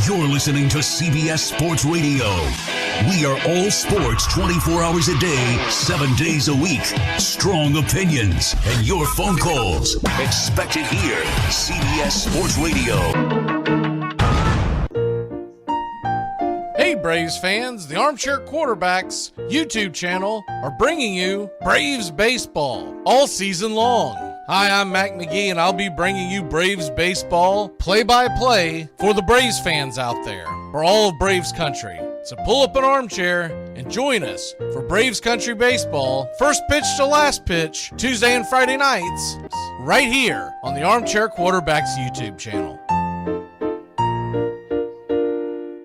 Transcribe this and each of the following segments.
You're listening to CBS Sports Radio. We are all sports 24 hours a day, 7 days a week. Strong opinions and your phone calls. Expect it here. CBS Sports Radio. Hey Braves fans, the Armchair Quarterbacks YouTube channel are bringing you Braves baseball all season long. Hi, I'm Mac McGee, and I'll be bringing you Braves baseball play-by-play for the Braves fans out there, for all of Braves country. So pull up an armchair and join us for Braves country baseball, first pitch to last pitch, Tuesday and Friday nights, right here on the Armchair Quarterbacks YouTube channel.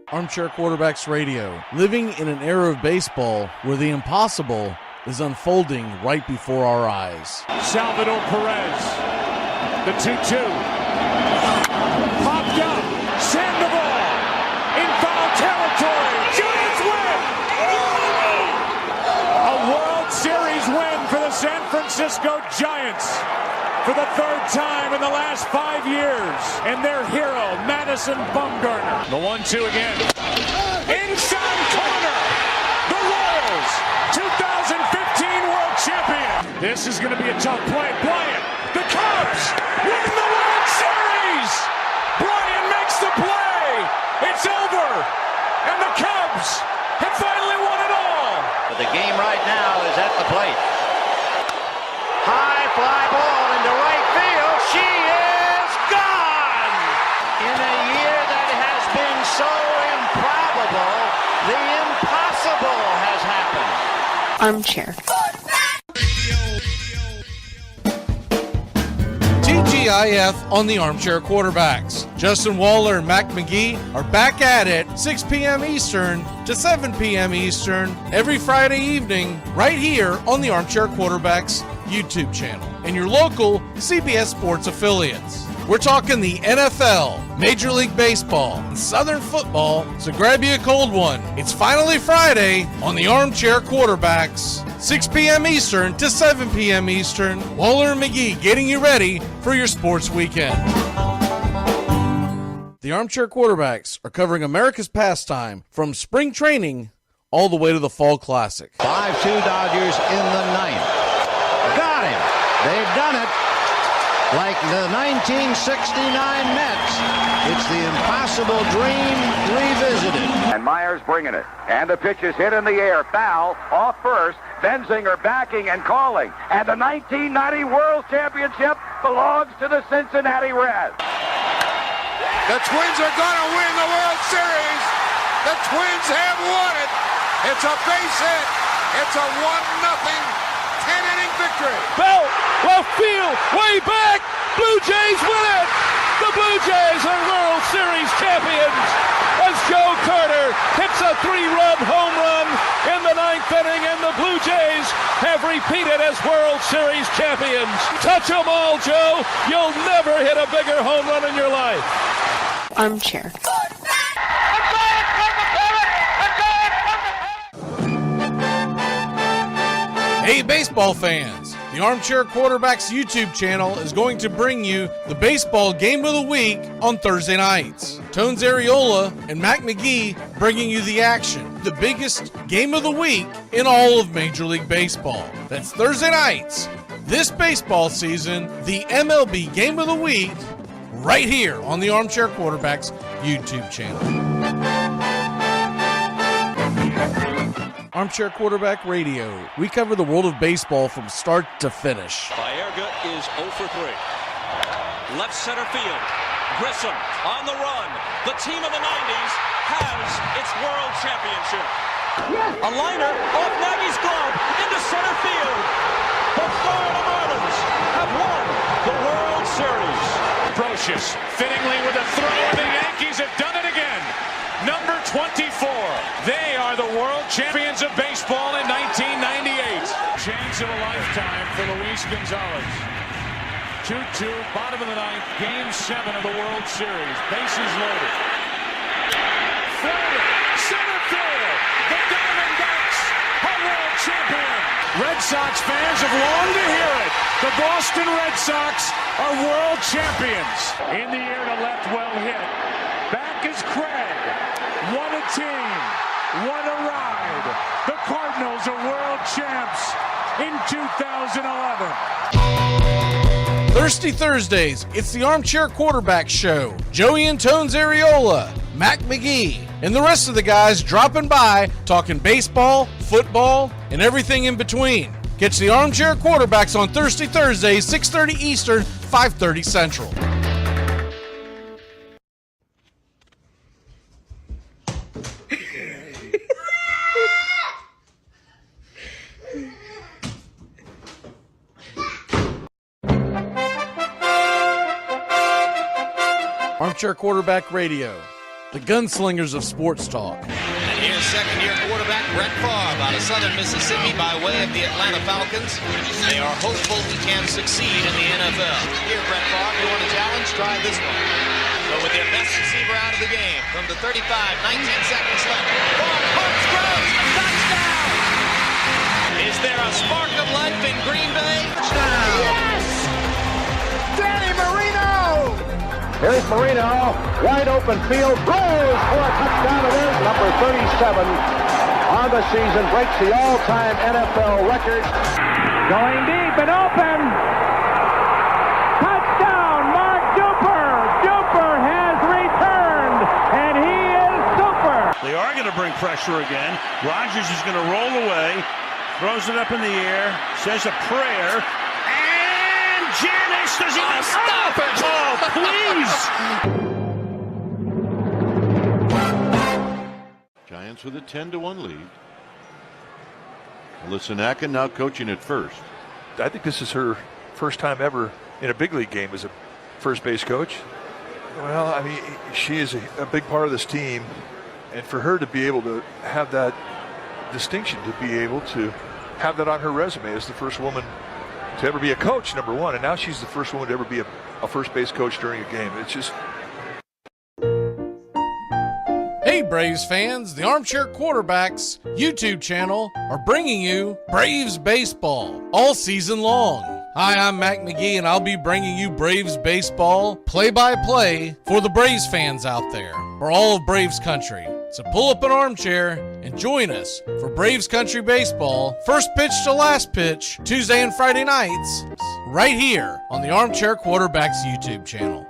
Armchair Quarterbacks Radio, living in an era of baseball where the impossible is unfolding right before our eyes. Salvador Perez, the 2-2. Popped up, Sandoval, in foul territory. Giants win! A World Series win for the San Francisco Giants for the third time in the last 5 years. And their hero, Madison Bumgarner. The 1-2 again. Inside corner, the Royals, 2015 World Champion. This is going to be a tough play. Bryant, the Cubs win the World Series. Bryant makes the play. It's over. And the Cubs have finally won it all. But the game right now is at the plate. High fly ball into right field. She is gone. In a year that has been so improbable, the impossible has happened. Armchair. TGIF on the Armchair Quarterbacks. Justin Waller and Mac McGee are back at it 6 p.m. Eastern to 7 p.m. Eastern every Friday evening right here on the Armchair Quarterbacks YouTube channel and your local CBS Sports affiliates. We're talking the NFL, Major League Baseball, and Southern football, so grab you a cold one. It's finally Friday on the Armchair Quarterbacks, 6 p.m. Eastern to 7 p.m. Eastern. Waller and McGee getting you ready for your sports weekend. The Armchair Quarterbacks are covering America's pastime from spring training all the way to the Fall Classic. 5-2 Dodgers in the ninth. Got him. They've done it. Like the 1969 Mets, it's the impossible dream revisited. And Myers bringing it. And the pitch is hit in the air. Foul off first. Benzinger backing and calling. And the 1990 World Championship belongs to the Cincinnati Reds. The Twins are going to win the World Series. The Twins have won it. It's a base hit. It's a 1-0 10-inning victory. Belt, left field, way back. Blue Jays win it. The Blue Jays are World Series champions as Joe Carter hits a 3-run home run in the ninth inning, and the Blue Jays have repeated as World Series champions. Touch them all, Joe. You'll never hit a bigger home run in your life. Armchair. Hey baseball fans, the Armchair Quarterbacks YouTube channel is going to bring you the baseball game of the week on Thursday nights. Tones Ariola and Mac McGee bringing you the action, the biggest game of the week in all of Major League Baseball. That's Thursday nights, this baseball season, the MLB game of the week, right here on the Armchair Quarterbacks YouTube channel. Armchair Quarterback Radio. We cover the world of baseball from start to finish. Baerga is 0 for 3. Left center field. Grissom on the run. The team of the 90s has its world championship. A liner off Nagy's glove into center field. The Florida Marlins have won the World Series. Brocious, fittingly with a throw, and the Yankees have done it again. Number 24. They are the world champions of baseball in 1998. Chance of a lifetime for Luis Gonzalez. 2-2, bottom of the ninth, game 7 of the World Series. Bases loaded. Floated, center field. The Diamondbacks are world champion. Red Sox fans have longed to hear it. The Boston Red Sox are world champions. In the air to left, well hit. Back is Craig. What a team. What a ride. The Cardinals are world champs in 2011. Thirsty Thursdays, it's the Armchair Quarterback Show. Joey and Tones Ariola, Mac McGee, and the rest of the guys dropping by, talking baseball, football, and everything in between. Catch the Armchair Quarterbacks on Thirsty Thursdays, 6:30 Eastern, 5:30 Central. Armchair Quarterback Radio, the gunslingers of sports talk. And here's second-year quarterback Brett Favre out of Southern Mississippi by way of the Atlanta Falcons. They are hopeful he can succeed in the NFL. Here, Brett Favre, you want a challenge? Try this one. So with their best receiver out of the game, from the 35, 19 seconds left. Favre pumps, throws, touchdown! Is there a spark of life in Green Bay? Touchdown! Yes! Danny Marino! Here's Marino, wide open field, throws for a touchdown. It is number 37 on the season, breaks the all-time NFL record. Going deep and open. Touchdown, Mark Duper. Duper has returned, and he is super. They are going to bring pressure again. Rodgers is going to roll away, throws it up in the air, says a prayer. Janis, does he stop it? Oh, please! Giants with a 10-1 lead. Alyssa Nacken now coaching at first. I think this is her first time ever in a big league game as a first base coach. Well, I mean, she is a big part of this team, and for her to be able to have that distinction, to be able to have that on her resume as the first woman to ever be a coach, number one, and now she's the first woman to ever be a first base coach during a game. It's just... Hey Braves fans, the Armchair Quarterbacks YouTube channel are bringing you Braves Baseball all season long. Hi, I'm Mac McGee, and I'll be bringing you Braves Baseball play-by-play for the Braves fans out there, for all of Braves country. So pull up an armchair and join us for Braves Country Baseball, first pitch to last pitch, Tuesday and Friday nights, right here on the Armchair Quarterbacks YouTube channel.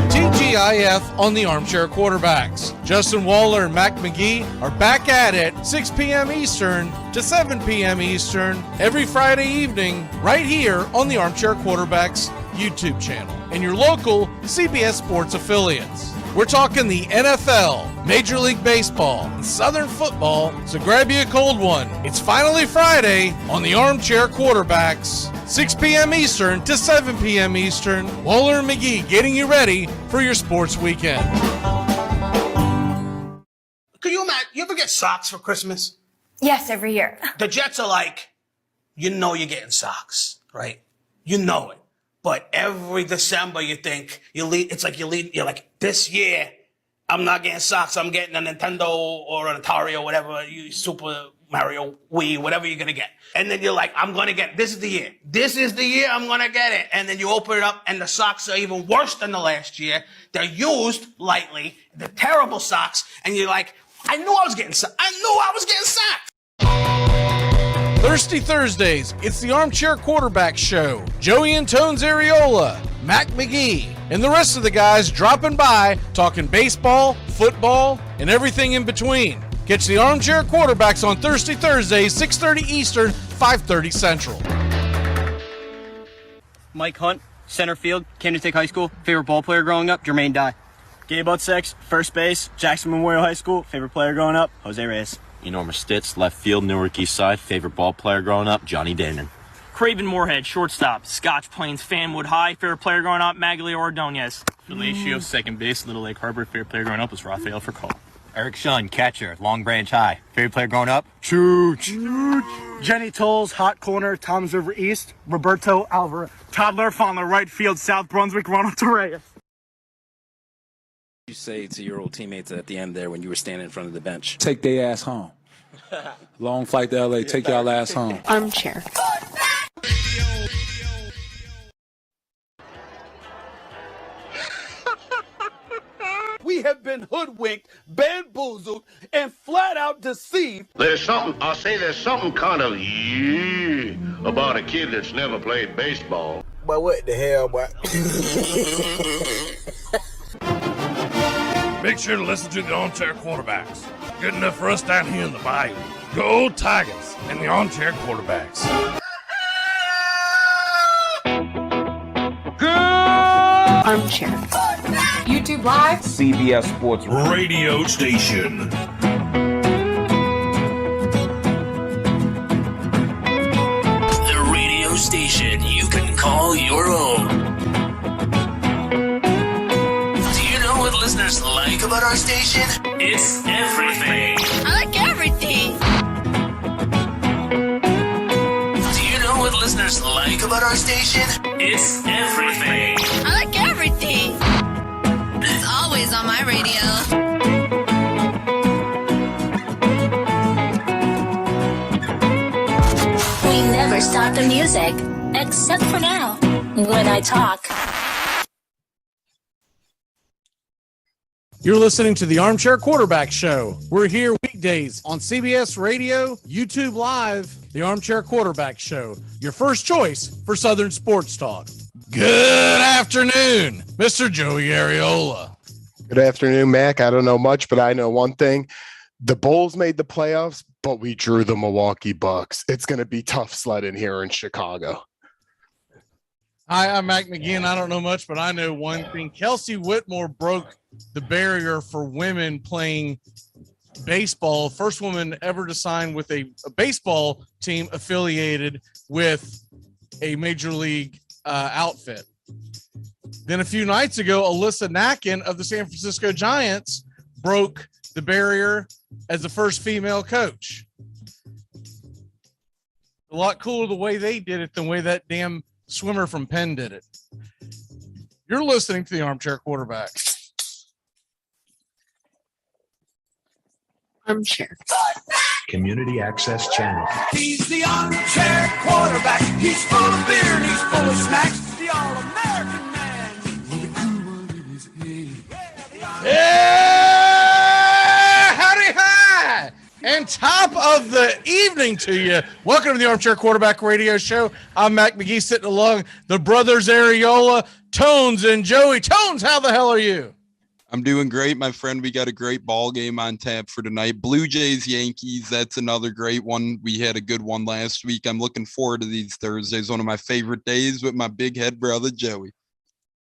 TGIF on the Armchair Quarterbacks. Justin Waller and Mac McGee are back at it 6 p.m. Eastern to 7 p.m. Eastern every Friday evening right here on the Armchair Quarterbacks YouTube channel and your local CBS Sports affiliates. We're talking the NFL, Major League Baseball, and Southern football, so grab you a cold one. It's finally Friday on the Armchair Quarterbacks, 6 p.m. Eastern to 7 p.m. Eastern. Waller and McGee getting you ready for your sports weekend. Could you imagine, you ever get socks for Christmas? Yes, every year. The Jets are like, you know you're getting socks, right? You know it. But every December you think, you're like, this year, I'm not getting socks, I'm getting a Nintendo or an Atari or whatever, Super Mario, Wii, whatever you're gonna get. And then you're like, I'm gonna get, this is the year. This is the year I'm gonna get it. And then you open it up and the socks are even worse than the last year. They're used lightly, they're terrible socks, and you're like, I knew I was getting socks. Thirsty Thursdays, it's the Armchair Quarterback Show. Joey and Tones Ariola, Mac McGee, and the rest of the guys dropping by, talking baseball, football, and everything in between. Catch the Armchair Quarterbacks on Thirsty Thursdays, 6:30 Eastern, 5:30 Central. Mike Hunt, center field, Camden State High School. Favorite ball player growing up, Jermaine Dye. Gabe Utsex, first base, Jackson Memorial High School. Favorite player growing up, Jose Reyes. Enormous Stitz, left field, Newark East Side. Favorite ball player growing up, Johnny Damon. Craven Moorhead, shortstop, Scotch Plains, Fanwood High. Favorite player growing up, Maglia Ordonez. Felicio, second base, Little Lake Harbor. Favorite player growing up was Rafael Furcal. Eric Shun, catcher, Long Branch High. Favorite player growing up, Chooch. Jenny Tolles, hot corner, Toms River East. Roberto Alvarez, toddler, Fauna, right field, South Brunswick, Ronald Torreyes. You say to your old teammates at the end there when you were standing in front of the bench? Take their ass home. Long flight to LA, take y'all ass home. Armchair. been hoodwinked, bamboozled, and flat out deceived. There's something kind of about a kid that's never played baseball. But what the hell, boy? Make sure to listen to the Armchair Quarterbacks. Good enough for us down here in the bayou. Go Tigers and the Armchair Quarterbacks. Armchair. YouTube Live. CBS Sports Radio Station. The radio station you can call your own. Do you know what listeners like about our station? It's everything. I like everything. Do you know what listeners like about our station? It's everything. I like everything. It's always on my radio. We never stop the music, except for now, when I talk. You're listening to the Armchair Quarterback Show. We're here weekdays on CBS Radio, YouTube Live, the Armchair Quarterback Show, your first choice for Southern Sports Talk. Good afternoon, Mr. Joey Ariola. Good afternoon, Mac. I don't know much, but I know one thing. The Bulls made the playoffs, but we drew the Milwaukee Bucks. It's going to be tough sledding here in Chicago. Hi, I'm Mac McGinn. I don't know much, but I know one thing. Kelsey Whitmore broke the barrier for women playing baseball. First woman ever to sign with a baseball team affiliated with a major league outfit. Then a few nights ago, Alyssa Nacken of the San Francisco Giants broke the barrier as the first female coach. A lot cooler the way they did it than the way that damn swimmer from Penn did it. You're listening to the Armchair Quarterback. Armchair. Community Access Channel. He's the armchair quarterback. He's full of beer and he's full of snacks. The all-American man with a cool in his head. Yeah! Howdy, hi! And top of the evening to you. Welcome to the Armchair Quarterback Radio Show. I'm Mac McGee sitting along the brothers Ariola, Tones, and Joey. Tones, how the hell are you? I'm doing great, my friend. We got a great ball game on tap for tonight. Blue Jays, Yankees, that's another great one. We had a good one last week. I'm looking forward to these Thursdays, one of my favorite days with my big head brother, Joey.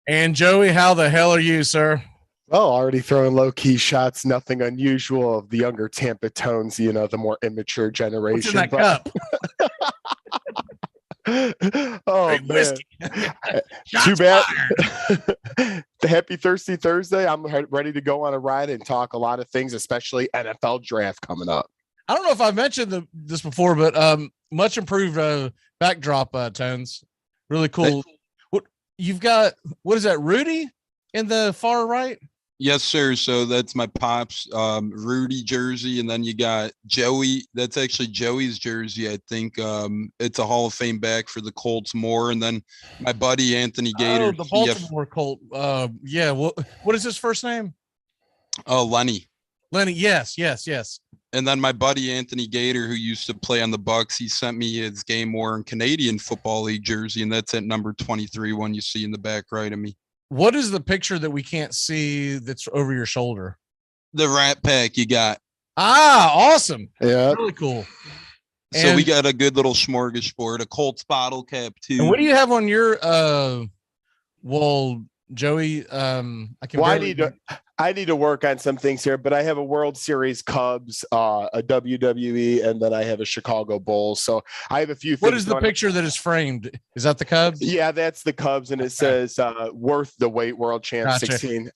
And Joey, how the hell are you, sir? Well, already throwing low-key shots, nothing unusual of the younger Tampa Tones, you know, the more immature generation. What's in that cup? Oh, man. Too bad. The happy Thirsty Thursday. I'm ready to go on a ride and talk a lot of things, especially NFL draft coming up. I don't know if I've mentioned this before, but much improved backdrop, Tones. Really cool. What you've got? What is that, Rudy in the far right? Yes, sir. So that's my pops, Rudy jersey, and then you got Joey. That's actually Joey's jersey. I think it's a Hall of Fame back for the Colts more, and then my buddy Anthony Gator. Oh, the Baltimore Colt. Yeah. What is his first name? Oh, Lenny. Lenny. Yes. And then my buddy Anthony Gator, who used to play on the Bucks, he sent me his game-worn Canadian Football League jersey, and that's at number 23, one you see in the back right of me. What is the picture that we can't see that's over your shoulder? The Rat Pack you got. Ah, awesome. Yeah. Really cool. So we got a good little smorgasbord, a Colts bottle cap too. And what do you have on your Joey? I need to work on some things here, but I have a World Series Cubs, a WWE, and then I have a Chicago Bulls. So I have a few things. What is the picture that is framed? Is that the Cubs? Yeah, that's the Cubs, and it says worth the wait, world champ. Gotcha. 16.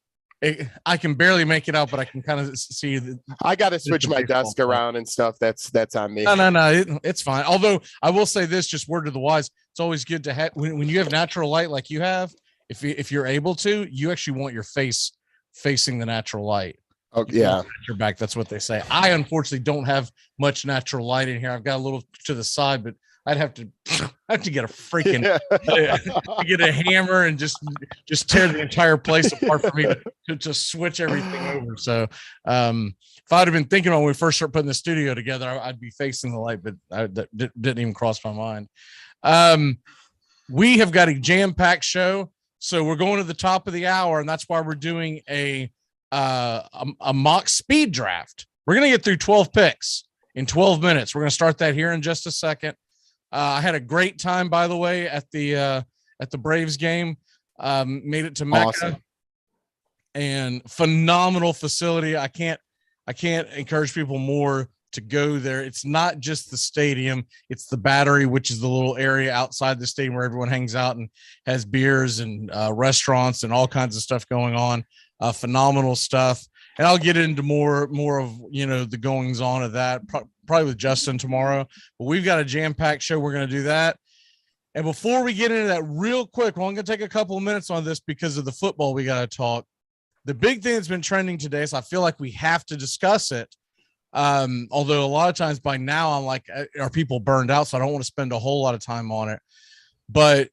I can barely make it out, but I can kind of see. I got to switch my desk around and stuff. That's on me. No, it's fine. Although I will say this, just word to the wise, it's always good to have when you have natural light like you have. If you're able to, you actually want your face facing the natural light. Oh yeah, your back. That's what they say. I unfortunately don't have much natural light in here. I've got a little to the side, but I'd have to get a freaking get a hammer and just tear the entire place apart for me to switch everything over. So if I'd have been thinking when we first started putting the studio together, I'd be facing the light, but that didn't even cross my mind. We have got a jam-packed show, so we're going to the top of the hour, and that's why we're doing a mock speed draft. We're going to get through 12 picks in 12 minutes. We're going to start that here in just a second. I had a great time, by the way, at the Braves game. Made it to Mecca. Awesome. And phenomenal facility. I can't encourage people more to go there. It's not just the stadium, it's the Battery, which is the little area outside the stadium where everyone hangs out and has beers and restaurants and all kinds of stuff going on. Phenomenal stuff. And I'll get into more of, the goings on of that probably with Justin tomorrow, but we've got a jam-packed show. We're going to do that. And before we get into that real quick, well, I'm going to take a couple of minutes on this because of the football we got to talk. The big thing that's been trending today, so I feel like we have to discuss it. Although a lot of times by now I'm like, are people burned out? So I don't want to spend a whole lot of time on it, but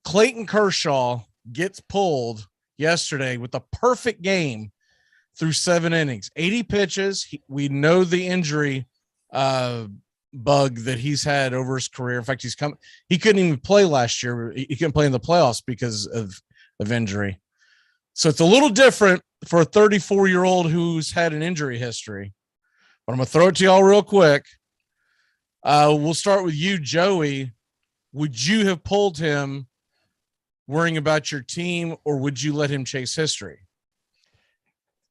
Clayton Kershaw gets pulled yesterday with a perfect game through 7 innings, 80 pitches. We know the injury bug that he's had over his career. In fact, he couldn't even play last year. He couldn't play in the playoffs because of injury. So it's a little different for a 34-year-old who's had an injury history. But I'm going to throw it to y'all real quick. We'll start with you, Joey. Would you have pulled him worrying about your team, or would you let him chase history?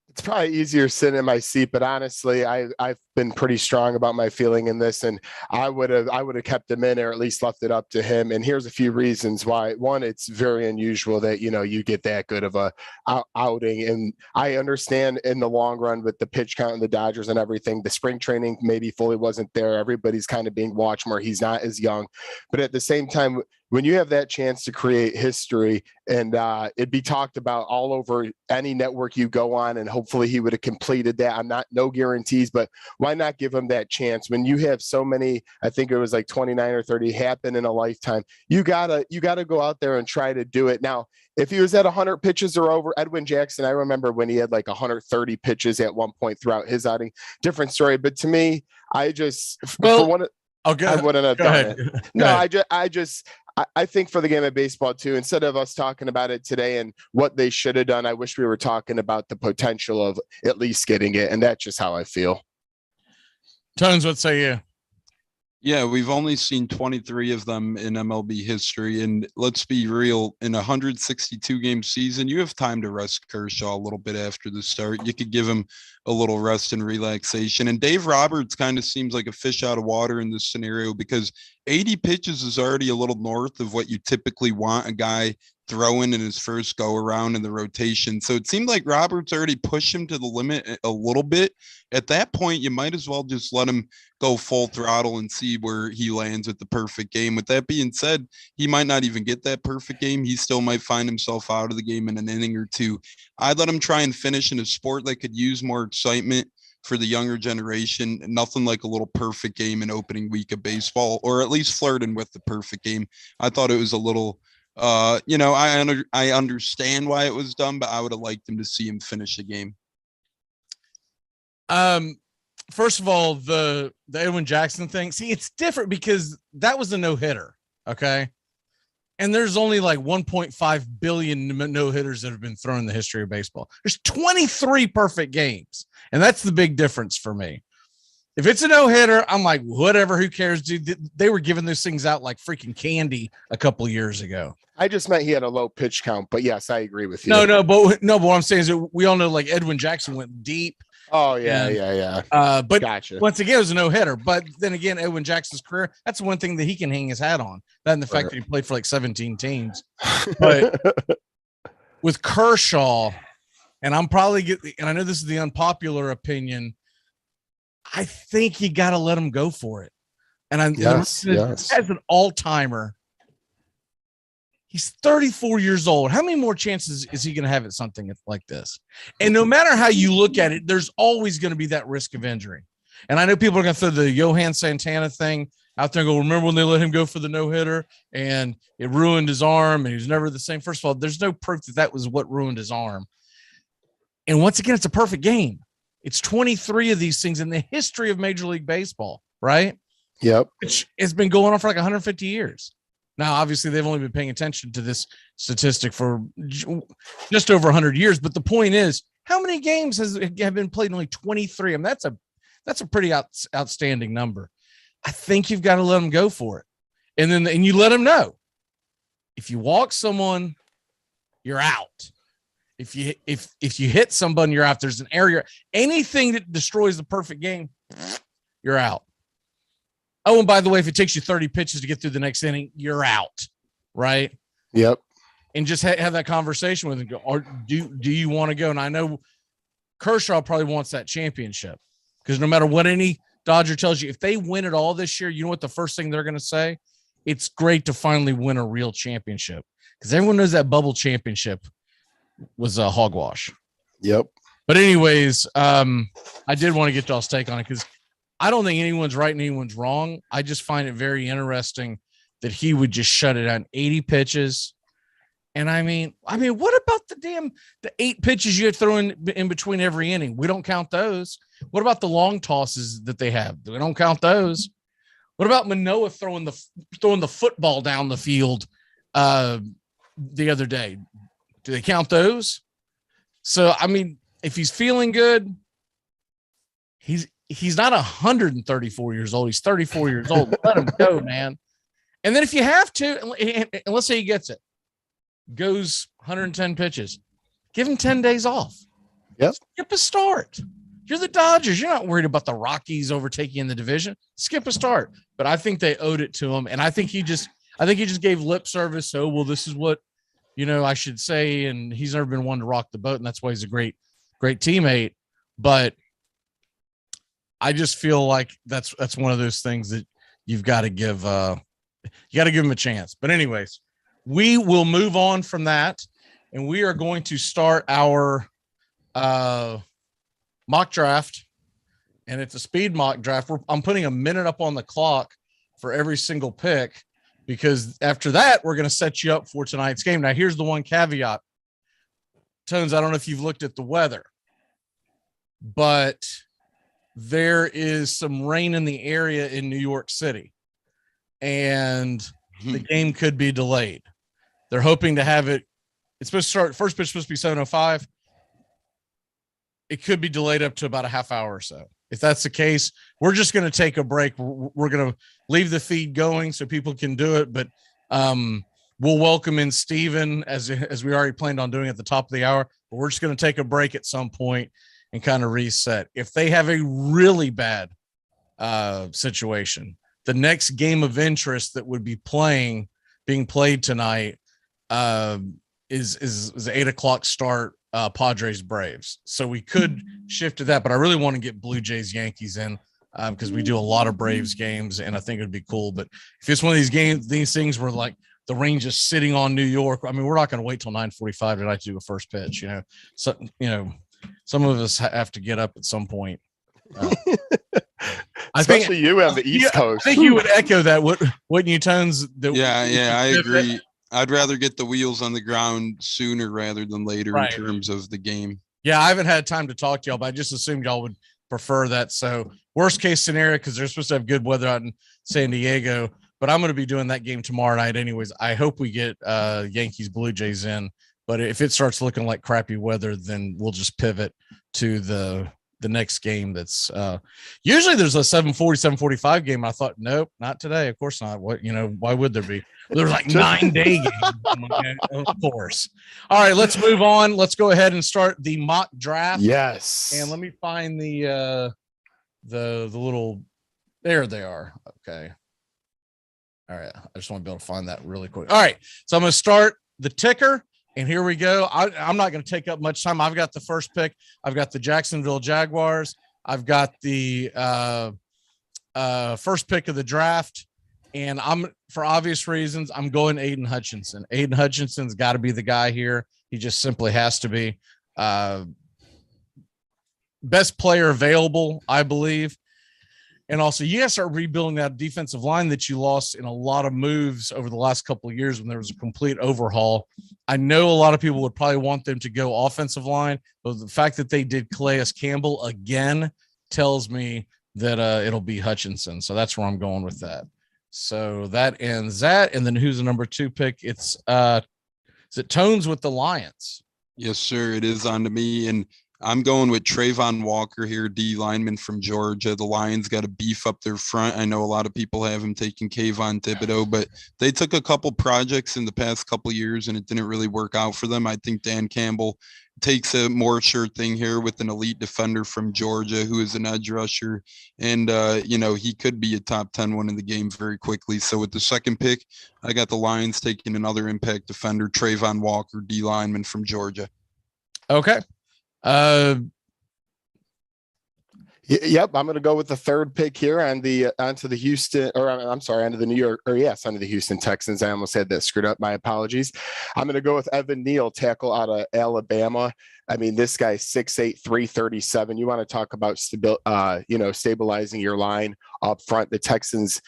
It's probably easier sitting in my seat, but honestly, I've been pretty strong about my feeling in this, and I would have kept him in, or at least left it up to him. And here's a few reasons why. One, it's very unusual that you get that good of a outing, and I understand in the long run with the pitch count and the Dodgers and everything, the spring training maybe fully wasn't there. Everybody's kind of being watched more. He's not as young, but at the same time, when you have that chance to create history and it'd be talked about all over any network you go on, and hopefully he would have completed that. No guarantees, but why not give him that chance? When you have so many, I think it was like 29 or 30 happen in a lifetime, you gotta go out there and try to do it. Now, if he was at 100 pitches or over, Edwin Jackson, I remember when he had like 130 pitches at one point throughout his outing, different story. But to me, I wouldn't have done it. No, I think for the game of baseball too, instead of us talking about it today and what they should have done, I wish we were talking about the potential of at least getting it. And that's just how I feel. Tones, what say you? Yeah, we've only seen 23 of them in MLB history. And let's be real, in a 162 game season, you have time to rest Kershaw a little bit after the start. You could give him a little rest and relaxation. And Dave Roberts kind of seems like a fish out of water in this scenario, because 80 pitches is already a little north of what you typically want a guy throwing in his first go around in the rotation. So it seemed like Roberts already pushed him to the limit a little bit. At that point, you might as well just let him go full throttle and see where he lands with the perfect game. With that being said, he might not even get that perfect game. He still might find himself out of the game in an inning or two. I'd let him try and finish in a sport that could use more excitement for the younger generation. Nothing like a little perfect game in opening week of baseball, or at least flirting with the perfect game. I thought it was a little, I understand why it was done, but I would have liked him to see him finish the game. First of all, the Edwin Jackson thing, see, it's different because that was a no-hitter. Okay. And there's only like 1.5 billion no-hitters that have been thrown in the history of baseball. There's 23 perfect games. And that's the big difference for me. If it's a no-hitter, I'm like, whatever, who cares, dude? They were giving those things out like freaking candy a couple of years ago. I just meant he had a low pitch count, but yes, I agree with you. But what I'm saying is that we all know like Edwin Jackson went deep. Oh, yeah. But gotcha. Once again, it was a no-hitter. But then again, Edwin Jackson's career, that's one thing that he can hang his hat on. That and the fact that he played for like 17 teams. But with Kershaw, and I'm probably and I know this is the unpopular opinion, I think you got to let him go for it. And yes. As an all-timer, he's 34 years old. How many more chances is he going to have at something like this? And no matter how you look at it, there's always going to be that risk of injury. And I know people are going to throw the Johan Santana thing out there and go, remember when they let him go for the no-hitter and it ruined his arm and he was never the same. First of all, there's no proof that was what ruined his arm. And once again, it's a perfect game. It's 23 of these things in the history of Major League Baseball, right? Yep. Which has been going on for like 150 years. Now, obviously, they've only been paying attention to this statistic for just over 100 years. But the point is, how many games have been played? Only 23. I mean, that's a pretty outstanding number. I think you've got to let them go for it. And you let them know. If you walk someone, you're out. If you hit somebody, you're out. There's an area, anything that destroys the perfect game, you're out. Oh, and by the way, if it takes you 30 pitches to get through the next inning, you're out, right? Yep. And just have that conversation with him. Go, or do you want to go? And I know Kershaw probably wants that championship because no matter what any Dodger tells you, if they win it all this year, you know what the first thing they're going to say? It's great to finally win a real championship because everyone knows that bubble championship was a hogwash. Yep. But anyways, I did want to get y'all's take on it because I don't think anyone's right and anyone's wrong. I just find it very interesting that he would just shut it on 80 pitches. And I mean, what about the 8 pitches you throw in between every inning? We don't count those. What about the long tosses that they have? We don't count those. What about Manoah throwing the football down the field the other day? Do they count those? So, I mean, if he's feeling good, he's not 134 years old. He's 34 years old. Let him go, man. And then if you have to, and let's say he gets it, goes 110 pitches, give him 10 days off. Yep. Skip a start. You're the Dodgers. You're not worried about the Rockies overtaking in the division. Skip a start. But I think they owed it to him. And I think he just gave lip service. Oh, well, this is what, I should say. And he's never been one to rock the boat. And that's why he's a great, great teammate. But I just feel like that's one of those things that you've got to give him a chance. But anyways, we will move on from that, and we are going to start our mock draft, and it's a speed mock draft. I'm putting a minute up on the clock for every single pick because after that, we're going to set you up for tonight's game. Now, here's the one caveat. Tones, I don't know if you've looked at the weather, but there is some rain in the area in New York City, and the game could be delayed. They're hoping to have it. It's supposed to start. First pitch supposed to be 7:05. It could be delayed up to about a half hour or so. If that's the case, we're just going to take a break. We're going to leave the feed going so people can do it, but we'll welcome in Steven as we already planned on doing at the top of the hour. But we're just going to take a break at some point and kind of reset. If they have a really bad situation, the next game of interest that would be being played tonight is 8:00 start, Padres Braves. So we could shift to that, but I really want to get Blue Jays Yankees in because we do a lot of Braves games, and I think it'd be cool. But if it's one of these things where like the rain just sitting on New York, I mean, we're not going to wait till 9:45 tonight to do a first pitch. So some of us have to get up at some point. Especially you on the East Coast. I think you would echo that, wouldn't you, Tones? Yeah, I agree. I'd rather get the wheels on the ground sooner rather than later in terms of the game. Yeah, I haven't had time to talk to y'all, but I just assumed y'all would prefer that. So worst case scenario, because they're supposed to have good weather out in San Diego, but I'm going to be doing that game tomorrow night anyways. I hope we get Yankees Blue Jays in, but if it starts looking like crappy weather, then we'll just pivot to the next game. That's usually there's a 7:45 game. I thought, nope, not today. Of course not. Why would there be? There's like 9-day games. Of course. All right, let's move on. Let's go ahead and start the mock draft. Yes. And let me find the little, there they are. Okay. All right. I just want to be able to find that really quick. All right. So I'm going to start the ticker. And here we go. I'm not going to take up much time. I've got the first pick. I've got the Jacksonville Jaguars. I've got the first pick of the draft. And for obvious reasons, I'm going Aiden Hutchinson. Aiden Hutchinson's got to be the guy here. He just simply has to be. Best player available, I believe. And also, you got to start rebuilding that defensive line that you lost in a lot of moves over the last couple of years when there was a complete overhaul. I know a lot of people would probably want them to go offensive line, but the fact that they did Calais Campbell again tells me that it'll be Hutchinson. So that's where I'm going with that. So that ends that. And then who's the number 2 pick? It's is it Tones with the Lions? Yes, sir. It is on to me. And I'm going with Trayvon Walker here, D lineman from Georgia. The Lions got to beef up their front. I know a lot of people have him taking Kayvon Thibodeau, but they took a couple projects in the past couple years and it didn't really work out for them. I think Dan Campbell takes a more sure thing here with an elite defender from Georgia who is an edge rusher. And, he could be a top 10 one in the game very quickly. So with the second pick, I got the Lions taking another impact defender, Trayvon Walker, D lineman from Georgia. Okay. Yep, I'm going to go with the third pick here onto the Houston, or I'm sorry, onto the New York, or yes, onto the Houston Texans. I almost had that screwed up. My apologies. I'm going to go with Evan Neal, tackle out of Alabama. I mean, this guy's 6'8", 337. You want to talk about stabilizing your line up front. The Texans,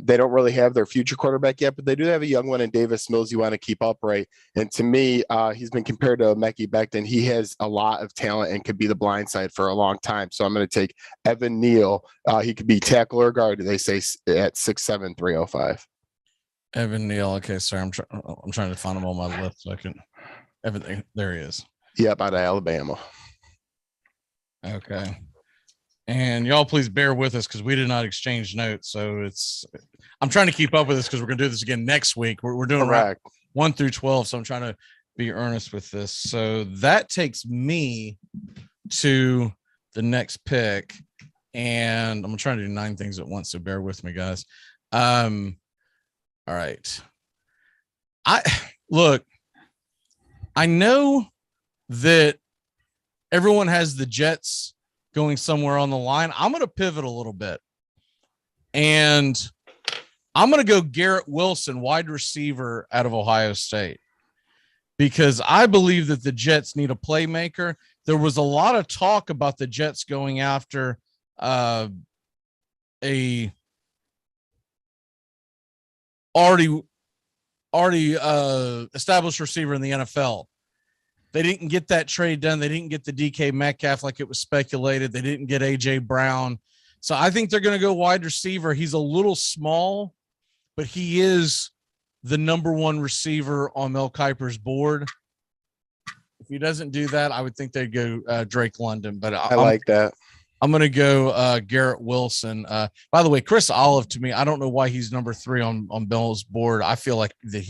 they don't really have their future quarterback yet, but they do have a young one in Davis Mills you want to keep upright. And to me, he's been compared to Mekhi Becton. He has a lot of talent and could be the blind side for a long time. So I'm going to take Evan Neal. He could be tackle or guard, they say, at 6'7", 305. Evan Neal. Okay, sorry. I'm trying to find him on my list so I can everything. There he is. Yep, out of Alabama. Okay. And y'all please bear with us because we did not exchange notes. So I'm trying to keep up with this because we're going to do this again next week. We're doing right 1 through 12. So I'm trying to be earnest with this. So that takes me to the next pick. And I'm trying to do 9 things at once. So bear with me, guys. All right. I know that everyone has the Jets going somewhere on the line. I'm going to pivot a little bit. And I'm going to go Garrett Wilson, wide receiver out of Ohio State, because I believe that the Jets need a playmaker. There was a lot of talk about the Jets going after a already established receiver in the NFL. They didn't get that trade done. They didn't get the DK Metcalf like it was speculated. They didn't get AJ Brown. So I think they're going to go wide receiver. He's a little small, but he is the number 1 receiver on Mel Kiper's board. If he doesn't do that, I would think they'd go Drake London. But I like that. I'm going to go Garrett Wilson. By the way, Chris Olive, to me, I don't know why he's number 3 on Bell's board. I feel like that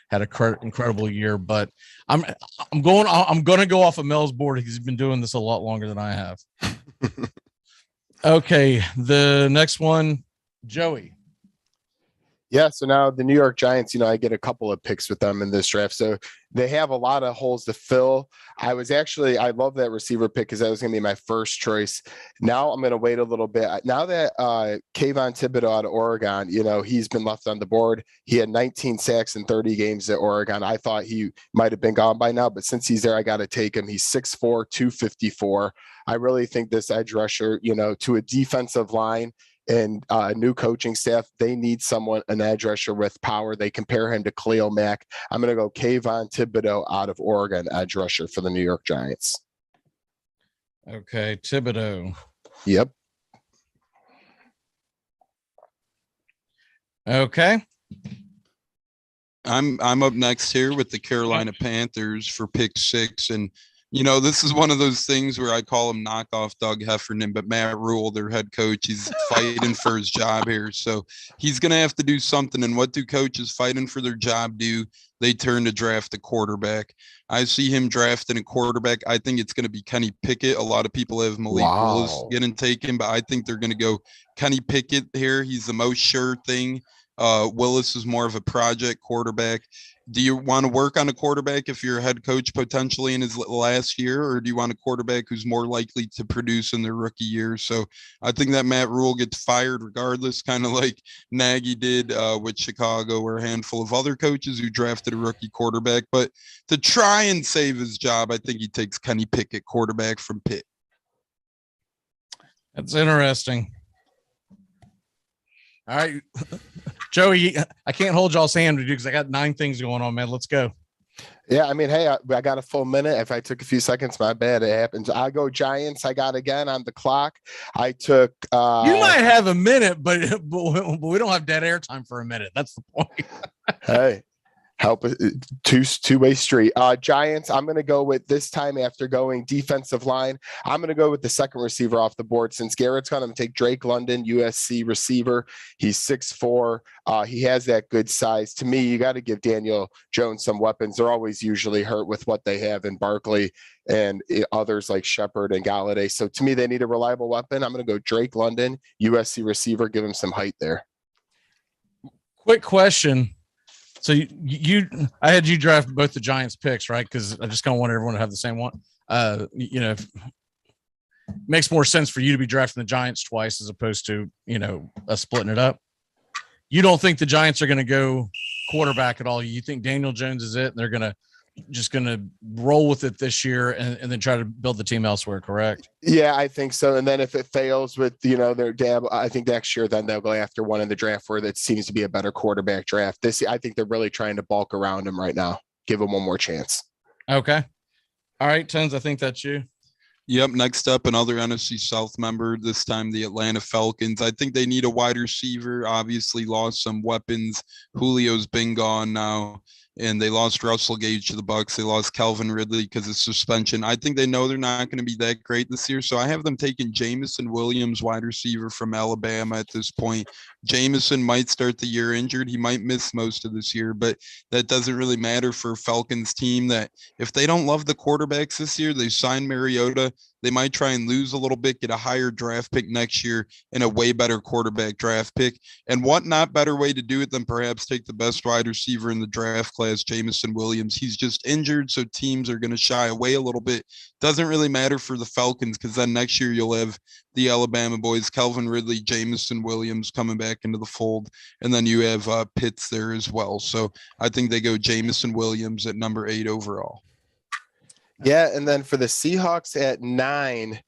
had an incredible year, but I'm going to go off of Mel's board. He's been doing this a lot longer than I have. Okay, the next one, Joey. Yeah, so now the New York Giants, I get a couple of picks with them in this draft. So they have a lot of holes to fill. I love that receiver pick because that was going to be my first choice. Now I'm going to wait a little bit. Now that Kayvon Thibodeau out of Oregon, he's been left on the board. He had 19 sacks in 30 games at Oregon. I thought he might have been gone by now, but since he's there, I got to take him. He's 6'4", 254. I really think this edge rusher, to a defensive line and a new coaching staff, they need an edge rusher with power. They compare him to Khalil Mack. I'm going to go Kayvon Thibodeau out of Oregon, edge rusher for the New York Giants. Okay, Thibodeau. Yep. Okay. I'm up next here with the Carolina Panthers for pick 6. And this is one of those things where I call him knockoff Doug Heffernan, but Matt Rule, their head coach, he's fighting for his job here. So he's going to have to do something. And what do coaches fighting for their job do? They turn to draft a quarterback. I see him drafting a quarterback. I think it's going to be Kenny Pickett. A lot of people have Malik Willis getting taken, but I think they're going to go Kenny Pickett here. He's the most sure thing. Willis is more of a project quarterback. Do you want to work on a quarterback if you're a head coach potentially in his last year, or do you want a quarterback who's more likely to produce in their rookie year? So I think that Matt Rule gets fired regardless, kind of like Nagy did with Chicago, or a handful of other coaches who drafted a rookie quarterback. But to try and save his job, I think he takes Kenny Pickett, quarterback from Pitt. That's interesting. All right, Joey, I can't hold y'all's hand because I got 9 things going on, man. Let's go. Yeah, I mean, hey, I got a full minute. If I took a few seconds, my bad. It happens. I go Giants. I got again on the clock. I took. You might have a minute, but we don't have dead air time for a minute. That's the point. Hey, help two-way street. Giants. I'm going to go with this time after going defensive line. I'm going to go with the second receiver off the board since Garrett's going to take Drake London, USC receiver. He's 6'4". He has that good size. To me, you got to give Daniel Jones some weapons. They're always usually hurt with what they have in Barkley and others like Shepard and Galladay. So to me, they need a reliable weapon. I'm going to go Drake London, USC receiver. Give him some height there. Quick question. So I had you draft both the Giants picks, right? Because I just kind of want everyone to have the same one. It makes more sense for you to be drafting the Giants twice as opposed to, us splitting it up. You don't think the Giants are going to go quarterback at all? You think Daniel Jones is it? And they're going to roll with it this year and then try to build the team elsewhere, correct? Yeah, I think so. And then if it fails with, their dab, I think next year, then they'll go after one in the draft where that seems to be a better quarterback draft. I think they're really trying to bulk around him right now. Give him one more chance. Okay. All right, Tons, I think that's you. Yep. Next up, another NFC South member, this time the Atlanta Falcons. I think they need a wide receiver. Obviously lost some weapons. Julio's been gone now. And they lost Russell Gage to the Bucs. They lost Calvin Ridley because of suspension. I think they know they're not going to be that great this year. So I have them taking Jamison Williams, wide receiver from Alabama at this point. Jamison might start the year injured. He might miss most of this year, but that doesn't really matter for a Falcons team that if they don't love the quarterbacks this year, they sign Mariota. They might try and lose a little bit, get a higher draft pick next year and a way better quarterback draft pick. And what not better way to do it than perhaps take the best wide receiver in the draft class, Jamison Williams. He's just injured, so teams are going to shy away a little bit. Doesn't really matter for the Falcons because then next year you'll have the Alabama boys, Calvin Ridley, Jamison Williams coming back into the fold. And then you have Pitts there as well. So I think they go Jamison Williams at number 8 overall. Yeah, and then for the Seahawks at 9,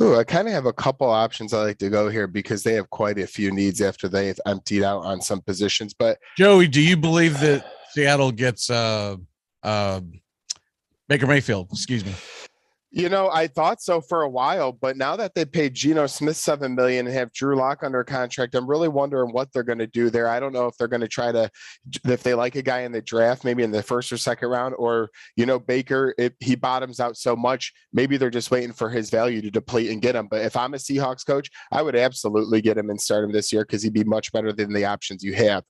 I kind of have a couple options I like to go here because they have quite a few needs after they've emptied out on some positions. But Joey, do you believe that Seattle gets Baker Mayfield? Excuse me. I thought so for a while, but now that they paid Geno Smith $7 million and have Drew Lock under contract, I'm really wondering what they're going to do there. I don't know if they're going to try to, if they like a guy in the draft, maybe in the first or second round, or Baker, if he bottoms out so much, maybe they're just waiting for his value to deplete and get him. But if I'm a Seahawks coach, I would absolutely get him and start him this year because he'd be much better than the options you have.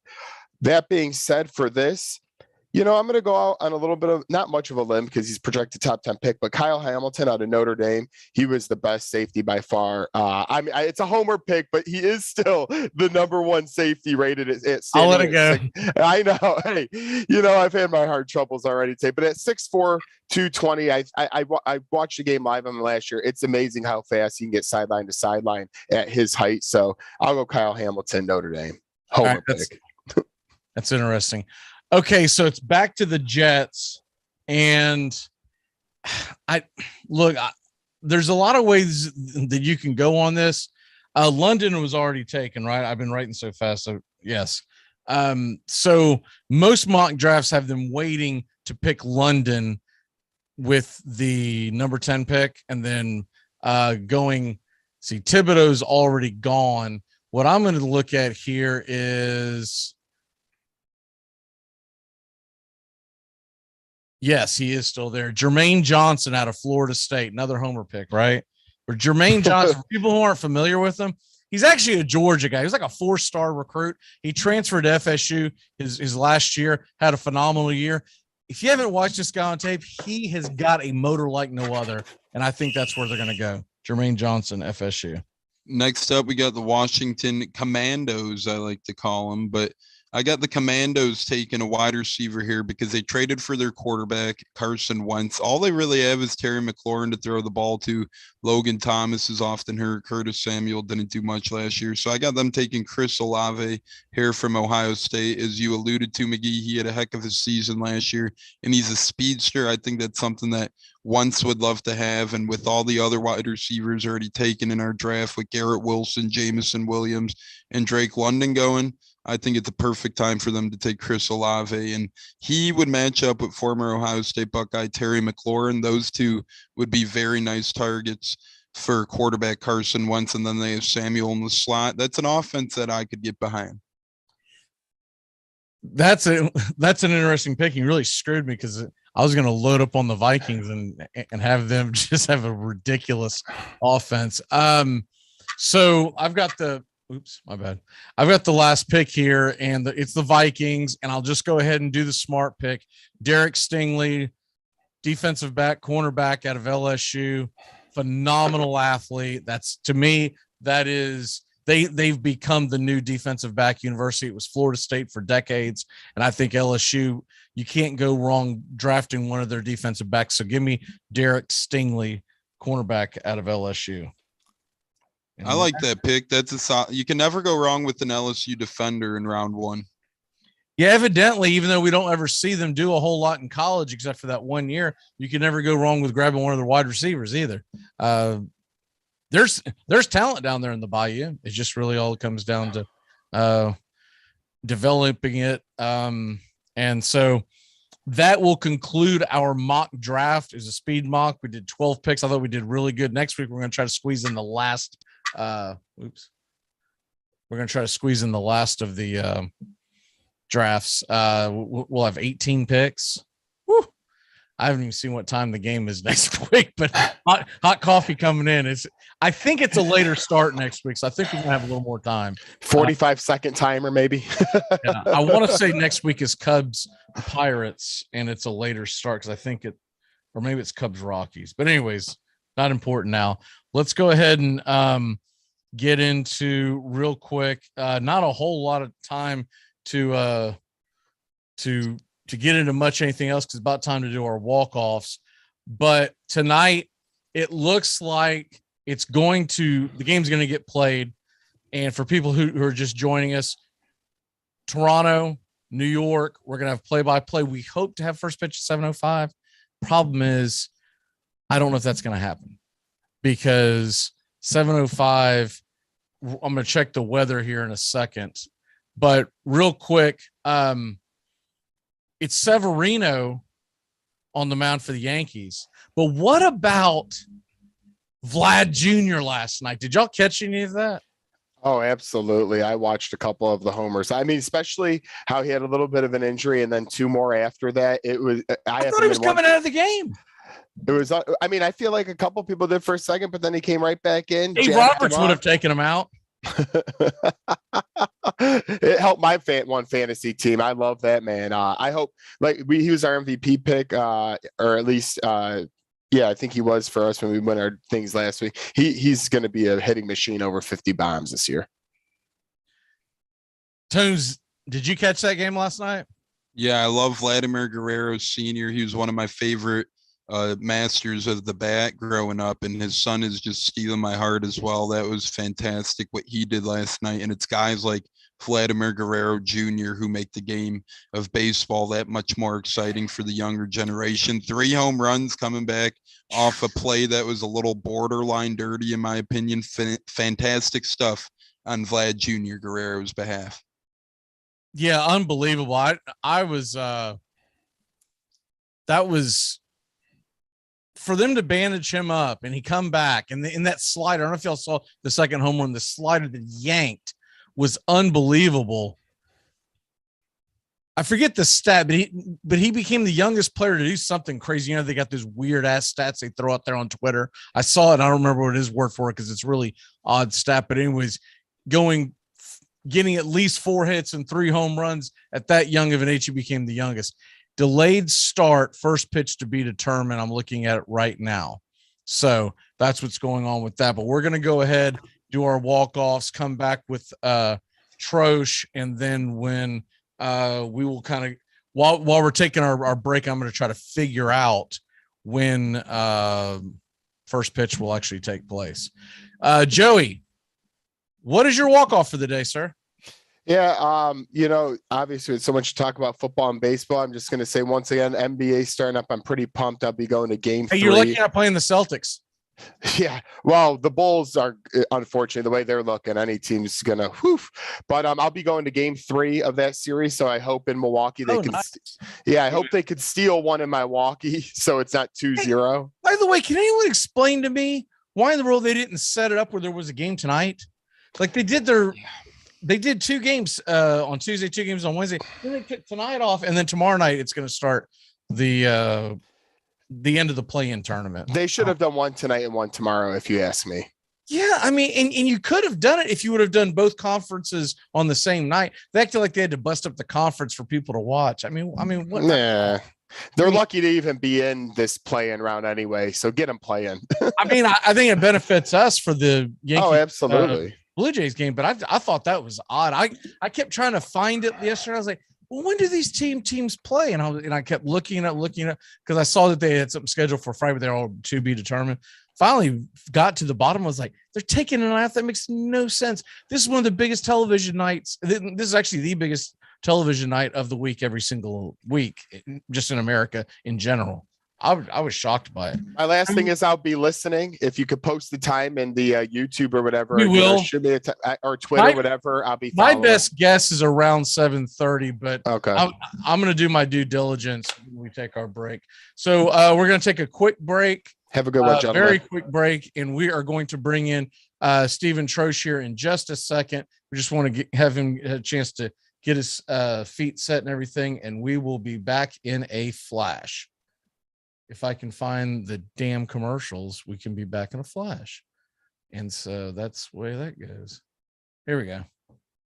That being said, for this, I'm going to go out on a little bit of not much of a limb because he's projected top 10 pick, but Kyle Hamilton out of Notre Dame, he was the best safety by far. It's a homer pick, but he is still the number 1 safety rated at I'll let it go. I know. Hey, I've had my hard troubles already today, but at 6'4", 220, I watched the game live on him last year. It's amazing how fast he can get sideline to sideline at his height. So I'll go Kyle Hamilton, Notre Dame. Homer pick. That's interesting. Okay, so it's back to the Jets, and there's a lot of ways that you can go on this. London was already taken, right? I've been writing so fast, so yes. So most mock drafts have them waiting to pick London with the number 10 pick, and then Thibodeau's already gone. What I'm going to look at here is. Yes, he is still there. Jermaine Johnson out of Florida State, another homer pick, right? Or Jermaine Johnson, for people who aren't familiar with him, he's actually a Georgia guy. He was like a 4-star recruit. He transferred to FSU his last year, had a phenomenal year. If you haven't watched this guy on tape, he has got a motor like no other, and I think that's where they're going to go. Jermaine Johnson, FSU. Next up, we got the Washington Commandos, I like to call them, but I got the Commandos taking a wide receiver here because they traded for their quarterback, Carson Wentz. All they really have is Terry McLaurin to throw the ball to. Logan Thomas is often hurt. Curtis Samuel didn't do much last year. So I got them taking Chris Olave here from Ohio State. As you alluded to, McGee, he had a heck of a season last year, and he's a speedster. I think that's something that Wentz would love to have, and with all the other wide receivers already taken in our draft with Garrett Wilson, Jamison Williams, and Drake London going, I think it's a perfect time for them to take Chris Olave, and he would match up with former Ohio State Buckeye Terry McLaurin. Those two would be very nice targets for quarterback Carson Wentz, and then they have Samuel in the slot. That's an offense that I could get behind. That's an interesting pick. You really screwed me because I was going to load up on the Vikings and have them just have a ridiculous offense. So I've got my bad. I've got the last pick here, and it's the Vikings, and I'll just go ahead and do the smart pick. Derek Stingley, defensive back, cornerback out of LSU, phenomenal athlete. That's, to me, that is they've become the new defensive back university. It was Florida State for decades, and I think LSU, you can't go wrong drafting one of their defensive backs. So give me Derek Stingley, cornerback out of LSU. I like that pick. You can never go wrong with an LSU defender in round 1. Yeah, evidently, even though we don't ever see them do a whole lot in college, except for that 1 year, you can never go wrong with grabbing one of their wide receivers either. There's talent down there in the Bayou. It just really all comes down to developing it. And so that will conclude our mock draft. Is a speed mock. We did 12 picks. I thought we did really good. Next week, we're going to try to squeeze in the last. We're going to try to squeeze in the last of the drafts. We'll have 18 picks. Woo. I haven't even seen what time the game is next week, but hot coffee coming in. I think it's a later start next week, so I think we're going to have a little more time. 45-second timer, maybe. Yeah, I want to say next week is Cubs Pirates, and it's a later start because I think or maybe it's Cubs Rockies. But anyways, not important now. Let's go ahead and get into real quick. Not a whole lot of time to get into much anything else because it's about time to do our walk-offs. But tonight, it looks like the game's going to get played. And for people who are just joining us, Toronto, New York, we're going to have play-by-play. We hope to have first pitch at 7:05. Problem is, I don't know if that's going to happen because 7:05, I'm going to check the weather here in a second. But real quick, it's Severino on the mound for the Yankees. But what about Vlad Jr. last night? Did y'all catch any of that? Oh, absolutely. I watched a couple of the homers. I mean, especially how he had a little bit of an injury and then 2 more after that. I thought he was coming out of the game. It was, I mean, I feel like a couple people did for a second, but then he came right back in. Dave Roberts would have taken him out. It helped my one fantasy team. I love that, man. I hope he was our MVP pick, or at least, yeah, I think he was for us when we won our things last week. He's going to be a hitting machine over 50 bombs this year. Toons, did you catch that game last night? Yeah, I love Vladimir Guerrero Sr. He was one of my favorite masters of the bat growing up, and his son is just stealing my heart as well. That was fantastic what he did last night, and it's guys like Vladimir Guerrero Jr. who make the game of baseball that much more exciting for the younger generation. 3 home runs coming back off a play that was a little borderline dirty in my opinion. Fantastic stuff on Vlad Jr. Guerrero's behalf. Yeah, unbelievable. I was that was for them to bandage him up and he come back and in that slider. I don't know if y'all saw the second home run, the slider that yanked was unbelievable. I forget the stat, but he became the youngest player to do something crazy. You know, they got those weird ass stats they throw out there on Twitter. I saw it. I don't remember what it is word for it because it's really odd stat. But anyways, getting at least 4 hits and 3 home runs at that young of an age, he became the youngest. Delayed start, first pitch to be determined. I'm looking at it right now. So that's what's going on with that. But we're going to go ahead, do our walk-offs, come back with Trosh, and then when we will kind of, while we're taking our break, I'm going to try to figure out when first pitch will actually take place. Joey, what is your walk-off for the day, sir? Yeah, obviously with so much to talk about football and baseball, I'm just going to say once again, NBA starting up. I'm pretty pumped. I'll be going to game 3. You're looking at playing the Celtics. Yeah, well, the Bulls are, unfortunately, the way they're looking, any team's going to But I'll be going to game 3 of that series, so I hope in Milwaukee they can I hope they could steal one in Milwaukee so it's not 2-0. By the way, can anyone explain to me why in the world they didn't set it up where there was a game tonight? Like they did 2 games on Tuesday, 2 games on Wednesday. Then they took tonight off, and then tomorrow night it's going to start the end of the play-in tournament. They should have done one tonight and one tomorrow, if you ask me. Yeah, I mean, and you could have done it if you would have done both conferences on the same night. They acted like they had to bust up the conference for people to watch. I mean, what? Nah. They're lucky to even be in this play-in round anyway, so get them playing. I mean, I think it benefits us for the Yankees. Oh, absolutely. Blue Jays game, but I thought that was odd. I kept trying to find it yesterday. I was like, well, when do these teams play? And I kept looking up because I saw that they had something scheduled for Friday, but they're all to be determined. Finally got to the bottom. I was like, they're taking an out. That makes no sense. This is one of the biggest television nights. This is actually the biggest television night of the week every single week, just in America in general. I was shocked by it. My last thing is I'll be listening. If you could post the time in the YouTube or whatever, we will. Or Twitter, whatever. I'll be following. My best guess is around 7:30, but okay. I'm going to do my due diligence when we take our break. So we're going to take a quick break. Have a good one, gentlemen. Very quick break, and we are going to bring in Stephen Troshier in just a second. We just want to have him a chance to get his feet set and everything, and we will be back in a flash. If I can find the damn commercials, we can be back in a flash. And so that's the way that goes. Here we go.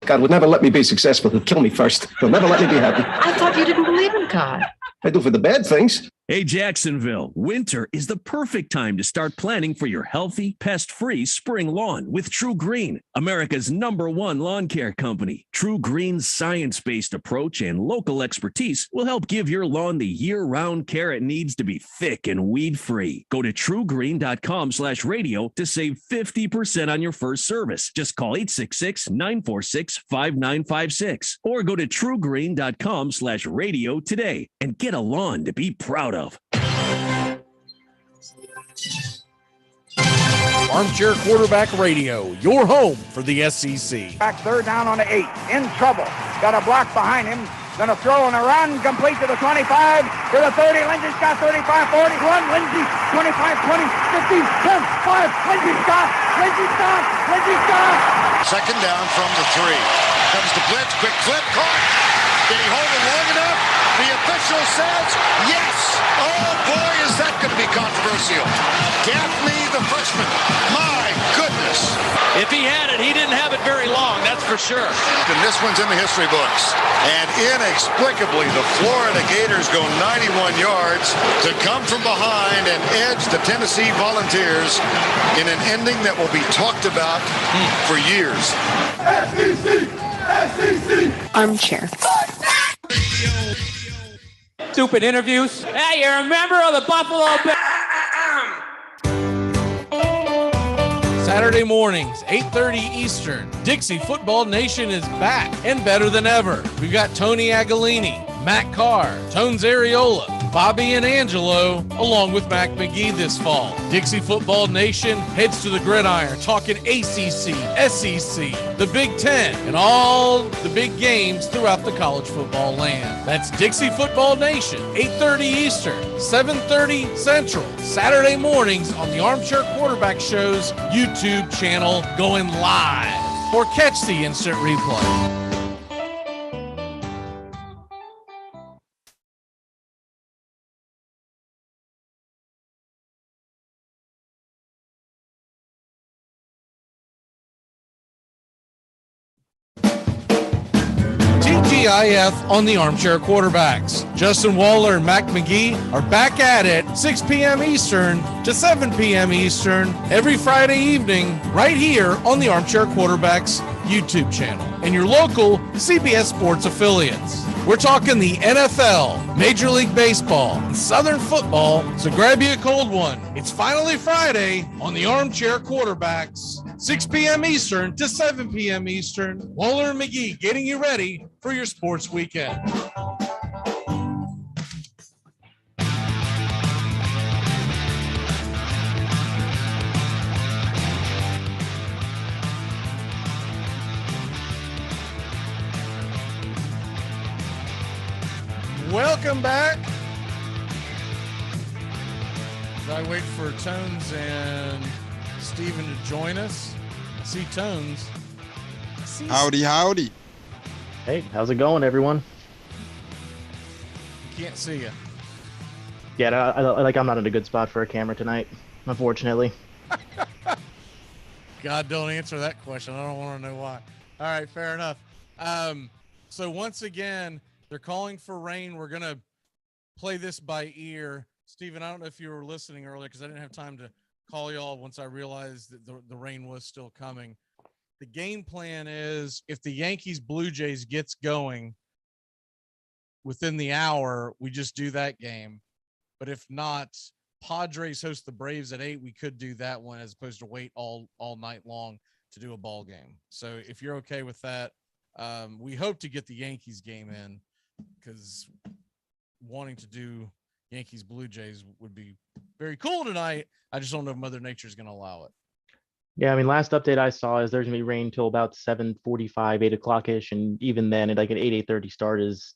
God would never let me be successful. He'll kill me first. He'll never let me be happy. I thought you didn't believe in God. I do for the bad things. Hey, Jacksonville, winter is the perfect time to start planning for your healthy, pest-free spring lawn with True Green, America's #1 lawn care company. True Green's science-based approach and local expertise will help give your lawn the year-round care it needs to be thick and weed-free. Go to truegreen.com/radio to save 50% on your first service. Just call 866-946-5956 or go to truegreen.com/radio today and get a lawn to be proud of. Armchair Quarterback Radio, your home for the SEC. Back third down on the 8. In trouble. Got a block behind him. Gonna throw on a run. Complete to the 25. To the 30. Lindsey Scott 35, 41. Lindsey 25, 20, 15, 10, 5. Lindsey Scott. Lindsey Scott. Lindsey Scott. Second down from the 3. Comes the blitz. Quick flip. Caught. Did he hold it long enough? The official says yes. Oh boy, is that going to be controversial. Gaffney, the freshman. My goodness. If he had it, he didn't have it very long, that's for sure. And this one's in the history books. And inexplicably, the Florida Gators go 91 yards to come from behind and edge the Tennessee Volunteers in an ending that will be talked about for years. SEC! SEC! Armchair. Stupid interviews. Hey, you're a member of the Buffalo Bills. Saturday mornings, 8:30 Eastern. Dixie Football Nation is back and better than ever. We've got Tony Agolini, Matt Carr, Tones Ariola, Bobby and Angelo, along with Mac McGee this fall. Dixie Football Nation heads to the gridiron, talking ACC, SEC, the Big Ten, and all the big games throughout the college football land. That's Dixie Football Nation, 8:30 Eastern, 7:30 Central, Saturday mornings on the Armchair Quarterback Show's YouTube channel, going live. Or catch the instant replay. TGIF on the Armchair Quarterbacks. Justin Waller and Mac McGee are back at it 6 p.m. Eastern to 7 p.m. Eastern every Friday evening right here on the Armchair Quarterbacks YouTube channel and your local CBS Sports affiliates. We're talking the NFL, Major League Baseball, and Southern football, so grab you a cold one. It's finally Friday on the Armchair Quarterbacks, 6 p.m. Eastern to 7 p.m. Eastern. Waller and McGee getting you ready for your sports weekend. Welcome back. As I wait for Tones and Steven to join us. I see Tones. Howdy. Hey, how's it going, everyone? Can't see you. Yeah, I'm not in a good spot for a camera tonight, unfortunately. God, don't answer that question. I don't want to know why. All right, fair enough. So once again, they're calling for rain. We're going to play this by ear. Steven, I don't know if you were listening earlier because I didn't have time to call y'all once I realized that the rain was still coming. The game plan is if the Yankees Blue Jays gets going within the hour, we just do that game. But if not, Padres host the Braves at 8. We could do that one as opposed to wait all night long to do a ball game. So if you're okay with that, we hope to get the Yankees game in, because wanting to do Yankees Blue Jays would be very cool tonight. I just don't know if Mother Nature is going to allow it. Yeah, I mean, last update I saw is there's gonna be rain till about 7:45, 8 o'clock ish, and even then, at like an 8:30 start is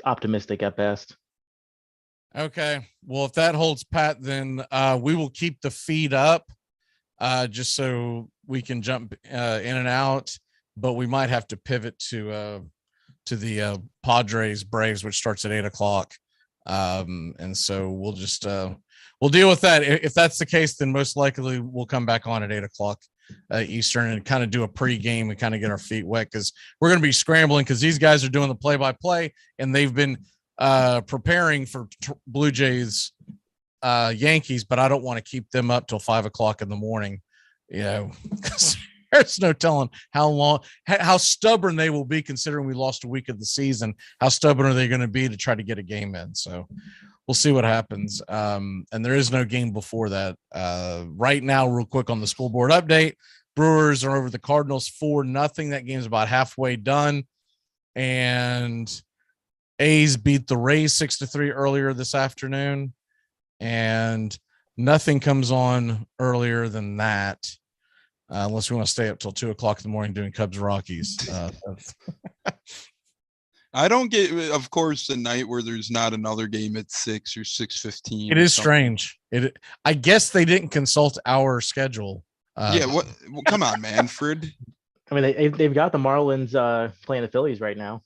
optimistic at best. Okay, well, if that holds pat, then we will keep the feed up just so we can jump in and out, but we might have to pivot to the Padres Braves, which starts at 8 o'clock. And so we'll just we'll deal with that. If that's the case, then most likely we'll come back on at 8 o'clock Eastern and kind of do a pregame and kind of get our feet wet, because we're going to be scrambling because these guys are doing the play-by-play and they've been preparing for Blue Jays Yankees, but I don't want to keep them up till 5 o'clock in the morning, there's no telling how stubborn they will be, considering we lost a week of the season. How stubborn are they going to be to try to get a game in? So we'll see what happens. And there is no game before that. Right now, real quick on the scoreboard update, Brewers are over the Cardinals 4-0. That game's about halfway done. And A's beat the Rays 6-3 earlier this afternoon. And nothing comes on earlier than that. Unless we want to stay up till 2 o'clock in the morning doing Cubs Rockies. I don't get, of course, the night where there's not another game at 6 or 6:15. It is strange. I guess they didn't consult our schedule. Well, come on, Manfred. I mean, they've got the Marlins playing the Phillies right now.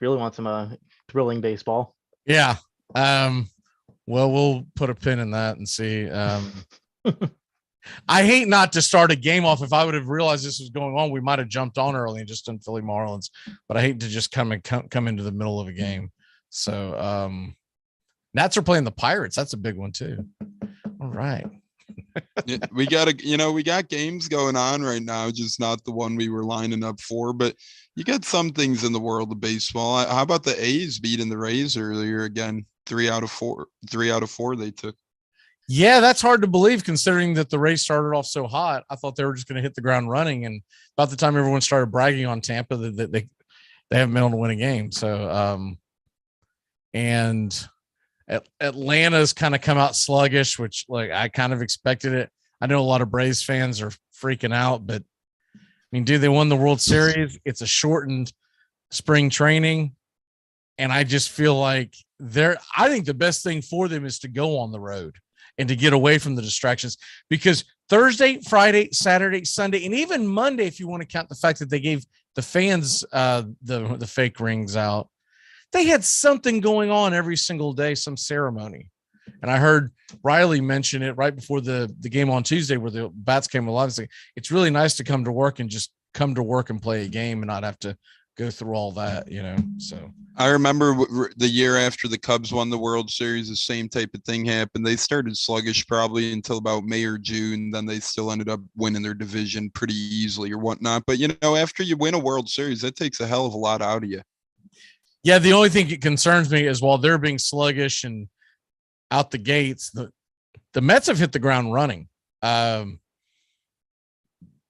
Really want some thrilling baseball. Yeah. Well, we'll put a pin in that and see. I hate not to start a game off. If I would have realized this was going on, we might have jumped on early and just done Philly Marlins. But I hate to just come into the middle of a game. So Nats are playing the Pirates. That's a big one too. All right. We got games going on right now, just not the one we were lining up for. But you got some things in the world of baseball. How about the A's beating the Rays earlier again? 3 out of 4 they took. Yeah, that's hard to believe considering that the Rays started off so hot. I thought they were just going to hit the ground running, and about the time everyone started bragging on Tampa that they haven't been able to win a game. So, and Atlanta's kind of come out sluggish, which like I kind of expected it. I know a lot of Braves fans are freaking out, but I mean, dude, they won the World Series. It's a shortened spring training, and I just feel like I think the best thing for them is to go on the road and to get away from the distractions, because Thursday, Friday, Saturday, Sunday, and even Monday, if you want to count the fact that they gave the fans the fake rings out, they had something going on every single day, some ceremony. And I heard Riley mention it right before the game on Tuesday where the bats came alive. It's really nice to come to work and just come to work and play a game and not have to go through all that, so. I remember the year after the Cubs won the World Series, the same type of thing happened. They started sluggish probably until about May or June. Then they still ended up winning their division pretty easily or whatnot. But, after you win a World Series, that takes a hell of a lot out of you. Yeah, the only thing that concerns me is while they're being sluggish and out the gates, the Mets have hit the ground running.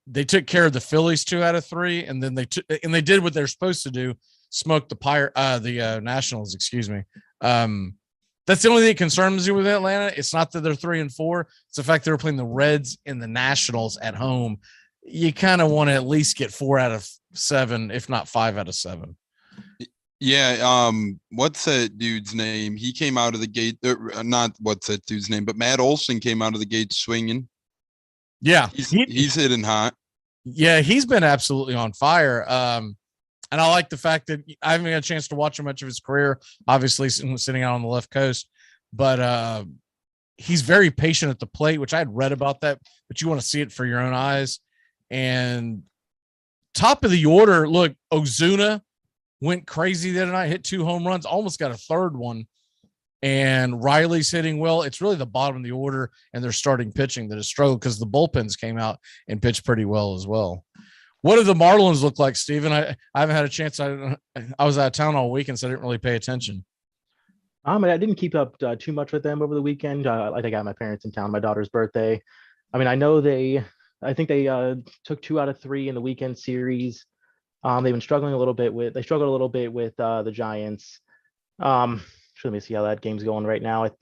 They took care of the Phillies 2 out of 3, and then they did what they're supposed to do, smoke the Nationals. Excuse me. That's the only thing that concerns me with Atlanta. It's not that they're 3-4. It's the fact they're playing the Reds and the Nationals at home. You kind of want to at least get 4 out of 7, if not 5 out of 7. Yeah. What's that dude's name? He came out of the gate. Not what's that dude's name, but Matt Olson came out of the gate swinging. Yeah, he's hitting hot. Yeah, he's been absolutely on fire. And I like the fact that I haven't had a chance to watch much of his career, obviously sitting out on the left coast, but he's very patient at the plate, which I had read about that, but you want to see it for your own eyes. And top of the order, look, Ozuna went crazy the other night, hit 2 home runs, almost got a third one. And Riley's hitting well. It's really the bottom of the order and their starting pitching that has struggled because the bullpens came out and pitched pretty well as well. What do the Marlins look like, Steven? I haven't had a chance. I was out of town all weekend, so I didn't really pay attention. I didn't keep up too much with them over the weekend. I got my parents in town, my daughter's birthday. I mean, I think they took 2 out of 3 in the weekend series. They've been struggling a little bit with the Giants. Let me see how that game's going right now. It's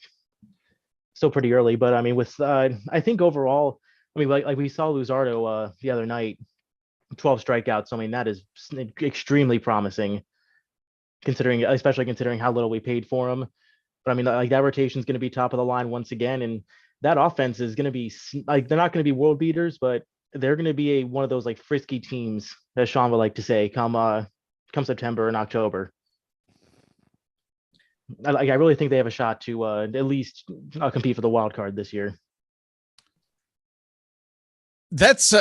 still pretty early, but I mean, I think overall, I mean, like we saw Luzardo the other night, 12 strikeouts. I mean, that is extremely promising, especially considering how little we paid for him. But I mean, like that rotation is going to be top of the line once again, and that offense is going to be like they're not going to be world beaters, but they're going to be one of those like frisky teams, as Sean would like to say, come September and October. I really think they have a shot to at least compete for the wild card this year. That's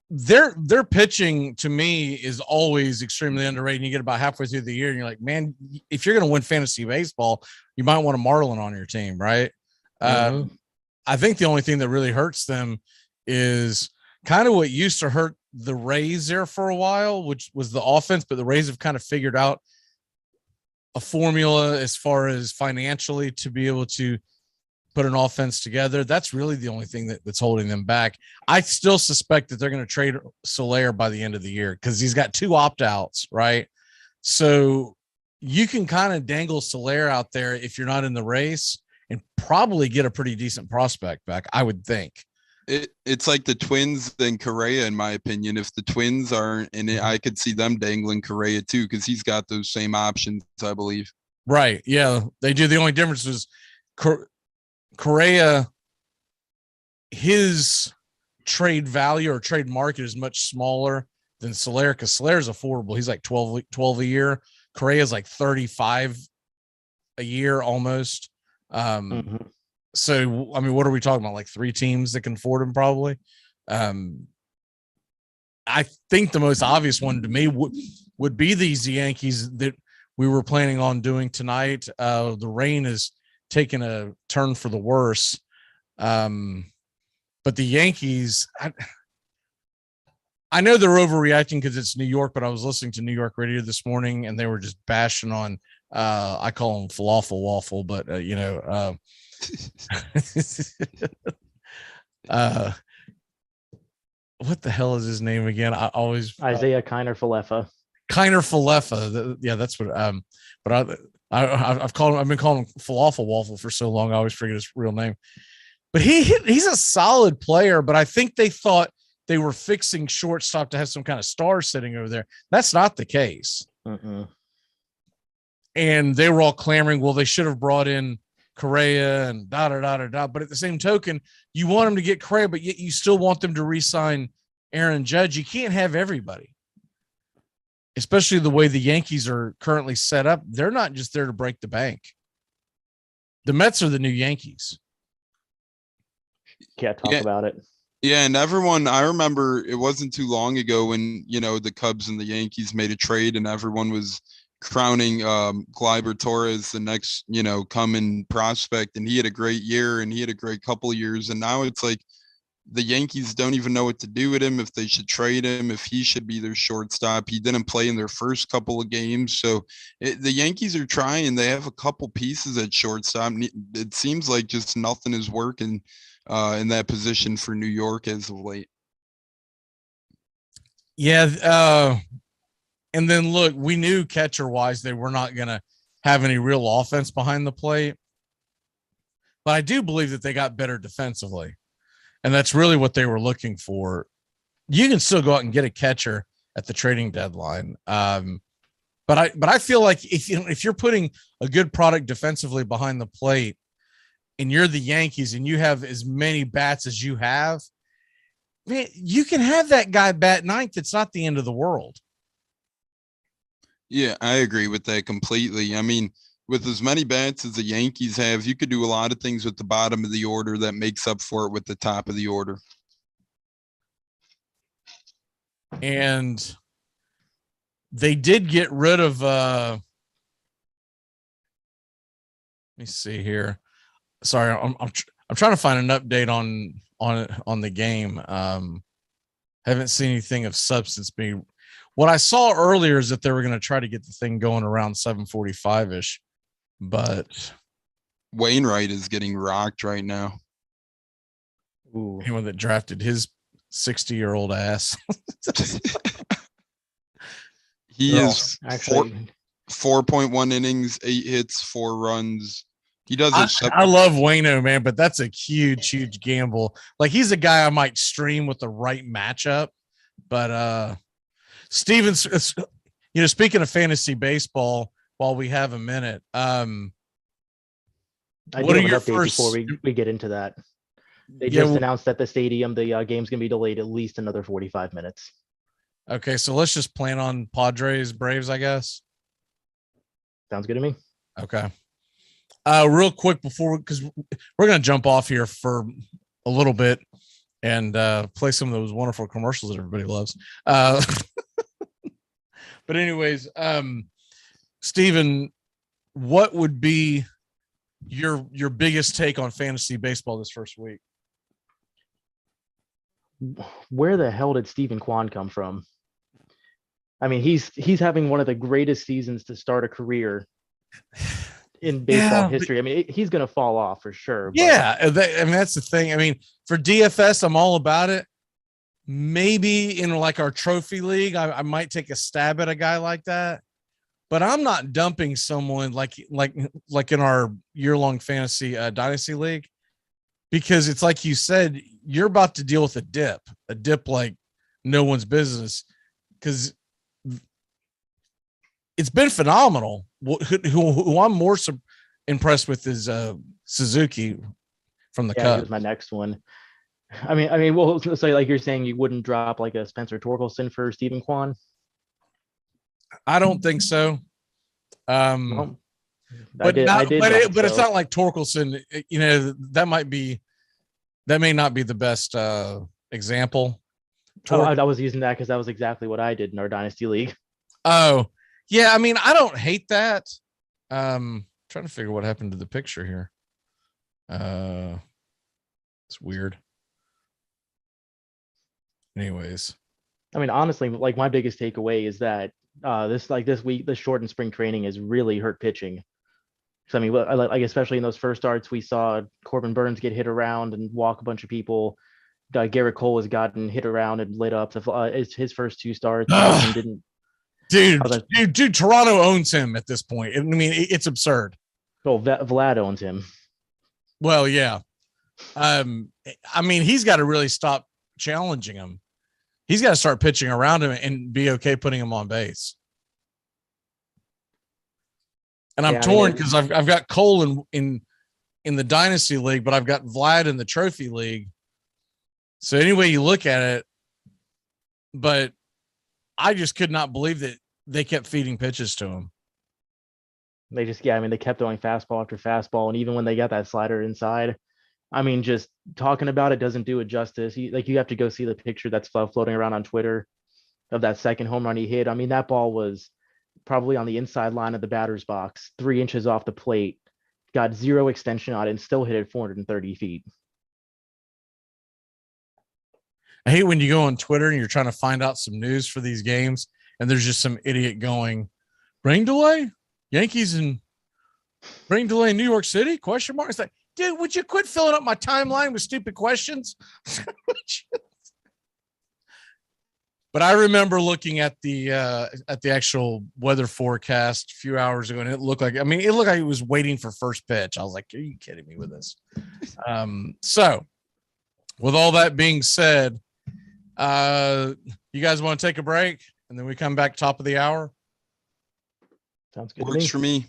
their pitching to me is always extremely underrated. You get about halfway through the year and you're like, man, if you're going to win fantasy baseball, you might want a Marlin on your team, right? Mm-hmm. I think the only thing that really hurts them is kind of what used to hurt the Rays there for a while, which was the offense, but the Rays have kind of figured out a formula as far as financially to be able to put an offense together. That's really the only thing that's holding them back. I still suspect that they're going to trade Soler by the end of the year because he's got 2 opt-outs, right? So you can kind of dangle Soler out there if you're not in the race and probably get a pretty decent prospect back, I would think. It's like the Twins and Correa, in my opinion. If the Twins aren't in it, I could see them dangling Correa too, because he's got those same options, I believe. Right. Yeah, they do. The only difference is Correa, his trade value or trade market is much smaller than Soler because Soler is affordable. He's like 12 a year. Correa is like 35 a year almost. So, I mean, what are we talking about? Like 3 teams that can afford him probably. I think the most obvious one to me would be these Yankees that we were planning on doing tonight. The rain is taking a turn for the worse. But the Yankees, I know they're overreacting because it's New York, but I was listening to New York radio this morning and they were just bashing on, I call them falafel waffle, but what the hell is his name again? I always Isaiah Kiner-Falefa. Yeah, that's what. But I've been calling him falafel waffle for so long. I always forget his real name. But he's a solid player. But I think they thought they were fixing shortstop to have some kind of star sitting over there. That's not the case. And they were all clamoring, well, they should have brought in Correa and da. But at the same token, you want them to get Correa, but yet you still want them to re-sign Aaron Judge. You can't have everybody, especially the way the Yankees are currently set up. They're not just there to break the bank. The Mets are the new Yankees. Can't talk about it. Yeah, and everyone, I remember it wasn't too long ago when, the Cubs and the Yankees made a trade and everyone was crowning Gleyber Torres the next, coming prospect, and he had a great year and he had a great couple of years, and now it's like the Yankees don't even know what to do with him, if they should trade him, if he should be their shortstop. He didn't play in their first couple of games. So the Yankees are trying. They have a couple pieces at shortstop. It seems like just nothing is working in that position for New York as of late. Yeah. And then look, we knew catcher wise, they were not going to have any real offense behind the plate. But I do believe that they got better defensively. And that's really what they were looking for. You can still go out and get a catcher at the trading deadline. But I feel like if you're putting a good product defensively behind the plate and you're the Yankees and you have as many bats as you have, man, you can have that guy bat ninth. It's not the end of the world. Yeah, I agree with that completely. I mean, with as many bats as the Yankees have, you could do a lot of things with the bottom of the order that makes up for it with the top of the order. And they did get rid of let me see here. Sorry, I'm trying to find an update on the game. Haven't seen anything of substance being. What I saw earlier is that they were going to try to get the thing going around 7:45-ish. But Wainwright is getting rocked right now. Ooh. Anyone that drafted his 60-year-old ass. He is actually 4.1 innings, 8 hits, 4 runs. He does it. I love Waino, man, but that's a huge gamble. Like, he's a guy I might stream with the right matchup. But Stevens, speaking of fantasy baseball, while we have a minute, I do have an update before we get into that. They just announced that the stadium, the game's going to be delayed at least another 45 minutes. Okay, so let's just plan on Padres, Braves, I guess. Sounds good to me. Okay. Real quick because we're going to jump off here for a little bit and play some of those wonderful commercials that everybody loves. But anyways, Steven, what would be your biggest take on fantasy baseball this first week? Where the hell did Stephen Kwan come from? I mean, he's having one of the greatest seasons to start a career in baseball history. I mean, he's going to fall off for sure. But. Yeah, that's the thing. I mean, for DFS, I'm all about it. Maybe in like our trophy league, I might take a stab at a guy like that. But I'm not dumping someone like in our year-long fantasy dynasty league, because it's like you said, you're about to deal with a dip like no one's business, because it's been phenomenal. Who I'm more impressed with is Suzuki from the Cubs. Here's my next one. I mean, well, so like you're saying, you wouldn't drop like a Spencer Torkelson for Stephen Kwan? I don't think so. But it's not like Torkelson. That may not be the best example. I was using that because that was exactly what I did in our dynasty league. Oh, yeah. I mean, I don't hate that. Trying to figure what happened to the picture here. It's weird. Anyways, I mean, honestly, like my biggest takeaway is that this week, the shortened spring training has really hurt pitching. So I mean, like especially in those first starts, we saw Corbin Burns get hit around and walk a bunch of people. Garrett Cole has gotten hit around and lit up. His first 2 starts didn't. Dude, Toronto owns him at this point. I mean, it's absurd. Oh, Vlad owns him. Well, yeah. I mean, he's got to really stop challenging him. He's got to start pitching around him and be okay putting him on base. And I'm torn because I've got Cole in the dynasty league, but I've got Vlad in the trophy league. So anyway you look at it, but I just could not believe that they kept feeding pitches to him. They kept throwing fastball after fastball, and even when they got that slider inside, I mean, just talking about it doesn't do it justice. You have to go see the picture that's floating around on Twitter of that second home run he hit. I mean, that ball was probably on the inside line of the batter's box, 3 inches off the plate, got 0 extension on it, and still hit it 430 feet. I hate when you go on Twitter and you're trying to find out some news for these games, and there's just some idiot going, rain delay, Yankees and rain delay in New York City? Question mark. It's like, dude, would you quit filling up my timeline with stupid questions? But I remember looking at the actual weather forecast a few hours ago, and it looked like it was waiting for first pitch. I was like, are you kidding me with this? So with all that being said, you guys want to take a break and then we come back top of the hour? Sounds good. Works for me.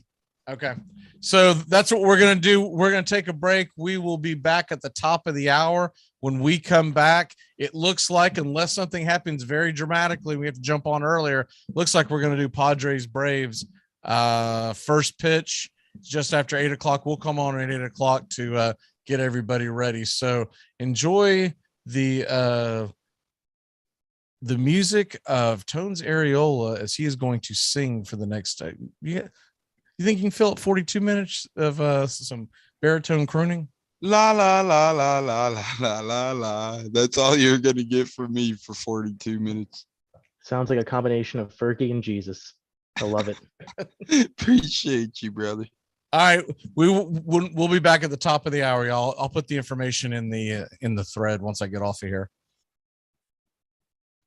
Okay. So that's what we're going to do. We're going to take a break. We will be back at the top of the hour. When we come back, it looks like, unless something happens very dramatically, we have to jump on earlier. Looks like we're going to do Padres Braves first pitch just after 8 o'clock. We'll come on at 8 o'clock to get everybody ready. So enjoy the music of Tones Areola as he is going to sing for the next. You think you can fill up 42 minutes of some baritone crooning? La la la la la la la la la. That's all you're gonna get from me for 42 minutes. Sounds like a combination of Fergie and Jesus. I love it. Appreciate you, brother. All right, we'll be back at the top of the hour, y'all. I'll put the information in the thread once I get off of here.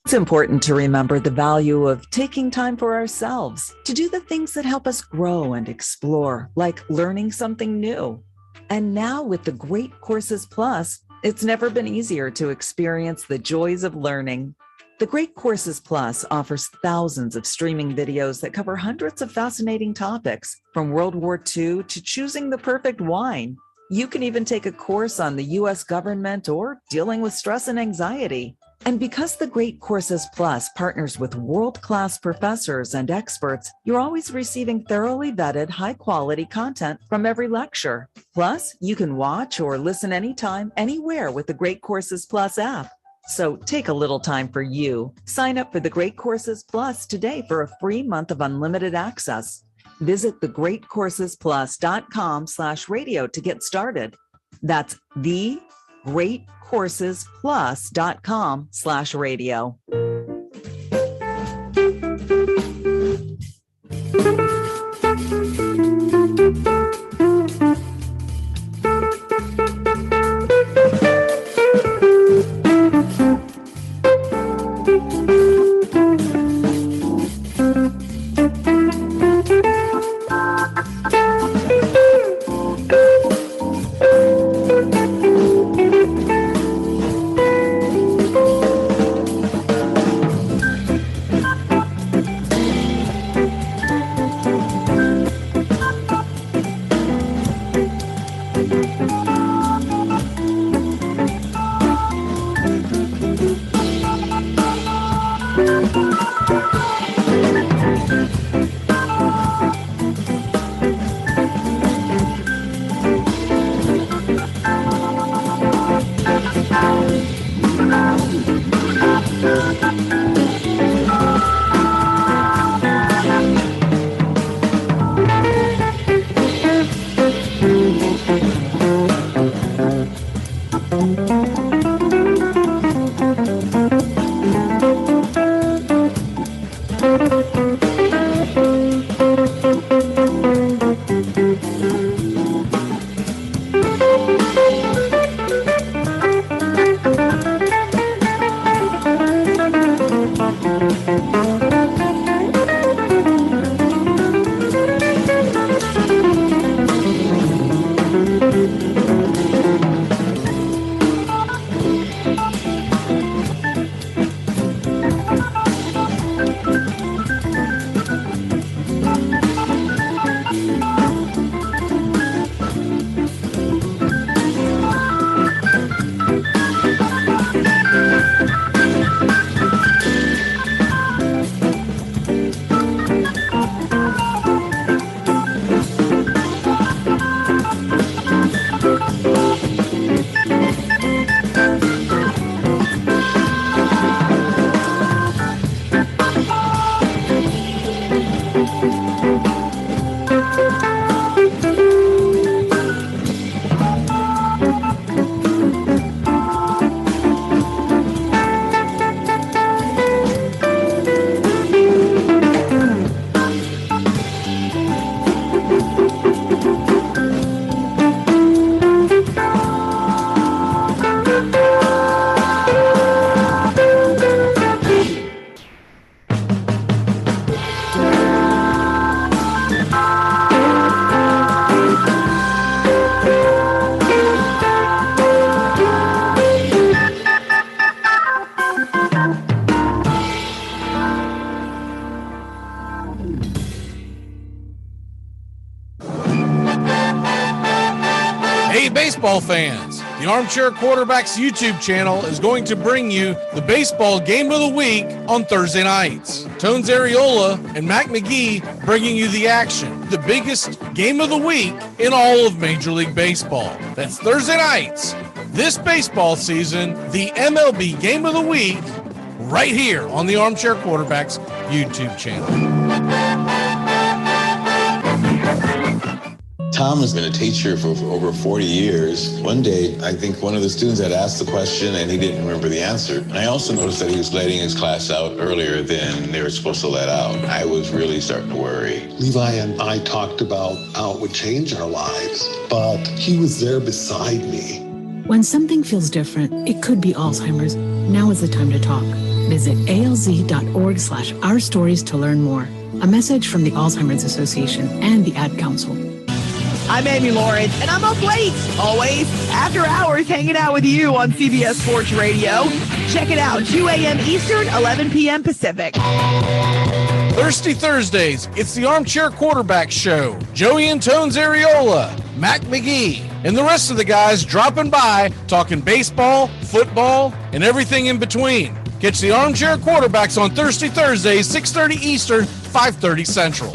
It's important to remember the value of taking time for ourselves to do the things that help us grow and explore, like learning something new. And now with the Great Courses Plus, it's never been easier to experience the joys of learning. The Great Courses Plus offers thousands of streaming videos that cover hundreds of fascinating topics, from World War II to choosing the perfect wine. You can even take a course on the U.S. government or dealing with stress and anxiety. And because the Great Courses Plus partners with world-class professors and experts, you're always receiving thoroughly vetted, high-quality content from every lecture. Plus, you can watch or listen anytime, anywhere with the Great Courses Plus app. So take a little time for you. Sign up for the Great Courses Plus today for a free month of unlimited access. Visit thegreatcoursesplus.com/radio to get started. That's thegreatcoursesplus.com/radio. Hey, baseball fans, the Armchair Quarterbacks YouTube channel is going to bring you the baseball game of the week on Thursday nights. Tones Areola and Mac McGee bringing you the action, the biggest game of the week in all of Major League Baseball. That's Thursday nights. This baseball season, the MLB game of the week, right here on the Armchair Quarterbacks YouTube channel. Tom has been a teacher for over 40 years. One day, I think one of the students had asked the question and he didn't remember the answer. And I also noticed that he was letting his class out earlier than they were supposed to let out. I was really starting to worry. Levi and I talked about how it would change our lives, but he was there beside me. When something feels different, it could be Alzheimer's. Now is the time to talk. Visit alz.org/ourstories to learn more. A message from the Alzheimer's Association and the Ad Council. I'm Amy Lawrence, and I'm up late, always, after hours, hanging out with you on CBS Sports Radio. Check it out, 2 a.m. Eastern, 11 p.m. Pacific. Thirsty Thursdays, it's the Armchair Quarterback Show. Joey and Tones Areola, Mac McGee, and the rest of the guys dropping by, talking baseball, football, and everything in between. Catch the Armchair Quarterbacks on Thirsty Thursdays, 6:30 Eastern, 5:30 Central.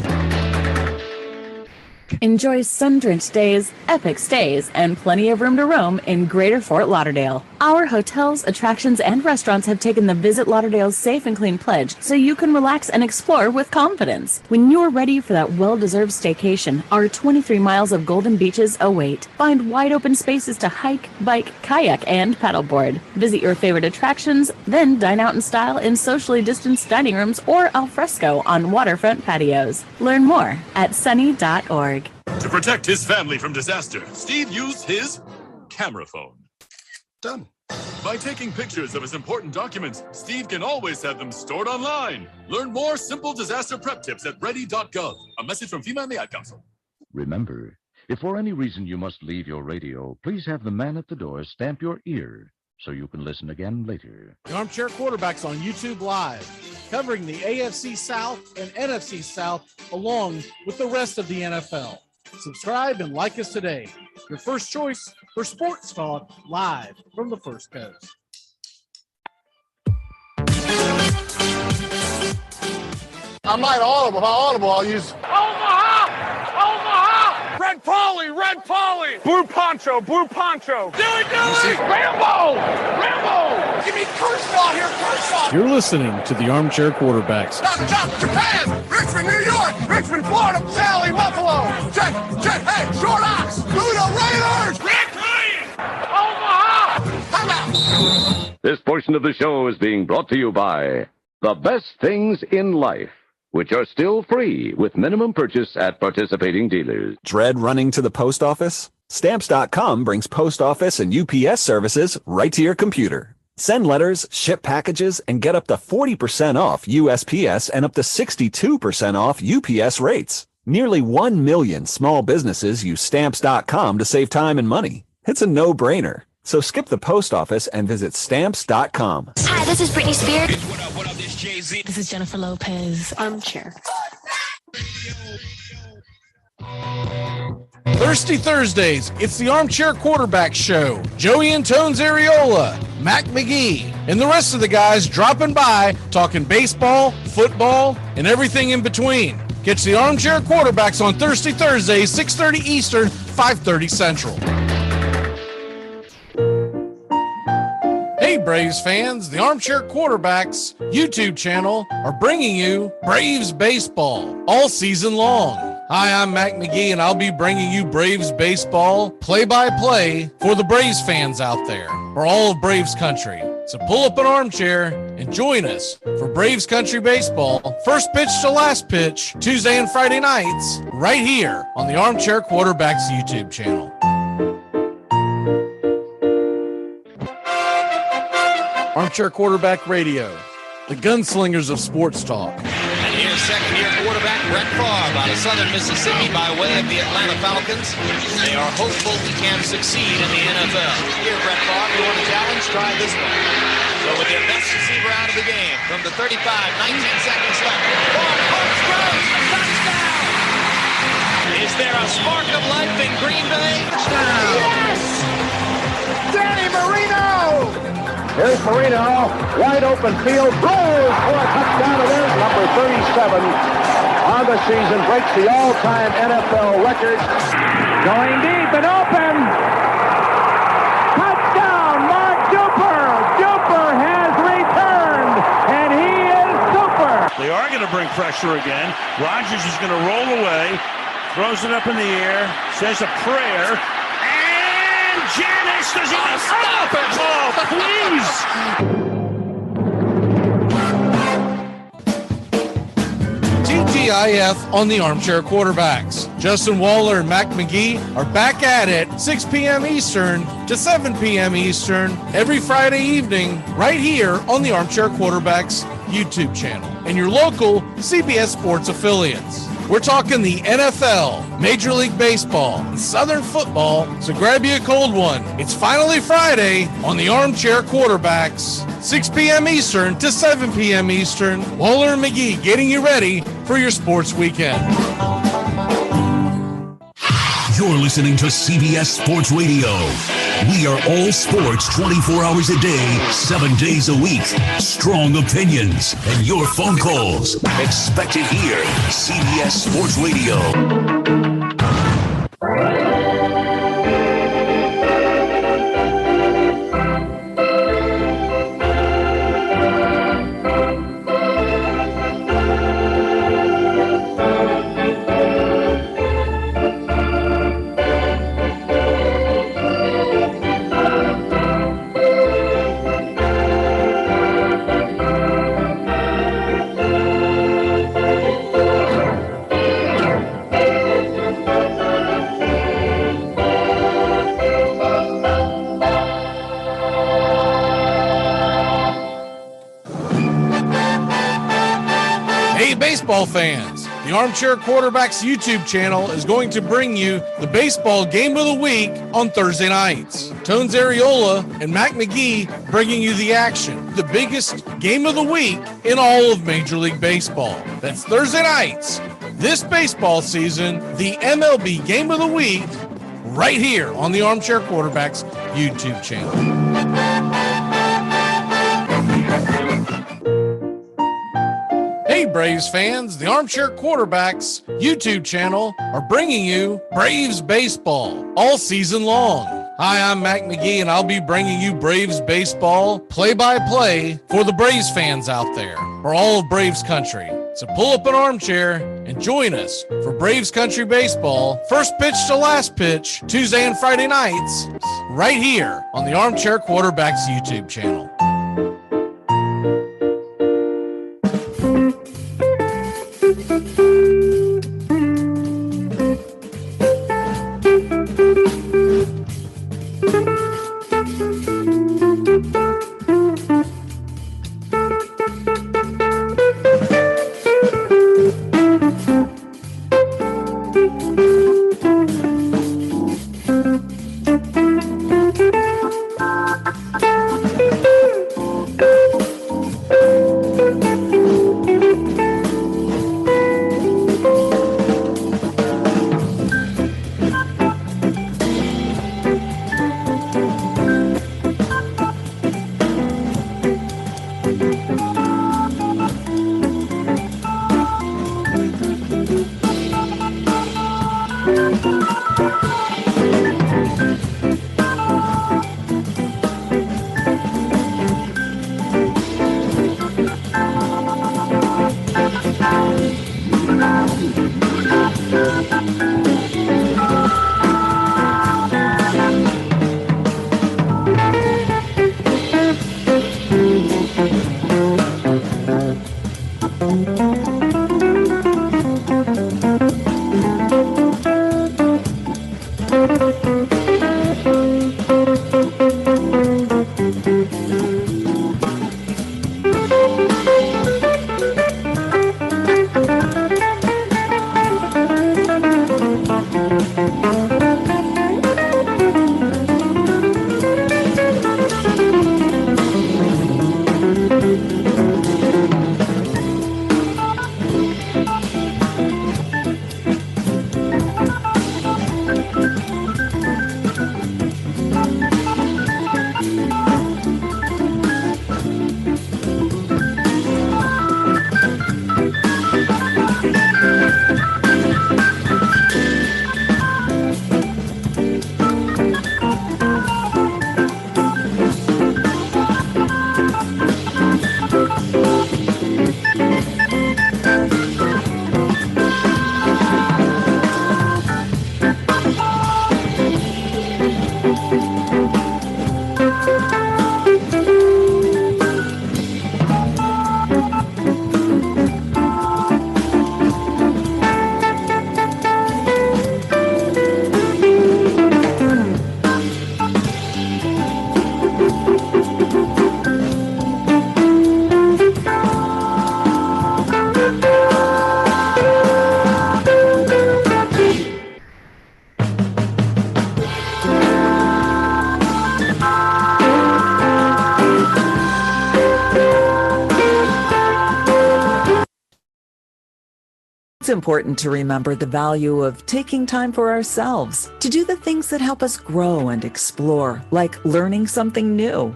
Enjoy sun-drenched days, epic stays, and plenty of room to roam in Greater Fort Lauderdale. Our hotels, attractions, and restaurants have taken the Visit Lauderdale's Safe and Clean pledge so you can relax and explore with confidence. When you're ready for that well-deserved staycation, our 23 miles of golden beaches await. Find wide-open spaces to hike, bike, kayak, and paddleboard. Visit your favorite attractions, then dine out in style in socially distanced dining rooms or al fresco on waterfront patios. Learn more at sunny.org. To protect his family from disaster, Steve used his camera phone. Done. By taking pictures of his important documents, Steve can always have them stored online. Learn more simple disaster prep tips at ready.gov. A message from FEMA and the Ad Council. Remember, if for any reason you must leave your radio, please have the man at the door stamp your ear so you can listen again later. The Armchair Quarterbacks on YouTube Live, covering the AFC South and NFC South along with the rest of the NFL. Subscribe and like us today. Your first choice for sports talk live from the First Coast. I'm not audible. If I'm audible, I'll use Omaha! Omaha! Red Polly! Red Polly! Blue Poncho! Blue Poncho! Dilly Dilly! Rambo! Rambo! Give me Kershaw here, Kershaw! You're listening to the Armchair Quarterbacks. Stop, Japan! Richmond, New York! Richmond, Florida! Sally, Buffalo! Jet, hey, Short Ox! Ludo Raiders! Red Lion! Omaha! Come out! This portion of the show is being brought to you by The Best Things in Life, which are still free with minimum purchase at participating dealers. Dread running to the post office? Stamps.com brings post office and UPS services right to your computer. Send letters, ship packages, and get up to 40% off USPS and up to 62% off UPS rates. Nearly 1 million small businesses use Stamps.com to save time and money. It's a no-brainer. So skip the post office and visit Stamps.com. Hi, this is Britney Spears. What up, this Jay-Z. This is Jennifer Lopez. Armchair. Thirsty Thursdays, it's the Armchair Quarterback Show. Joey and Tones Areola, Mac McGee, and the rest of the guys dropping by, talking baseball, football, and everything in between. Catch the Armchair Quarterbacks on Thirsty Thursdays, 6:30 Eastern, 5:30 Central. Hey Braves fans, the Armchair Quarterbacks YouTube channel are bringing you Braves baseball all season long. Hi, I'm Mac McGee, and I'll be bringing you Braves baseball play-by-play for the Braves fans out there, for all of Braves country. So pull up an armchair and join us for Braves country baseball, first pitch to last pitch, Tuesday and Friday nights, right here on the Armchair Quarterbacks YouTube channel. Armchair Quarterback Radio, the gunslingers of sports talk. And here's second-year quarterback Brett Favre out of Southern Mississippi by way of the Atlanta Falcons. They are hopeful he can succeed in the NFL. Here, Brett Favre, you want a challenge? Try this one. So with their best receiver out of the game, from the 35, 19 seconds left. Ball comes, Green Bay. Touchdown. Yes! Danny Marino! Here's Marino, wide open field, throws for a touchdown. It is number 37 on the season, breaks the all-time NFL record. Going deep and open. Touchdown, Mark Duper. Duper has returned, and he is super. They are going to bring pressure again. Rodgers is going to roll away, throws it up in the air, says a prayer, and Janis does he stop it? Oh, please! TGIF on the Armchair Quarterbacks. Justin Waller and Mac McGee are back at it 6 p.m. Eastern to 7 p.m. Eastern every Friday evening right here on the Armchair Quarterbacks YouTube channel and your local CBS Sports affiliates. We're talking the NFL, Major League Baseball, and Southern football, so grab you a cold one. It's finally Friday on the Armchair Quarterbacks, 6 p.m. Eastern to 7 p.m. Eastern. Waller and McGee getting you ready for your sports weekend. You're listening to CBS Sports Radio. We are all sports 24 hours a day, 7 days a week. Strong opinions and your phone calls. Expect it here. CBS Sports Radio. Baseball fans, the Armchair Quarterbacks YouTube channel is going to bring you the baseball game of the week on Thursday nights. Tones Areola and Mac McGee bringing you the action, the biggest game of the week in all of Major League Baseball. That's Thursday nights this baseball season, the MLB game of the week, right here on the Armchair Quarterbacks YouTube channel. Hey Braves fans, the Armchair Quarterbacks YouTube channel are bringing you Braves baseball all season long. Hi, I'm Mac McGee, and I'll be bringing you Braves baseball play-by-play for the Braves fans out there, for all of Braves country. So pull up an armchair and join us for Braves country baseball, first pitch to last pitch, Tuesday and Friday nights, right here on the Armchair Quarterbacks YouTube channel. It's important to remember the value of taking time for ourselves to do the things that help us grow and explore, like learning something new.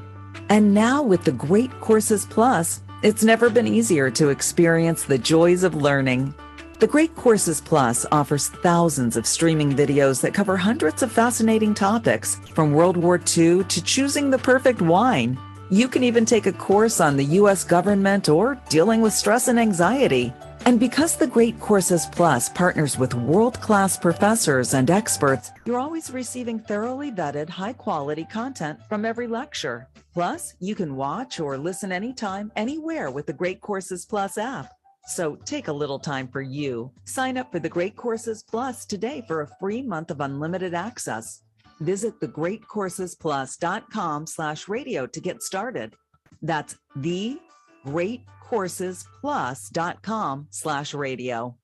And now with the Great Courses Plus, it's never been easier to experience the joys of learning. The Great Courses Plus offers thousands of streaming videos that cover hundreds of fascinating topics, from World War II to choosing the perfect wine. You can even take a course on the U.S. government or dealing with stress and anxiety. And because the Great Courses Plus partners with world-class professors and experts, you're always receiving thoroughly vetted, high-quality content from every lecture. Plus, you can watch or listen anytime, anywhere with the Great Courses Plus app. So take a little time for you. Sign up for the Great Courses Plus today for a free month of unlimited access. Visit thegreatcoursesplus.com/radio to get started. That's thegreatcoursesplus.com/radio.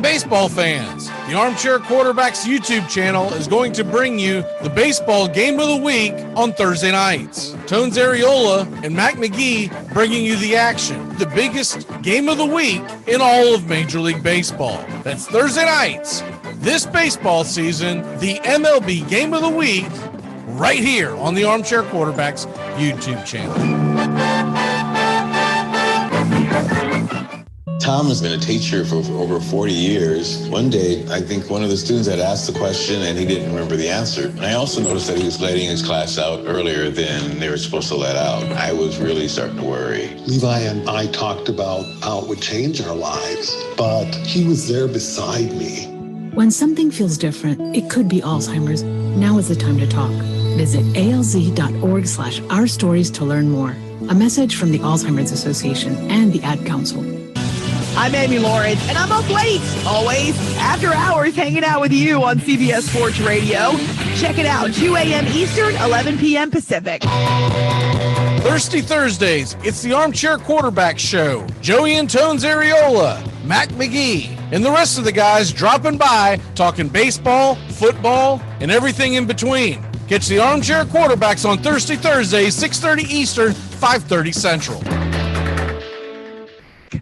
Baseball fans, the Armchair Quarterbacks YouTube channel is going to bring you the baseball game of the week on Thursday nights. Tones Ariola and Mac McGee bringing you the action, the biggest game of the week in all of Major League Baseball. That's Thursday nights this baseball season, the MLB game of the week, right here on the Armchair Quarterbacks YouTube channel. Tom has been a teacher for over 40 years. One day, I think one of the students had asked the question and he didn't remember the answer. And I also noticed that he was letting his class out earlier than they were supposed to let out. I was really starting to worry. Levi and I talked about how it would change our lives, but he was there beside me. When something feels different, it could be Alzheimer's. Now is the time to talk. Visit alz.org/ourstories to learn more. A message from the Alzheimer's Association and the Ad Council. I'm Amy Lawrence, and I'm up late, always, after hours, hanging out with you on CBS Sports Radio. Check it out, 2 a.m. Eastern, 11 p.m. Pacific. Thirsty Thursdays, it's the Armchair Quarterback Show. Joey Antone's Ariola, Mac McGee, and the rest of the guys dropping by, talking baseball, football, and everything in between. Catch the Armchair Quarterbacks on Thirsty Thursdays, 6:30 Eastern, 5:30 Central.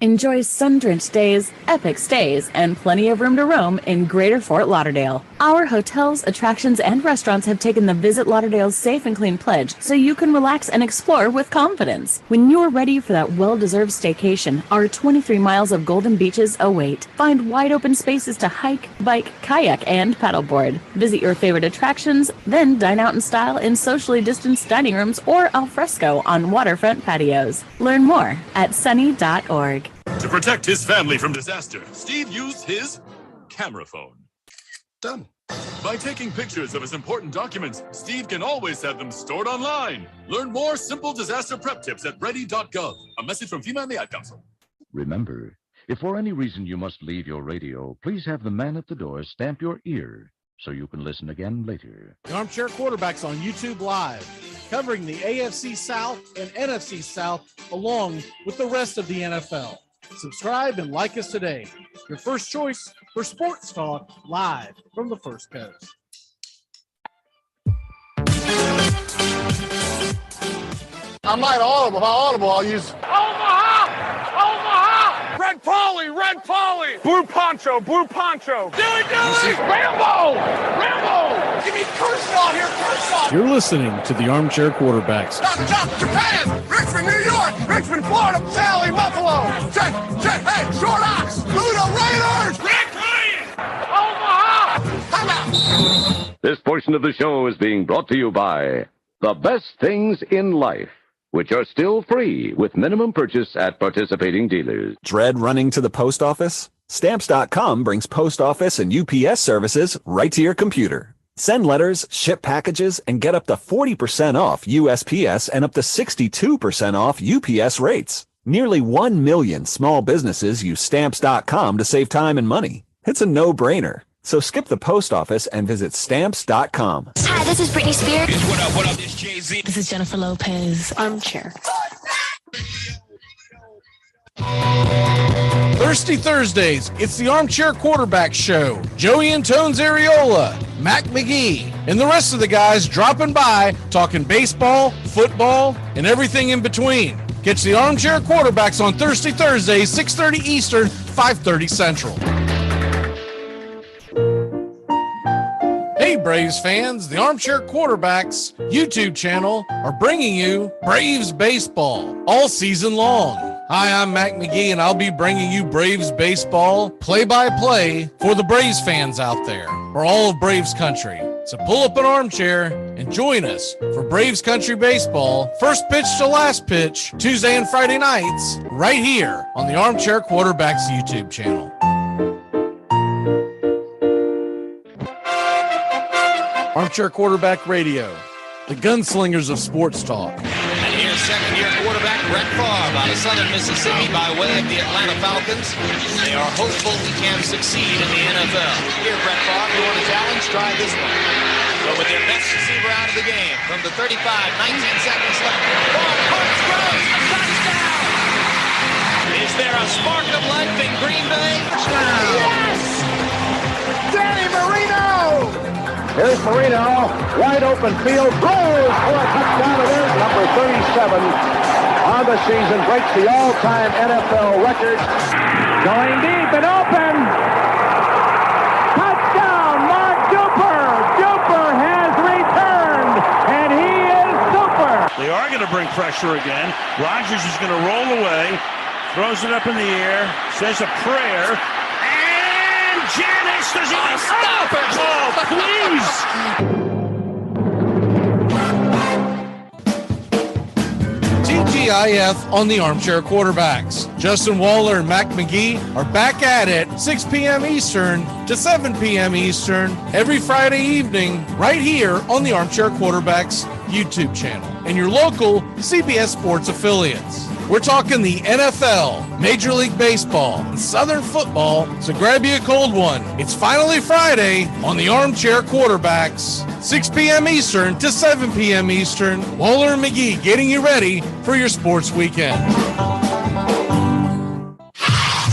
Enjoy sun-drenched days, epic stays, and plenty of room to roam in Greater Fort Lauderdale. Our hotels, attractions, and restaurants have taken the Visit Lauderdale's Safe and Clean pledge so you can relax and explore with confidence. When you're ready for that well-deserved staycation, our 23 miles of golden beaches await. Find wide-open spaces to hike, bike, kayak, and paddleboard. Visit your favorite attractions, then dine out in style in socially distanced dining rooms or al fresco on waterfront patios. Learn more at sunny.org. To protect his family from disaster, Steve used his camera phone. Done. By taking pictures of his important documents, Steve can always have them stored online. Learn more simple disaster prep tips at ready.gov. A message from FEMA and the Ad Council. Remember, if for any reason you must leave your radio, please have the man at the door stamp your ear so you can listen again later. The Armchair Quarterbacks on YouTube Live, covering the AFC South and NFC South along with the rest of the NFL. Subscribe and like us today. Your first choice for sports talk live from the First Coast. I'm not audible. How audible? I'll use Omaha! Red Polly! Red Polly! Blue Poncho! Blue Poncho! Dilly! Rambo! Rambo! Give me Kershaw here, Kershaw! You're listening to the Armchair Quarterbacks. Stop, Japan! Richmond, New York! Richmond, Florida! Sally, Buffalo! Check! Hey, Short Ox! Ludo Raiders! Red Lion! Omaha! Time out! This portion of the show is being brought to you by The Best Things in Life, which are still free with minimum purchase at participating dealers. Dread running to the post office? Stamps.com brings post office and UPS services right to your computer. Send letters, ship packages, and get up to 40% off USPS and up to 62% off UPS rates. Nearly 1 million small businesses use Stamps.com to save time and money. It's a no-brainer. So skip the post office and visit Stamps.com. Hi, this is Britney Spears. What up, this Jay-Z. This is Jennifer Lopez. Armchair. Thirsty Thursdays, it's the Armchair Quarterback Show. Joey Antone's Ariola, Mac McGee, and the rest of the guys dropping by, talking baseball, football, and everything in between. Catch the Armchair Quarterbacks on Thirsty Thursdays, 6:30 Eastern, 5:30 Central. Hey Braves fans, the Armchair Quarterbacks YouTube channel are bringing you Braves baseball all season long. Hi, I'm Mac McGee, and I'll be bringing you Braves baseball play-by-play for the Braves fans out there, or all of Braves country. So pull up an armchair and join us for Braves country baseball, first pitch to last pitch, Tuesday and Friday nights, right here on the Armchair Quarterbacks YouTube channel. Armchair Quarterback Radio, the gunslingers of sports talk. And here's second-year quarterback Brett Favre out of Southern Mississippi by way of the Atlanta Falcons. They are hopeful he can succeed in the NFL. Here, Brett Favre, you want a challenge? Try this one. But with their best receiver out of the game, from the 35, 19 seconds left. Ball punch throws, touchdown! Is there a spark of life in Green Bay? Yes! Danny Marino! Here's Marino, wide open field, throws for a touchdown. It is number 37 on the season, breaks the all-time NFL record. Going deep and open. Touchdown, Mark Duper. Duper has returned, and he is super. They are going to bring pressure again. Rodgers is going to roll away, throws it up in the air, says a prayer. Janis, does he stop it? Oh, please! TGIF on the Armchair Quarterbacks. Justin Waller and Mac McGee are back at it 6 p.m. Eastern to 7 p.m. Eastern every Friday evening right here on the Armchair Quarterbacks YouTube channel and your local CBS Sports affiliates. We're talking the NFL, Major League Baseball, and Southern football, so grab you a cold one. It's finally Friday on the Armchair Quarterbacks, 6 p.m. Eastern to 7 p.m. Eastern. Waller and McGee getting you ready for your sports weekend.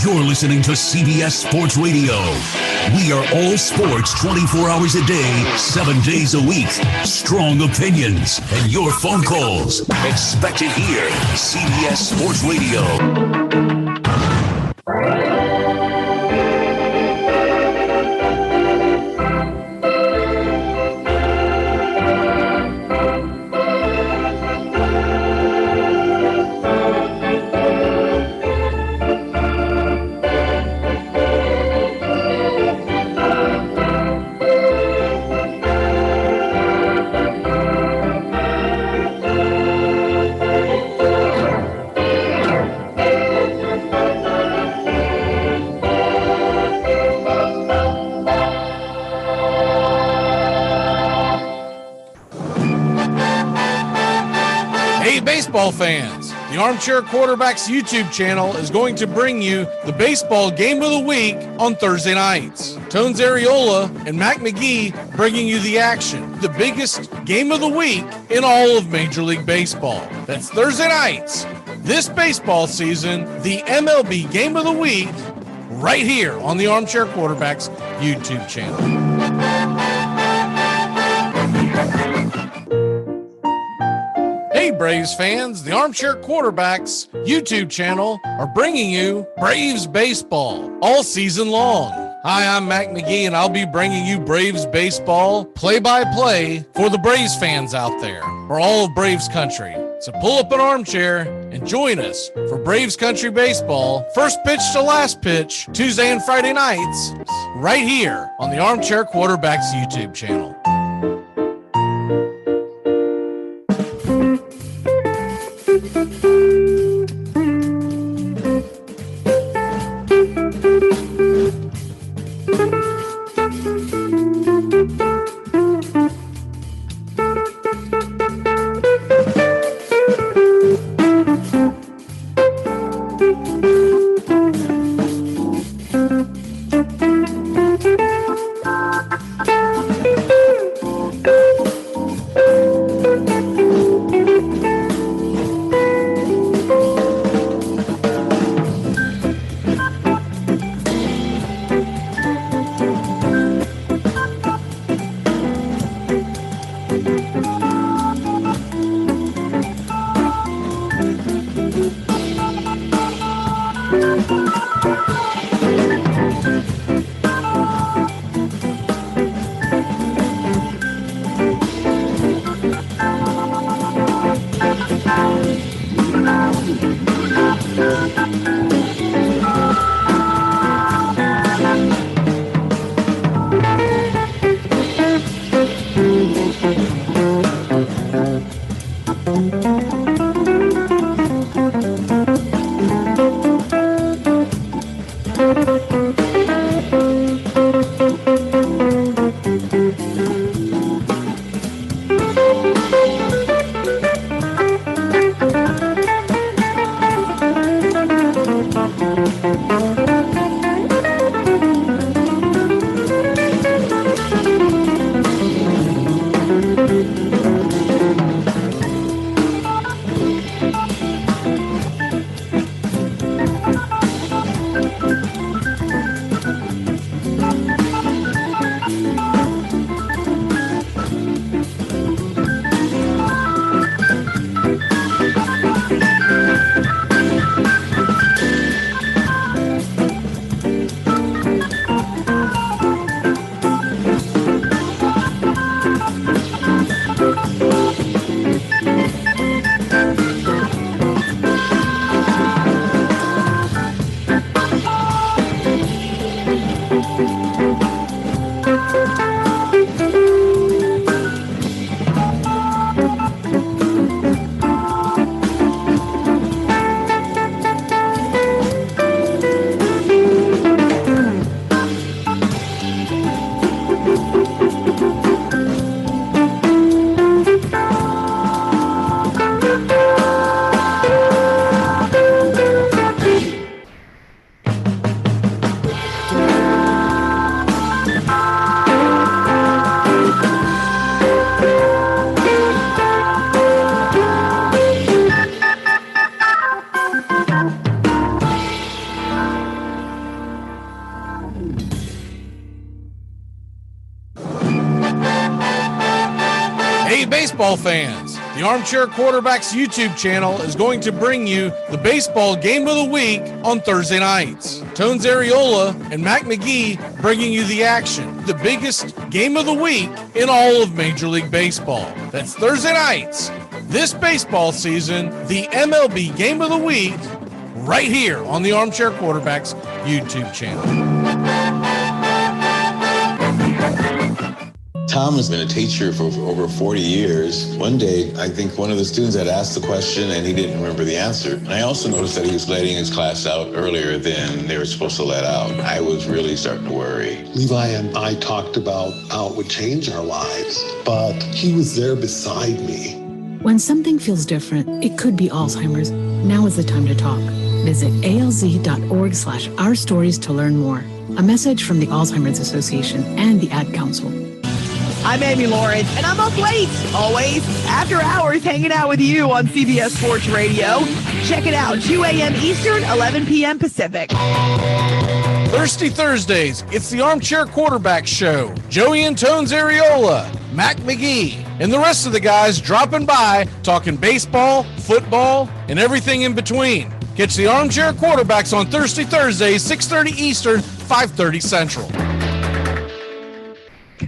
You're listening to CBS Sports Radio. We are all sports 24 hours a day, 7 days a week. Strong opinions and your phone calls. Expect it here. CBS Sports Radio. Baseball fans, the Armchair Quarterbacks YouTube channel is going to bring you the baseball game of the week on Thursday nights. Tones Areola and Mac McGee bringing you the action, the biggest game of the week in all of Major League Baseball. That's Thursday nights. This baseball season, the MLB game of the week, right here on the Armchair Quarterbacks YouTube channel. Hey Braves fans, the Armchair Quarterbacks YouTube channel are bringing you Braves baseball all season long. Hi, I'm Mac McGee, and I'll be bringing you Braves baseball play-by-play for the Braves fans out there, for all of Braves country. So pull up an armchair and join us for Braves country baseball, first pitch to last pitch, Tuesday and Friday nights, right here on the Armchair Quarterbacks YouTube channel. Baseball fans, the Armchair Quarterbacks YouTube channel is going to bring you the baseball game of the week on Thursday nights. Tones Areola and Mac McGee bringing you the action, the biggest game of the week in all of Major League Baseball. That's Thursday nights. This baseball season, the MLB game of the week, right here on the Armchair Quarterbacks YouTube channel. Tom has been a teacher for over 40 years. One day, I think one of the students had asked the question and he didn't remember the answer. And I also noticed that he was letting his class out earlier than they were supposed to let out. I was really starting to worry. Levi and I talked about how it would change our lives, but he was there beside me. When something feels different, it could be Alzheimer's. Now is the time to talk. Visit alz.org/ourstories to learn more. A message from the Alzheimer's Association and the Ad Council. I'm Amy Lawrence, and I'm up late, always, after hours, hanging out with you on CBS Sports Radio. Check it out, 2 a.m. Eastern, 11 p.m. Pacific. Thirsty Thursdays, it's the Armchair Quarterback Show. Joey and Tones Areola, Mac McGee, and the rest of the guys dropping by, talking baseball, football, and everything in between. Catch the Armchair Quarterbacks on Thirsty Thursdays, 6:30 Eastern, 5:30 Central.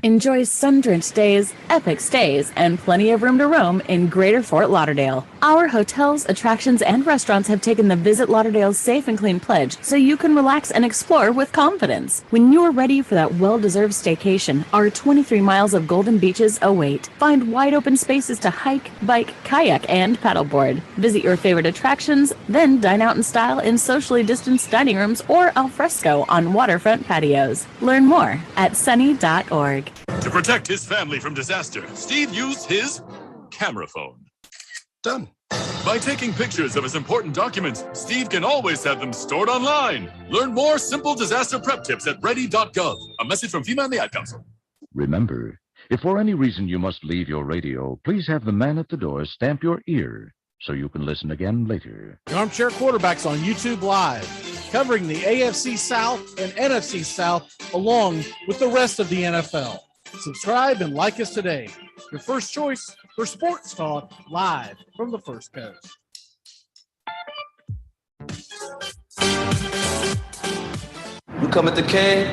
Enjoy sun-drenched days, epic stays, and plenty of room to roam in Greater Fort Lauderdale. Our hotels, attractions, and restaurants have taken the Visit Lauderdale's Safe and Clean pledge so you can relax and explore with confidence. When you're ready for that well-deserved staycation, our 23 miles of golden beaches await. Find wide-open spaces to hike, bike, kayak, and paddleboard. Visit your favorite attractions, then dine out in style in socially distanced dining rooms or al fresco on waterfront patios. Learn more at sunny.org. To protect his family from disaster, Steve used his camera phone. Done. By taking pictures of his important documents, Steve can always have them stored online. Learn more simple disaster prep tips at ready.gov. A message from FEMA and the Ad Council. Remember, if for any reason you must leave your radio, please have the man at the door stamp your ear so you can listen again later. The Armchair Quarterbacks on YouTube Live, covering the AFC South and NFC South along with the rest of the NFL. Subscribe and like us today. Your first choice for sports talk live from the First Coast. You come at the King,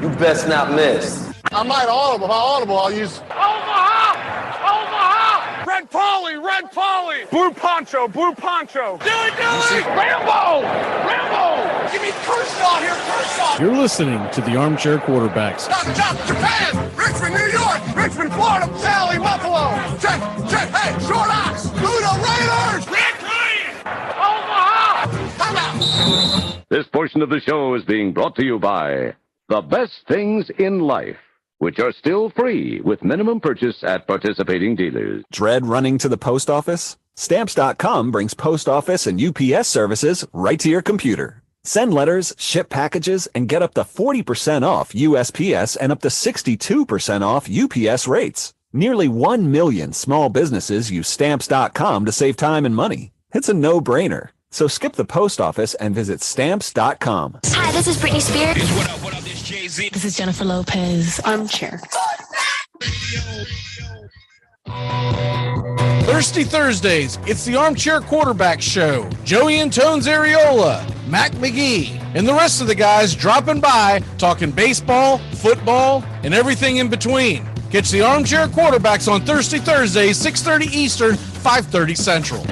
you best not miss. I might audible. If I audible, I'll use Omaha! Omaha! Red Polly! Red Polly! Blue Poncho! Blue Poncho! Dilly Dilly! Rambo! Rambo! Give me Kershaw here, Kershaw! You're listening to the Armchair Quarterbacks. Stop, Japan! Richmond, New York! Richmond, Florida! Sally, Buffalo! Check! Hey, Short Ox! Luda Raiders! Red Lion! Omaha! Come out! This portion of the show is being brought to you by The Best Things in Life, which are still free with minimum purchase at participating dealers. Dread running to the post office? Stamps.com brings post office and UPS services right to your computer. Send letters, ship packages, and get up to 40% off USPS and up to 62% off UPS rates. Nearly 1 million small businesses use Stamps.com to save time and money. It's a no-brainer. So skip the post office and visit Stamps.com. Hi, this is Britney Spears. What up, this Jay-Z. This is Jennifer Lopez. Armchair. Thirsty Thursdays, it's the Armchair Quarterback Show. Joey and Tones Areola, Mac McGee, and the rest of the guys dropping by, talking baseball, football, and everything in between. Catch the Armchair Quarterbacks on Thirsty Thursdays, 6:30 Eastern, 5:30 Central.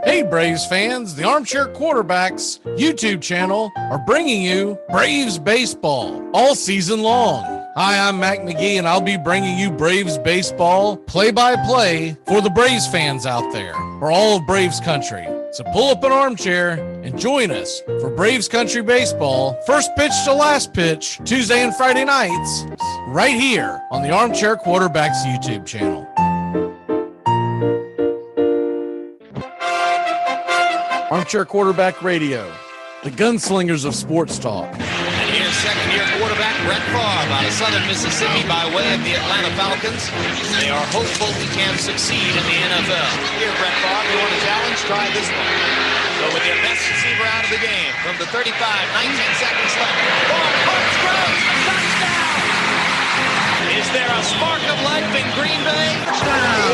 Hey Braves fans, the Armchair Quarterbacks YouTube channel are bringing you Braves baseball all season long. Hi, I'm Mac McGee, and I'll be bringing you Braves baseball play-by-play for the Braves fans out there, for all of Braves country. So pull up an armchair and join us for Braves country baseball, first pitch to last pitch, Tuesday and Friday nights, right here on the Armchair Quarterbacks YouTube channel. Armchair Quarterback Radio, the gunslingers of sports talk. And here's second-year quarterback Brett Favre out of southern Mississippi by way of the Atlanta Falcons. They are hopeful he can succeed in the NFL. Here, Brett Favre, you want a challenge? Try this one. So with your best receiver out of the game, from the 35, 19 seconds left. Ball punch, throws, touchdown! His Is there a spark of life in Green Bay?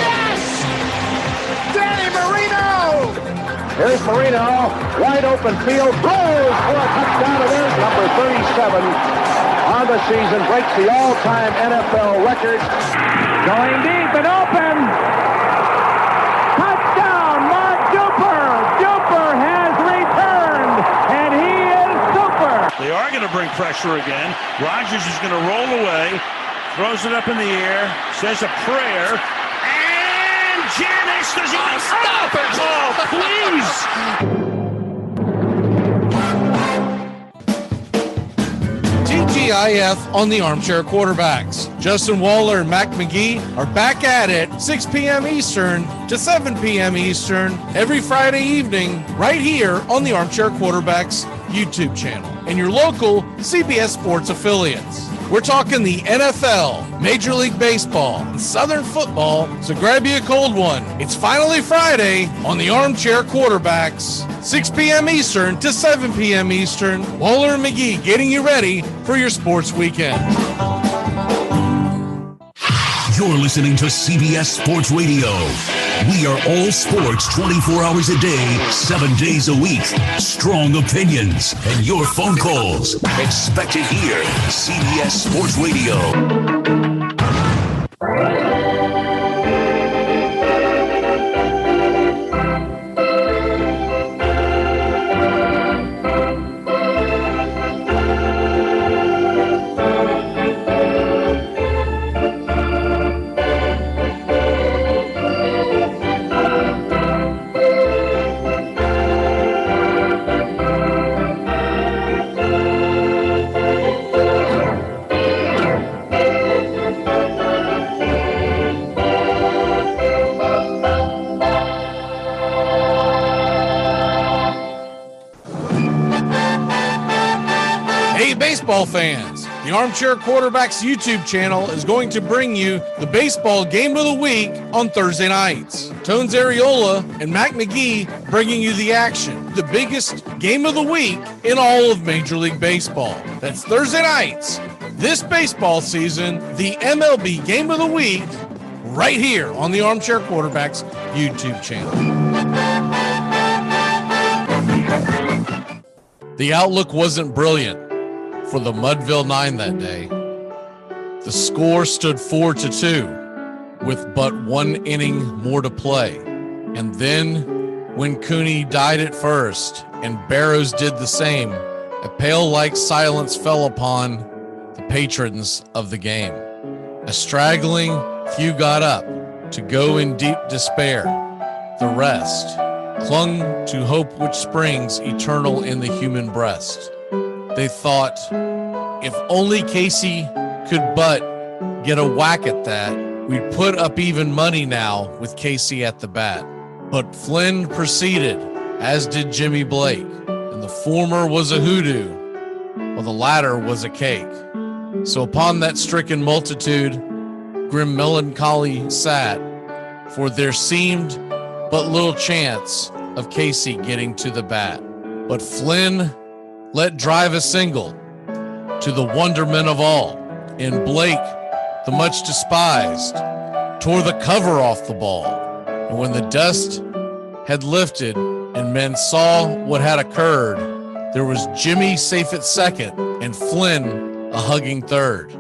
Yes! Danny Marino! Here's Marino, wide open field, throws for a touchdown. It is number 37 on the season, breaks the all-time NFL record. Going deep and open. Touchdown, Mark Duper. Duper has returned, and he is super. They are going to bring pressure again. Rodgers is going to roll away, throws it up in the air, says a prayer, and Janis does not stop it. Oh, please. TGIF on the Armchair Quarterbacks. Justin Waller and Mac McGee are back at it 6 p.m. Eastern to 7 p.m. Eastern every Friday evening right here on the Armchair Quarterbacks YouTube channel and your local CBS Sports affiliates. We're talking the NFL, Major League Baseball, and Southern football, so grab you a cold one. It's finally Friday on the Armchair Quarterbacks, 6 p.m. Eastern to 7 p.m. Eastern. Waller and McGee getting you ready for your sports weekend. You're listening to CBS Sports Radio. We are all sports 24 hours a day, 7 days a week. Strong opinions and your phone calls. Expect it here. CBS Sports Radio. Baseball fans, the Armchair Quarterbacks YouTube channel is going to bring you the baseball game of the week on Thursday nights. Tones Areola and Mac McGee bringing you the action, the biggest game of the week in all of Major League Baseball. That's Thursday nights this baseball season, the MLB game of the week, right here on the Armchair Quarterbacks YouTube channel. The outlook wasn't brilliant for the Mudville Nine that day. The score stood 4-2 with but one inning more to play. And then when Cooney died at first and Barrows did the same, a pale-like silence fell upon the patrons of the game. A straggling few got up to go in deep despair. The rest clung to hope which springs eternal in the human breast. They thought, if only Casey could but get a whack at that, we'd put up even money now with Casey at the bat. But Flynn proceeded, as did Jimmy Blake, and the former was a hoodoo, while the latter was a cake. So upon that stricken multitude, grim melancholy sat, for there seemed but little chance of Casey getting to the bat. But Flynn let drive a single to the wonderment of all, and Blake, the much despised, tore the cover off the ball. And when the dust had lifted and men saw what had occurred, there was Jimmy safe at second and Flynn a hugging third.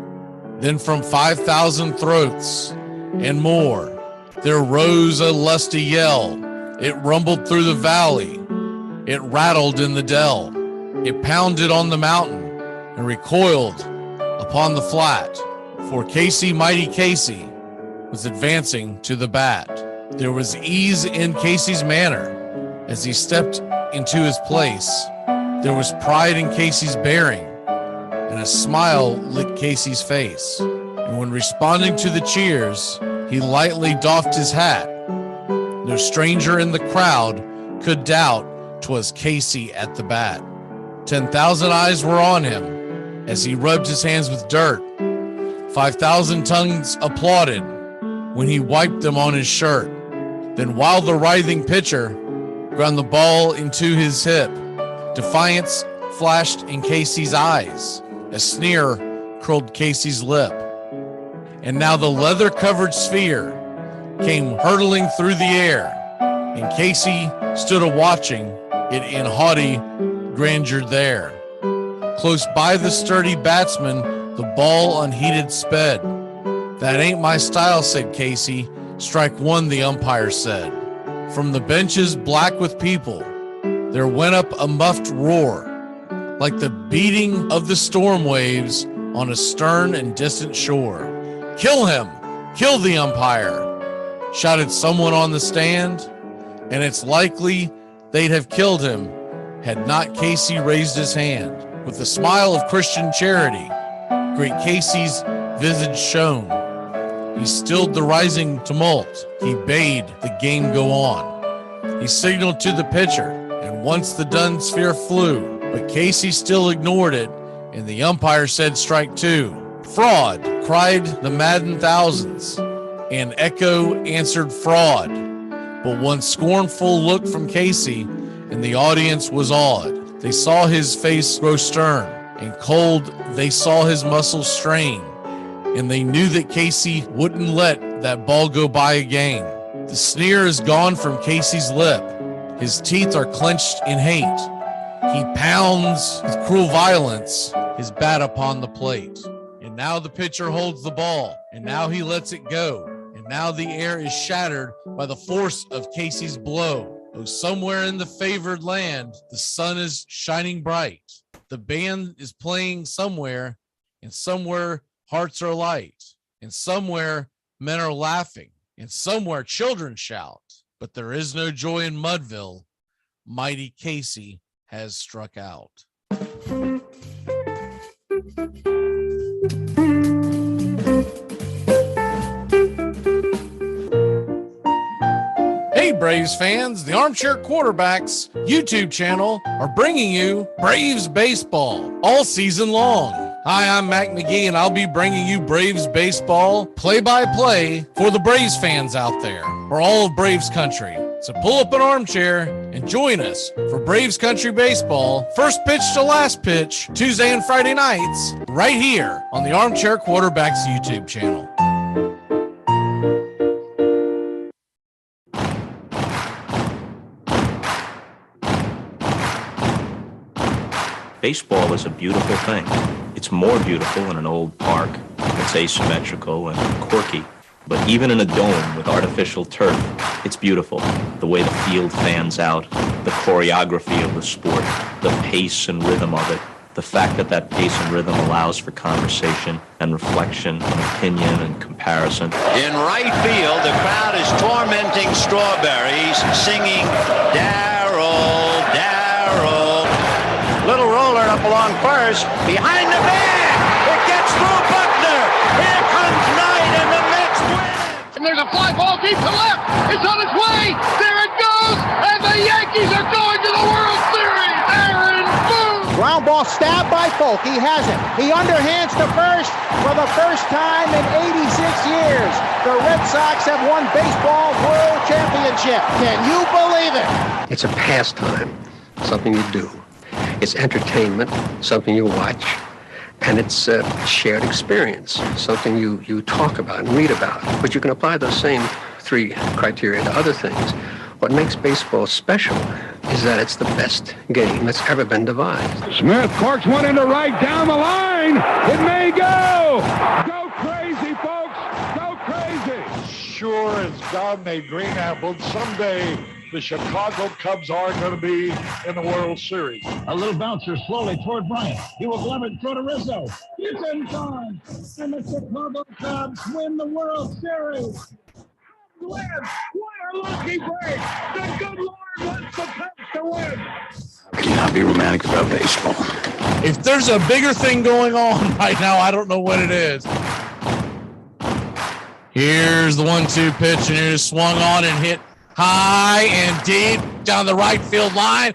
Then from 5,000 throats and more, there rose a lusty yell. It rumbled through the valley. It rattled in the dell. It pounded on the mountain and recoiled upon the flat, for Casey, mighty Casey, was advancing to the bat. There was ease in Casey's manner as he stepped into his place. There was pride in Casey's bearing, and a smile lit Casey's face. And when responding to the cheers, he lightly doffed his hat. No stranger in the crowd could doubt 'twas Casey at the bat. 10,000 eyes were on him as he rubbed his hands with dirt. 5,000 tongues applauded when he wiped them on his shirt. Then while the writhing pitcher ground the ball into his hip, defiance flashed in Casey's eyes. A sneer curled Casey's lip. and now the leather-covered sphere came hurtling through the air, and Casey stood a-watching it in haughty grandeur there. Close by the sturdy batsman, the ball unheeded sped. "That ain't my style," said Casey. "Strike one," the umpire said. From the benches black with people, there went up a muffled roar, like the beating of the storm waves on a stern and distant shore. "Kill him! Kill the umpire!" shouted someone on the stand, and it's likely they'd have killed him had not Casey raised his hand. With the smile of Christian charity, great Casey's visage shone. He stilled the rising tumult. He bade the game go on. He signaled to the pitcher, and once the dun sphere flew, but Casey still ignored it, and the umpire said strike two. "Fraud!" cried the maddened thousands, and echo answered fraud. But one scornful look from Casey, and the audience was awed. They saw his face grow stern, and cold they saw his muscles strain, and they knew that Casey wouldn't let that ball go by again. The sneer is gone from Casey's lip. His teeth are clenched in hate. He pounds with cruel violence his bat upon the plate. And now the pitcher holds the ball, and now he lets it go. And now the air is shattered by the force of Casey's blow. Oh, somewhere in the favored land, the sun is shining bright. The band is playing somewhere, and somewhere hearts are light, and somewhere men are laughing, and somewhere children shout. But there is no joy in Mudville. Mighty Casey has struck out. Hey Braves fans, the Armchair Quarterbacks YouTube channel are bringing you Braves baseball all season long. Hi, I'm Mac McGee, and I'll be bringing you Braves baseball play-by-play for the Braves fans out there, for all of Braves country. So pull up an armchair and join us for Braves country baseball, first pitch to last pitch, Tuesday and Friday nights, right here on the Armchair Quarterbacks YouTube channel. Baseball is a beautiful thing. It's more beautiful in an old park that's asymmetrical and quirky. But even in a dome with artificial turf, it's beautiful. The way the field fans out, the choreography of the sport, the pace and rhythm of it, the fact that that pace and rhythm allows for conversation and reflection and opinion and comparison. In right field, the crowd is tormenting Strawberries, singing Darryl, Darryl. Little roller up along first, behind the man. It gets through Buckner. Here comes Knight, and the Mets win. And there's a fly ball deep to left. It's on its way. There it goes. And the Yankees are going to the World Series. Aaron Boone. Ground ball stabbed by Folk. He has it. He underhands to first for the first time in 86 years. The Red Sox have won baseball world championship. Can you believe it? It's a pastime, something you do. It's entertainment, something you watch, and it's a shared experience, something you talk about and read about. But you can apply those same three criteria to other things. What makes baseball special is that it's the best game that's ever been devised. Smith corks one into right down the line. It may go. Go crazy, folks. Go crazy. Sure as God made green apples, someday the Chicago Cubs are going to be in the World Series. A little bouncer slowly toward Bryant. He will glove it, throw to Rizzo. It's in time, and the Chicago Cubs win the World Series. Win! What a lucky break! The good Lord wants the Cubs to win. I cannot be romantic about baseball. If there's a bigger thing going on right now, I don't know what it is. Here's the 1-2 pitch, and it is swung on and hit high and deep down the right field line.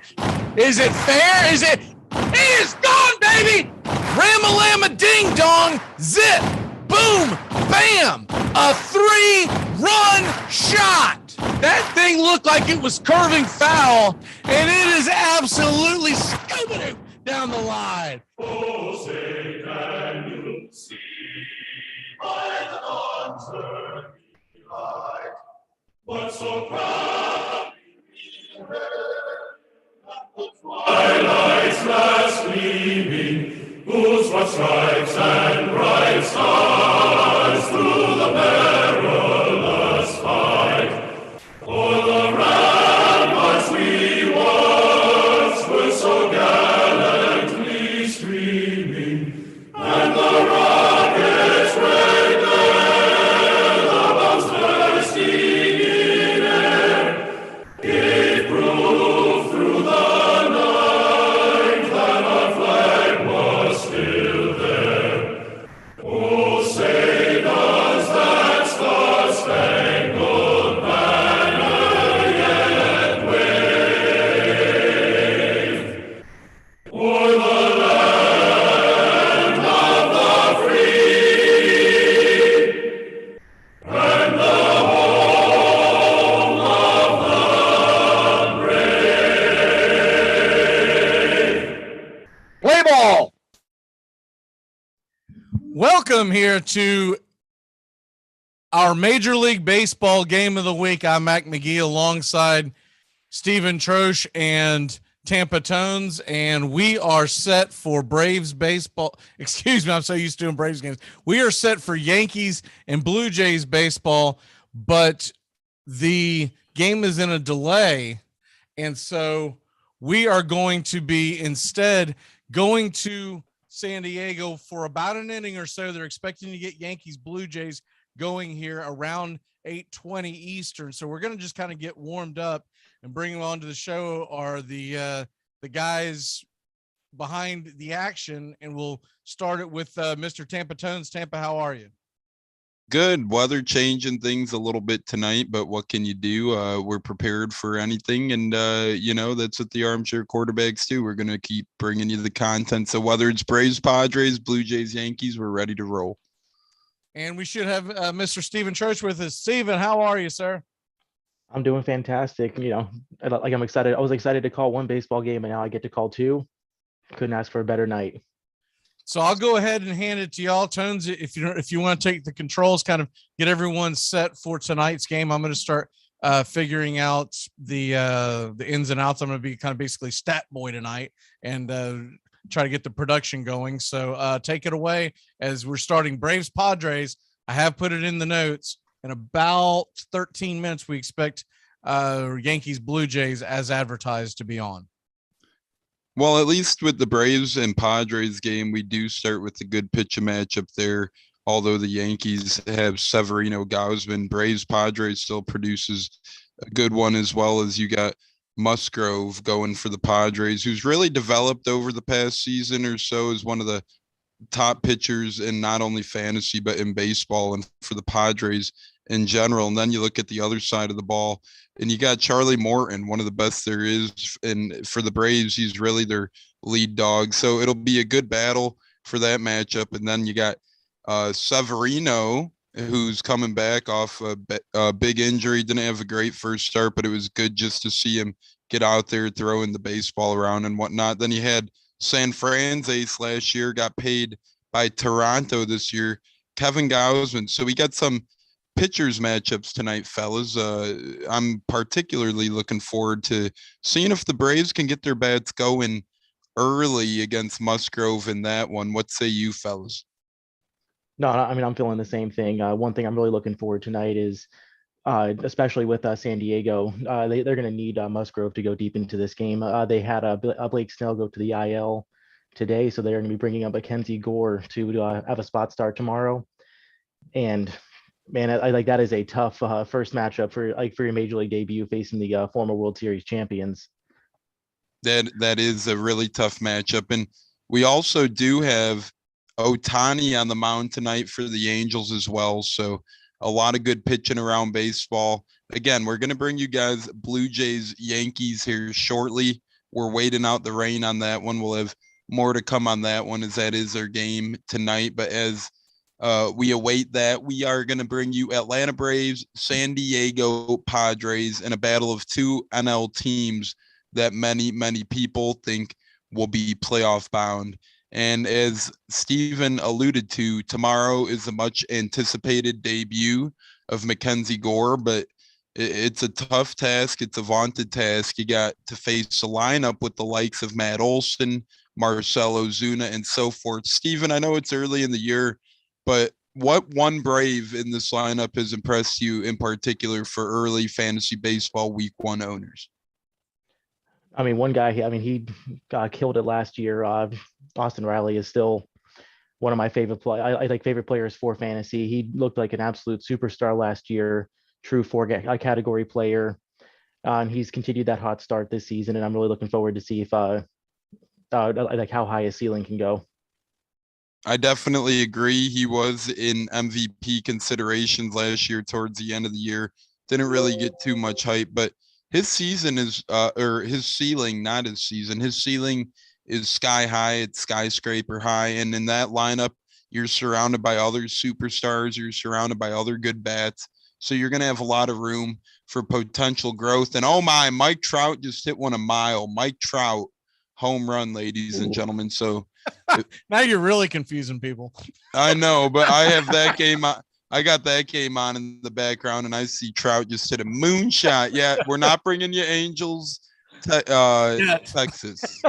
Is it fair? Is it? It is gone, baby! Ram-a-lam-a ding-dong, zip, boom, bam! A 3-run shot! That thing looked like it was curving foul, and it is absolutely scooping down the line. Oh, say can you see But so proud we heard the twilight's last gleaming, whose broad stripes and bright stars through the perilous fight. For the ramparts we once were so gallantly streaming, and the rockets red glare, the bombs bursting gave proof through the night that our flag was still there. Oh, say does that star-spangled banner yet wave o'er the land of the free and the home of the Play ball. Welcome here to our Major League Baseball game of the week. I'm Mac McGee alongside Stephen Troche and Tampa Tones, and we are set for Braves baseball. Excuse me, I'm so used to doing Braves games. We are set for Yankees and Blue Jays baseball, but the game is in a delay, and so we are going to be instead going to San Diego for about an inning or so. They're expecting to get Yankees Blue Jays going here around 8:20 Eastern. So we're going to just kind of get warmed up, and bring them on to the show are the guys behind the action, and we'll start it with Mr. Tampa Tones. Tampa, how are you? Good. Weather changing things a little bit tonight, but what can you do? We're prepared for anything, and that's what the Armchair quarterbacks do. We're going to keep bringing you the content. So whether it's Braves, Padres, Blue Jays, Yankees, we're ready to roll. And we should have Mr. Stephen Church with us. Stephen, how are you, sir? I'm doing fantastic. I'm excited. I was excited to call one baseball game, and now I get to call two. Couldn't ask for a better night. So I'll go ahead and hand it to y'all. Tones, if you want to take the controls, kind of get everyone set for tonight's game. I'm going to start figuring out the ins and outs. I'm going to be kind of basically stat boy tonight and try to get the production going. So take it away as we're starting Braves Padres. I have put it in the notes. In about 13 minutes, we expect Yankees Blue Jays as advertised to be on. Well, at least with the Braves and Padres game, we do start with the good pitch matchup there. Although the Yankees have Severino, Gausman, Braves Padres still produces a good one, as well as you got Musgrove going for the Padres, who's really developed over the past season or so as one of the top pitchers in not only fantasy but in baseball and for the Padres in general. And then you look at the other side of the ball, and you got Charlie Morton, one of the best there is. And for the Braves, he's really their lead dog. So it'll be a good battle for that matchup. And then you got Severino, who's coming back off a big injury. Didn't have a great first start, but it was good just to see him get out there throwing the baseball around and whatnot. Then you had San Fran's ace last year, got paid by Toronto this year, Kevin Gausman. So we got some pitchers matchups tonight, fellas. I'm particularly looking forward to seeing if the Braves can get their bats going early against Musgrove in that one. What say you, fellas? No, I mean, I'm feeling the same thing. One thing I'm really looking forward tonight is, especially with San Diego, they're going to need Musgrove to go deep into this game. They had Blake Snell go to the IL today, so they're going to be bringing up Mackenzie Gore to have a spot start tomorrow. And man, I like that is a tough first matchup for your major league debut facing the former World Series champions. That is a really tough matchup, and we also do have Ohtani on the mound tonight for the Angels as well. So a lot of good pitching around baseball. Again, we're going to bring you guys Blue Jays, Yankees here shortly. We're waiting out the rain on that one. We'll have more to come on that one, as that is our game tonight. But as we await that, we are going to bring you Atlanta Braves, San Diego Padres, and a battle of two NL teams that many people think will be playoff bound. And as Steven alluded to, tomorrow is the much anticipated debut of Mackenzie Gore, but it's a tough task. It's a vaunted task. You got to face a lineup with the likes of Matt Olson, Marcelo Zuna, and so forth. Steven, I know it's early in the year, but what one Brave in this lineup has impressed you in particular for early fantasy baseball week 1 owners? I mean, one guy, he killed it last year. Austin Riley is still one of my favorite I like favorite players for fantasy. He looked like an absolute superstar last year, true category player. And he's continued that hot start this season, and I'm really looking forward to see if like how high his ceiling can go. I definitely agree. He was in MVP considerations last year towards the end of the year. Didn't really get too much hype, but his season is or his ceiling, not his season. His ceiling is sky high. It's skyscraper high. And in that lineup, you're surrounded by other superstars. You're surrounded by other good bats. So you're going to have a lot of room for potential growth. And oh my, Mike Trout just hit one a mile. Mike Trout, home run, ladies and gentlemen. So now you're really confusing people. I know, but I have that game. I got that game on in the background, and I see Trout just hit a moonshot. Yeah, we're not bringing you Angels, Texas.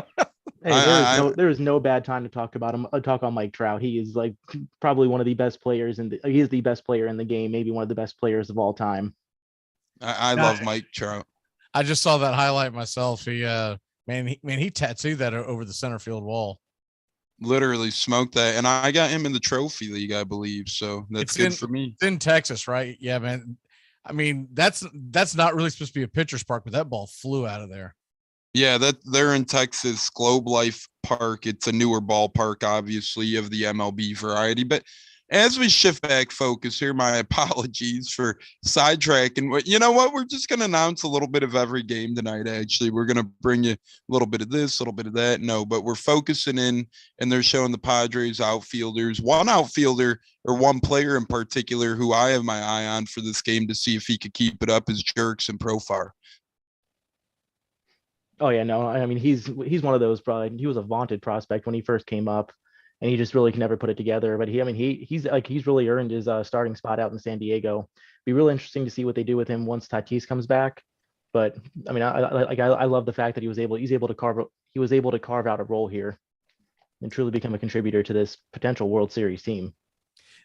Hey, there is no bad time to talk about him. Talk on Mike Trout. He is like probably one of the best players, and he is the best player in the game, maybe one of the best players of all time. I love Mike Trout. I just saw that highlight myself. He he tattooed that over the center field wall. Literally smoked that, and I got him in the trophy league, I believe. So that's good for me. It's in Texas, right? Yeah, man. I mean, that's not really supposed to be a pitcher's park, but that ball flew out of there. Yeah, that they're in Texas, Globe Life Park. It's a newer ballpark, obviously, of the MLB variety. But as we shift back focus here, my apologies for sidetracking. You know what? We're just going to announce a little bit of every game tonight, actually. We're going to bring you a little bit of this, a little bit of that. No, but we're focusing in, and they're showing the Padres outfielders. One outfielder or one player in particular who I have my eye on for this game to see if he could keep it up is Jerkson Profar. Oh yeah, no, I mean he's one of those. Probably he was a vaunted prospect when he first came up, and he just really can never put it together. But he's really earned his starting spot out in San Diego. Be really interesting to see what they do with him once Tatis comes back. But I mean, I love the fact that he was able to carve out a role here, and truly become a contributor to this potential World Series team.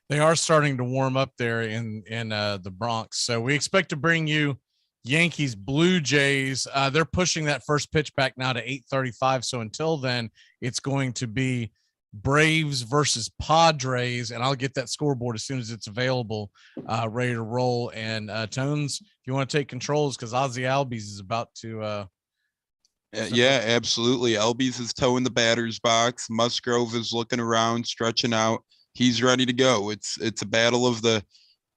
They are starting to warm up there in the Bronx, so we expect to bring you Yankees Blue Jays. They're pushing that first pitch back now to 8:35. So until then, it's going to be Braves versus Padres, and I'll get that scoreboard as soon as it's available, ready to roll. And Tones, if you want to take controls, because Ozzy Albies is about to. Yeah, absolutely. Albies is toeing the batter's box. Musgrove is looking around, stretching out. He's ready to go. It's a battle of the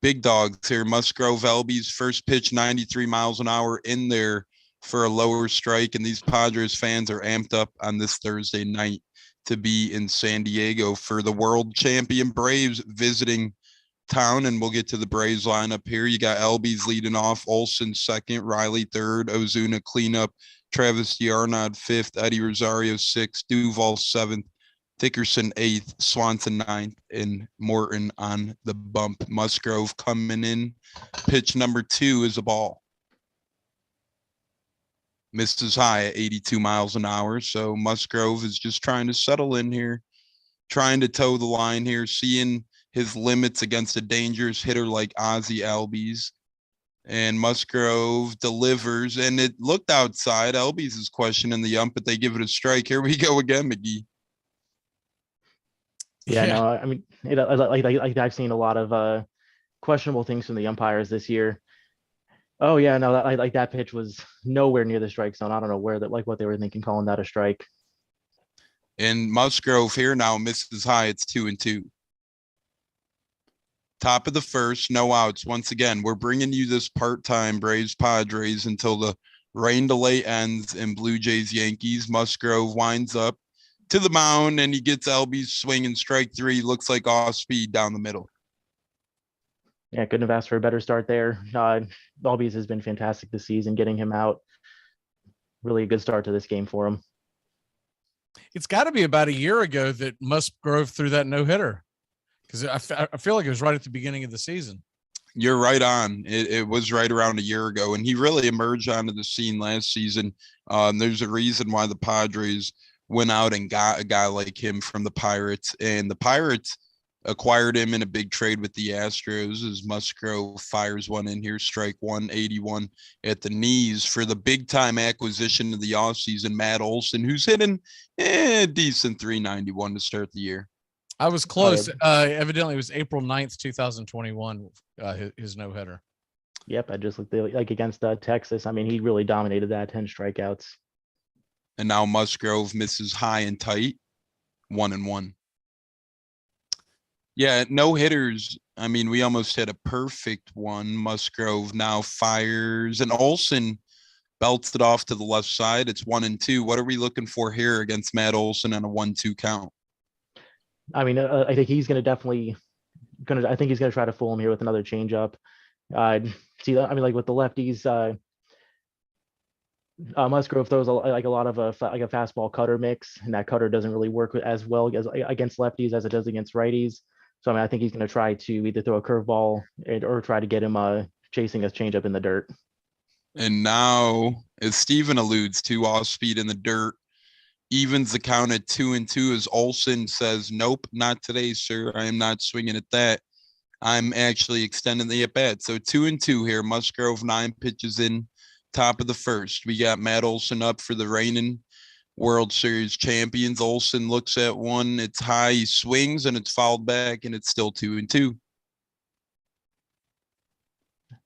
big dogs here. Musgrove, Albies, first pitch 93 miles an hour in there for a lower strike, and these Padres fans are amped up on this Thursday night to be in San Diego for the world champion Braves visiting town. And we'll get to the Braves lineup here. You got Albies leading off, Olson second, Riley third, Ozuna cleanup, Travis D'Arnaud fifth, Eddie Rosario sixth, Duvall seventh, Dickerson eighth, Swanson ninth, and Morton on the bump. Musgrove coming in. Pitch number 2 is a ball. Misses high at 82 miles an hour. So Musgrove is just trying to settle in here, trying to toe the line here, seeing his limits against a dangerous hitter like Ozzy Albies. And Musgrove delivers, and it looked outside. Albies is questioning the ump, but they give it a strike. Here we go again, McGee. Yeah, no, I mean, like I've seen a lot of questionable things from the umpires this year. Oh yeah, no, that pitch was nowhere near the strike zone. I don't know what they were thinking calling that a strike. And Musgrove here now misses high. It's 2-2. Top of the first, no outs. Once again, we're bringing you this part-time Braves Padres until the rain delay ends in Blue Jays Yankees. Musgrove winds up to the mound, and he gets Albies swinging strike 3. Looks like off speed down the middle. Yeah, couldn't have asked for a better start there. Albies has been fantastic this season, getting him out. Really a good start to this game for him. It's got to be about a year ago that Musgrove threw that no-hitter, because I feel like it was right at the beginning of the season. You're right on. It was right around a year ago, and he really emerged onto the scene last season. There's a reason why the Padres went out and got a guy like him from the Pirates, and the Pirates acquired him in a big trade with the Astros as Musgrove fires one in here, strike 181 at the knees for the big-time acquisition of the offseason, Matt Olson, who's hitting a decent 391 to start the year. I was close. Evidently, it was April 9th, 2021, his no-hitter. Yep, I just looked at, like against Texas. I mean, he really dominated that, 10 strikeouts. And now Musgrove misses high and tight, 1-1. Yeah, no hitters. I mean, we almost had a perfect one. Musgrove now fires, and Olson belts it off to the left side. It's 1-2. What are we looking for here against Matt Olson on a 1-2 count? I mean, I think he's going to definitely I think he's going to try to fool him here with another changeup. See, I mean, like with the lefties, Musgrove throws a lot of a fastball cutter mix, and that cutter doesn't really work as well as against lefties as it does against righties. So I mean, I think he's going to try to either throw a curveball or try to get him chasing a changeup in the dirt. And now, as Steven alludes to, off speed in the dirt evens the count at 2-2 as Olson says, "Nope, not today, sir. I am not swinging at that. I'm actually extending the at bat." So 2-2 here. Musgrove 9 pitches in, top of the first. We got Matt Olson up for the reigning World Series champions. Olson looks at one, it's high, he swings, and it's fouled back, and it's still 2-2.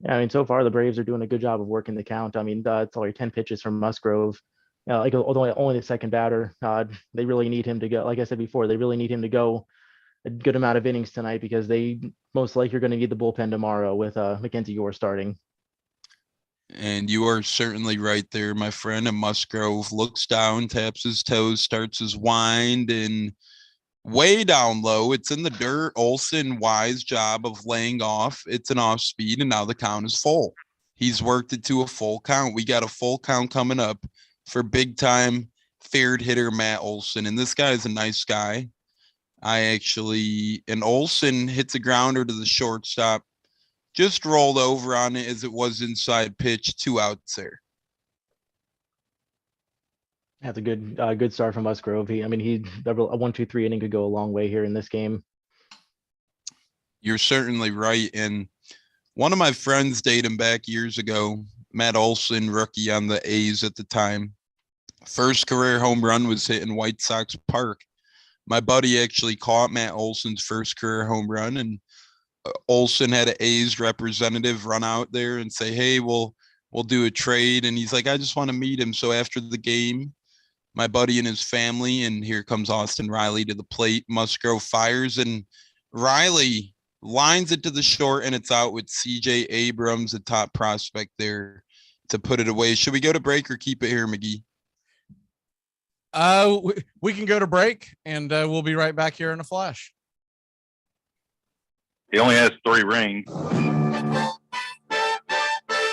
Yeah, I mean, so far the Braves are doing a good job of working the count. I mean, it's only 10 pitches from Musgrove. Like only the second batter. They really need him to go. Like I said before, they really need him to go a good amount of innings tonight, because they most likely are going to need the bullpen tomorrow with Mackenzie Gore starting. And you are certainly right there, my friend. And Musgrove looks down, taps his toes, starts his wind, and way down low, it's in the dirt. Olson, wise job of laying off. It's an off speed, and now the count is full. He's worked it to a full count. We got a full count coming up for big-time fared hitter Matt Olson. And this guy is a nice guy. And Olson hits a grounder to the shortstop. Just rolled over on it as it was inside pitch, 2 outs there. That's a good start from Musgrove. A 1-2-3 inning could go a long way here in this game. You're certainly right. And one of my friends dating back years ago, Matt Olson, rookie on the A's at the time, first career home run was hit in White Sox Park. My buddy actually caught Matt Olson's first career home run, and Olson had an A's representative run out there and say, "Hey, we'll do a trade." And he's like, "I just want to meet him." So after the game, my buddy and his family, and here comes Austin Riley to the plate. Musgrove fires, and Riley lines it to the short, and it's out with CJ Abrams, the top prospect there, to put it away. Should we go to break or keep it here, McGee? We can go to break, and we'll be right back here in a flash. He only has 3 rings.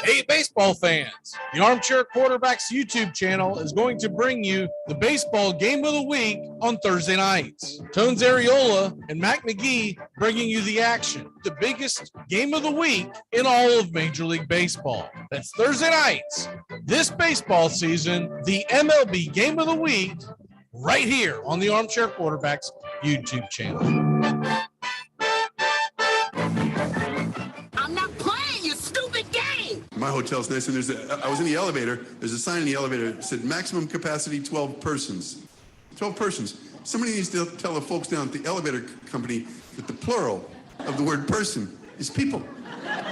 Hey, baseball fans, the Armchair Quarterbacks YouTube channel is going to bring you the baseball game of the week on Thursday nights. Tones Areola and Mac McGee bringing you the action, the biggest game of the week in all of Major League Baseball. That's Thursday nights. This baseball season, the MLB game of the week, right here on the Armchair Quarterbacks YouTube channel. My hotel's nice, and I was in the elevator. There's a sign in the elevator that said maximum capacity 12 persons. 12 persons. Somebody needs to tell the folks down at the elevator company that the plural of the word person is people.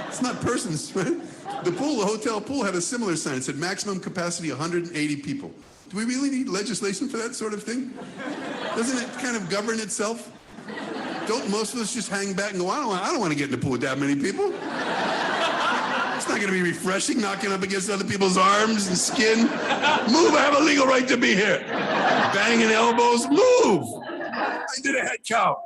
It's not persons, right? The hotel pool had a similar sign. It said maximum capacity 180 people. Do we really need legislation for that sort of thing? Doesn't it kind of govern itself? Don't most of us just hang back and go, I don't want to get in the pool with that many people. It's not going to be refreshing, knocking up against other people's arms and skin. Move, I have a legal right to be here. Banging elbows, move. I did a head count.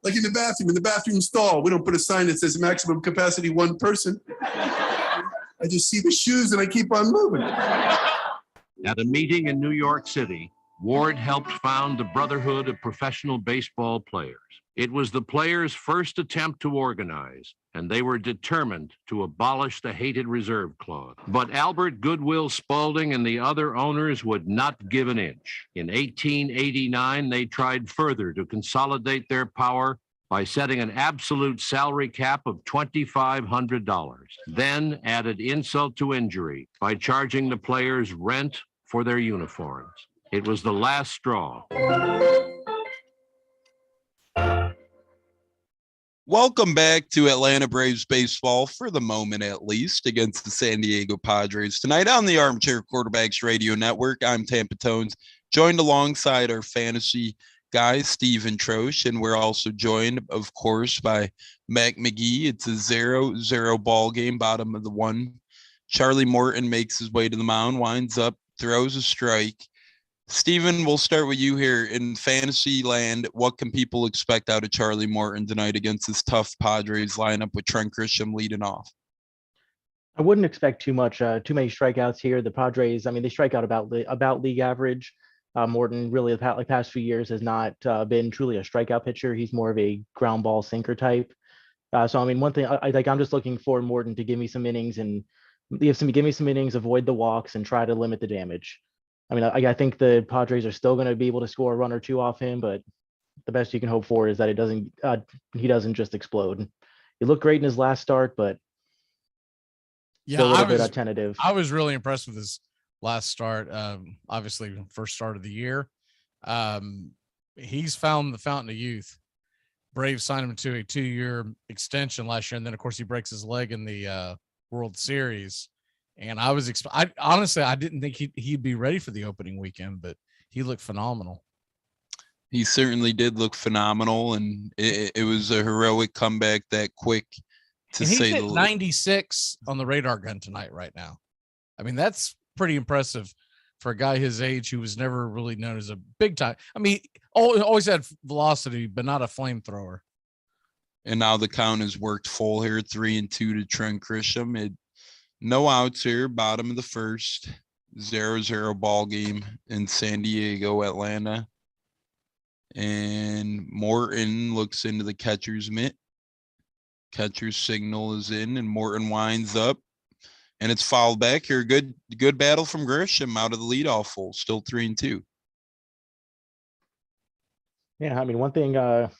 Like in the bathroom stall, we don't put a sign that says maximum capacity 1 person. I just see the shoes and I keep on moving. At a meeting in New York City, Ward helped found the Brotherhood of Professional Baseball Players. It was the players' first attempt to organize, and they were determined to abolish the hated reserve clause. But Albert Goodwill Spaulding and the other owners would not give an inch. In 1889, they tried further to consolidate their power by setting an absolute salary cap of $2,500, then added insult to injury by charging the players rent for their uniforms. It was the last straw. Welcome back to Atlanta Braves baseball, for the moment at least, against the San Diego Padres tonight on the Armchair Quarterbacks Radio Network. I'm Tampa Tones, joined alongside our fantasy guy, Steven Troche, and we're also joined, of course, by Mac McGee. It's a 0-0 ball game, bottom of the one. Charlie Morton makes his way to the mound, winds up, throws a strike. Steven, we'll start with you here. In fantasy land, what can people expect out of Charlie Morton tonight against this tough Padres lineup with Trent Grisham leading off? I wouldn't expect too much, too many strikeouts here. The Padres, I mean, they strike out about league average. Morton really the past few years has not been truly a strikeout pitcher. He's more of a ground ball sinker type. So I mean, one thing I'm just looking for Morton to give me some innings and give me some innings, avoid the walks, and try to limit the damage. I mean, I think the Padres are still going to be able to score a run or two off him, but the best you can hope for is that he doesn't just explode. He looked great in his last start, but yeah, a little bit tentative. I was really impressed with his last start. Obviously, first start of the year. He's found the fountain of youth. Braves signed him to a 2-year extension last year, and then of course he breaks his leg in the World Series. And I honestly didn't think he'd be ready for the opening weekend, but he looked phenomenal. He certainly did look phenomenal, and it was a heroic comeback that quick, to say the least. 96 on the radar gun tonight right now. I mean, that's pretty impressive for a guy his age who was never really known as a big time. I mean, always had velocity, but not a flamethrower. And now the count has worked full here, 3-2 to Trent Grisham. No outs here, bottom of the first, 0-0 ball game in San Diego, Atlanta. And Morton looks into the catcher's mitt. Catcher's signal is in, and Morton winds up, and it's fouled back here. Good battle from Grisham out of the leadoff hole, still 3-2. Yeah, I mean, one thing I'm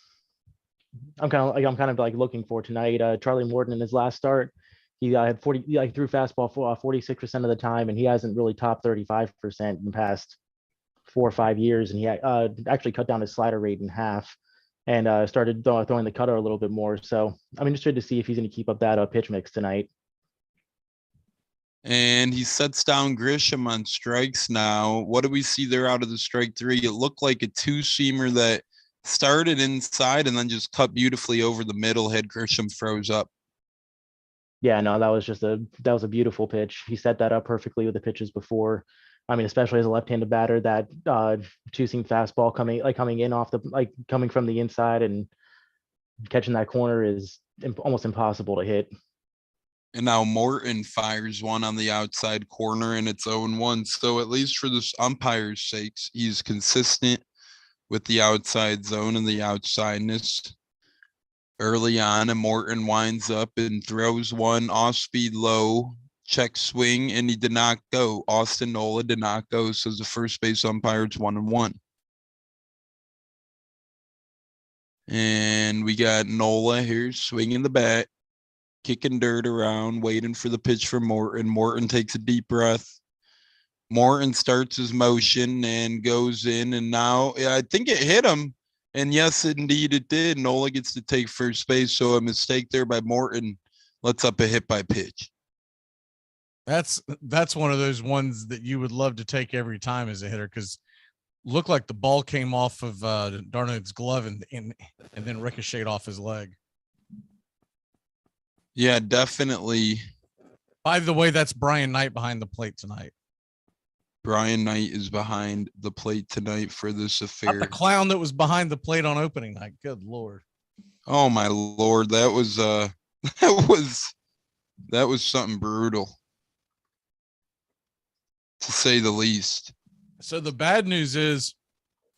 kind of looking for tonight. Charlie Morton in his last start, he had threw fastball for 46% of the time, and he hasn't really topped 35% in the past 4 or 5 years. And he actually cut down his slider rate in half, and started throwing the cutter a little bit more. So I'm interested to see if he's going to keep up that pitch mix tonight. And he sets down Grisham on strikes now. What do we see there out of the strike three? It looked like a two-seamer that started inside and then just cut beautifully over the middle. Had Grisham froze up. Yeah, no, that was a beautiful pitch. He set that up perfectly with the pitches before. I mean, especially as a left-handed batter, that two-seam fastball coming from the inside and catching that corner is almost impossible to hit. And now Morton fires one on the outside corner, and it's 0-1. So at least for this umpire's sakes, he's consistent with the outside zone and the outsideness early on. And Morton winds up and throws one off-speed low, check swing, and he did not go. Austin Nola did not go, so the first base umpire, it's 1-1. And we got Nola here swinging the bat, kicking dirt around, waiting for the pitch from Morton. Morton takes a deep breath. Morton starts his motion and goes in, and now I think it hit him. And yes, indeed it did. Nola gets to take first base, so a mistake there by Morton lets up a hit by pitch. That's one of those ones that you would love to take every time as a hitter, because looked like the ball came off of Darnold's glove and then ricocheted off his leg. Yeah, definitely. By the way, that's Brian Knight behind the plate tonight. Brian Knight is behind the plate tonight for this affair. Not the clown that was behind the plate on opening night. Good Lord. Oh my Lord. That was something brutal, to say the least. So the bad news is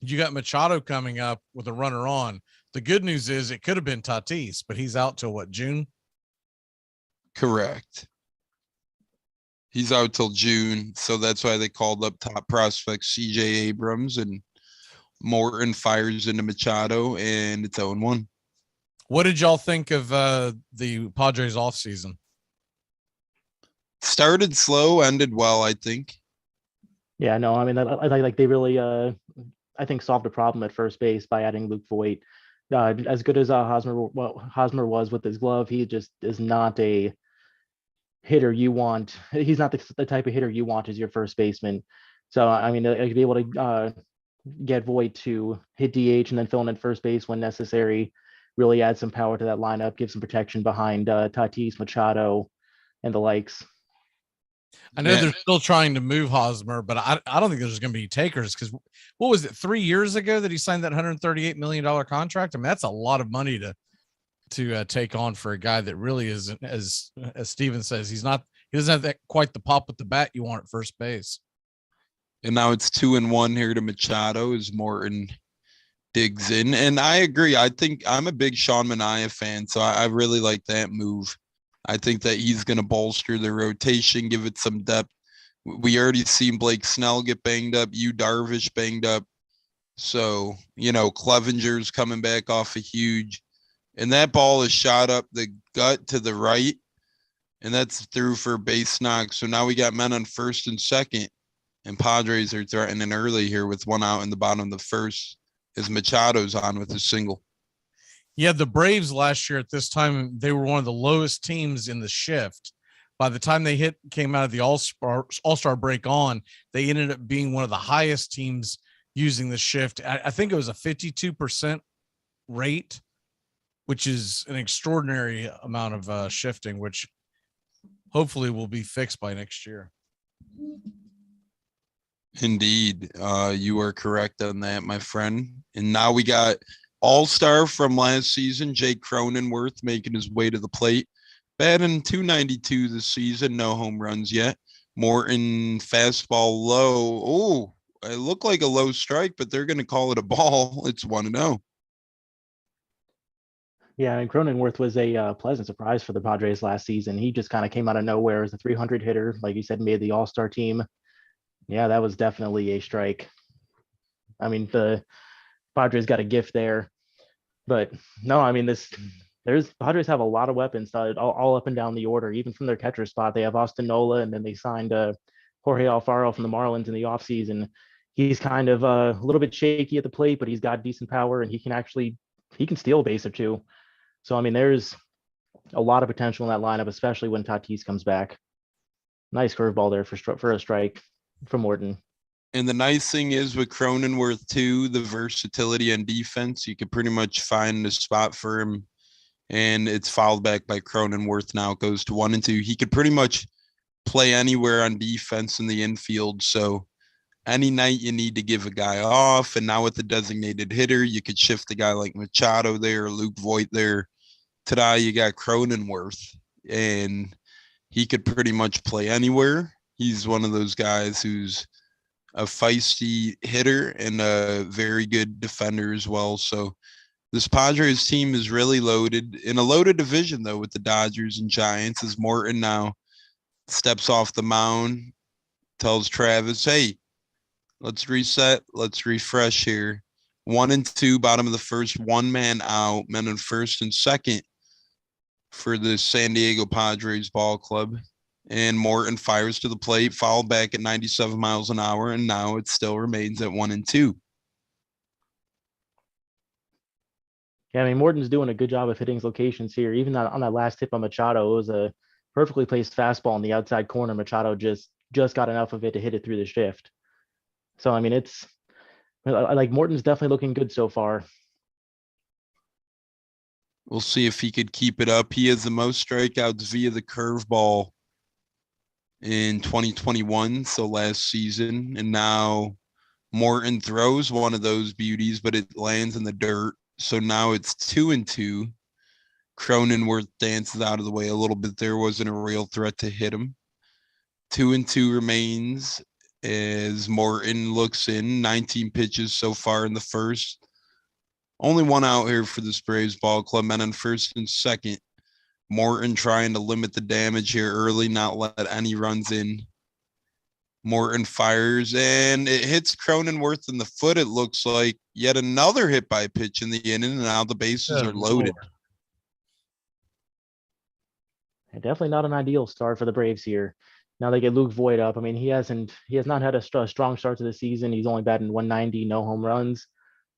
you got Machado coming up with a runner on. The good news is it could have been Tatis, but he's out till what, June? Correct. He's out till June, so that's why they called up top prospect CJ Abrams, and Morton fires into Machado, and it's 0-1. What did y'all think of the Padres offseason? Started slow, ended well, I think. Yeah, no, I mean, I like they really, I think, solved a problem at first base by adding Luke Voit. As good as Hosmer was with his glove, he just is not a hitter you want. He's not the type of hitter you want as your first baseman. So, I mean, to be able to get Voit to hit DH and then fill in at first base when necessary really adds some power to that lineup, gives some protection behind Tatis, Machado, and the likes. I know they're still trying to move Hosmer, but I don't think there's going to be takers, because what was it, 3 years ago that he signed that $138 million contract? I mean, that's a lot of money to take on for a guy that really isn't, as Steven says, he doesn't have that quite the pop with the bat you want at first base. And now it's 2-1 here to Machado as Morton digs in. And I agree. I think I'm a big Sean Manaea fan, so I really like that move. I think that he's going to bolster the rotation, give it some depth. We already seen Blake Snell get banged up, Darvish banged up. So, Clevenger's coming back off a huge, and that ball is shot up the gut to the right, and that's through for a base knock. So now we got men on first and second, and Padres are threatening early here with one out in the bottom of the first as Machado's on with a single. Yeah, the Braves last year at this time, they were one of the lowest teams in the shift. By the time they came out of the All-Star break on, they ended up being one of the highest teams using the shift. I think it was a 52% rate, which is an extraordinary amount of shifting, which hopefully will be fixed by next year. Indeed. You are correct on that, my friend. And now we got All-Star from last season, Jake Cronenworth, making his way to the plate. Batting .292 this season, no home runs yet. Morton fastball low. Oh, it looked like a low strike, but they're going to call it a ball. It's 1-0. Yeah, and Cronenworth was a pleasant surprise for the Padres last season. He just kind of came out of nowhere as a 300 hitter, like you said, made the All-Star team. Yeah, that was definitely a strike. I mean, the Padres got a gift there, but no, I mean, Padres have a lot of weapons all up and down the order, even from their catcher spot. They have Austin Nola, and then they signed Jorge Alfaro from the Marlins in the offseason. He's kind of a little bit shaky at the plate, but he's got decent power, and he can steal a base or two. So, I mean, there's a lot of potential in that lineup, especially when Tatis comes back. Nice curveball there for a strike from Morton. And the nice thing is with Cronenworth too, the versatility on defense, you could pretty much find a spot for him, and it's fouled back by Cronenworth. Now it goes to 1-2. He could pretty much play anywhere on defense in the infield. So any night you need to give a guy off, and now with the designated hitter, you could shift a guy like Machado there, Luke Voit there. Today you got Cronenworth, and he could pretty much play anywhere. He's one of those guys who's a feisty hitter and a very good defender as well. So this Padres team is really loaded, in a loaded division, though, with the Dodgers and Giants, as Morton now steps off the mound, tells Travis, hey, let's reset, let's refresh here. 1-2, bottom of the first, one man out, men in first and second for the San Diego Padres ball club. And Morton fires to the plate, fouled back at 97 miles an hour, and now it still remains at 1-2. Yeah, I mean, Morton's doing a good job of hitting his locations here. Even on that last hit by Machado, it was a perfectly placed fastball in the outside corner. Machado just got enough of it to hit it through the shift. So, I mean, Morton's definitely looking good so far. We'll see if he could keep it up. He has the most strikeouts via the curveball in 2021, so last season. And now Morton throws one of those beauties, but it lands in the dirt. So now it's 2-2. Cronenworth dances out of the way a little bit. There wasn't a real threat to hit him. 2-2 remains as Morton looks in. 19 pitches so far in the first. Only one out here for the Braves ball club. Men on first and second. Morton trying to limit the damage here early, not let any runs in. Morton fires, and it hits Cronenworth in the foot. It looks like yet another hit by pitch in the inning, and now the bases are loaded. Definitely not an ideal start for the Braves here. Now they get Luke Voigt up. I mean, he has not had a strong start to the season. He's only batting 190, no home runs,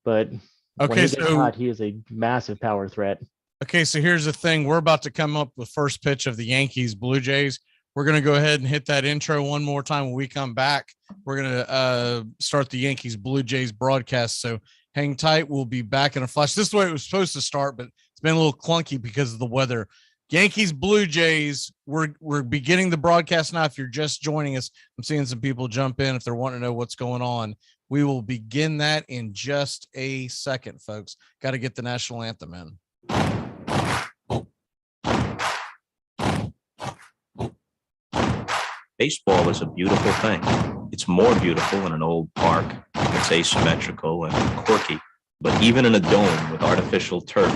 but when he gets hot, he is a massive power threat. Okay, so here's the thing. We're about to come up with first pitch of the Yankees Blue Jays. We're going to go ahead and hit that intro one more time when we come back. We're going to start the Yankees Blue Jays broadcast. So hang tight. We'll be back in a flash. This is the way it was supposed to start, but it's been a little clunky because of the weather. Yankees Blue Jays, we're beginning the broadcast now. If you're just joining us, I'm seeing some people jump in if they're wanting to know what's going on. We will begin that in just a second, folks. Got to get the national anthem in. Baseball is a beautiful thing. It's more beautiful in an old park. It's asymmetrical and quirky. But even in a dome with artificial turf,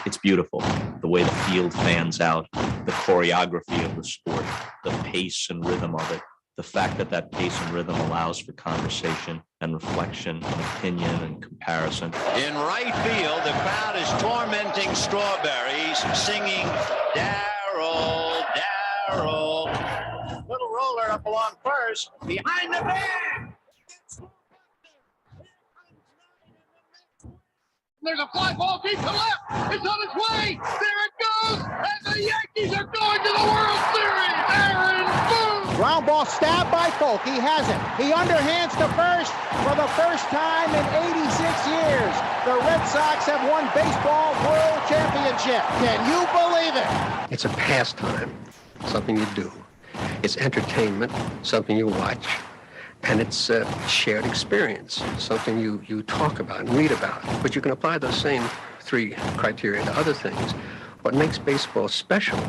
it's beautiful. The way the field fans out, the choreography of the sport, the pace and rhythm of it, the fact that that pace and rhythm allows for conversation and reflection and opinion and comparison. In right field, the crowd is tormenting Strawberries, singing Darryl, Darryl. Little roller up along first, behind the man. There's a fly ball deep to left. It's on its way. There it goes. And the Yankees are going to the World Series. Aaron Boone. Ground ball stabbed by Folk. He has it. He underhands to first for the first time in 86 years. The Red Sox have won baseball world championship. Can you believe it? It's a pastime, something you do. It's entertainment, something you watch. And it's a shared experience, something you talk about and read about. But you can apply those same three criteria to other things. What makes baseball special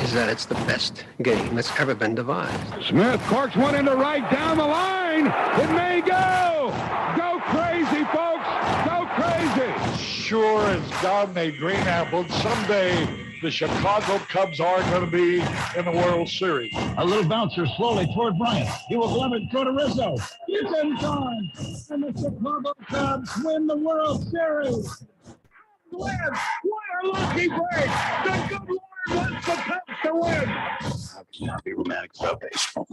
is that it's the best game that's ever been devised. Smith corks one into right down the line. It may go. Go crazy, folks. Go crazy. Sure as God made green apples, someday the Chicago Cubs are going to be in the World Series. A little bouncer slowly toward Bryant. He will glove it through to Rizzo. It's in time. And the Chicago Cubs win the World Series. Win. What a lucky break. The good Lord wants the Cubs to win. How can you not be romantic about baseball?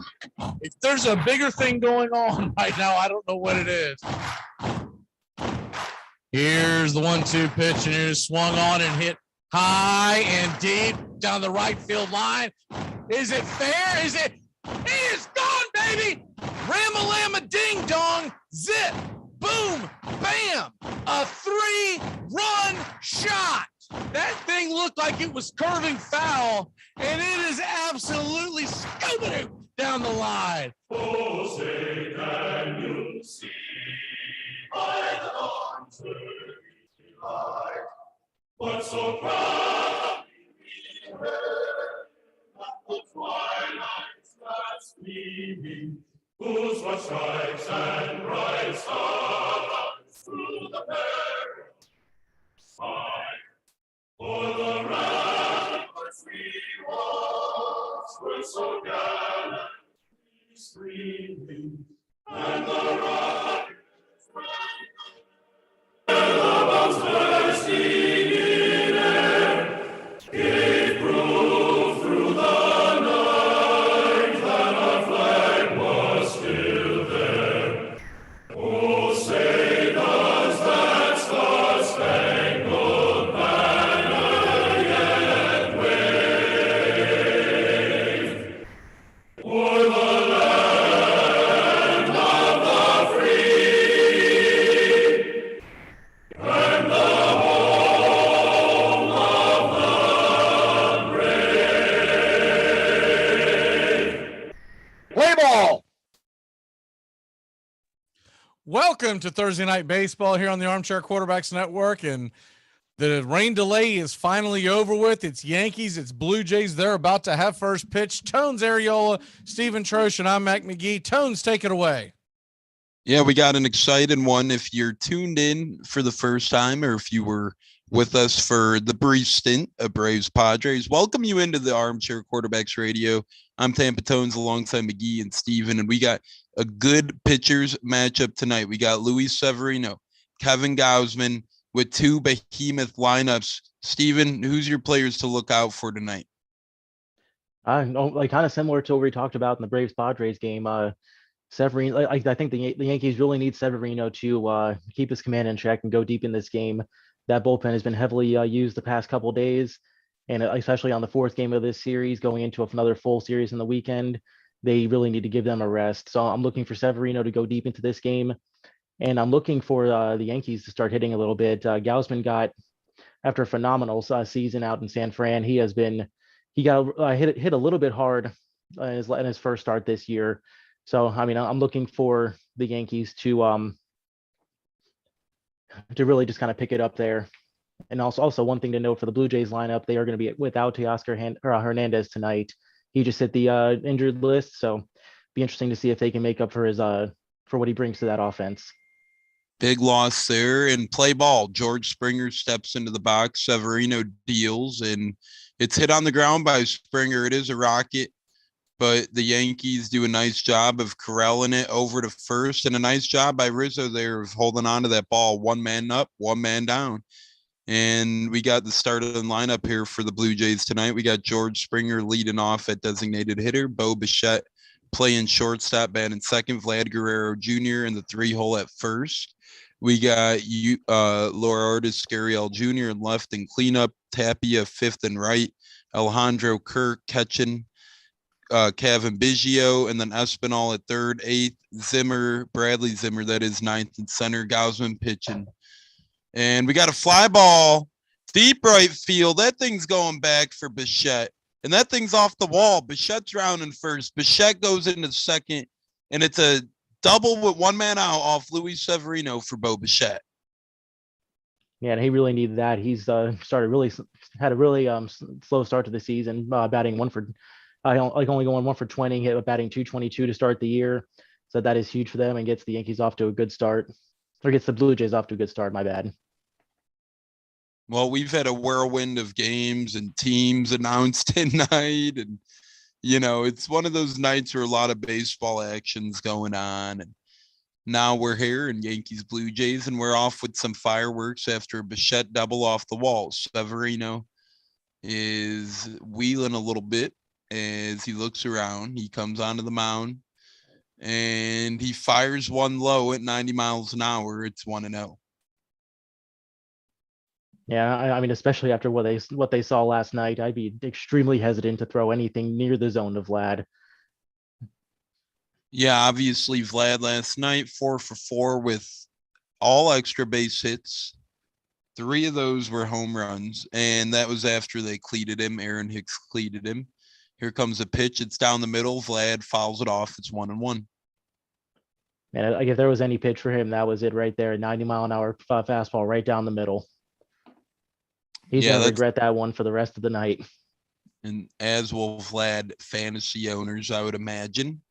If there's a bigger thing going on right now, I don't know what it is. Here's the 1-2 pitch, and it is swung on and hit high and deep down the right field line. Is it fair? Is it? It is gone, baby! Ram-a-lam-a ding-dong, zip, boom, bam! A 3-run shot. That thing looked like it was curving foul, and it is absolutely scooping down the line. Oh, say can you see by the dawn's early light what so proudly we heard, not the twilight's last gleaming, whose what stripes and bright stars through the perilous fight. For the ramparts we walls were so gallantly streaming, and the rockets and the bombs bursting in air gave proof through the night that our flag was still there. Oh, say does that star-spangled banner yet wave o'er the land of the free and the home of the brave. Play ball. Welcome to Thursday Night Baseball here on the Armchair Quarterbacks Network. And The rain delay is finally over with. It's Yankees, it's Blue Jays. They're about to have first pitch. Tones Ariola, Stephen Trosh, and I'm Mac McGee. Tones, take it away. Yeah, we got an exciting one. If you're tuned in for the first time, or if you were with us for the brief stint of Braves Padres, welcome you into the Armchair Quarterbacks Radio. I'm Tampa Tones alongside McGee and Steven, and we got a good pitchers matchup tonight. We got Luis Severino, Kevin Gausman, with two behemoth lineups. Steven, who's your players to look out for tonight? Like kind of similar to what we talked about in the Braves Padres game. Severino, I think the Yankees really need Severino to keep his command in check and go deep in this game. That bullpen has been heavily used the past couple days, and especially on the fourth game of this series, going into another full series in the weekend, they really need to give them a rest. So I'm looking for Severino to go deep into this game, and I'm looking for the Yankees to start hitting a little bit. Gausman got, after a phenomenal season out in San Fran, he got hit a little bit hard in his first start this year. So, I mean, I'm looking for the Yankees to really just kind of pick it up there. And also one thing to note for the Blue Jays lineup, they are going to be without Teoscar Hernandez tonight. He just hit the injured list, so be interesting to see if they can make up for his for what he brings to that offense. Big loss there, and play ball. George Springer steps into the box. Severino deals, and it's hit on the ground by Springer. It is a rocket, but the Yankees do a nice job of corralling it over to first, and a nice job by Rizzo there of holding on to that ball. One man up, one man down. And we got the start of the lineup here for the Blue Jays tonight. We got George Springer leading off at designated hitter, Bo Bichette playing shortstop, batting second, Vlad Guerrero Jr. in the 3-hole at first. We got Lourdes Gurriel Jr. in left and cleanup, Tapia fifth and right, Alejandro Kirk catching, Kevin Biggio, and then Espinal at third, eighth, Bradley Zimmer, that is ninth and center, Gausman pitching. And we got a fly ball, deep right field. That thing's going back for Bichette, and that thing's off the wall. Bichette's rounding first. Bichette goes into second, and it's a double with one man out off Luis Severino for Bo Bichette. Yeah, and he really needed that. He's had a really slow start to the season, batting only going 1 for 20, batting 222 to start the year. So that is huge for them and gets the Yankees off to a good start, or gets the Blue Jays off to a good start. My bad. Well, we've had a whirlwind of games and teams announced tonight, and it's one of those nights where a lot of baseball action's going on. And now we're here in Yankees Blue Jays, and we're off with some fireworks after a Bichette double off the wall. Severino is wheeling a little bit as he looks around. He comes onto the mound, and he fires one low at 90 miles an hour. It's 1-0. Yeah, I mean, especially after what they saw last night, I'd be extremely hesitant to throw anything near the zone to Vlad. Yeah, obviously Vlad last night, 4 for 4 with all extra base hits. 3 of those were home runs, and that was after they cleated him. Aaron Hicks cleated him. Here comes a pitch. It's down the middle. Vlad fouls it off. It's 1-1. Man, like if there was any pitch for him, that was it right there. 90-mile-an-hour fastball right down the middle. He's going to regret that one for the rest of the night. And as will Vlad fantasy owners, I would imagine.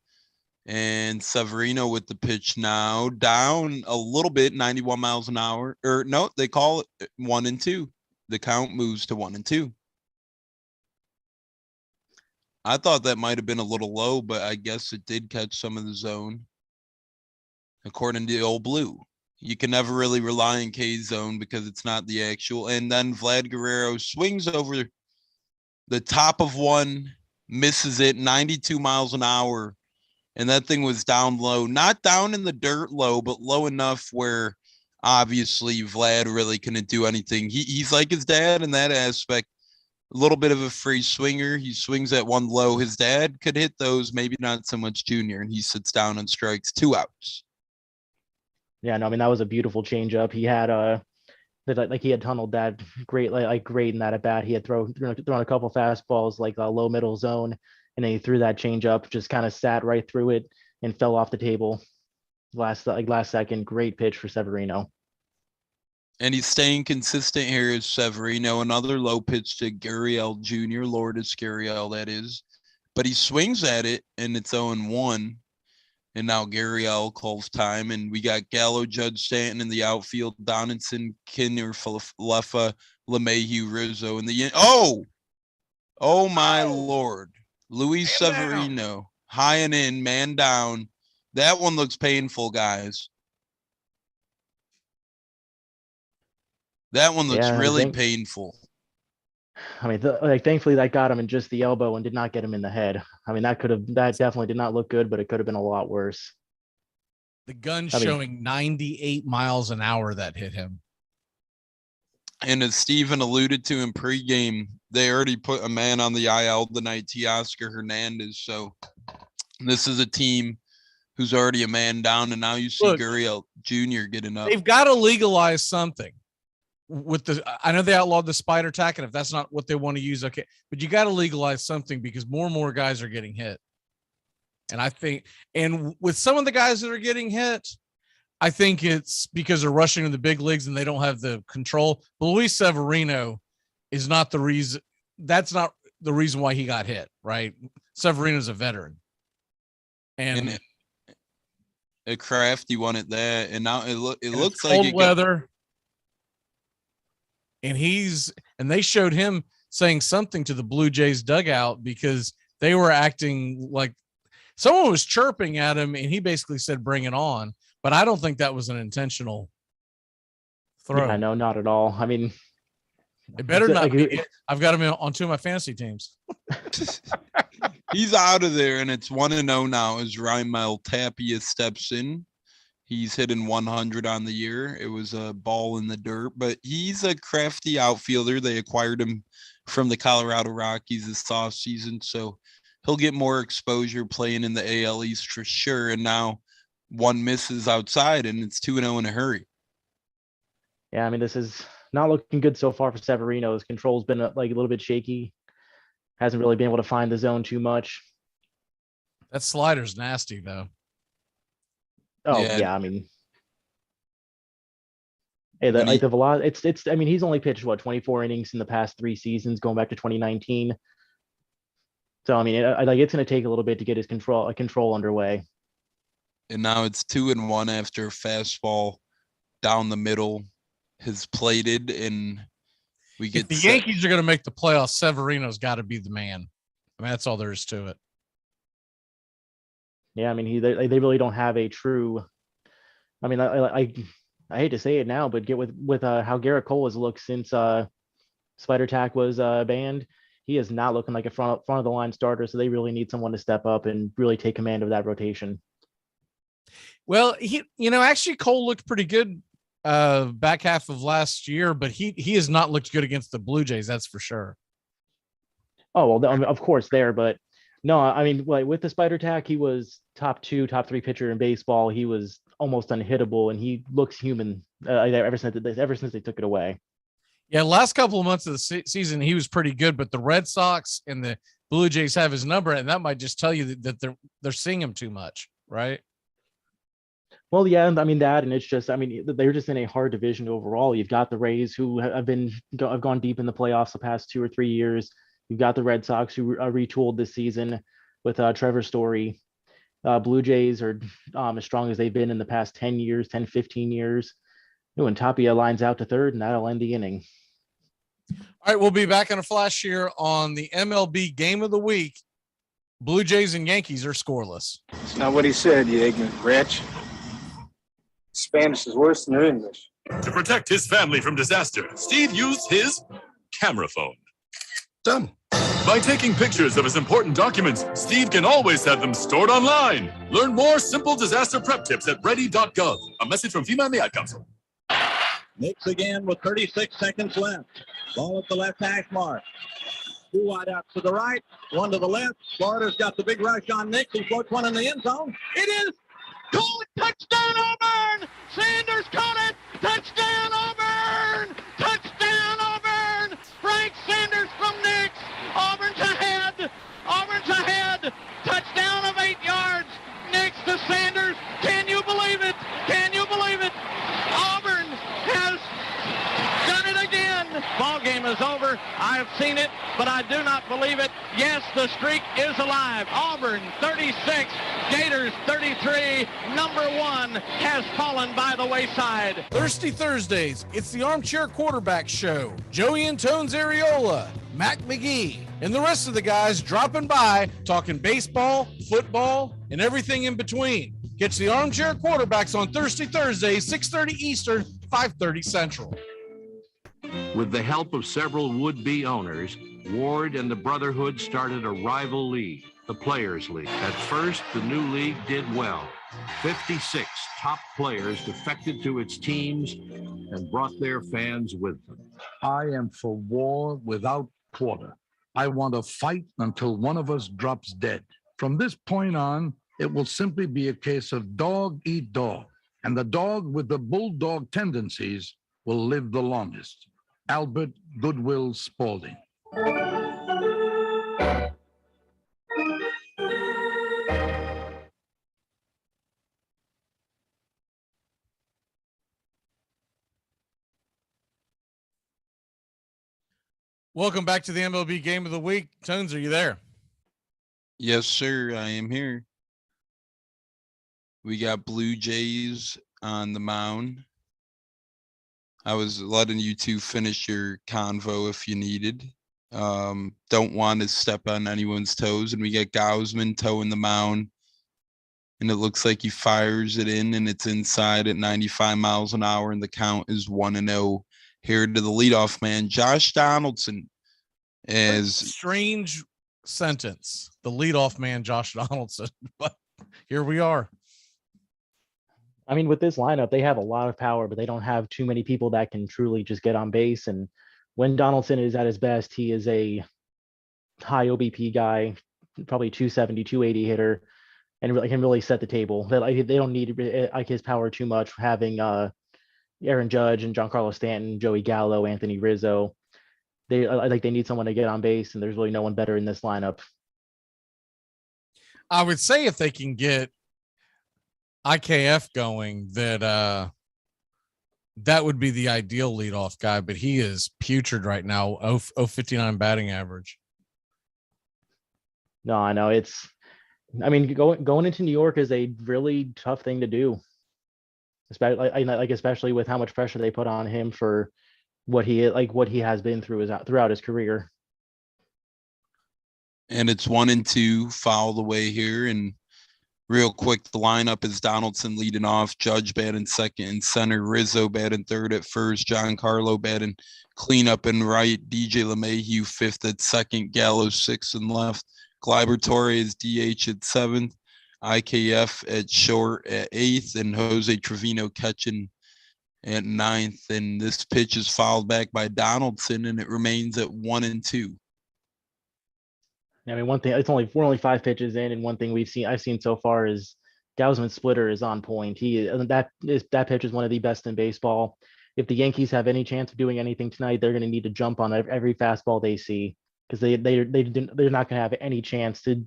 And Severino with the pitch now, down a little bit, 91 miles an hour. Or no, they call it 1-2. The count moves to 1-2. I thought that might have been a little low, but I guess it did catch some of the zone. According to the old Blue. You can never really rely on K zone because it's not the actual. And then Vlad Guerrero swings over the top of one, misses it, 92 miles an hour. And that thing was down low, not down in the dirt low, but low enough where obviously Vlad really couldn't do anything. He's like his dad in that aspect. A little bit of a free swinger. He swings at one low. His dad could hit those, maybe not so much Junior, and he sits down and strikes 2 outs. Yeah, no, I mean, that was a beautiful changeup. He had he had tunneled that great in that at bat. He had thrown a couple fastballs like a low middle zone, and then he threw that changeup, just kind of sat right through it and fell off the table last second. Great pitch for Severino. And he's staying consistent here is Severino. Another low pitch to Gurriel Jr., Lourdes Gurriel, that is. But he swings at it, and it's 0-1. And now Gurriel calls time. And we got Gallo, Judge Stanton in the outfield, Donaldson, Kinner, Falefa, LeMahieu, Rizzo in the end. Oh, my Lord. Luis Severino, high and in, man down. That one looks painful, guys. That one looks really painful. I mean, thankfully that got him in just the elbow and did not get him in the head. I mean, that definitely did not look good, but it could have been a lot worse. The gun showing 98 miles an hour that hit him. And as Steven alluded to in pregame, they already put a man on the IL tonight, Teoscar Hernandez. So this is a team who's already a man down, and now you see Gurriel Jr. getting up. They've got to legalize something. I know they outlawed the spider tack, and if that's not what they want to use, okay, but you got to legalize something because more and more guys are getting hit. And I think, and with some of the guys that are getting hit, I think it's because they're rushing to the big leagues and they don't have the control. But Luis Severino is not the reason. That's not the reason why he got hit, right? Severino's a veteran. And a crafty one at that. And now it looks like cold weather. And they showed him saying something to the Blue Jays dugout because they were acting like someone was chirping at him, and he basically said, "Bring it on." But I don't think that was an intentional throw. Yeah, no, not at all. I mean, it better not be. I've got him on two of my fantasy teams. He's out of there, and it's 1-0 now as Raimel Tapia steps in. He's hitting 100 on the year. It was a ball in the dirt, but he's a crafty outfielder. They acquired him from the Colorado Rockies this offseason, so he'll get more exposure playing in the AL East for sure. And now one misses outside, and it's 2-0 in a hurry. Yeah, I mean, this is not looking good so far for Severino. His control's been like a little bit shaky. Hasn't really been able to find the zone too much. That slider's nasty, though. Oh yeah, I mean, hey, the velocity. It's. I mean, he's only pitched 24 innings in the past 3 seasons, going back to 2019. So I mean, it's going to take a little bit to get his control underway. And now it's 2-1 after a fastball down the middle has plated, and we get if the Yankees are going to make the playoffs. Severino's got to be the man. I mean, that's all there is to it. Yeah, I mean, they really don't have a true. I mean, I hate to say it now, but with how Garrett Cole has looked since Spider Tack was banned, he is not looking like a front of the line starter. So they really need someone to step up and really take command of that rotation. Well, actually Cole looked pretty good back half of last year, but he has not looked good against the Blue Jays. That's for sure. Oh well, of course there, but. No, I mean, like with the Spider Tack, he was top 2, top 3 pitcher in baseball. He was almost unhittable, and he looks human ever since they took it away. Yeah, last couple of months of the season, he was pretty good, but the Red Sox and the Blue Jays have his number, and that might just tell you that they're seeing him too much, right? Well, yeah, I mean that, and it's just, I mean, they're just in a hard division overall. You've got the Rays, who have gone deep in the playoffs the past 2 or 3 years. You've got the Red Sox, who retooled this season with Trevor Story. Blue Jays are as strong as they've been in the past 10 years, 10, 15 years. And Tapia lines out to third, and that'll end the inning. All right, we'll be back in a flash here on the MLB Game of the Week. Blue Jays and Yankees are scoreless. That's not what he said, you ignorant wretch. Spanish is worse than your English. To protect his family from disaster, Steve used his camera phone. Done. By taking pictures of his important documents, Steve can always have them stored online. Learn more simple disaster prep tips at ready.gov. A message from FEMA and the Ad Council. Nix again with 36 seconds left. Ball at the left hash mark. 2 wide outs to the right, 1 to the left. Florida's got the big rush on Nix. He floats 1 in the end zone. It is called touchdown Auburn. Sanders caught it. Touchdown Auburn. Touchdown Auburn. Frank Sanders from Nix. Auburn's ahead. Auburn's ahead. Touchdown of 8 yards. Nix to Sanders. Can you believe it? Can you believe it? Auburn has I've seen it, but I do not believe it. Yes, the streak is alive. Auburn 36, Gators 33. Number 1 has fallen by the wayside. Thirsty Thursdays, it's the Armchair Quarterback Show. Joey Antone's Areola, Mac McGee, and the rest of the guys dropping by, talking baseball, football, and everything in between. Catch the Armchair Quarterbacks on Thirsty Thursdays, 6:30 Eastern, 5:30 Central. With the help of several would-be owners, Ward and the Brotherhood started a rival league, the Players League. At first, the new league did well. 56 top players defected to its teams and brought their fans with them. I am for war without quarter. I want to fight until one of us drops dead. From this point on, it will simply be a case of dog eat dog, and the dog with the bulldog tendencies will live the longest. Albert Goodwill Spaulding. Welcome back to the MLB Game of the Week. Tones, are you there? Yes, sir. I am here. We got Blue Jays on the mound. I was letting you two finish your convo if you needed. Don't want to step on anyone's toes. And we got Gausman toeing the mound. And it looks like he fires it in, and it's inside at 95 miles an hour, and the count is 1-0. Here to the leadoff man, Josh Donaldson. As strange sentence, the leadoff man, Josh Donaldson. But here we are. I mean, with this lineup, they have a lot of power, but they don't have too many people that can truly just get on base. And when Donaldson is at his best, he is a high OBP guy, probably 270, 280 hitter, and really can really set the table. They don't need like his power too much, having Aaron Judge and Giancarlo Stanton, Joey Gallo, Anthony Rizzo. They need someone to get on base, and there's really no one better in this lineup. I would say if they can get IKF going, that would be the ideal leadoff guy, but he is putrid right now. 059 batting average. No, I know going into New York is a really tough thing to do. Especially with how much pressure they put on him for what he has been throughout his career. And it's 1-2, foul the way here. And real quick, the lineup is Donaldson leading off, Judge batting second and center, Rizzo batting third at first, Giancarlo batting cleanup and right, DJ LeMahieu fifth at second, Gallo sixth and left, Gleyber Torres DH at seventh, IKF at short at eighth, and Jose Trevino catching at ninth. And this pitch is fouled back by Donaldson, and it remains at 1-2. I mean, one thing, we're only 5 pitches in, and one thing I've seen so far is Gausman's splitter is on point. That pitch is one of the best in baseball. If the Yankees have any chance of doing anything tonight, they're going to need to jump on every fastball they see, because they're not going to have any chance to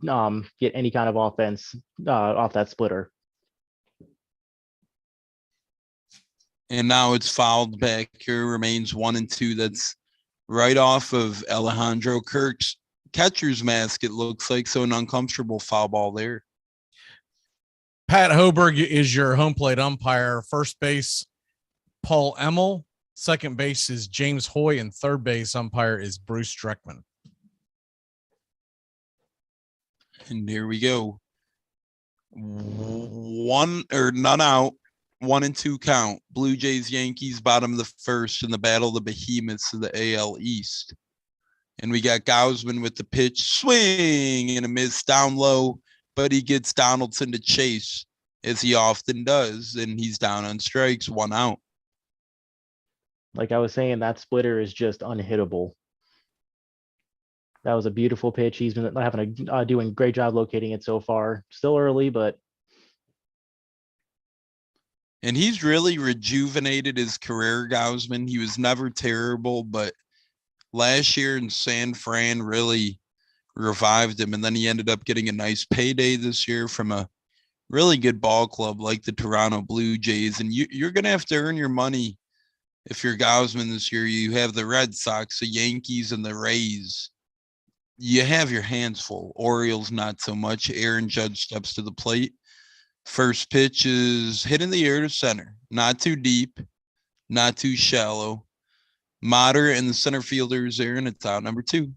get any kind of offense off that splitter. And now it's fouled back here, remains 1-2. That's right off of Alejandro Kirk's catcher's mask, it looks like. So an uncomfortable foul ball there. Pat Hoberg is your home plate umpire. First base, Paul Emmel. Second base is James Hoy, and third base umpire is Bruce Dreckman. And here we go. None out. 1-2 count. Blue Jays, Yankees, bottom of the first in the battle of the behemoths of the AL East. And we got Gausman with the pitch, swing and a miss down low, but he gets Donaldson to chase, as he often does, and he's down on strikes, 1 out. Like I was saying, that splitter is just unhittable. That was a beautiful pitch. He's been doing a great job locating it so far. Still early, but. And he's really rejuvenated his career, Gausman. He was never terrible, but last year in San Fran really revived him. And then he ended up getting a nice payday this year from a really good ball club like the Toronto Blue Jays. And you're going to have to earn your money if you're Gausman this year, you have the Red Sox, the Yankees, and the Rays. You have your hands full. Orioles, not so much. Aaron Judge steps to the plate. First pitch is hit in the air to center. Not too deep, not too shallow. Moderate, and the center fielder is there, and it's out number 2.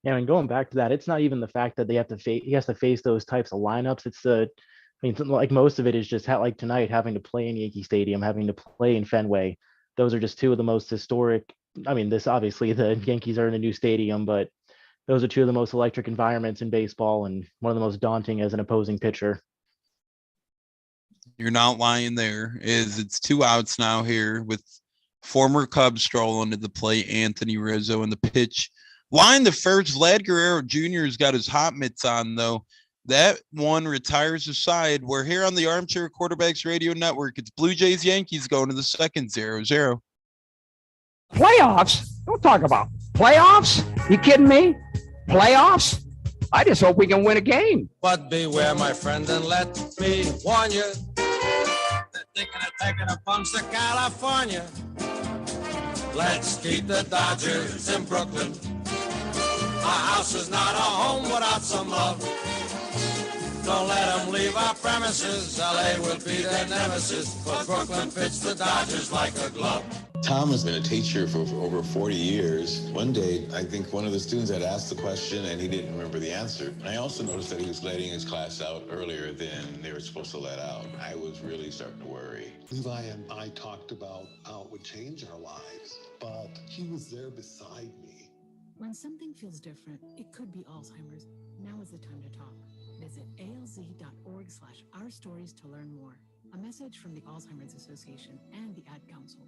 Yeah, and going back to that, it's not even the fact that he has to face those types of lineups. It's like most of it is just like tonight, having to play in Yankee Stadium, having to play in Fenway. Those are just two of the most historic. I mean, this obviously the Yankees are in a new stadium, but those are two of the most electric environments in baseball and one of the most daunting as an opposing pitcher. You're not lying there. It's 2 outs now here with former Cubs strolling to the plate, Anthony Rizzo, and the pitch line the first. Vlad Guerrero Jr. has got his hot mitts on, though. That one retires the side. We're here on the Armchair Quarterbacks Radio Network. It's Blue Jays Yankees going to the second 0-0. Playoffs? Don't talk about playoffs. You kidding me? Playoffs? I just hope we can win a game. But beware, my friend, and let me warn you. They're thinking of taking a punch to California. Let's keep the Dodgers in Brooklyn. Our house is not a home without some love. Don't let them leave our premises. LA will be their nemesis. But Brooklyn fits the Dodgers like a glove. Tom has been a teacher for over 40 years. One day, I think one of the students had asked the question and he didn't remember the answer. I also noticed that he was letting his class out earlier than they were supposed to let out. I was really starting to worry. Levi and I talked about how it would change our lives, but he was there beside me. When something feels different, it could be Alzheimer's. Now is the time to talk. Visit alz.org/ourstories to learn more. A message from the Alzheimer's Association and the Ad Council.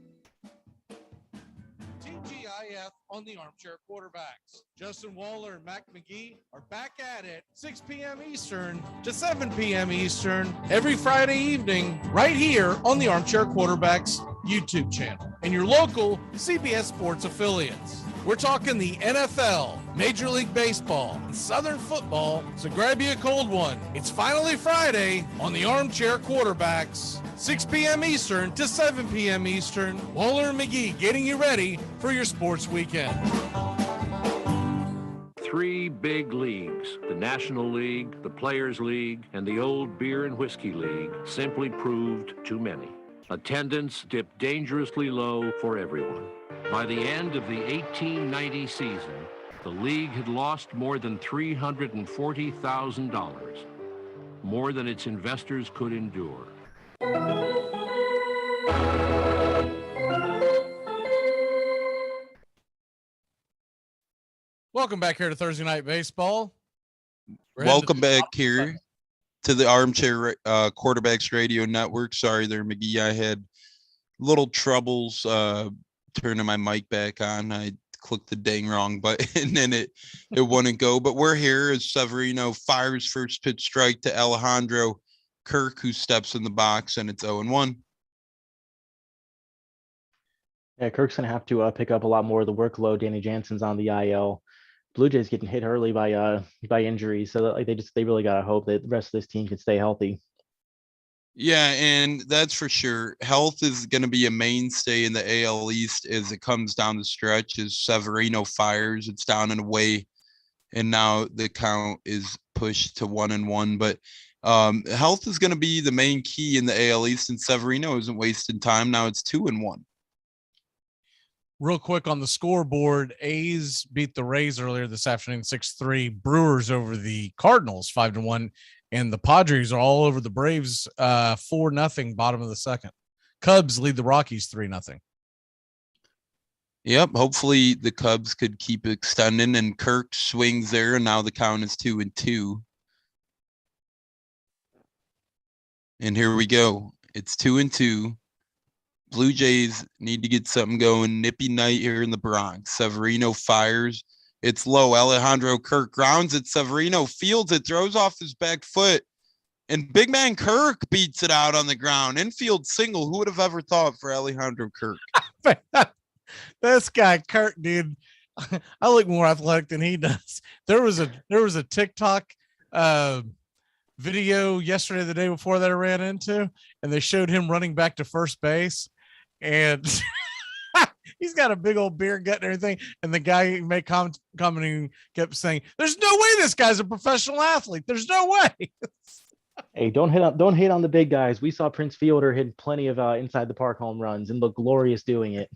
TGIF on the Armchair Quarterbacks. Justin Waller and Mac McGee are back at it 6 p.m. Eastern to 7 p.m. Eastern every Friday evening right here on the Armchair Quarterbacks YouTube channel and your local CBS Sports affiliates. We're talking the NFL, Major League Baseball, and Southern football, so grab you a cold one. It's finally Friday on the Armchair Quarterbacks, 6 p.m. Eastern to 7 p.m. Eastern. Waller and McGee getting you ready for your sports weekend. 3 big leagues, the National League, the Players League, and the Old Beer and Whiskey League, simply proved too many. Attendance dipped dangerously low for everyone. By the end of the 1890 season, the league had lost more than $340,000, more than its investors could endure. Welcome back here to Thursday Night Baseball. Welcome back here to the Armchair Quarterbacks Radio Network. Sorry there, McGee. I had little troubles turning my mic back on. I clicked the dang wrong button and it wouldn't go. But we're here as Severino fires first pitch strike to Alejandro Kirk, who steps in the box, and it's 0-1. Yeah, Kirk's gonna have to pick up a lot more of the workload. Danny Jansen's on the IL. Blue Jays getting hit early by injuries, so that, like they really gotta hope that the rest of this team can stay healthy. Yeah, and that's for sure. Health is going to be a mainstay in the AL East as it comes down the stretch. As Severino fires, it's down and away, and now the count is pushed to 1-1. But health is going to be the main key in the AL East, and Severino isn't wasting time. Now it's 2-1. Real quick on the scoreboard, A's beat the Rays earlier this afternoon, 6-3. Brewers over the Cardinals, 5-1. And the Padres are all over the Braves, 4-0, bottom of the second. Cubs lead the Rockies 3-0. Yep. Hopefully the Cubs could keep extending, and Kirk swings there, and now the count is 2-2. And here we go. It's 2-2. Blue Jays need to get something going. Nippy night here in the Bronx. Severino fires. It's low. Alejandro Kirk grounds it. Severino fields it, throws off his back foot, and big man Kirk beats it out on the ground. Infield single. Who would have ever thought for Alejandro Kirk? This guy Kirk, dude, I look more athletic than he does. There was a TikTok video yesterday, the day before that I ran into, and they showed him running back to first base, and he's got a big old beer gut and everything. And the guy who made commenting kept saying, "There's no way this guy's a professional athlete. There's no way." Hey, don't hate on the big guys. We saw Prince Fielder hit plenty of inside the park home runs and look glorious doing it.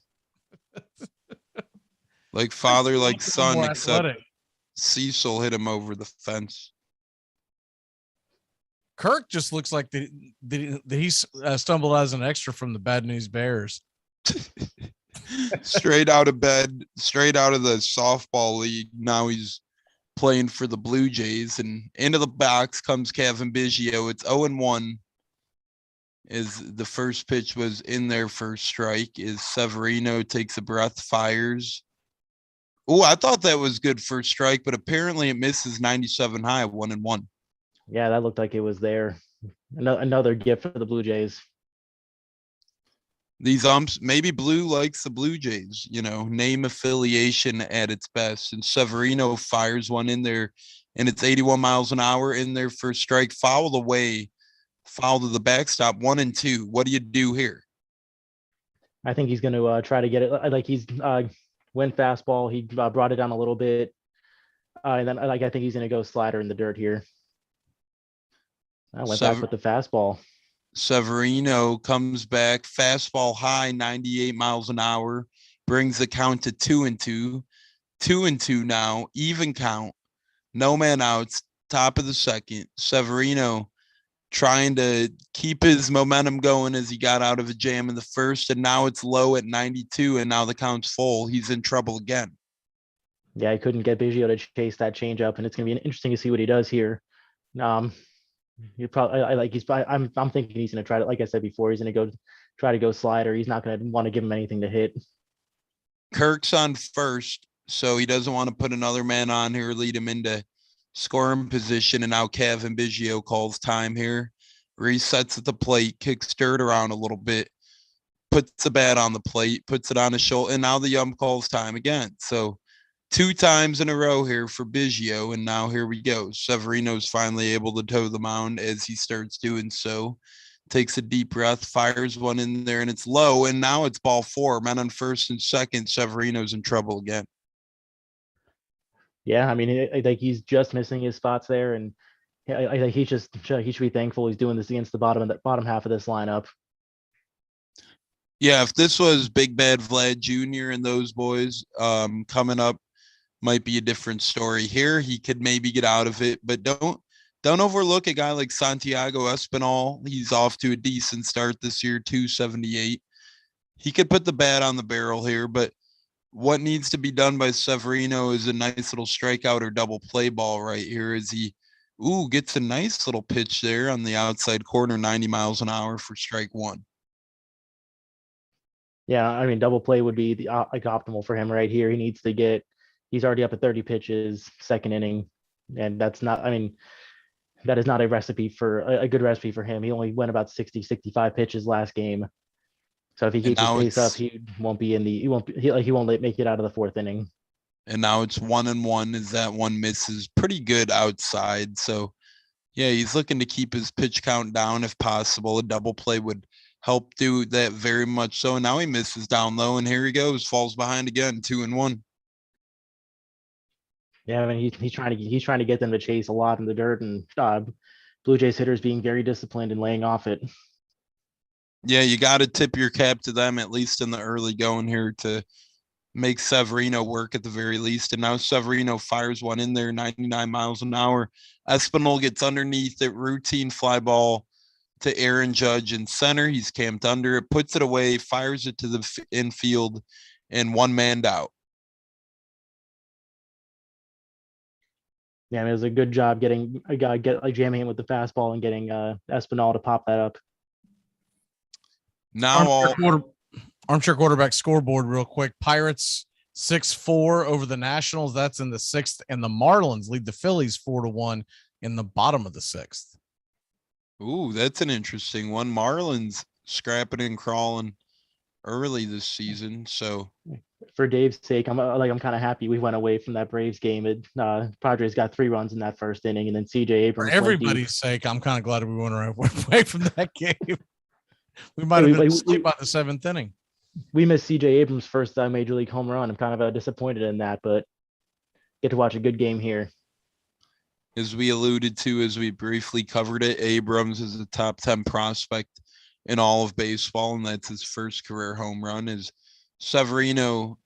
Like father, like son, More except athletic. Cecil hit him over the fence. Kirk just looks like he stumbled as an extra from the Bad News Bears. Straight out of bed, straight out of the softball league. Now he's playing for the Blue Jays, and into the box comes Kevin Biggio. It's 0-1. As the first pitch was in there for strike, is Severino takes a breath, fires. Oh, I thought that was good for strike, but apparently it misses 97 high, 1-1. Yeah, that looked like it was there. Another gift for the Blue Jays. These maybe Blue likes the Blue Jays, name affiliation at its best. And Severino fires one in there, and it's 81 miles an hour in there for strike, fouled away, foul to the backstop, 1-2. What do you do here? I think he's going to try to get it. Like he's went fastball. He brought it down a little bit. And then I think he's going to go slider in the dirt here. I went back with the fastball. Severino comes back, fastball high, 98 miles an hour, brings the count to 2-2. 2-2 now, even count, no man outs, top of the second. Severino trying to keep his momentum going as he got out of a jam in the first, and now it's low at 92, and now the count's full. He's in trouble again. Yeah, I couldn't get Biggio to chase that changeup, and it's going to be interesting to see what he does here. You probably I'm thinking he's going to try to, like I said before, he's going to try to go slider. He's not going to want to give him anything to hit. Kirk's on first, so he doesn't want to put another man on here, lead him into scoring position. And now Kevin Biggio calls time here, resets at the plate, kicks dirt around a little bit, puts the bat on the plate, puts it on his shoulder, and now the calls time again. So 2 times in a row here for Biggio, and now here we go. Severino's finally able to toe the mound as he starts doing so. Takes a deep breath, fires one in there, and it's low, and now it's ball 4. Men on first and second. Severino's in trouble again. Yeah, I mean, I think he's just missing his spots there, and I think he should be thankful he's doing this against the bottom half of this lineup. Yeah, if this was Big Bad Vlad Jr. and those boys coming up, might be a different story. Here he could maybe get out of it, but don't overlook a guy like Santiago Espinal. He's off to a decent start this year, 278. He could put the bat on the barrel here, but what needs to be done by Severino is a nice little strikeout or double play ball right here as he gets a nice little pitch there on the outside corner, 90 miles an hour for strike 1. Yeah, I mean, double play would be the optimal for him right here. He's already up at 30 pitches, second inning, and that is not a recipe for a good recipe for him. He only went about 60, 65 pitches last game. So if he keeps his pace up, he won't make it out of the 4th inning. And now it's 1-1 as that one misses pretty good outside. So yeah, he's looking to keep his pitch count down if possible. A double play would help do that very much so. Now he misses down low, and here he goes, falls behind again, 2-1. Yeah, I mean, he's trying to get them to chase a lot in the dirt, and Blue Jays hitters being very disciplined and laying off it. Yeah, you got to tip your cap to them, at least in the early going here, to make Severino work at the very least. And now Severino fires one in there, 99 miles an hour. Espinal gets underneath it, routine fly ball to Aaron Judge in center. He's camped under it, puts it away, fires it to the infield, and one man out. Yeah, I mean, it was a good job jamming him with the fastball and getting Espinal to pop that up. Now Armchair quarterback scoreboard real quick. Pirates 6-4 over the Nationals. That's in the 6th, and the Marlins lead the Phillies 4-1 in the bottom of the 6th. Ooh, that's an interesting one. Marlins scrapping and crawling early this season. So for Dave's sake, I'm kind of happy we went away from that Braves game. Padres got 3 runs in that first inning, and then CJ Abrams. For everybody's sake, I'm kind of glad we went away from that game. We might have been asleep by the 7th inning. we missed C.J. Abrams' first major league home run. I'm kind of disappointed in that, but get to watch a good game here. As we alluded to, as we briefly covered it, Abrams is a top 10 prospect in all of baseball, and that's his first career home run. As Severino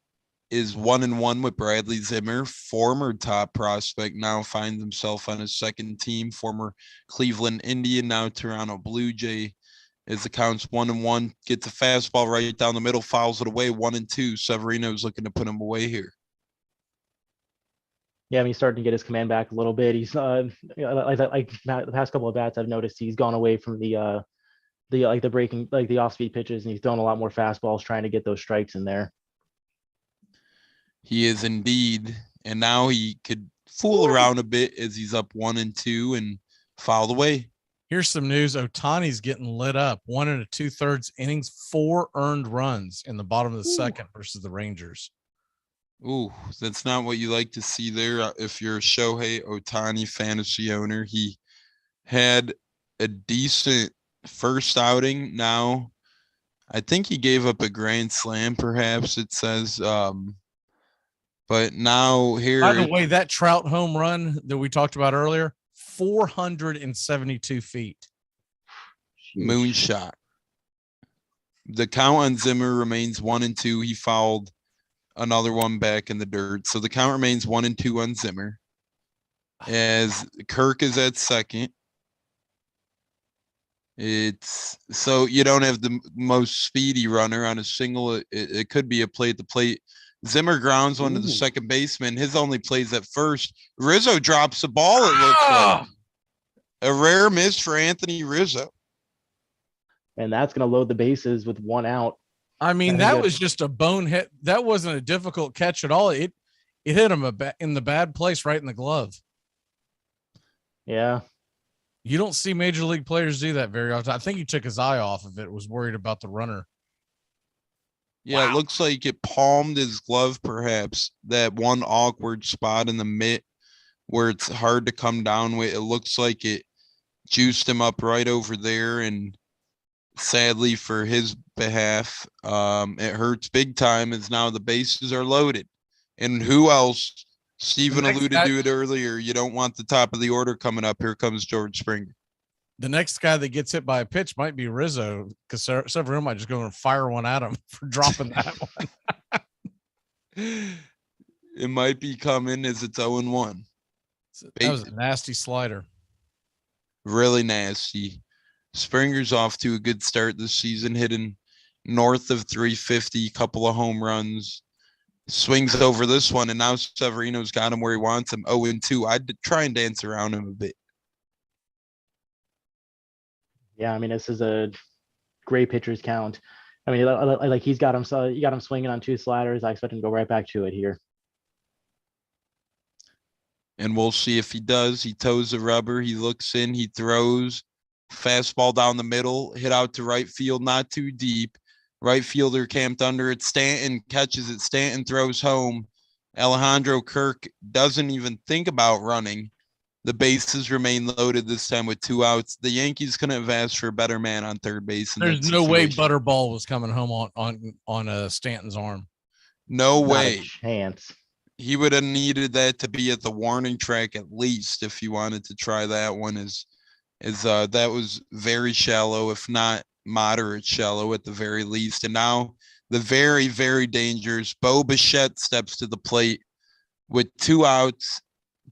is 1-1 with Bradley Zimmer, former top prospect, now finds himself on his second team, former Cleveland Indian, now Toronto Blue Jay. As the count's 1-1, gets a fastball right down the middle, fouls it away, 1-2. Severino's looking to put him away here. Yeah, I mean, he's starting to get his command back a little bit. He's like the past couple of bats, I've noticed he's gone away from the breaking, like the off-speed pitches, and he's thrown a lot more fastballs trying to get those strikes in there. He is indeed, and now he could fool around a bit as he's up 1-2 and fouled away. Here's some news. Otani's getting lit up. 1 2/3 innings, 4 earned runs in the bottom of the second versus the Rangers. Ooh, that's not what you like to see there. If you're a Shohei Otani fantasy owner, he had a decent first outing. Now, I think he gave up a grand slam, perhaps it says. But now here. By the way, that Trout home run that we talked about earlier, 472 feet. Moonshot. The count on Zimmer remains 1-2. He fouled another one back in the dirt. So the count remains 1-2 on Zimmer. As Kirk is at second. It's so you don't have the most speedy runner on a single. It could be a play at the plate. Zimmer grounds one to the second baseman. His only plays at first. Rizzo drops the ball, it looks like. A rare miss for Anthony Rizzo. And that's going to load the bases with 1 out. I mean, that was just a bonehead. That wasn't a difficult catch at all. It hit him in the bad place, right in the glove. Yeah. You don't see major league players do that very often. I think he took his eye off of it, was worried about the runner. Yeah, wow. It looks like it palmed his glove, perhaps. That one awkward spot in the mitt where it's hard to come down with. It looks like it juiced him up right over there, and sadly for his behalf, it hurts big time as now the bases are loaded. And who else? Steven alluded to it earlier. You don't want the top of the order coming up. Here comes George Springer. The next guy that gets hit by a pitch might be Rizzo, because Severino might just go and fire one at him for dropping that one. It might be coming as it's 0-1. That was a nasty slider. Really nasty. Springer's off to a good start this season, hitting north of 350, couple of home runs. Swings over this one, and now Severino's got him where he wants him, 0-2. I'd try and dance around him a bit. Yeah, I mean, this is a great pitcher's count. I mean, like he's got him, so you got him swinging on 2 sliders. I expect him to go right back to it here. And we'll see if he does. He toes the rubber. He looks in. He throws. Fastball down the middle. Hit out to right field, not too deep. Right fielder camped under it. Stanton catches it. Stanton throws home. Alejandro Kirk doesn't even think about running. The bases remain loaded this time with 2 outs. The Yankees couldn't have asked for a better man on third base. There's no way Butterball was coming home on Stanton's arm. No way. Not a chance. He would have needed that to be at the warning track at least if he wanted to try that one. That was very shallow, if not moderate shallow at the very least. And now the very, very dangerous Bo Bichette steps to the plate with 2 outs.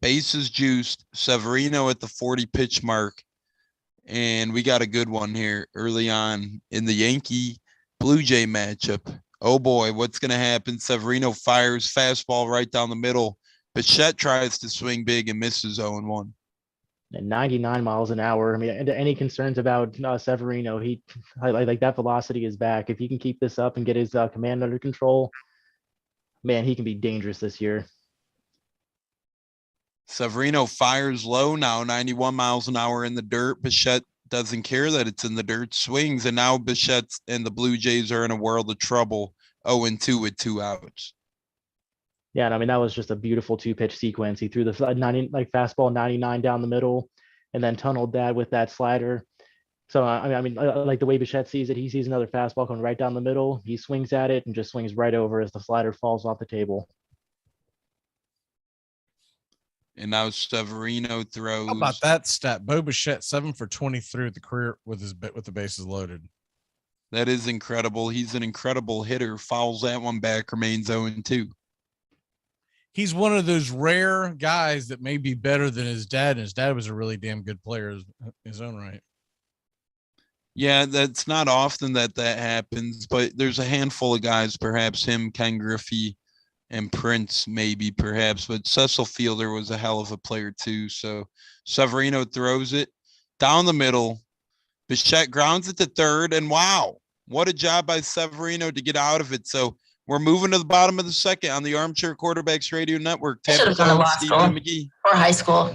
Bases juiced, Severino at the 40 pitch mark. And we got a good one here early on in the Yankee Blue Jay matchup. Oh boy, what's going to happen? Severino fires fastball right down the middle. Bichette tries to swing big and misses 0-1. And 99 miles an hour. I mean, any concerns about Severino? He like that velocity is back. If he can keep this up and get his command under control, man, he can be dangerous this year. Severino fires low now, 91 miles an hour in the dirt. Bichette doesn't care that it's in the dirt, swings, and now Bichette and the Blue Jays are in a world of trouble, 0-2 with 2 outs. Yeah, and I mean, that was just a beautiful 2-pitch sequence. He threw the fastball 99 down the middle and then tunneled that with that slider. So I like the way Bichette sees it. He sees another fastball coming right down the middle. He swings at it and just swings right over as the slider falls off the table. And now Severino throws. How about that stat? Bo Bichette 7 for 23 with the career with the bases loaded. That is incredible. He's an incredible hitter. Fouls that one back, remains 0-2. He's one of those rare guys that may be better than his dad. And his dad was a really damn good player in his own right. Yeah, that's not often that happens, but there's a handful of guys, perhaps him, Ken Griffey, and Prince, maybe, perhaps. But Cecil Fielder was a hell of a player, too. So Severino throws it down the middle. Bichette grounds it to third, and wow, what a job by Severino to get out of it. So we're moving to the bottom of the second on the Armchair Quarterbacks Radio Network. Should have gone to law school McGee. or high school.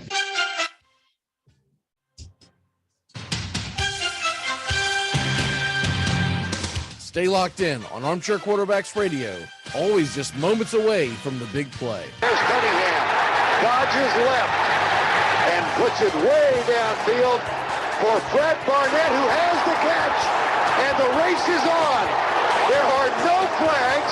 Stay locked in on Armchair Quarterbacks Radio. Always just moments away from the big play. Here's Cunningham. Dodges left and puts it way downfield for Fred Barnett, who has the catch. And the race is on. There are no flags.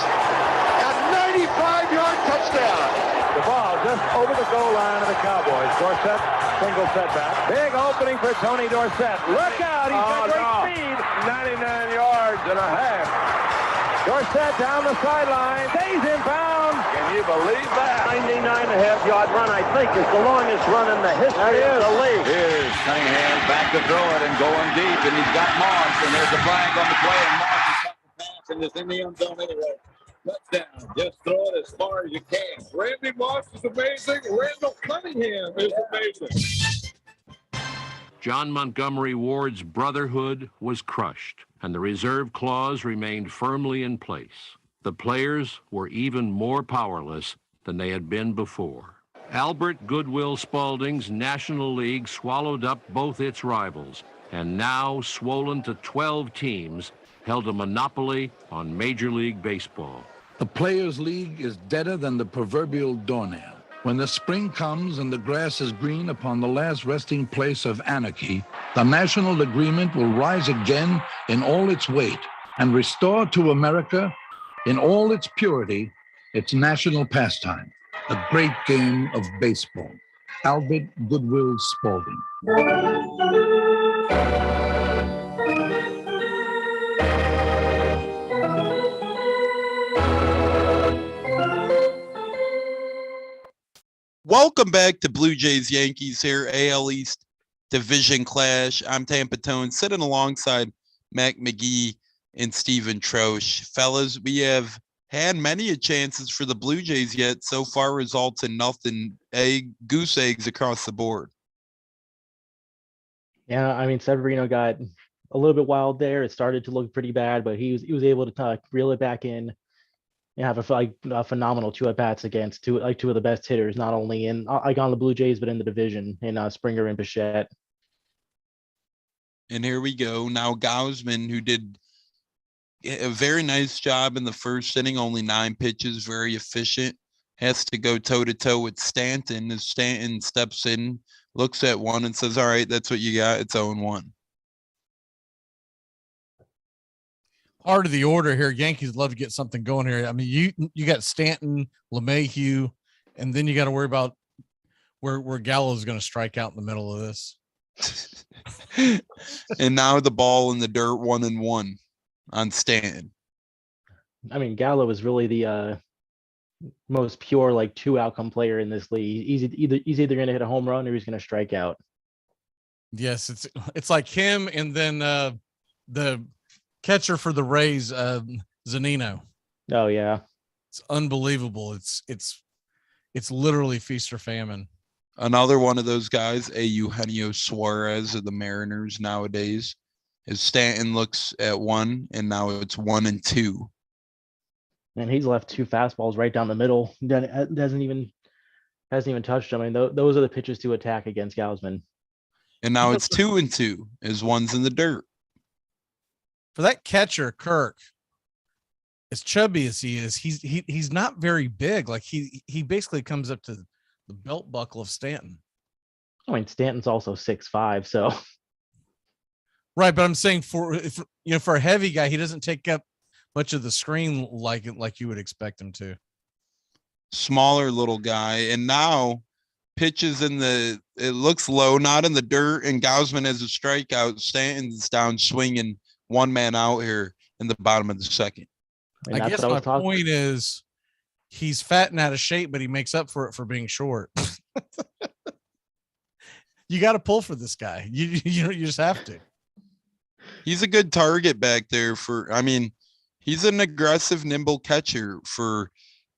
A 95-yard touchdown. The ball just over the goal line of the Cowboys. Dorsett, single setback. Big opening for Tony Dorsett. Look out, he's got great speed. 99 yards and a half. Dorsett down the sideline, stays in bounds. Can you believe that? 99.5-yard run, I think, is the longest run in the history of the league. Here's Cunningham back to throw it and going deep, and he's got Moss, and there's a flag on the play, and Moss is got the pass, and it's in the end zone anyway. Touchdown. Just throw it as far as you can. Randy Moss is amazing. Randall Cunningham is amazing. John Montgomery Ward's brotherhood was crushed, and the reserve clause remained firmly in place. The players were even more powerless than they had been before. Albert Goodwill Spaulding's National League swallowed up both its rivals, and now, swollen to 12 teams, held a monopoly on Major League Baseball. The Players' League is deader than the proverbial doornail. When the spring comes and the grass is green upon the last resting place of anarchy, the national agreement will rise again in all its weight and restore to America, in all its purity, its national pastime, the great game of baseball. Albert Goodwill Spaulding. Welcome back to Blue Jays Yankees here, AL East Division Clash. I'm Tampa Tone, sitting alongside Mac McGee and Stephen Troche. Fellas, we have had many chances for the Blue Jays, yet so far results in nothing. Goose eggs across the board. Yeah, I mean, Severino got a little bit wild there. It started to look pretty bad, but he was able to reel it back in. You have a phenomenal 2 at-bats against two of the best hitters, not only in on the Blue Jays, but in the division, in Springer and Bichette. And here we go. Now Gausman, who did a very nice job in the first inning, only 9 pitches, very efficient, has to go toe-to-toe with Stanton. As Stanton steps in, looks at one and says, all right, that's what you got. It's 0-1. Part of the order here, Yankees love to get something going here. I mean, you got Stanton, LeMahieu, and then you got to worry about where Gallo's going to strike out in the middle of this. And now the ball in the dirt, 1-1 on Stanton. I mean, Gallo is really the most pure 2 outcome player in this league. He's either going to hit a home run or he's going to strike out. Yes, it's like him, and then the catcher for the Rays, Zunino. Oh yeah, it's unbelievable. It's literally feast or famine. Another one of those guys, a Eugenio Suarez of the Mariners nowadays, is Stanton looks at 1, and now it's 1-2. And he's left 2 fastballs right down the middle. Hasn't even touched them. I mean, those are the pitches to attack against Gausman. And now it's 2-2 as one's in the dirt. For that catcher, Kirk, as chubby as he is, he's not very big. Like he basically comes up to the belt buckle of Stanton. I mean, Stanton's also 6'5", so. Right, but I'm saying for a heavy guy, he doesn't take up much of the screen like you would expect him to. Smaller little guy, and now pitches it looks low, not in the dirt, and Gausman has a strikeout. Stanton's down swinging, one man out here in the bottom of the second. I guess my point is he's fat and out of shape, but he makes up for it for being short. You got to pull for this guy. You just have to. He's a good target back there he's an aggressive, nimble catcher for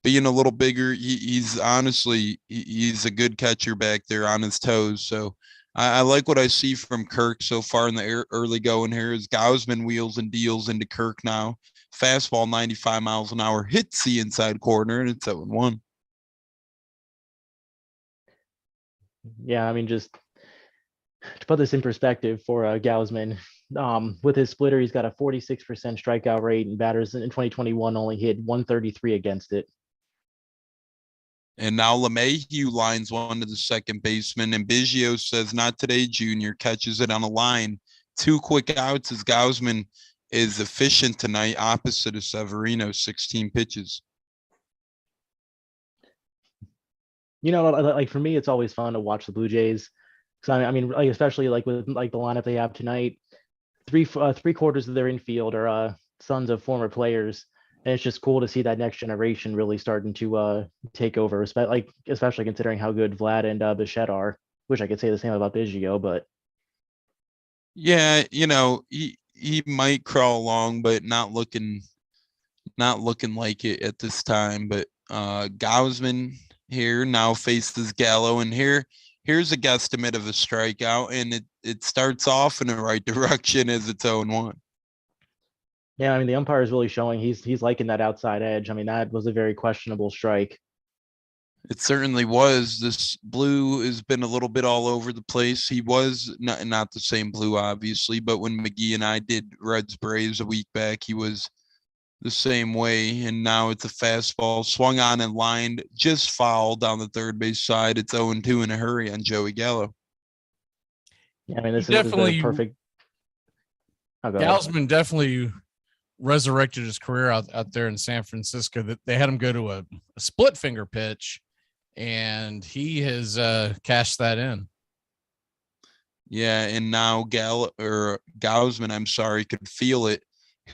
being a little bigger. He's honestly a good catcher back there on his toes. So I like what I see from Kirk so far in the early going here as Gausman wheels and deals into Kirk now. Fastball 95 miles an hour, hits the inside corner, and it's 0-1. Yeah, I mean, just to put this in perspective for Gausman, with his splitter, he's got a 46% strikeout rate, and batters in 2021 only hit 133 against it. And now LeMahieu lines one to the second baseman, and Biggio says, "Not today, Junior," catches it on a line. 2 quick outs as Gausman is efficient tonight, opposite of Severino, 16 pitches. Like for me, it's always fun to watch the Blue Jays. So I mean, like, especially like with like the lineup they have tonight, three quarters of their infield are sons of former players, and it's just cool to see that next generation really starting to take over. Especially considering how good Vlad and Bichette are. Wish I could say the same about Biggio, but yeah, he might crawl along, but not looking like it at this time. But Gausman here now faces Gallo, and here's a guesstimate of a strikeout, and it starts off in the right direction as it's 0-1. Yeah, I mean, the umpire is really showing he's liking that outside edge. I mean, that was a very questionable strike. It certainly was. This Blue has been a little bit all over the place. He was not the same Blue, obviously, but when McGee and I did Reds Braves a week back, he was the same way. And now it's a fastball swung on and lined, just fouled down the third base side. It's 0-2 in a hurry on Joey Gallo. Yeah, I mean, this is the perfect. Gausman definitely resurrected his career out there in San Francisco. That they had him go to a split finger pitch, and he has cashed that in. Yeah, and now Gausman, could feel it.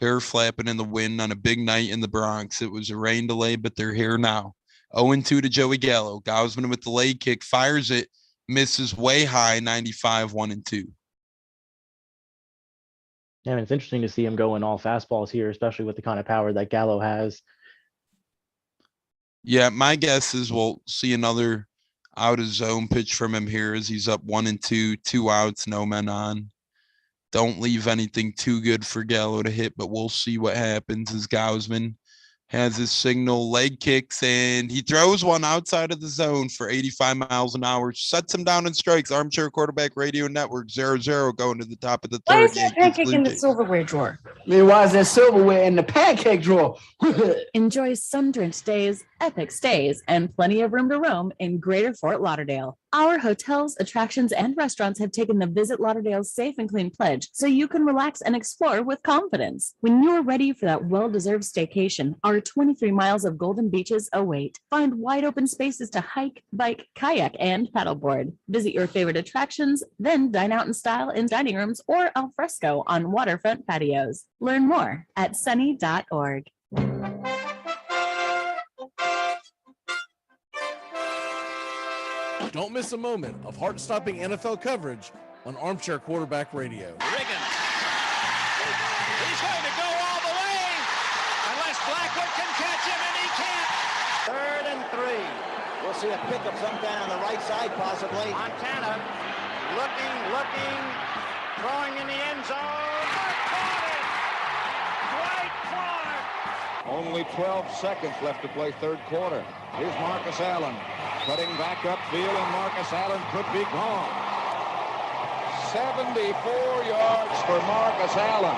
Hair flapping in the wind on a big night in the Bronx. It was a rain delay, but they're here now. 0-2 to Joey Gallo. Gausman with the leg kick, fires it, misses way high, 95, 1-2. Yeah, I mean, it's interesting to see him going all fastballs here, especially with the kind of power that Gallo has. Yeah, my guess is we'll see another out of zone pitch from him here as he's up 1-2, 2 outs, no men on. Don't leave anything too good for Gallo to hit, but we'll see what happens as Gausman has his signal, leg kicks, and he throws one outside of the zone for 85 miles an hour, sets him down and strikes. Armchair Quarterback Radio Network 0-0 going to the top of the third. Why is that pancake in the silverware drawer? I mean, why is there silverware in the pancake drawer? Enjoy sun-drenched days, epic stays, and plenty of room to roam in Greater Fort Lauderdale. Our hotels, attractions, and restaurants have taken the Visit Lauderdale's Safe and Clean pledge, so you can relax and explore with confidence. When you're ready for that well-deserved staycation, our 23 miles of golden beaches await. Find wide open spaces to hike, bike, kayak, and paddleboard. Visit your favorite attractions, then dine out in style in dining rooms or al fresco on waterfront patios. Learn more at sunny.org. Don't miss a moment of heart-stopping NFL coverage on Armchair Quarterback Radio. Riggins. He's going to go all the way unless Blackwood can catch him, and he can't. 3rd and 3. We'll see a pickup sometime on the right side, possibly. Montana looking, throwing in the end zone. Caught it. Dwight Clark. Only 12 seconds left to play third quarter. Here's Marcus Allen. Cutting back upfield, and Marcus Allen could be gone. 74 yards for Marcus Allen.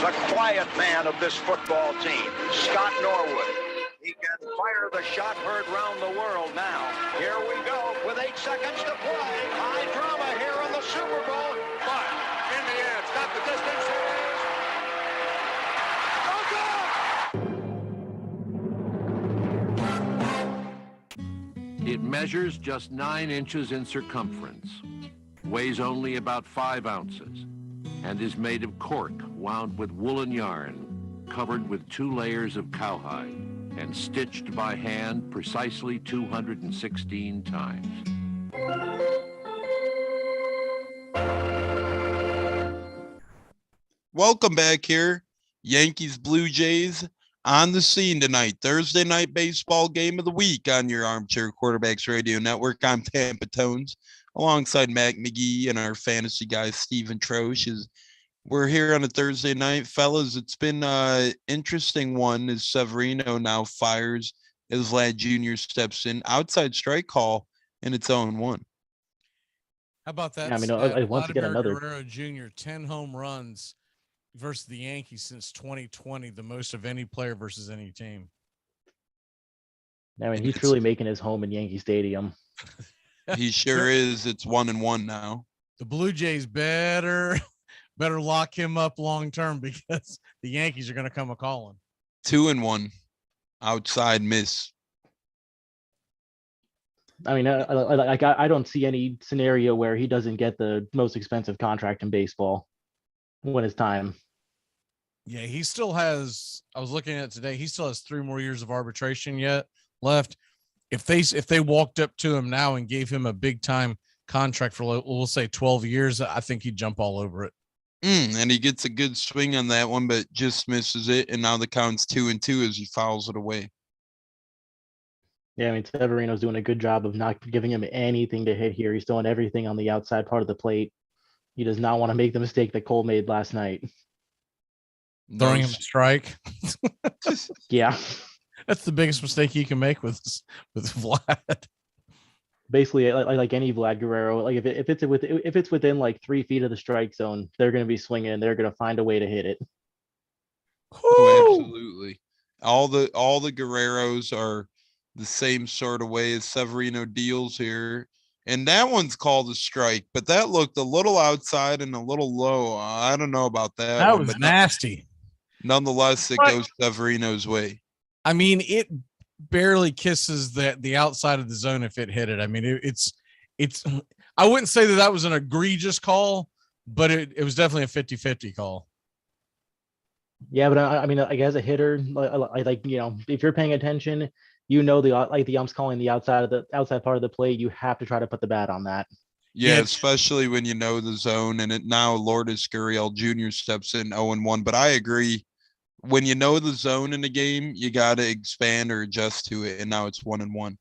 The quiet man of this football team, Scott Norwood. He can fire the shot heard round the world now. Here we go with 8 seconds to play. High drama here in the Super Bowl. But in the end, it's not the distance. measures just 9 inches in circumference, weighs only about 5 ounces, and is made of cork wound with woolen yarn, covered with 2 layers of cowhide, and stitched by hand precisely 216 times. Welcome back here. Yankees Blue Jays on the scene tonight. Thursday night baseball game of the week on your Armchair Quarterbacks Radio Network. I'm Tampa Tones alongside Mac McGee and our fantasy guy, Stephen Troche. We're here on a Thursday night. Fellas, it's been an interesting one as Severino now fires as Vlad Jr. steps in. Outside strike call in its own one. How about that? Yeah, I mean, once again, another Guerrero Jr., 10 home runs versus the Yankees since 2020, the most of any player versus any team. I mean, he's truly making his home in Yankee Stadium. He sure is. It's 1-1 now. The Blue Jays better lock him up long term because the Yankees are going to come a calling. 2-1 outside miss. I mean, I don't see any scenario where he doesn't get the most expensive contract in baseball when it's time. Yeah, he still has. I was looking at it today. He still has 3 more years of arbitration yet left. If they walked up to him now and gave him a big time contract for, we'll say 12 years, I think he'd jump all over it. And he gets a good swing on that one, but just misses it. And now the count's 2-2 as he fouls it away. Yeah, I mean, Severino's doing a good job of not giving him anything to hit here. He's doing everything on the outside part of the plate. He does not want to make the mistake that Cole made last night. Throwing him a strike. Yeah. That's the biggest mistake you can make with Vlad. Basically, like any Vlad Guerrero, like if it's within like 3 feet of the strike zone, they're going to be swinging and they're going to find a way to hit it. Oh, absolutely. All the Guerreros are the same sort of way as Severino deals here. And that one's called a strike, but that looked a little outside and a little low. I don't know about that. That was nasty. Nonetheless, it goes Severino's way. I mean, it barely kisses the outside of the zone if it hit it. I mean, it's. I wouldn't say that was an egregious call, but it was definitely a 50-50 call. Yeah, but I mean, like as a hitter, like if you're paying attention, the ump's calling the outside part of the plate. You have to try to put the bat on that. Yeah, especially when you know the zone. And now Lourdes Gurriel Jr. steps in 0-1. But I agree. When you know the zone in the game, you got to expand or adjust to it. And now it's 1-1.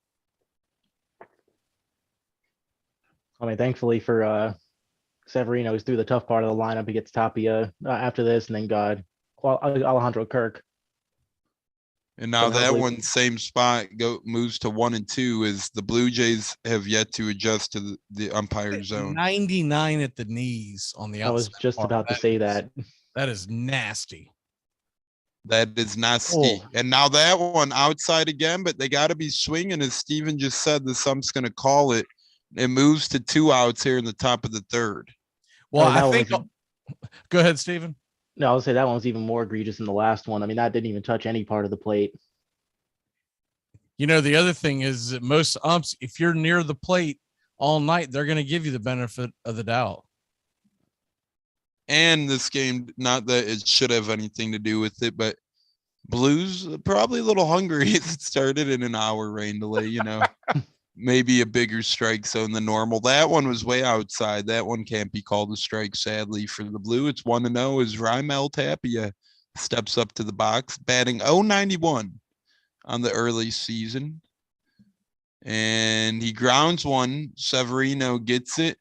I mean, thankfully for Severino, he's through the tough part of the lineup. He gets Tapia after this, and then Alejandro Kirk. And now that one same spot moves to 1-2 as the Blue Jays have yet to adjust to the umpire zone. 99 at the knees on the outside. I was just about to say that. That is nasty. That is nasty. Oh. And now that one outside again, but they got to be swinging. As Steven just said, the ump's going to call it. It moves to 2 outs here in the top of the third. Well, I think. Go ahead, Steven. No, I'll say that one was even more egregious than the last one. I mean, that didn't even touch any part of the plate. The other thing is that most umps, if you're near the plate all night, they're going to give you the benefit of the doubt. And this game, not that it should have anything to do with it, but Blues probably a little hungry as it started in an hour rain delay, maybe a bigger strike zone than normal. That one was way outside. That one can't be called a strike, sadly, for the Blue. It's 1-0 as Raimel Tapia steps up to the box, batting .091 on the early season. And he grounds one. Severino gets it.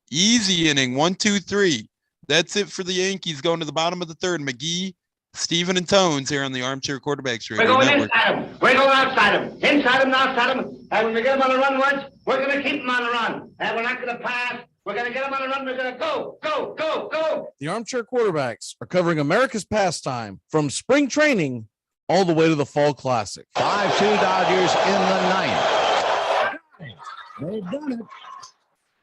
Easy inning, 1-2-3. That's it for the Yankees going to the bottom of the third. McGee, Stephen, and Tones here on the Armchair Quarterbacks Radio We're going Network. inside him. We're going outside him. Inside him and outside him. And when we get him on the run once, we're going to keep him on the run. And we're not going to pass. We're going to get him on the run. We're going to go, go, go, go. The Armchair Quarterbacks are covering America's pastime from spring training all the way to the Fall Classic. 5-2 Dodgers in the ninth. They've done it.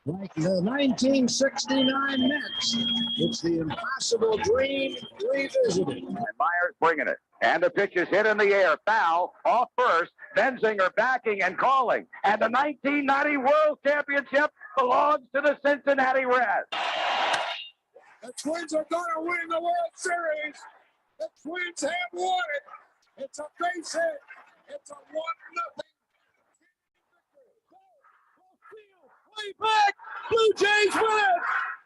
like the 1969 Mets. It's the impossible dream revisited. And Myers bringing it. And the pitch is hit in the air. Foul off first. Benzinger backing and calling. And the 1990 World Championship belongs to the Cincinnati Reds. The Twins are going to win the World Series. The Twins have won it. It's a base hit. It's a 1-0. Way back. Blue Jays win it.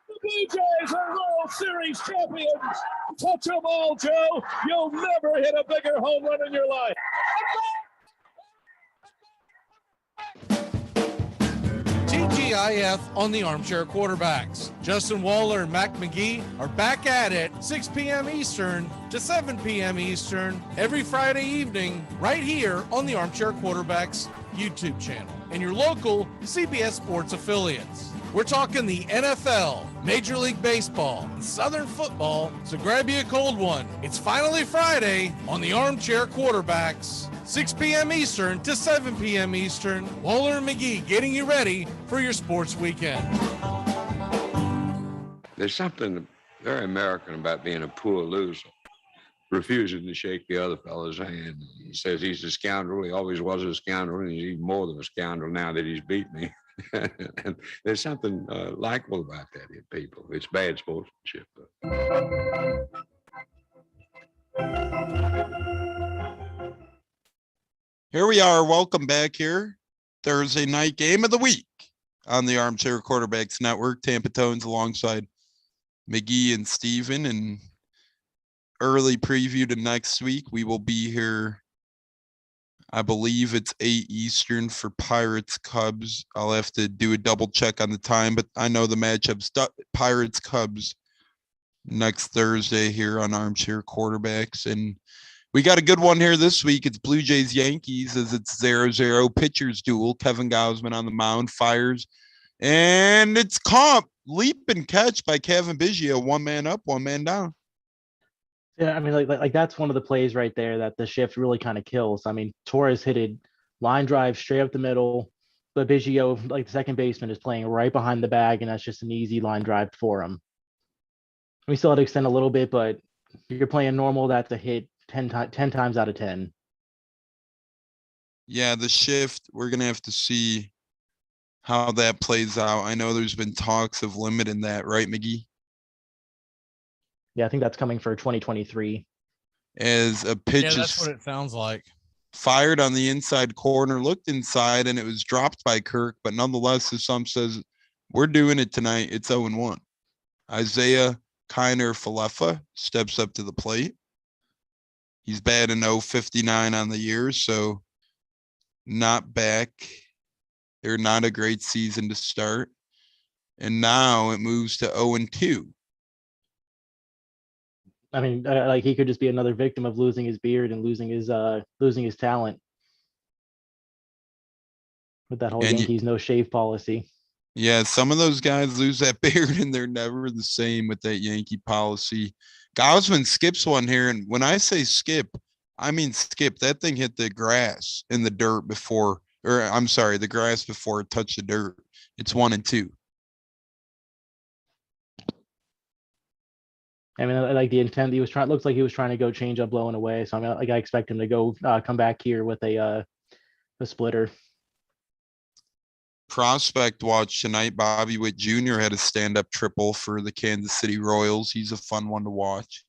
The Blue Jays are World Series champions. Touch them all, Joe. You'll never hit a bigger home run in your life. TGIF on the Armchair Quarterbacks. Justin Waller and Mac McGee are back at it 6 p.m. Eastern to 7 p.m. Eastern every Friday evening right here on the Armchair Quarterbacks YouTube channel and your local CBS Sports affiliates. We're talking the NFL, Major League Baseball, and Southern football, so grab you a cold one. It's finally Friday on the Armchair Quarterbacks, 6 p.m. Eastern to 7 p.m. Eastern. Waller and McGee getting you ready for your sports weekend. There's something very American about being a poor loser, refusing to shake the other fellow's hand. He says he's a scoundrel. He always was a scoundrel, and he's even more than a scoundrel now that he's beat me. And there's something likable about that in people. It's bad sportsmanship, though. Here we are. Welcome back here. Thursday night game of the week on the Armchair Quarterbacks Network. Tampa Tones alongside McGee and Steven. And early preview to next week. We will be here. I believe it's 8 Eastern for Pirates Cubs. I'll have to do a double check on the time, but I know the matchup's Pirates Cubs next Thursday here on Armchair Quarterbacks. And we got a good one here this week. It's Blue Jays Yankees as it's 0-0 pitchers duel. Kevin Gausman on the mound fires. And it's comp leap and catch by Kevin Biggio. 1 man up, 1 man down. Yeah, I mean, like that's one of the plays right there that the shift really kind of kills. I mean, Torres hit it line drive straight up the middle, but Biggio, like the second baseman, is playing right behind the bag, and that's just an easy line drive for him. We still had to extend a little bit, but you're playing normal. That's a hit 10 times out of 10. Yeah, the shift, we're going to have to see how that plays out. I know there's been talks of limiting that, right, McGee? Yeah, I think that's coming for 2023. As a pitch Yeah, that's what it sounds like. Fired on the inside corner, looked inside, and it was dropped by Kirk. But nonetheless, the sum says, we're doing it tonight. It's 0-1. Isaiah Kiner Falefa steps up to the plate. He's batting .059 on the year, so not back. They're not a great season to start. And now it moves to 0-2. I mean, like he could just be another victim of losing his beard and losing his talent with that whole Yankees no shave policy. Yeah, some of those guys lose that beard and they're never the same with that Yankee policy. Gausman skips one here, and when I say skip, I mean skip. That thing hit the grass in the dirt before, or I'm sorry, the grass before it touched the dirt. It's 1-2. I mean, like the intent he was trying, looks like he was trying to go change up low and away. So I mean, like I expect him to go come back here with a splitter. Prospect watch tonight. Bobby Witt Jr. had a stand-up triple for the Kansas City Royals. He's a fun one to watch.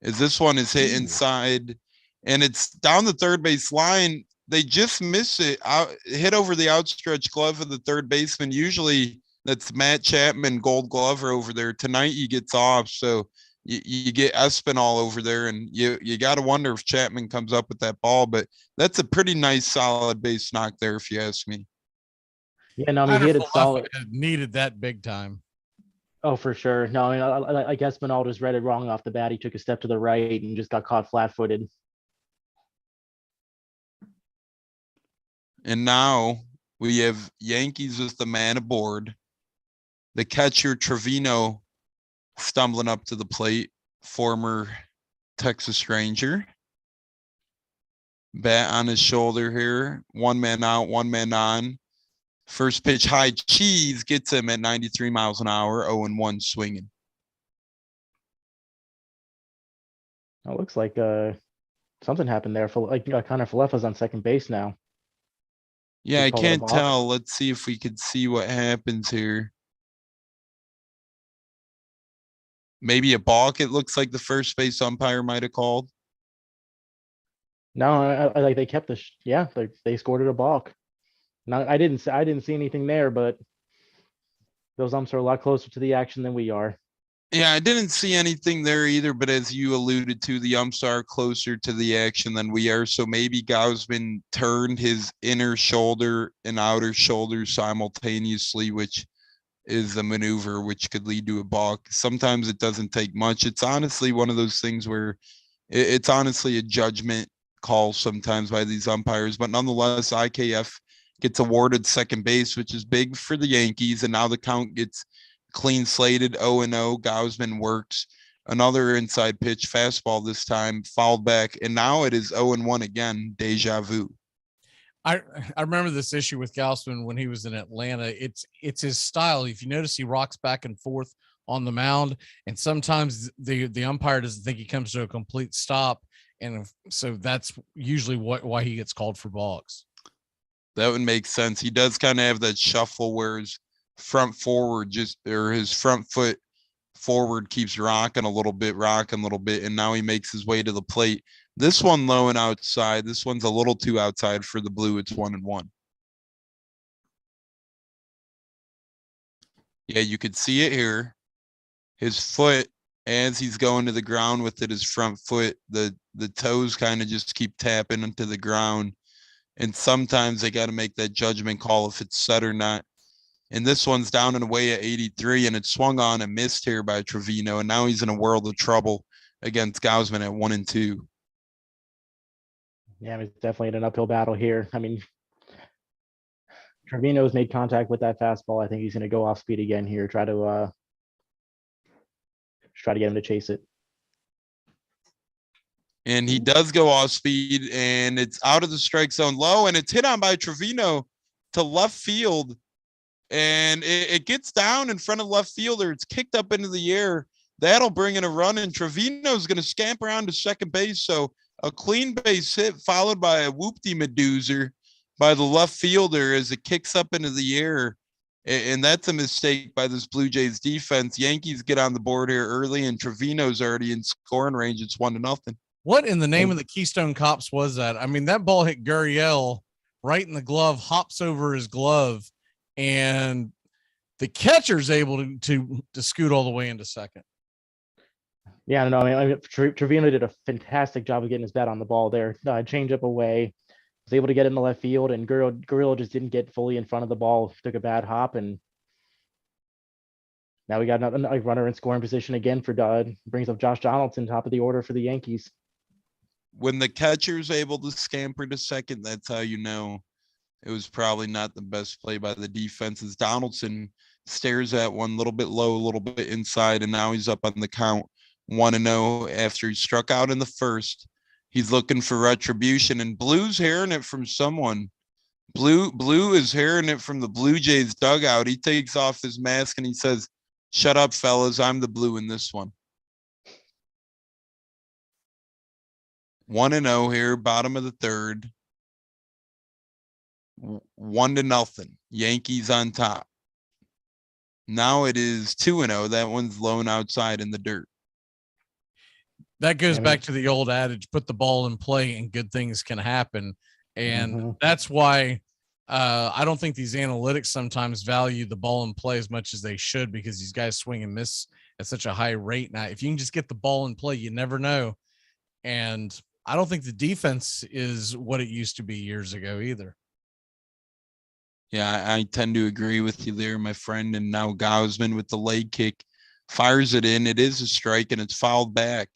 As this one is hit inside, and it's down the third base line. They just miss it. Hit over the outstretched glove of the third baseman. Usually that's Matt Chapman, Gold Glover over there. Tonight he gets off, so you get Espinal over there, and you got to wonder if Chapman comes up with that ball. But that's a pretty nice, solid base knock there, if you ask me. Yeah, no, I mean, he hit it solid. Needed that big time. Oh, for sure. No, I mean, I guess Espinal just read it wrong off the bat. He took a step to the right and just got caught flat-footed. And now we have Yankees with the man aboard. The catcher, Trevino, stumbling up to the plate, former Texas Ranger. Bat on his shoulder here. 1 man out, 1 man on. First pitch, high cheese, gets him at 93 miles an hour, 0-1 swinging. It looks like something happened there. For like Connor Falefa's on second base now. Yeah, They I call it a can't balk. tell. Let's see if we could see what happens here. Maybe a balk, it looks like the first base umpire might have called. No, I like they kept the they scored it a balk. Now I didn't see anything there, but those umps are a lot closer to the action than we are. Yeah, I didn't see anything there either, but as you alluded to, the umps are closer to the action than we are. So maybe Gausman turned his inner shoulder and outer shoulder simultaneously, which is a maneuver which could lead to a balk. Sometimes it doesn't take much. It's honestly one of those things where it's honestly a judgment call sometimes by these umpires, but nonetheless, IKF gets awarded second base, which is big for the Yankees. And now the count gets clean slated, 0-0. Gausman works another inside pitch, fastball this time, fouled back, and now it is 0-1 again, deja vu. I remember this issue with Gausman when he was in Atlanta. It's his style. If you notice, he rocks back and forth on the mound, and sometimes the umpire doesn't think he comes to a complete stop, and so that's usually why he gets called for balks. That would make sense. He does kind of have that shuffle where his front forward his front foot forward keeps rocking a little bit, and now he makes his way to the plate. This one low and outside. This one's a little too outside for the Blue. It's 1-1. Yeah, you could see it here. His foot, as he's going to the ground with it, his front foot, the toes kind of just keep tapping into the ground. And sometimes they got to make that judgment call if it's set or not. And this one's down and away at 83, and it swung on and missed here by Trevino. And now he's in a world of trouble against Gausman at 1-2. Yeah, it's definitely an uphill battle here. I mean, Trevino's made contact with that fastball. I think he's going to go off speed again here. Try to get him to chase it. And he does go off speed, and it's out of the strike zone low, and it's hit on by Trevino to left field. And it gets down in front of left fielder. It's kicked up into the air. That'll bring in a run, and Trevino's going to scamper around to second base. So a clean base hit followed by a whoop-de-medoozer by the left fielder as it kicks up into the air. And that's a mistake by this Blue Jays defense. Yankees get on the board here early, and Trevino's already in scoring range. It's 1-0. What in the name of the Keystone Cops was that? I mean, that ball hit Gurriel right in the glove, hops over his glove, and the catcher's able to scoot all the way into second. Yeah, no, I mean Trevino did a fantastic job of getting his bat on the ball there. Change up away, was able to get in the left field, and Gurriel just didn't get fully in front of the ball. Took a bad hop, and now we got another runner in scoring position again for brings up Josh Donaldson, top of the order for the Yankees. When the catcher's able to scamper to second, that's how you know it was probably not the best play by the defense. As Donaldson stares at one, a little bit low, a little bit inside, and now he's up on the count 1-0 after he struck out in the first. He's looking for retribution, and Blue's hearing it from someone. Blue is hearing it from the Blue Jays dugout. He takes off his mask and he says, "Shut up, fellas. I'm the Blue in this one." 1-0 here, bottom of the third. 1-0. Yankees on top. Now it is 2-0. That one's low and outside in the dirt. That goes back to the old adage, put the ball in play and good things can happen. And that's why I don't think these analytics sometimes value the ball in play as much as they should, because these guys swing and miss at such a high rate. Now, if you can just get the ball in play, you never know. And I don't think the defense is what it used to be years ago either. Yeah, I tend to agree with you there, my friend. And now Gausman with the leg kick fires it in. It is a strike, and it's fouled back,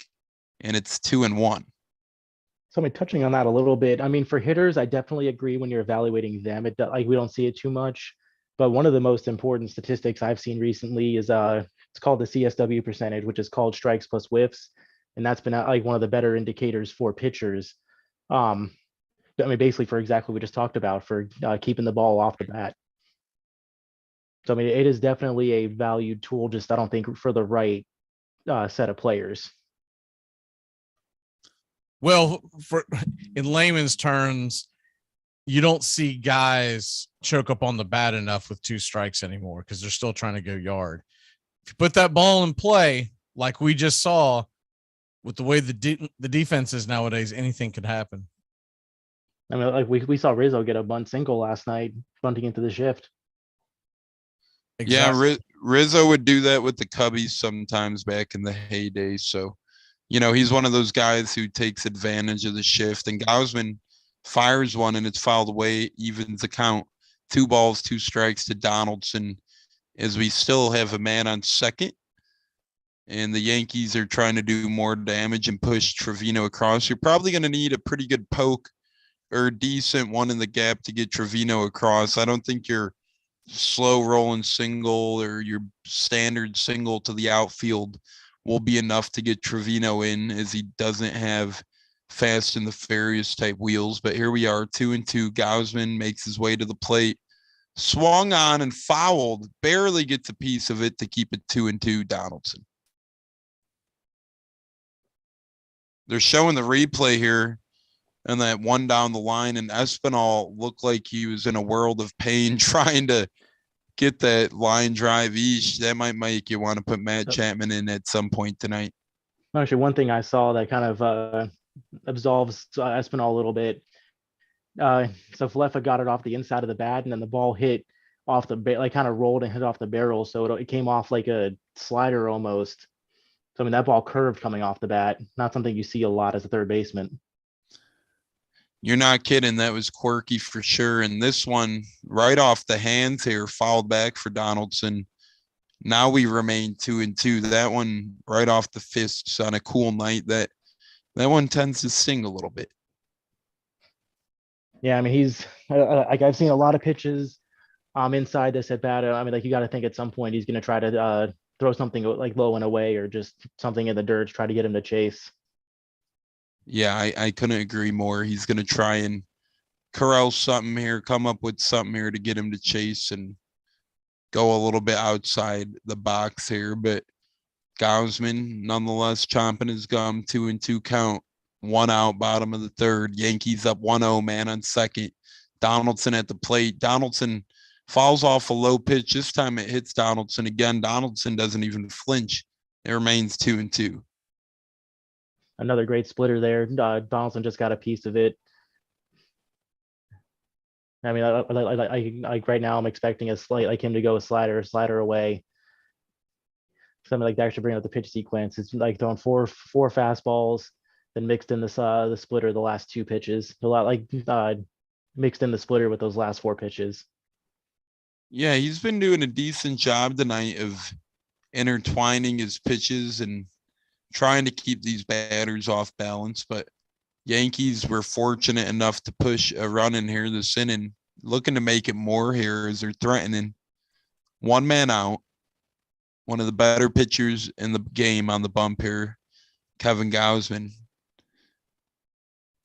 and it's 2-1. So I'm touching on that a little bit. I mean, for hitters, I definitely agree when you're evaluating them. We don't see it too much, but one of the most important statistics I've seen recently is it's called the CSW percentage, which is called strikes plus whiffs, and that's been one of the better indicators for pitchers. I mean, basically for exactly what we just talked about, for keeping the ball off the bat. So I mean, it is definitely a valued tool. Just I don't think for the right set of players. Well, for in layman's terms, you don't see guys choke up on the bat enough with 2 strikes anymore because they're still trying to go yard. If you put that ball in play, like we just saw with the way the defense is nowadays, anything could happen. I mean, like we saw Rizzo get a bunt single last night, bunting into the shift. Exactly. Yeah, Rizzo would do that with the Cubbies sometimes back in the heyday. So, he's one of those guys who takes advantage of the shift. And Gausman fires one and it's fouled away, evens the count. 2 balls, 2 strikes to Donaldson, as we still have a man on second. And the Yankees are trying to do more damage and push Trevino across. You're probably going to need a pretty good poke or a decent one in the gap to get Trevino across. I don't think your slow rolling single or your standard single to the outfield will be enough to get Trevino in, as he doesn't have fast and the furious type wheels. But here we are, 2-2. Gausman makes his way to the plate, swung on and fouled, barely gets a piece of it to keep it 2-2. Donaldson. They're showing the replay here, and that one down the line, and Espinal looked like he was in a world of pain trying to get that line drive east. That might make you want to put Matt Chapman in at some point tonight. Actually, one thing I saw that kind of absolves Espinal a little bit. So Falefa got it off the inside of the bat, and then the ball hit off the kind of rolled and hit off the barrel, so it came off like a slider almost. So I mean, that ball curved coming off the bat. Not something you see a lot as a third baseman. You're not kidding. That was quirky for sure. And this one, right off the hands here, fouled back for Donaldson. Now we remain 2-2. That one right off the fists on a cool night. That one tends to sting a little bit. Yeah, I mean, he's like, I've seen a lot of pitches inside this at bat. I mean, like, you got to think at some point he's going to try to throw something like low and away, or just something in the dirt to try to get him to chase. Yeah, I couldn't agree more. He's going to try and corral something here, come up with something here to get him to chase and go a little bit outside the box here. But Gausman, nonetheless, chomping his gum, 2-2 count, 1 out, bottom of the third. Yankees up 1-0, man on second. Donaldson at the plate. Donaldson fouls off a low pitch. This time it hits Donaldson again. Donaldson doesn't even flinch. It remains 2-2. Another great splitter there. Donaldson just got a piece of it. I mean, I right now I'm expecting a slight, like him to go a slider away. Something like that should bring up the pitch sequence. It's like throwing four fastballs, then mixed in the splitter the last 2 pitches. A lot like mixed in the splitter with those last 4 pitches. Yeah, he's been doing a decent job tonight of intertwining his pitches and trying to keep these batters off balance. But Yankees were fortunate enough to push a run in here this inning, looking to make it more here as they're threatening. 1 man out. One of the better pitchers in the game on the bump here, Kevin Gausman.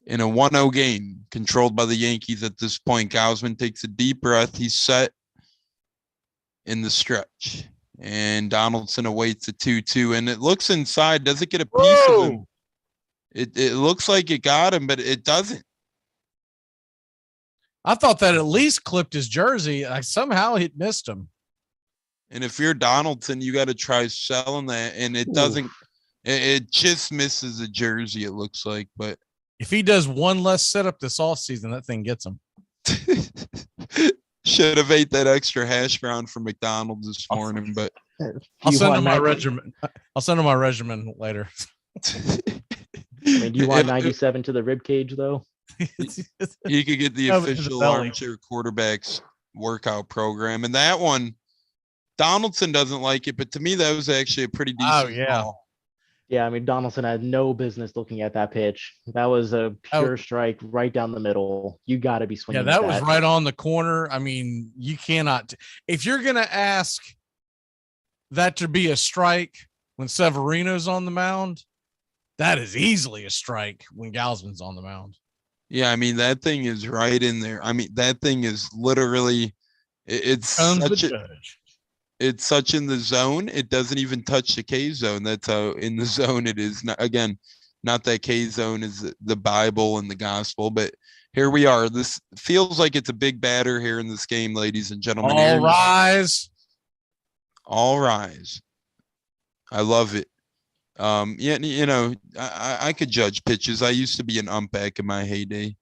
In a 1-0 game controlled by the Yankees at this point, Gausman takes a deep breath. He's set in the stretch. And Donaldson awaits a 2-2. And it looks inside. Does it get a piece of him? It looks like it got him, but it doesn't. I thought that at least clipped his jersey. Somehow it missed him. And if you're Donaldson, you got to try selling that. And it doesn't. It just misses the jersey, it looks like. But if he does one less setup this offseason, that thing gets him. Should have ate that extra hash brown from McDonald's this morning, but I'll send him my regimen. I'll send him my regimen later. I mean, do you want 97 to the rib cage though? You could get the official Armchair Quarterbacks workout program, and that one, Donaldson doesn't like it, but to me that was actually a pretty decent call. Yeah, I mean, Donaldson had no business looking at that pitch. That was a pure strike right down the middle. You got to be swinging. Yeah, that was right on the corner. I mean, you cannot. If you're going to ask that to be a strike when Severino's on the mound, that is easily a strike when Gausman's on the mound. Yeah, I mean, that thing is right in there. I mean, that thing is literally, it's such it's such in the zone. It doesn't even touch the K zone. That's how in the zone it is. Not, again, not that K zone is the Bible and the gospel, but here we are. This feels like it's a big batter here in this game, ladies and gentlemen. All rise. All rise. I love it. Yeah, you know, I could judge pitches. I used to be an ump back in my heyday.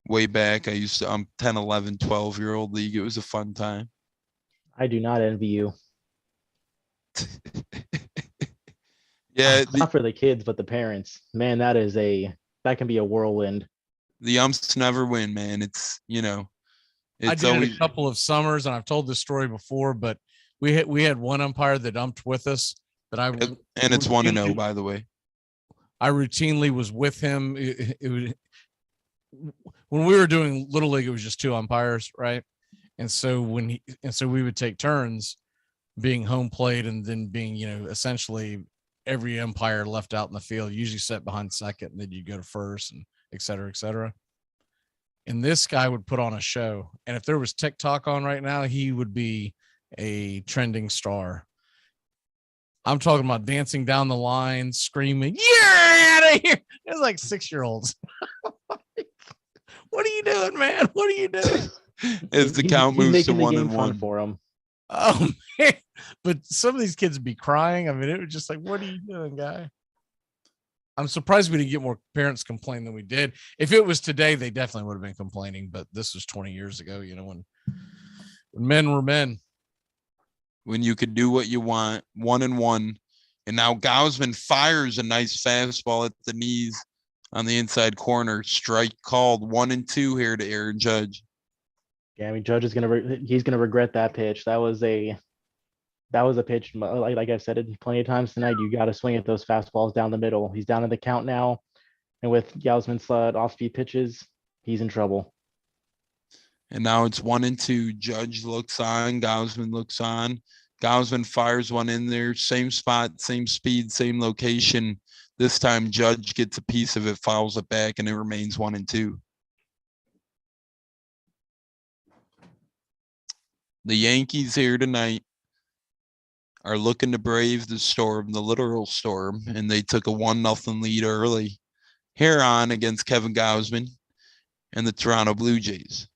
Way back, I used to 10, 11, 12-year-old league. It was a fun time. I do not envy you. Yeah, not for the kids, but the parents. Man, that can be a whirlwind. The umps never win, man. It's, you know, I did it a couple of summers, and I've told this story before, but we had one umpire that umped with us that and it's 1-0, by the way. I routinely was with him. It was when we were doing Little League, it was just 2 umpires, right? And so we would take turns being home plate and then being, you know, essentially every umpire left out in the field, usually set behind second, and then you go to first, and et cetera, et cetera. And this guy would put on a show. And if there was TikTok on right now, he would be a trending star. I'm talking about dancing down the line, screaming, "You're out of here!" It's like 6-year-olds. What are you doing, man? What are you doing? As the count moves to 1-1 for him. Oh man! But some of these kids would be crying. I mean, it was just like, "What are you doing, guy?" I'm surprised we didn't get more parents complain than we did. If it was today, they definitely would have been complaining. But this was 20 years ago, you know, when men were men. When you could do what you want, 1-1. And now Gausman fires a nice fastball at the knees on the inside corner. Strike called. 1-2 here to Aaron Judge. Yeah, I mean, Judge is he's gonna regret that pitch. That was a pitch. Like I've said it plenty of times tonight. You got to swing at those fastballs down the middle. He's down in the count now, and with Gausman's off-speed pitches, he's in trouble. And now it's 1-2. Judge looks on. Gausman looks on. Gausman fires one in there. Same spot, same speed, same location. This time, Judge gets a piece of it, fouls it back, and it remains 1-2. The Yankees here tonight are looking to brave the storm, the literal storm, and they took a 1-0 lead early here on against Kevin Gausman and the Toronto Blue Jays.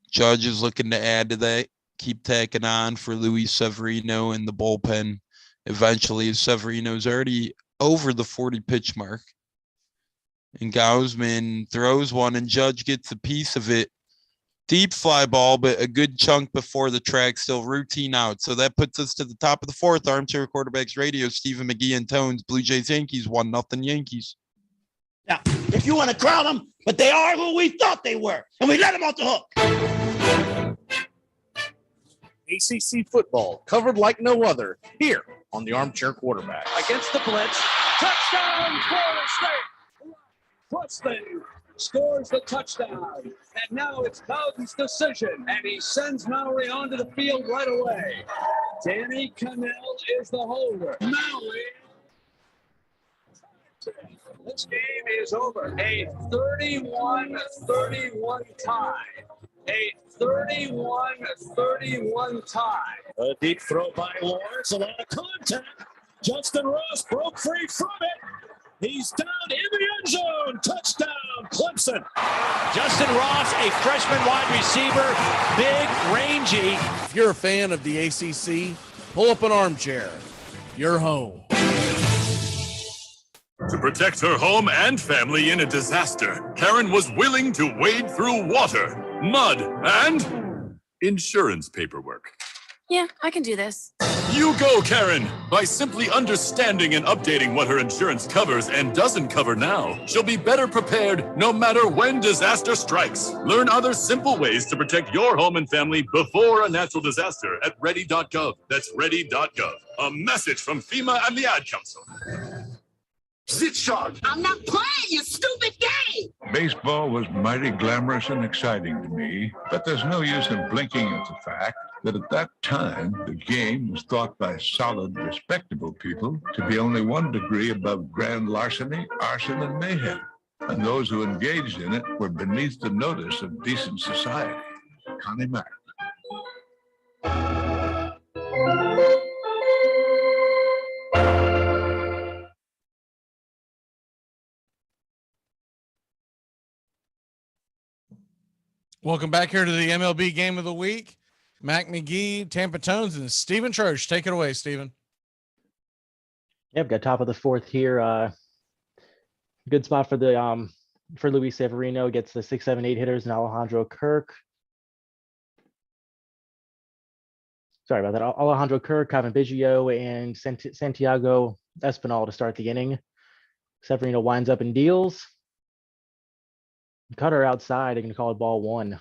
Judge is looking to add to that, keep tacking on for Luis Severino in the bullpen. Eventually, Severino's already over the 40-pitch mark. And Gausman throws one, and Judge gets a piece of it. Deep fly ball, but a good chunk before the track, still routine out. So that puts us to the top of the 4th. Armchair Quarterbacks Radio, Stephen McGee and Tones, Blue Jays, Yankees, 1-0 Yankees. Now, if you want to crown them, but they are who we thought they were, and we let them off the hook. ACC football covered like no other here on the Armchair Quarterback. Against the blitz. Touchdown, Florida State. Preston scores the touchdown. And now it's Bowden's decision. And he sends Maury onto the field right away. Danny Cannell is the holder. Maury. This game is over. A 31-31 tie. A 31-31 tie. A deep throw by Lawrence. A lot of contact. Justin Ross broke free from it. He's down in the end zone. Touchdown, Clemson. Justin Ross, a freshman wide receiver, big, rangy. If you're a fan of the ACC, pull up an armchair. You're home. To protect her home and family in a disaster, Karen was willing to wade through water, mud, and insurance paperwork. Yeah, I can do this. You go, Karen! By simply understanding and updating what her insurance covers and doesn't cover now, she'll be better prepared no matter when disaster strikes. Learn other simple ways to protect your home and family before a natural disaster at ready.gov. That's ready.gov. A message from FEMA and the Ad Council. Sit short. I'm not playing, you stupid game. Baseball was mighty glamorous and exciting to me, but there's no use in blinking at the fact that at that time, the game was thought by solid, respectable people to be only 1 degree above grand larceny, arson, and mayhem. And those who engaged in it were beneath the notice of decent society. Connie Mack. Welcome back here to the MLB Game of the Week. Mac McGee, Tampa Tones, and Stephen Church. Take it away, Stephen. Yep, got top of the fourth here. Good spot for the for Luis Severino. Gets the 6, 7, 8 hitters and Alejandro Kirk. Sorry about that. Alejandro Kirk, Kevin Biggio, and Santiago Espinal to start the inning. Severino winds up and deals. Cutter outside. They're going to call it ball one.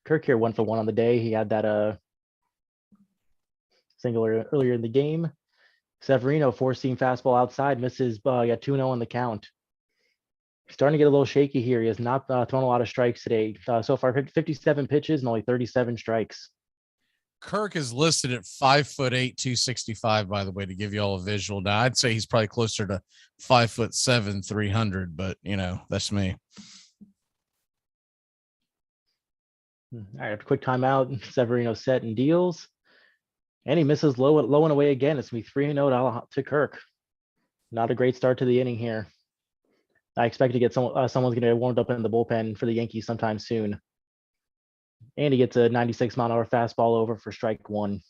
Kirk here 1 for 1 on the day. He had that single earlier in the game. Severino, 4-seam fastball outside, misses. Got 2-0 on the count. Starting to get a little shaky here. He has not thrown a lot of strikes today. So far, 57 pitches and only 37 strikes. Kirk is listed at 5'8", 265, by the way, to give you all a visual. Now, I'd say he's probably closer to 5'7", 300, but that's me. All right, quick timeout. Severino set and deals. And he misses low and away again. It's going to be 3-0 to Kirk. Not a great start to the inning here. I expect to get someone's going to get warmed up in the bullpen for the Yankees sometime soon. And he gets a 96-mile-an-hour fastball over for strike one.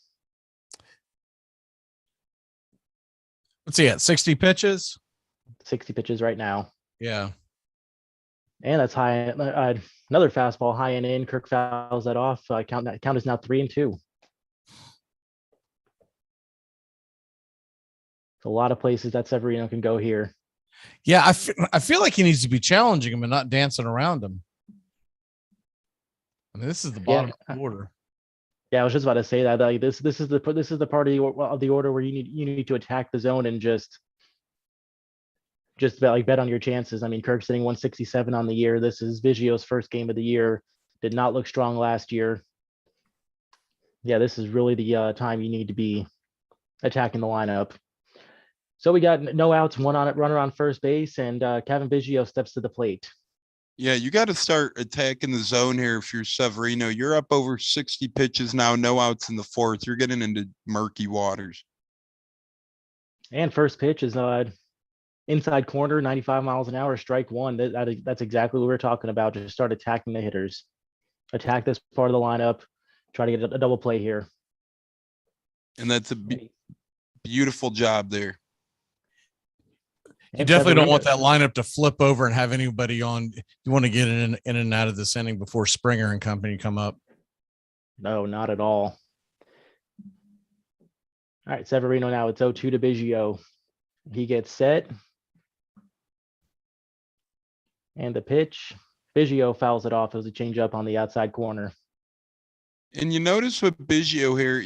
What's he at, 60 pitches? 60 pitches right now. Yeah. And that's high. Another fastball high and in. Kirk fouls that off. Count is now 3-2. A lot of places that Severino can go here. Yeah, I feel like he needs to be challenging him and not dancing around him. I mean, this is the bottom of the order. Yeah, I was just about to say that. Like this is the part of the order where you need to attack the zone and just bet on your chances. I mean, Kirk's sitting 167 on the year. This is Biggio's first game of the year. Did not look strong last year. Yeah, this is really the time you need to be attacking the lineup. So we got no outs, runner on first base, and Kevin Biggio steps to the plate. Yeah, you got to start attacking the zone here if you're Severino. You're up over 60 pitches now, no outs in the fourth. You're getting into murky waters. And first pitch is inside corner, 95 miles an hour, strike one. That's exactly what we're talking about. Just start attacking the hitters. Attack this part of the lineup. Try to get a double play here. And that's a beautiful job there. You definitely don't want that lineup to flip over and have anybody on. You want to get in and out of this inning before Springer and company come up. No, not at all. All right, Severino now. It's 0-2 to Biggio. He gets set. And the pitch. Biggio fouls it off. It was a changeup on the outside corner. And you notice with Biggio here,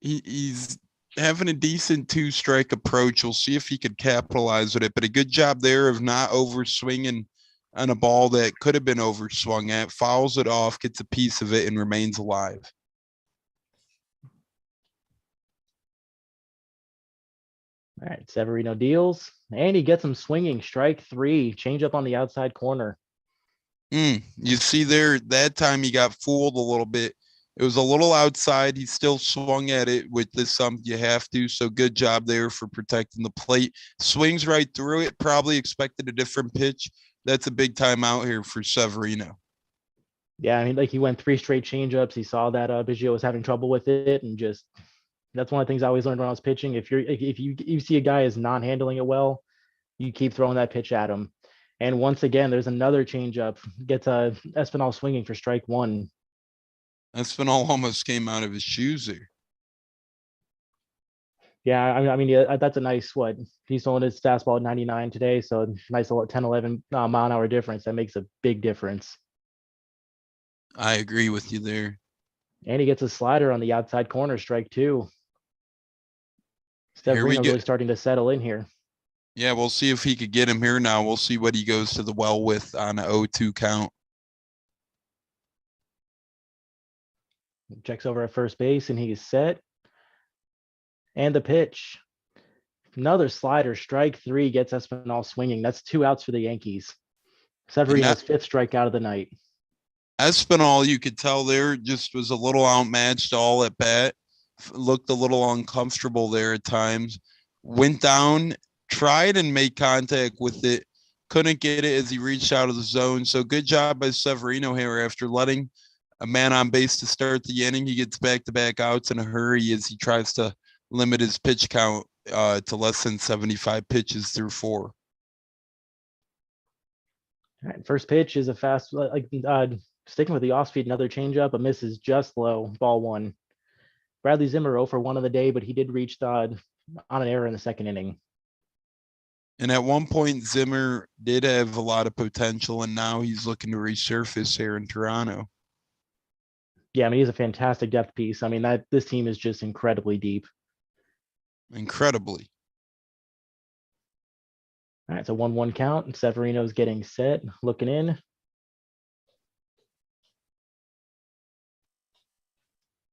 he's having a decent 2-strike approach. We'll see if he could capitalize with it, but a good job there of not overswinging on a ball that could have been overswung at, fouls it off, gets a piece of it, and remains alive. All right, Severino deals, and he gets him swinging. Strike three, change up on the outside corner. You see there, that time he got fooled a little bit. It was a little outside. He still swung at it with this you have to. So good job there for protecting the plate. Swings right through it. Probably expected a different pitch. That's a big time out here for Severino. Yeah, I mean, like he went 3 straight changeups. He saw that Biggio was having trouble with it, and just that's one of the things I always learned when I was pitching. If you see a guy is not handling it well, you keep throwing that pitch at him. And once again, there's another changeup. Gets Espinal swinging for strike one. Espinal almost came out of his shoes there. Yeah, I mean, that's a nice what he's throwing his fastball at 99 today, so nice little 10-11 mile an hour difference. That makes a big difference. I agree with you there. And he gets a slider on the outside corner, strike two. Severino really starting to settle in here. Yeah, we'll see if he could get him here now. We'll see what he goes to the well with on an 0-2 count. Checks over at first base, and he is set. And the pitch. Another slider, strike three, gets Espinal swinging. That's 2 outs for the Yankees. Severino's 5th strikeout of the night. Espinal, you could tell there, just was a little outmatched all at bat. Looked a little uncomfortable there at times. Went down, tried and made contact with it. Couldn't get it as he reached out of the zone. So good job by Severino here after letting a man on base to start the inning. He gets back-to-back outs in a hurry as he tries to limit his pitch count to less than 75 pitches through 4. All right, first pitch is a fast, sticking with the off speed, another changeup, a miss is just low, ball 1. Bradley Zimmer 0 for 1 of the day, but he did reach on an error in the second inning. And at one point, Zimmer did have a lot of potential, and now he's looking to resurface here in Toronto. Yeah, I mean, he's a fantastic depth piece. I mean, this team is just incredibly deep. Incredibly. All right, so 1-1 count. Severino's getting set, looking in.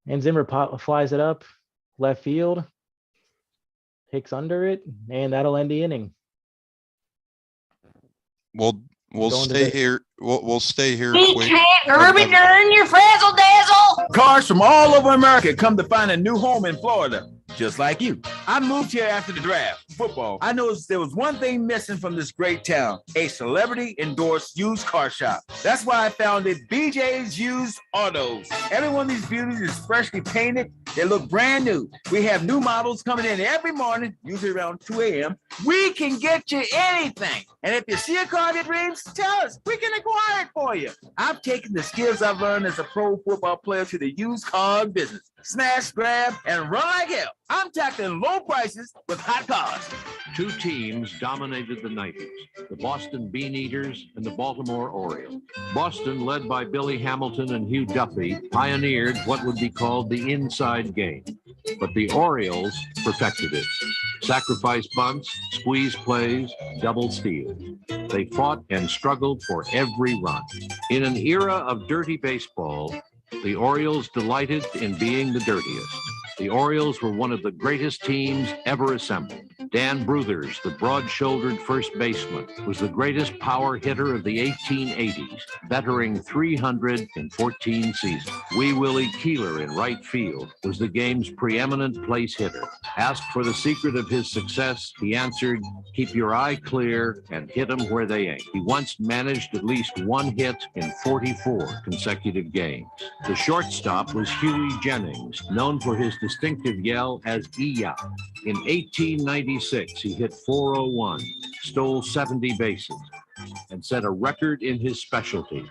And Zimmer flies it up, left field. Hicks under it, and that'll end the inning. We'll stay here. We'll stay here quick. Urban Dern, your frazzle dazzle. Cars from all over America come to find a new home in Florida, just like you. I moved here after the draft, football. I noticed there was one thing missing from this great town, a celebrity-endorsed used car shop. That's why I founded BJ's Used Autos. Every one of these beauties is freshly painted. They look brand new. We have new models coming in every morning, usually around 2 a.m. We can get you anything. And if you see a car that dreams, tell us. We can acquire it for you. I've taken the skills I've learned as a pro football player to the used car business. Smash, grab, and run like hell. I'm tackling low prices with hot cars. 2 teams dominated the 90s, the Boston Bean Eaters and the Baltimore Orioles. Boston, led by Billy Hamilton and Hugh Duffy, pioneered what would be called the inside game. But the Orioles perfected it. Sacrifice bunts, squeeze plays, double steals. They fought and struggled for every run. In an era of dirty baseball, the Orioles delighted in being the dirtiest. The Orioles were one of the greatest teams ever assembled. Dan Bruthers, the broad-shouldered first baseman, was the greatest power hitter of the 1880s, bettering 314 seasons. Wee Willie Keeler in right field was the game's preeminent place hitter. Asked for the secret of his success, he answered, "Keep your eye clear and hit them where they ain't." He once managed at least 1 hit in 44 consecutive games. The shortstop was Huey Jennings, known for his distinctive yell as "Ee-ya." In 1896, he hit .401, stole 70 bases, and set a record in his specialty.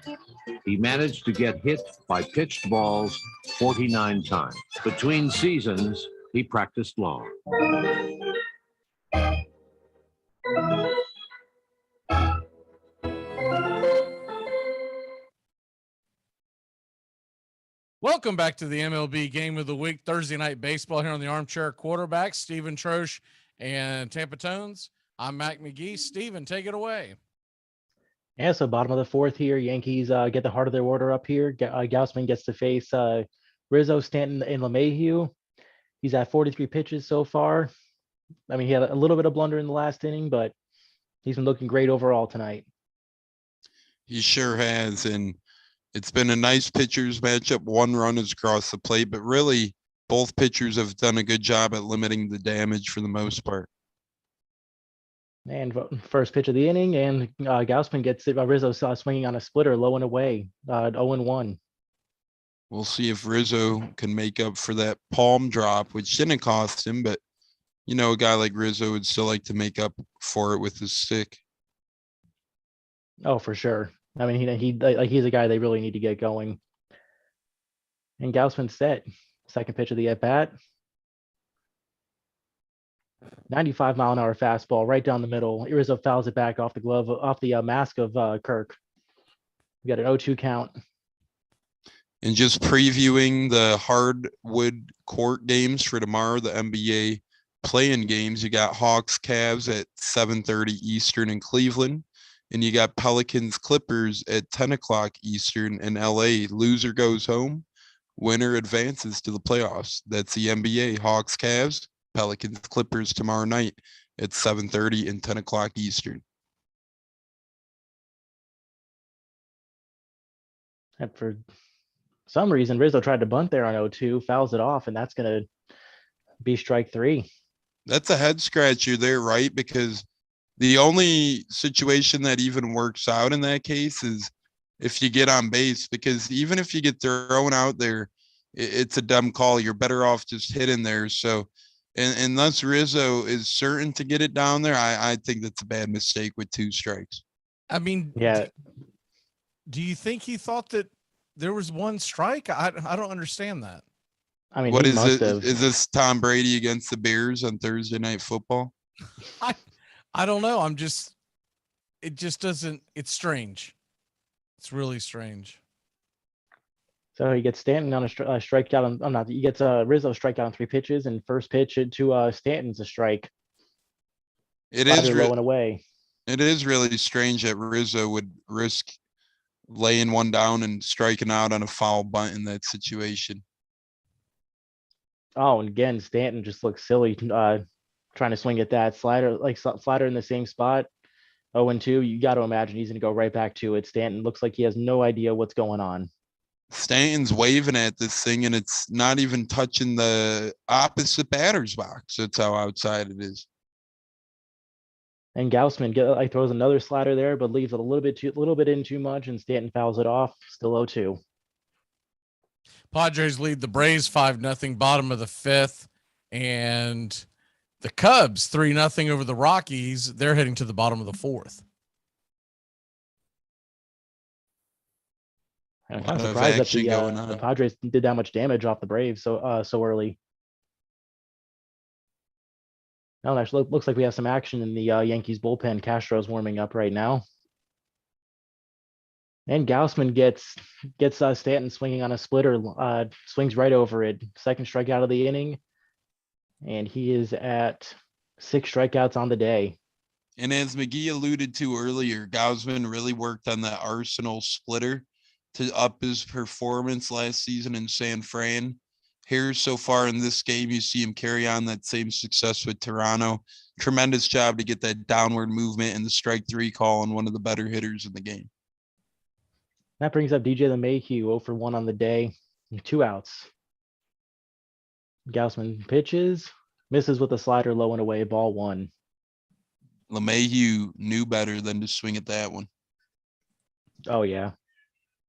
He managed to get hit by pitched balls 49 times. Between seasons, he practiced long. Welcome back to the MLB Game of the Week, Thursday Night Baseball here on the Armchair Quarterbacks, Stephen Troche and Tampa Tones. I'm Mac McGee. Stephen, take it away. Yeah, so bottom of the 4th here, Yankees get the heart of their order up here. Gausman gets to face Rizzo, Stanton, and LeMahieu. He's at 43 pitches so far. I mean, he had a little bit of blunder in the last inning, but he's been looking great overall tonight. He sure has, and it's been a nice pitchers matchup. 1 run is across the plate, but really both pitchers have done a good job at limiting the damage for the most part. And first pitch of the inning, and Gausman gets it. Rizzo swinging on a splitter, low and away, 0-1. We'll see if Rizzo can make up for that palm drop, which didn't cost him, but you know, a guy like Rizzo would still like to make up for it with his stick. Oh, for sure. I mean, he's a guy they really need to get going. And Gausman set. Second pitch of the at-bat. 95-mile-an-hour fastball right down the middle. Rizzo fouls it back off the glove, off the mask of Kirk. We got an 0-2 count. And just previewing the hardwood court games for tomorrow, the NBA play-in games, you got Hawks Cavs at 7:30 Eastern in Cleveland. And you got Pelicans Clippers at 10 o'clock Eastern in LA. Loser goes home. Winner advances to the playoffs. That's the NBA. Hawks Cavs, Pelicans Clippers tomorrow night at 7:30 and 10 o'clock Eastern. And for some reason, Rizzo tried to bunt there on 0-2, fouls it off, and that's going to be strike 3. That's a head scratcher there, right? Because the only situation that even works out in that case is if you get on base, because even if you get thrown out there, it's a dumb call. You're better off just hitting there. So, and unless Rizzo is certain to get it down there, I think that's a bad mistake with 2 strikes. I mean, yeah. Do you think he thought that there was 1 strike? I don't understand that. I mean, what is it? Is this Tom Brady against the Bears on Thursday Night Football? I don't know. It just doesn't. It's strange. It's really strange. So he gets Stanton on a strikeout. He gets Rizzo strikeout on 3 pitches, and first pitch to Stanton's a strike. It is low and away. It is really strange that Rizzo would risk laying one down and striking out on a foul bunt in that situation. Oh, and again, Stanton just looks silly trying to swing at that slider in the same spot. 0-2. You got to imagine he's going to go right back to it. Stanton looks like he has no idea what's going on. Stanton's waving at this thing, and it's not even touching the opposite batter's box. That's how outside it is. And Gausman throws another slider there, but leaves it a little bit in too much, and Stanton fouls it off. Still 0-2. Padres lead the Braves 5-0, bottom of the 5th, and the Cubs 3-0 over the Rockies. They're heading to the bottom of the 4th. I'm kind of surprised that the Padres did that much damage off the Braves so early. Now it actually looks like we have some action in the Yankees bullpen. Castro's warming up right now. And Gausman gets Stanton swinging on a splitter, swings right over it. Second strikeout of the inning. And he is at 6 strikeouts on the day. And as McGee alluded to earlier, Gausman really worked on that Arsenal splitter to up his performance last season in San Fran. Here so far in this game, you see him carry on that same success with Toronto. Tremendous job to get that downward movement and the strike 3 call on one of the better hitters in the game. That brings up DJ LeMahieu, 0 for 1 on the day, 2 outs. Gausman pitches, misses with a slider low and away, ball 1. LeMahieu knew better than to swing at that one. Oh, yeah.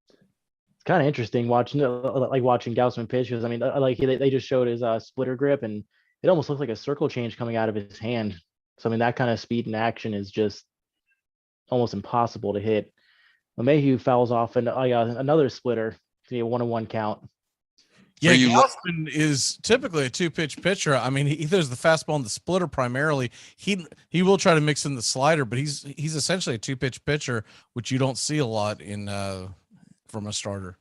It's kind of interesting watching Gausman pitch, because I mean, they just showed his splitter grip, and it almost looks like a circle change coming out of his hand. So I mean, that kind of speed and action is just almost impossible to hit. LeMahieu fouls off another splitter to be a 1-1 count. Yeah, Gausman is typically a 2-pitch pitcher. I mean, he throws the fastball and the splitter primarily. He will try to mix in the slider, but he's essentially a 2-pitch pitcher, which you don't see a lot in from a starter.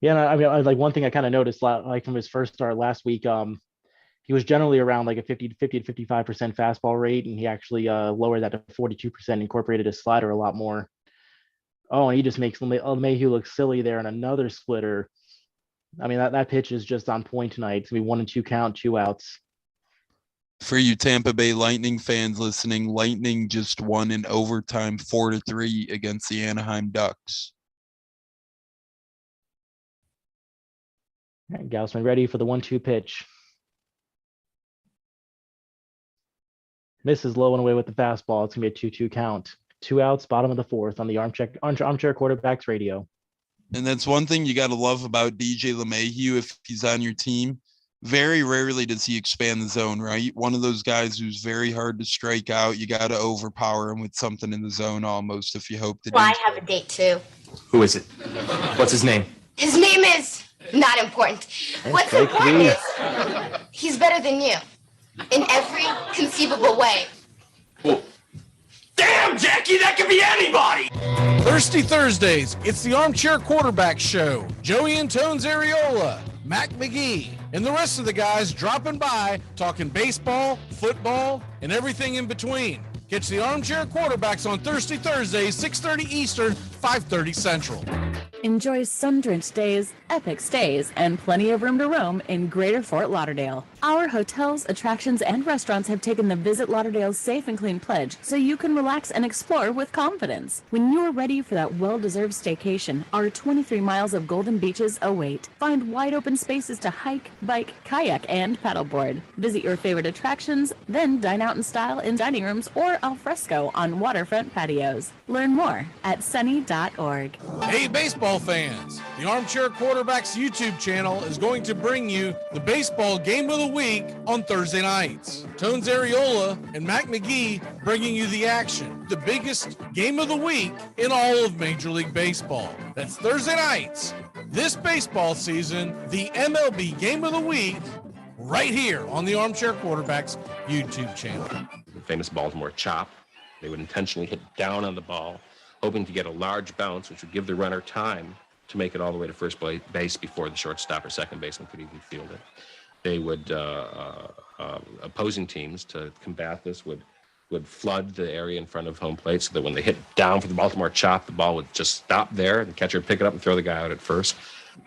Yeah, I mean, like one thing I kind of noticed, like from his first start last week, he was generally around like a 50 to 55% fastball rate, and he actually lowered that to 42%, incorporated his slider a lot more. Oh, and he just makes LeMahieu look silly there in another splitter. I mean, that pitch is just on point tonight. It's going to be 1-2 count, 2 outs. For you Tampa Bay Lightning fans listening, Lightning just won in overtime 4-3 against the Anaheim Ducks. All right, Gausman ready for the 1-2 pitch. Misses low and away with the fastball. It's going to be a 2-2 count. 2 outs, bottom of the 4th on the Armchair Quarterbacks radio. And that's one thing you got to love about DJ LeMahieu if he's on your team. Very rarely does he expand the zone, right? One of those guys who's very hard to strike out. You got to overpower him with something in the zone almost if you hope to do. Well, I have a date too. Who is it? What's his name? His name is not important. What's important is he's better than you in every conceivable way. Well, damn, Jackie, that could be anybody. Thirsty Thursdays, it's the Armchair Quarterback Show. Joey and Tones Areola, Mac McGee, and the rest of the guys dropping by, talking baseball, football, and everything in between. Catch the Armchair Quarterbacks on Thirsty Thursdays, 6:30 Eastern, 5:30 Central. Enjoy sun-drenched days, epic stays, and plenty of room to roam in Greater Fort Lauderdale. Our hotels, attractions, and restaurants have taken the Visit Lauderdale's Safe and Clean pledge so you can relax and explore with confidence. When you are ready for that well-deserved staycation, our 23 miles of golden beaches await. Find wide open spaces to hike, bike, kayak, and paddleboard. Visit your favorite attractions, then dine out in style in dining rooms or al fresco on waterfront patios. Learn more at sunny.org. Hey, baseball fans, the Armchair Quarterbacks YouTube channel is going to bring you the baseball game of the week on Thursday nights. Tones Areola and Mac McGee bringing you the action, the biggest game of the week in all of Major League Baseball. That's Thursday nights this baseball season, the MLB game of the week, right here on the Armchair Quarterbacks YouTube channel. The famous Baltimore chop. They would intentionally hit down on the ball, hoping to get a large bounce, which would give the runner time to make it all the way to first base before the shortstop or second baseman could even field it. They would, opposing teams to combat this would flood the area in front of home plate so that when they hit down for the Baltimore chop, the ball would just stop there and the catcher would pick it up and throw the guy out at first.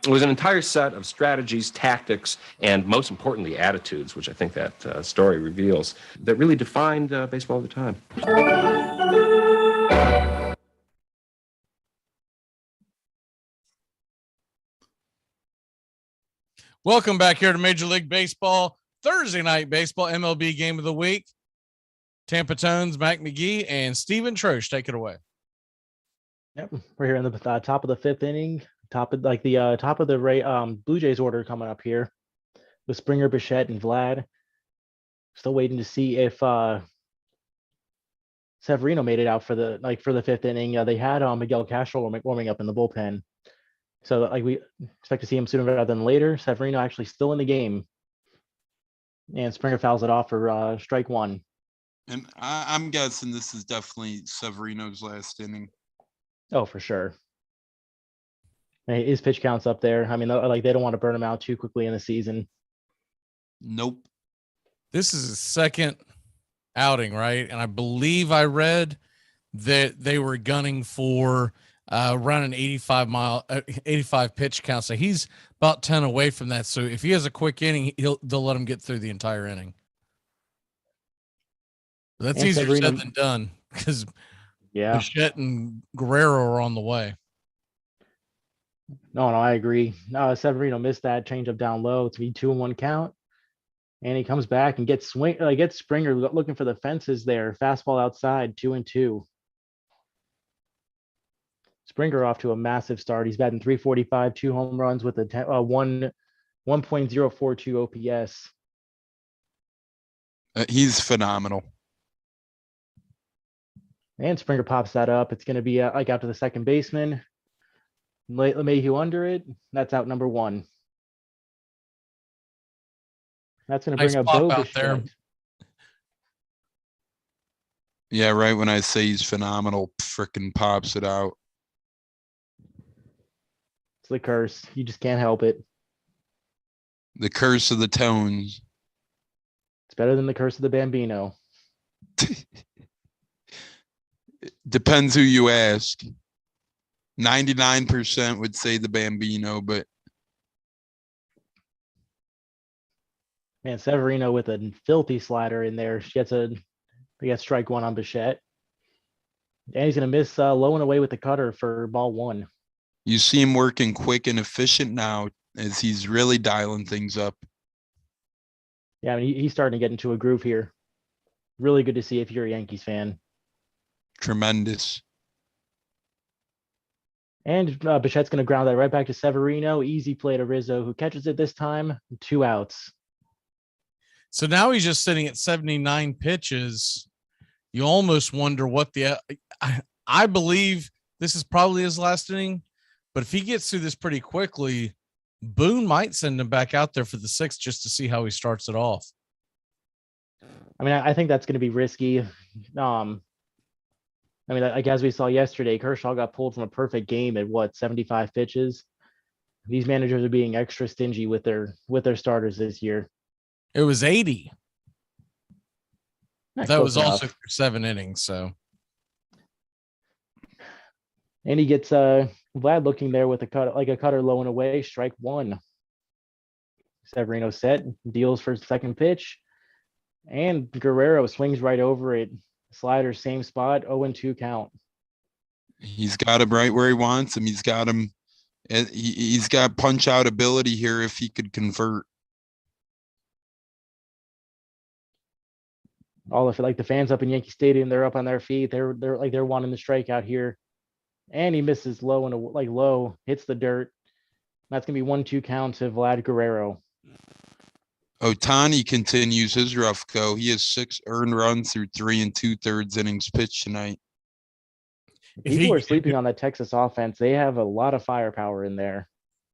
It was an entire set of strategies, tactics, and most importantly, attitudes, which I think that story reveals, that really defined baseball at the time. Welcome back here to Major League Baseball, Thursday night baseball, MLB game of the week. Tampa Tones, Mac McGee, and Steven Troche, take it away. Yep, we're here in the top of the fifth inning, top of the Blue Jays order coming up here with Springer, Bichette, and Vlad. Still waiting to see if Severino made it out for the fifth inning. They had Miguel Castro warming up in the bullpen. So we expect to see him sooner rather than later. Severino actually still in the game. And Springer fouls it off for strike one. And I'm guessing this is definitely Severino's last inning. Oh, for sure. His pitch count's up there. I mean, they don't want to burn him out too quickly in the season. Nope. This is his second outing, right? And I believe I read that they were gunning for running 85 pitch count. So he's about 10 away from that. So if he has a quick inning, they'll let him get through the entire inning. That's easier said than done because Bichette and Guerrero are on the way. No, I agree. Severino missed that changeup down low. It's be 2-1 count. And he comes back and gets Springer looking for the fences there. Fastball outside, 2-2. Springer off to a massive start. He's batting .345, 2 home runs with a 1.042 OPS. He's phenomenal. And Springer pops that up. It's going to be out to the second baseman. LeMahieu under it. That's out number one. That's going to bring up Bo out there. Yeah, right when I say he's phenomenal, frickin' pops it out. It's the curse. You just can't help it. The curse of the Tones. It's better than the curse of the Bambino. Depends who you ask. 99% would say the Bambino, but man, Severino with a filthy slider in there. She gets strike one on Bichette. And he's going to miss low and away with the cutter for ball one. You see him working quick and efficient now as he's really dialing things up. Yeah, I mean, he's starting to get into a groove here. Really good to see if you're a Yankees fan. Tremendous. And Bichette's going to ground that right back to Severino. Easy play to Rizzo, who catches it this time. 2 outs. So now he's just sitting at 79 pitches. You almost wonder what I believe this is probably his last inning, but if he gets through this pretty quickly, Boone might send him back out there for the 6th just to see how he starts it off. I mean, I think that's going to be risky. I mean, like as we saw yesterday, Kershaw got pulled from a perfect game at 75 pitches. These managers are being extra stingy with their starters this year. It was 80. That was enough. also 7 innings. So, and he gets Vlad looking there with a cutter low and away, strike one. Severino set, deals for second pitch, and Guerrero swings right over it. Slider, same spot, 0-2 count. He's got him right where he wants him. He's got him. He's got punch out ability here if he could convert. All of it, like the fans up in Yankee Stadium, they're up on their feet. They're wanting the strikeout here, and he misses low and low, hits the dirt. That's gonna be 1-2 count to Vlad Guerrero. Ohtani continues his rough go. He has 6 earned runs through 3 2/3 innings pitched tonight. People are sleeping on that Texas offense. They have a lot of firepower in there.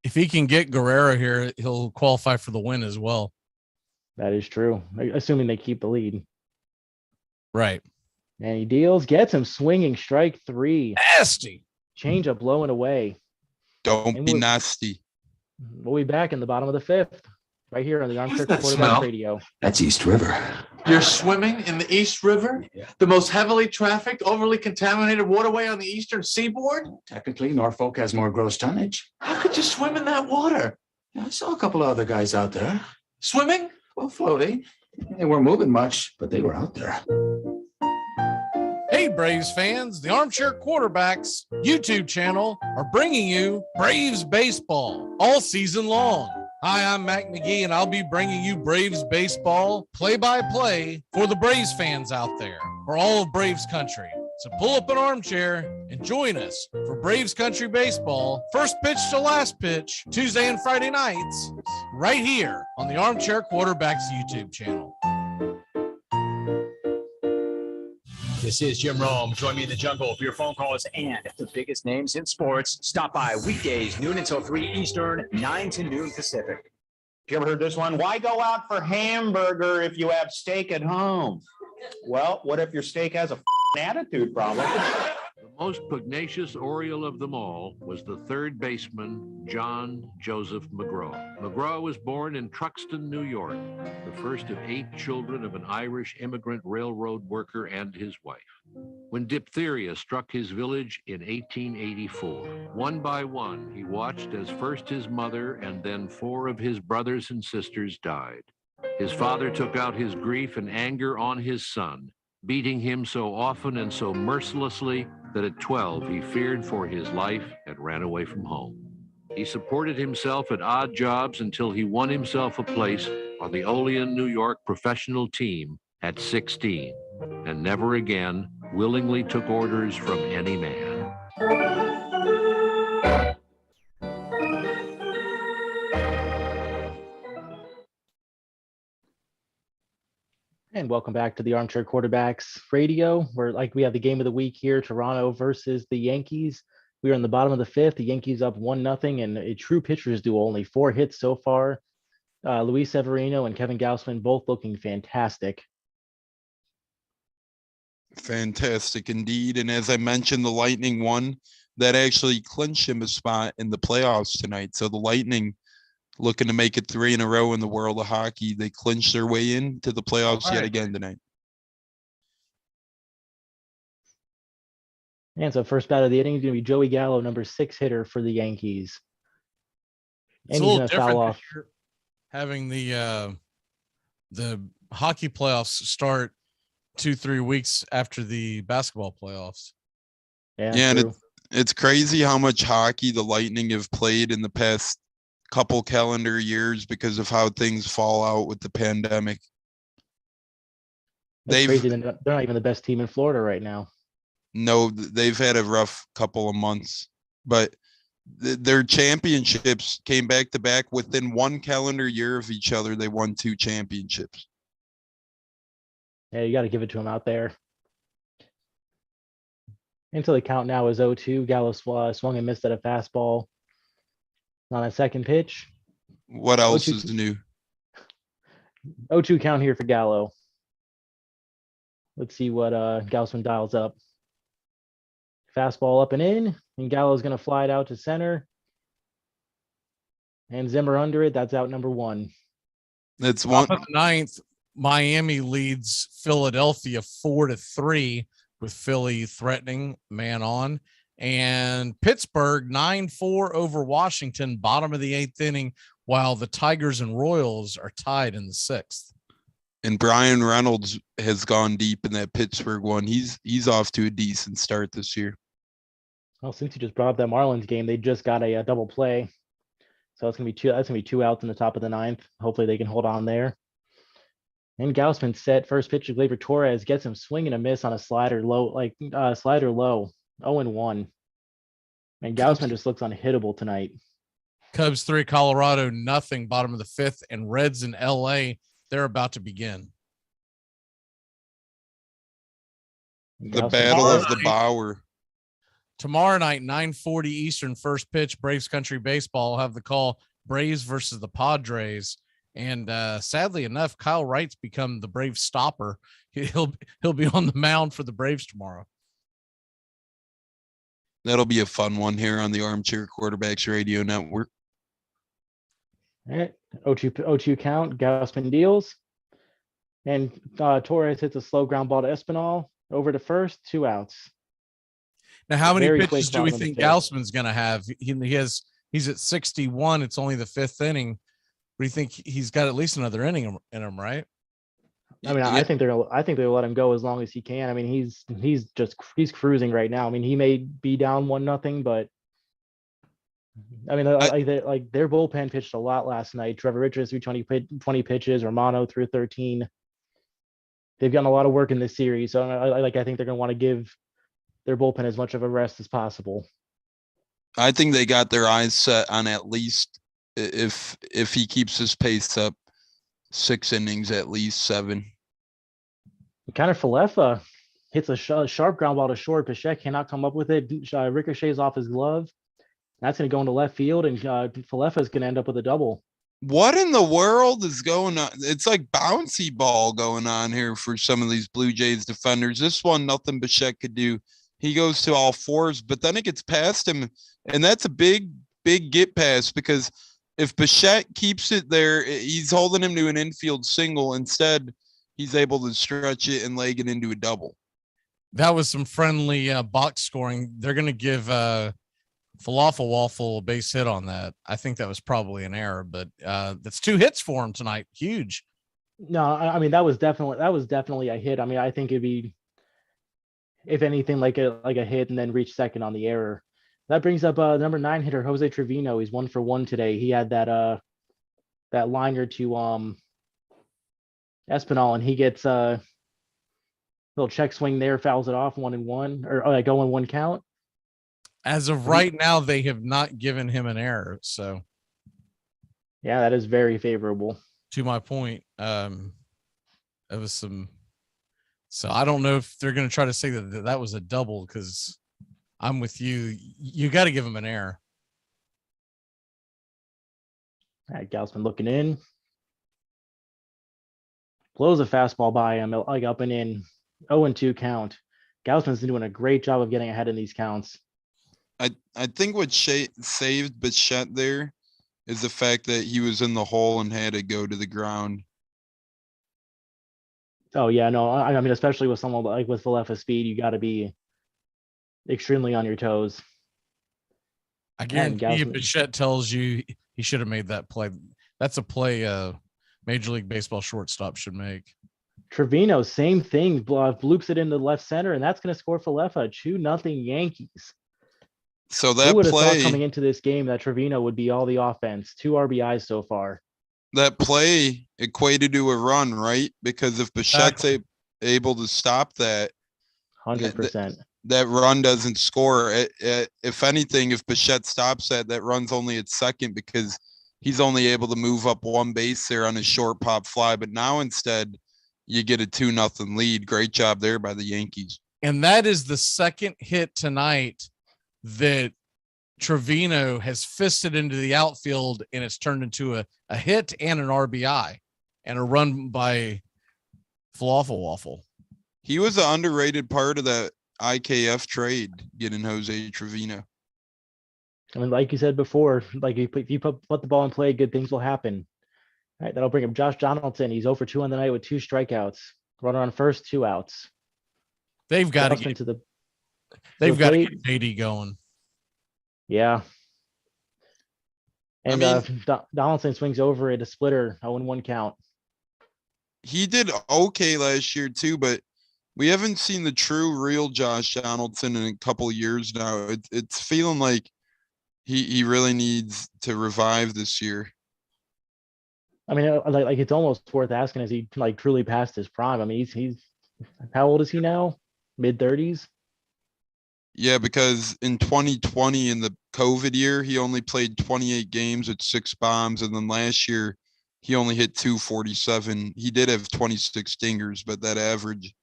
If he can get Guerrero here, he'll qualify for the win as well. That is true, assuming they keep the lead. Right. And he deals, gets him swinging, strike 3. Nasty. Change up low and away. Don't be nasty. We'll be back in the bottom of the 5th, right here on the Armchair Quarterback Radio. That's East River. You're swimming in the East River, the most heavily trafficked, overly contaminated waterway on the eastern seaboard? Technically, Norfolk has more gross tonnage. How could you swim in that water? I saw a couple of other guys out there. Swimming? Well, floating. They weren't moving much, but they were out there. Hey, Braves fans, the Armchair Quarterbacks YouTube channel are bringing you Braves baseball all season long. Hi, I'm Mac McGee, and I'll be bringing you Braves baseball play-by-play for the Braves fans out there, for all of Braves country. So pull up an armchair and join us for Braves country baseball, first pitch to last pitch, Tuesday and Friday nights, right here on the Armchair Quarterbacks YouTube channel. This is Jim Rome. Join me in the jungle for your phone calls and the biggest names in sports. Stop by weekdays, noon until 3 Eastern, 9 to noon Pacific. You ever heard this one? Why go out for hamburger if you have steak at home? Well, what if your steak has a attitude problem? The most pugnacious Oriole of them all was the third baseman, John Joseph McGraw. McGraw was born in Truxton, New York, the first of 8 children of an Irish immigrant railroad worker and his wife. When diphtheria struck his village in 1884, one by one, he watched as first his mother and then 4 of his brothers and sisters died. His father took out his grief and anger on his son, beating him so often and so mercilessly that at 12 he feared for his life and ran away from home. He supported himself at odd jobs until he won himself a place on the Olean, New York professional team at 16, and never again willingly took orders from any man. And welcome back to the Armchair Quarterbacks Radio, where we have the game of the week here, Toronto versus the Yankees. We are in the bottom of the 5th. The Yankees up 1-0, and a true pitcher's duel. Only 4 hits so far. Luis Severino and Kevin Gausman both looking fantastic. Fantastic indeed. And as I mentioned, the Lightning won. That actually clinched him a spot in the playoffs tonight. So the Lightning, looking to make it 3 in a row in the world of hockey, they clinched their way into the playoffs yet again tonight. And so first bat of the inning is going to be Joey Gallo, number 6 hitter for the Yankees. It's and a he's little going to different foul off. having the hockey playoffs start 2-3 weeks after the basketball playoffs. Yeah, and it's crazy how much hockey the Lightning have played in the past couple calendar years because of how things fall out with the pandemic. That's crazy. They're not even the best team in Florida right now. No, they've had a rough couple of months, but their championships came back to back within 1 calendar year of each other. They won 2 championships. Yeah, you got to give it to them out there. Until the count now is 0-2. Gallo swung and missed at a fastball on a second pitch. What else is new? 0-2 count here for Gallo. Let's see what Gausman dials up. Fastball up and in, and Gallo's going to fly it out to center. And Zimmer under it. That's out number 1. That's one. Top of the 9th, Miami leads Philadelphia 4-3 with Philly threatening man on. And Pittsburgh 9-4 over Washington, bottom of the 8th inning, while the Tigers and Royals are tied in the 6th. And Brian Reynolds has gone deep in that Pittsburgh one. He's off to a decent start this year. Well, since you just brought up that Marlins game, they just got a double play. So that's gonna be two outs in the top of the 9th. Hopefully they can hold on there. And Gausman set first pitch to Gleyber Torres, gets him swing and a miss on a slider low, slider low, 0-1. And Gausman just looks unhittable tonight. Cubs 3, Colorado nothing, bottom of the 5th, and Reds in LA, they're about to begin. The battle of the Bauer. Tomorrow night, 9:40 Eastern, first pitch, Braves Country Baseball will have the call, Braves versus the Padres. And sadly enough, Kyle Wright's become the Braves stopper. He'll be on the mound for the Braves tomorrow. That'll be a fun one here on the Armchair Quarterbacks Radio Network. All right, 0-2 count. Gausman deals, and Torres hits a slow ground ball to Espinal over to first, 2 outs. Now, how many pitches do we think Gausman's going to have? He's at 61. It's only the 5th inning. What do you think? He's got at least another inning in him, right? I mean, I think they'll let him go as long as he can. I mean, he's cruising right now. I mean, he may be down 1-0, but I mean, their bullpen pitched a lot last night. Trevor Richards threw 20 pitches. Romano threw 13. They've gotten a lot of work in this series, so I think they're going to want to give their bullpen as much of a rest as possible. I think they got their eyes set on at least, if he keeps his pace up, 6 innings, at least 7. Connor Falefa hits a sharp ground ball to short. Bichette cannot come up with it. Ricochets off his glove. That's going to go into left field, and Falefa is going to end up with a double. What in the world is going on? It's like bouncy ball going on here for some of these Blue Jays defenders. This one, nothing Bichette could do. He goes to all 4s, but then it gets past him, and that's a big get pass, because if Bichette keeps it there, he's holding him to an infield single. Instead, he's able to stretch it and leg it into a double. That was some friendly box scoring. They're going to give Falafel Waffle a base hit on that. I think that was probably an error, but that's 2 hits for him tonight. Huge. No, I mean, that was definitely a hit. I mean, I think it'd be, if anything, like a hit and then reach second on the error. That brings up number 9 hitter Jose Trevino. He's 1 for 1 today. He had that liner to Espinal, and he gets a little check swing there, fouls it off, 1-1, or 0-1 count. As of right now, they have not given him an error. So, yeah, that is very favorable. To my point, it was some. So I don't know if they're going to try to say that was a double, because I'm with you. You got to give him an error. All right, Gausman looking in. Blows a fastball by him, up and in. 0-2 count. Gausman's doing a great job of getting ahead in these counts. I think what saved Bichette there is the fact that he was in the hole and had to go to the ground. Oh yeah, no, I mean, especially with someone like with Falefa's speed, you got to be extremely on your toes. I guarantee if Bichette tells you he should have made that play, that's a play Major League Baseball shortstop should make. Trevino, same thing, bloops it into left center, and that's going to score Falefa. 2-0 Yankees. So that Who would have play thought coming into this game that Trevino would be all the offense? 2 RBIs so far. That play equated to a run, right? Because if Bichette's able to stop that, 100%, that run doesn't score. If anything, if Bichette stops that run's only at second, because he's only able to move up 1 base there on his short pop fly. But now instead, you get a 2-0 lead. Great job there by the Yankees. And that is the second hit tonight that Trevino has fisted into the outfield, and it's turned into a hit and an RBI and a run by Falafel Waffle. He was an underrated part of that IKF trade, getting Jose Trevino. I mean, like you said before, like if you put the ball in play, good things will happen. All right, that'll bring up Josh Donaldson. He's 0 for 2 on the night with 2 strikeouts. Runner on first, 2 outs. They've got to get into the. They've got to get JD going. Yeah. And Donaldson swings over at a splitter, 0-1 count. He did okay last year too, but we haven't seen the true, real Josh Donaldson in a couple of years now. It's feeling like he really needs to revive this year. I mean, like it's almost worth asking, is he like truly past his prime? I mean, he's how old is he now? Mid-30s? Yeah, because in 2020, in the COVID year, he only played 28 games with 6 bombs, and then last year he only hit 247. He did have 26 dingers, but that average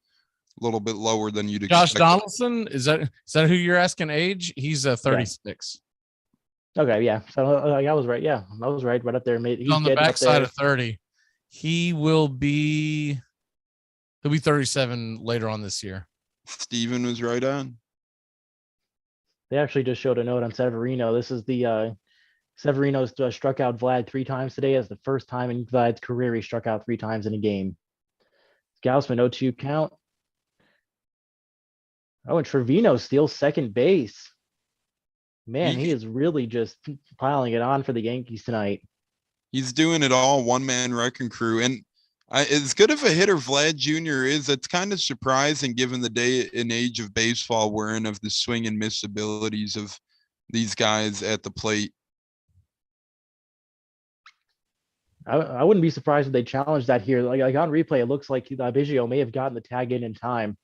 a little bit lower than you'd expect. Josh Donaldson, is that who you're asking age? He's 36. Yeah. Okay, yeah. So I was right. Yeah, I was right up there. He's on the backside of 30. He'll be 37 later on this year. Steven was right on. They actually just showed a note on Severino. This is the Severino's struck out Vlad 3 times today. As the first time in Vlad's career he struck out 3 times in a game. Gaussman 0-2 count. Oh, and Trevino steals second base. Man, he is really just piling it on for the Yankees tonight. He's doing it all, one-man wrecking crew. And as good of a hitter Vlad Jr. is, it's kind of surprising given the day and age of baseball we're in, of the swing and miss abilities of these guys at the plate. I wouldn't be surprised if they challenged that here. Like on replay, it looks like Biggio may have gotten the tag in time.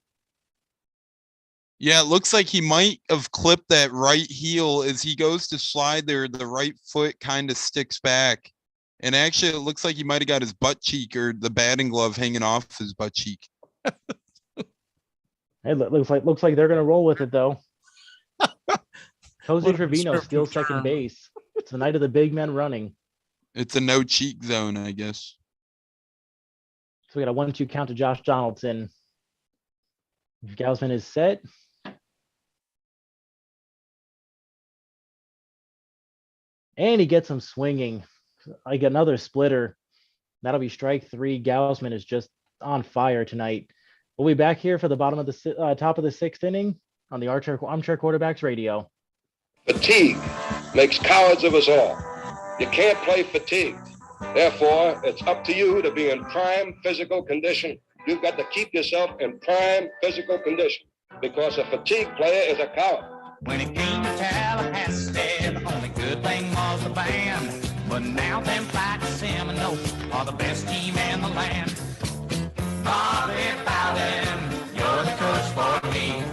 Yeah, it looks like he might have clipped that right heel as he goes to slide there. The right foot kind of sticks back. And actually, it looks like he might have got his butt cheek or the batting glove hanging off his butt cheek. It looks like they're going to roll with it, though. Jose Trevino steals second base. It's the night of the big men running. It's a no cheek zone, I guess. So we got a 1-2 count to Josh Donaldson. Gaussman is set. And he gets him swinging. Like another splitter. That'll be strike 3. Gaussman is just on fire tonight. We'll be back here for the bottom of the top of the 6th inning on the Armchair Quarterbacks Radio. Fatigue makes cowards of us all. You can't play fatigued. Therefore, it's up to you to be in prime physical condition. You've got to keep yourself in prime physical condition, because a fatigued player is a coward. When it came to Tallahassee, the only good thing was the band. But now them Fighting Seminoles are the best team in the land. Bobby Bowden, you're the coach for me.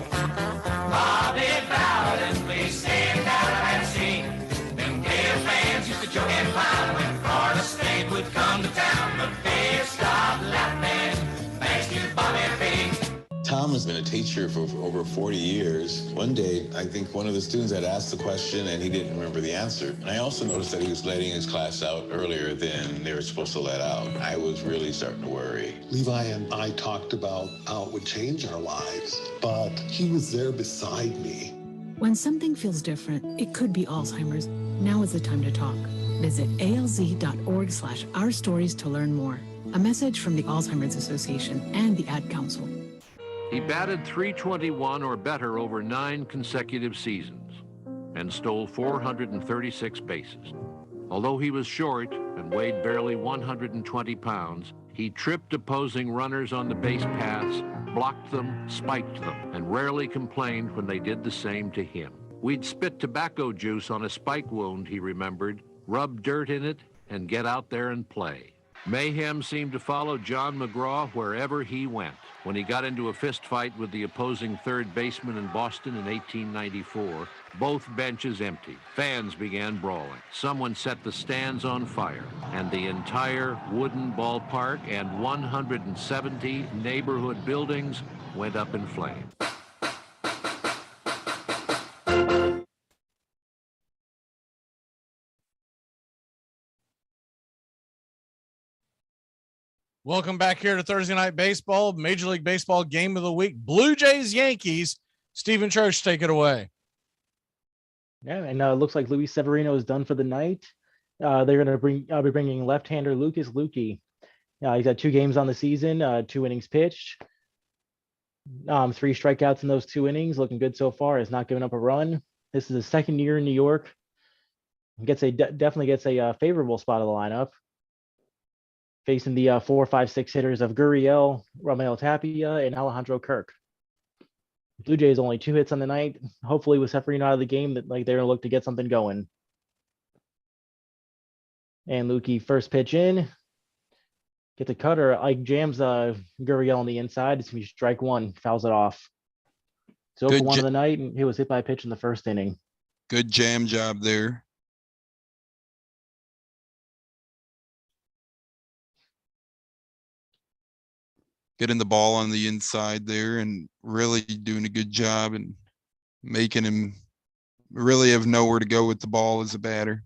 Bobby Bowden, please stand down and see. Them Gator fans used to joke and clown when Florida State would come to town. But they stopped laughing thanks to Bobby B. Tom has been a teacher for over 40 years. One day, I think one of the students had asked the question and he didn't remember the answer. And I also noticed that he was letting his class out earlier than they were supposed to let out. I was really starting to worry. Levi and I talked about how it would change our lives, but he was there beside me. When something feels different, it could be Alzheimer's. Now is the time to talk. Visit alz.org/ourstories to learn more. A message from the Alzheimer's Association and the Ad Council. He batted .321 or better over 9 consecutive seasons and stole 436 bases. Although he was short and weighed barely 120 pounds, he tripped opposing runners on the base paths, blocked them, spiked them, and rarely complained when they did the same to him. We'd spit tobacco juice on a spike wound, he remembered, rub dirt in it, and get out there and play. Mayhem seemed to follow John McGraw wherever he went. When he got into a fistfight with the opposing third baseman in Boston in 1894, both benches emptied. Fans began brawling. Someone set the stands on fire, and the entire wooden ballpark and 170 neighborhood buildings went up in flames. Welcome back here to Thursday Night Baseball, Major League Baseball Game of the Week. Blue Jays, Yankees. Stephen Church, take it away. Yeah, and it looks like Luis Severino is done for the night. They're going to be bringing left-hander Lucas Luque. He's had 2 games on the season, 2 innings pitched. 3 strikeouts in those 2 innings, looking good so far. Has not given up a run. This is his second year in New York. Definitely gets a favorable spot of the lineup. Facing the 4, 5, 6 hitters of Gurriel, Ramel Tapia, and Alejandro Kirk. Blue Jays only 2 hits on the night. Hopefully, with Severino out of the game, that they're gonna look to get something going. And Lukey, first pitch in, gets a cutter, jams Gurriel on the inside. It's gonna be strike 1, fouls it off. So for 1 of the night, and he was hit by a pitch in the first inning. Good jam job there. Getting the ball on the inside there and really doing a good job and making him really have nowhere to go with the ball as a batter.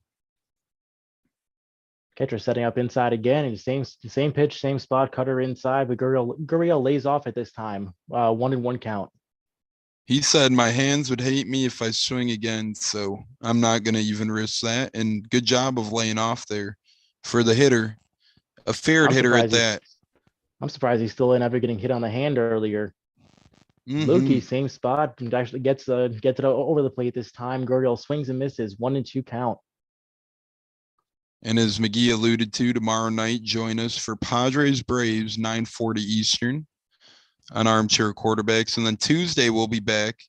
Catcher setting up inside again, and same pitch, same spot, cutter inside, but Gurriel lays off at this time. 1-1 count. He said my hands would hate me if I swing again, so I'm not going to even risk that. And good job of laying off there for the hitter. A fair hitter at that. I'm surprised he's still in after getting hit on the hand earlier. Lukey, same spot, and actually gets it over the plate this time. Gurriel swings and misses, 1-2 count. And as McGee alluded to, tomorrow night, join us for Padres Braves, 9:40 Eastern on Armchair Quarterbacks. And then Tuesday, we'll be back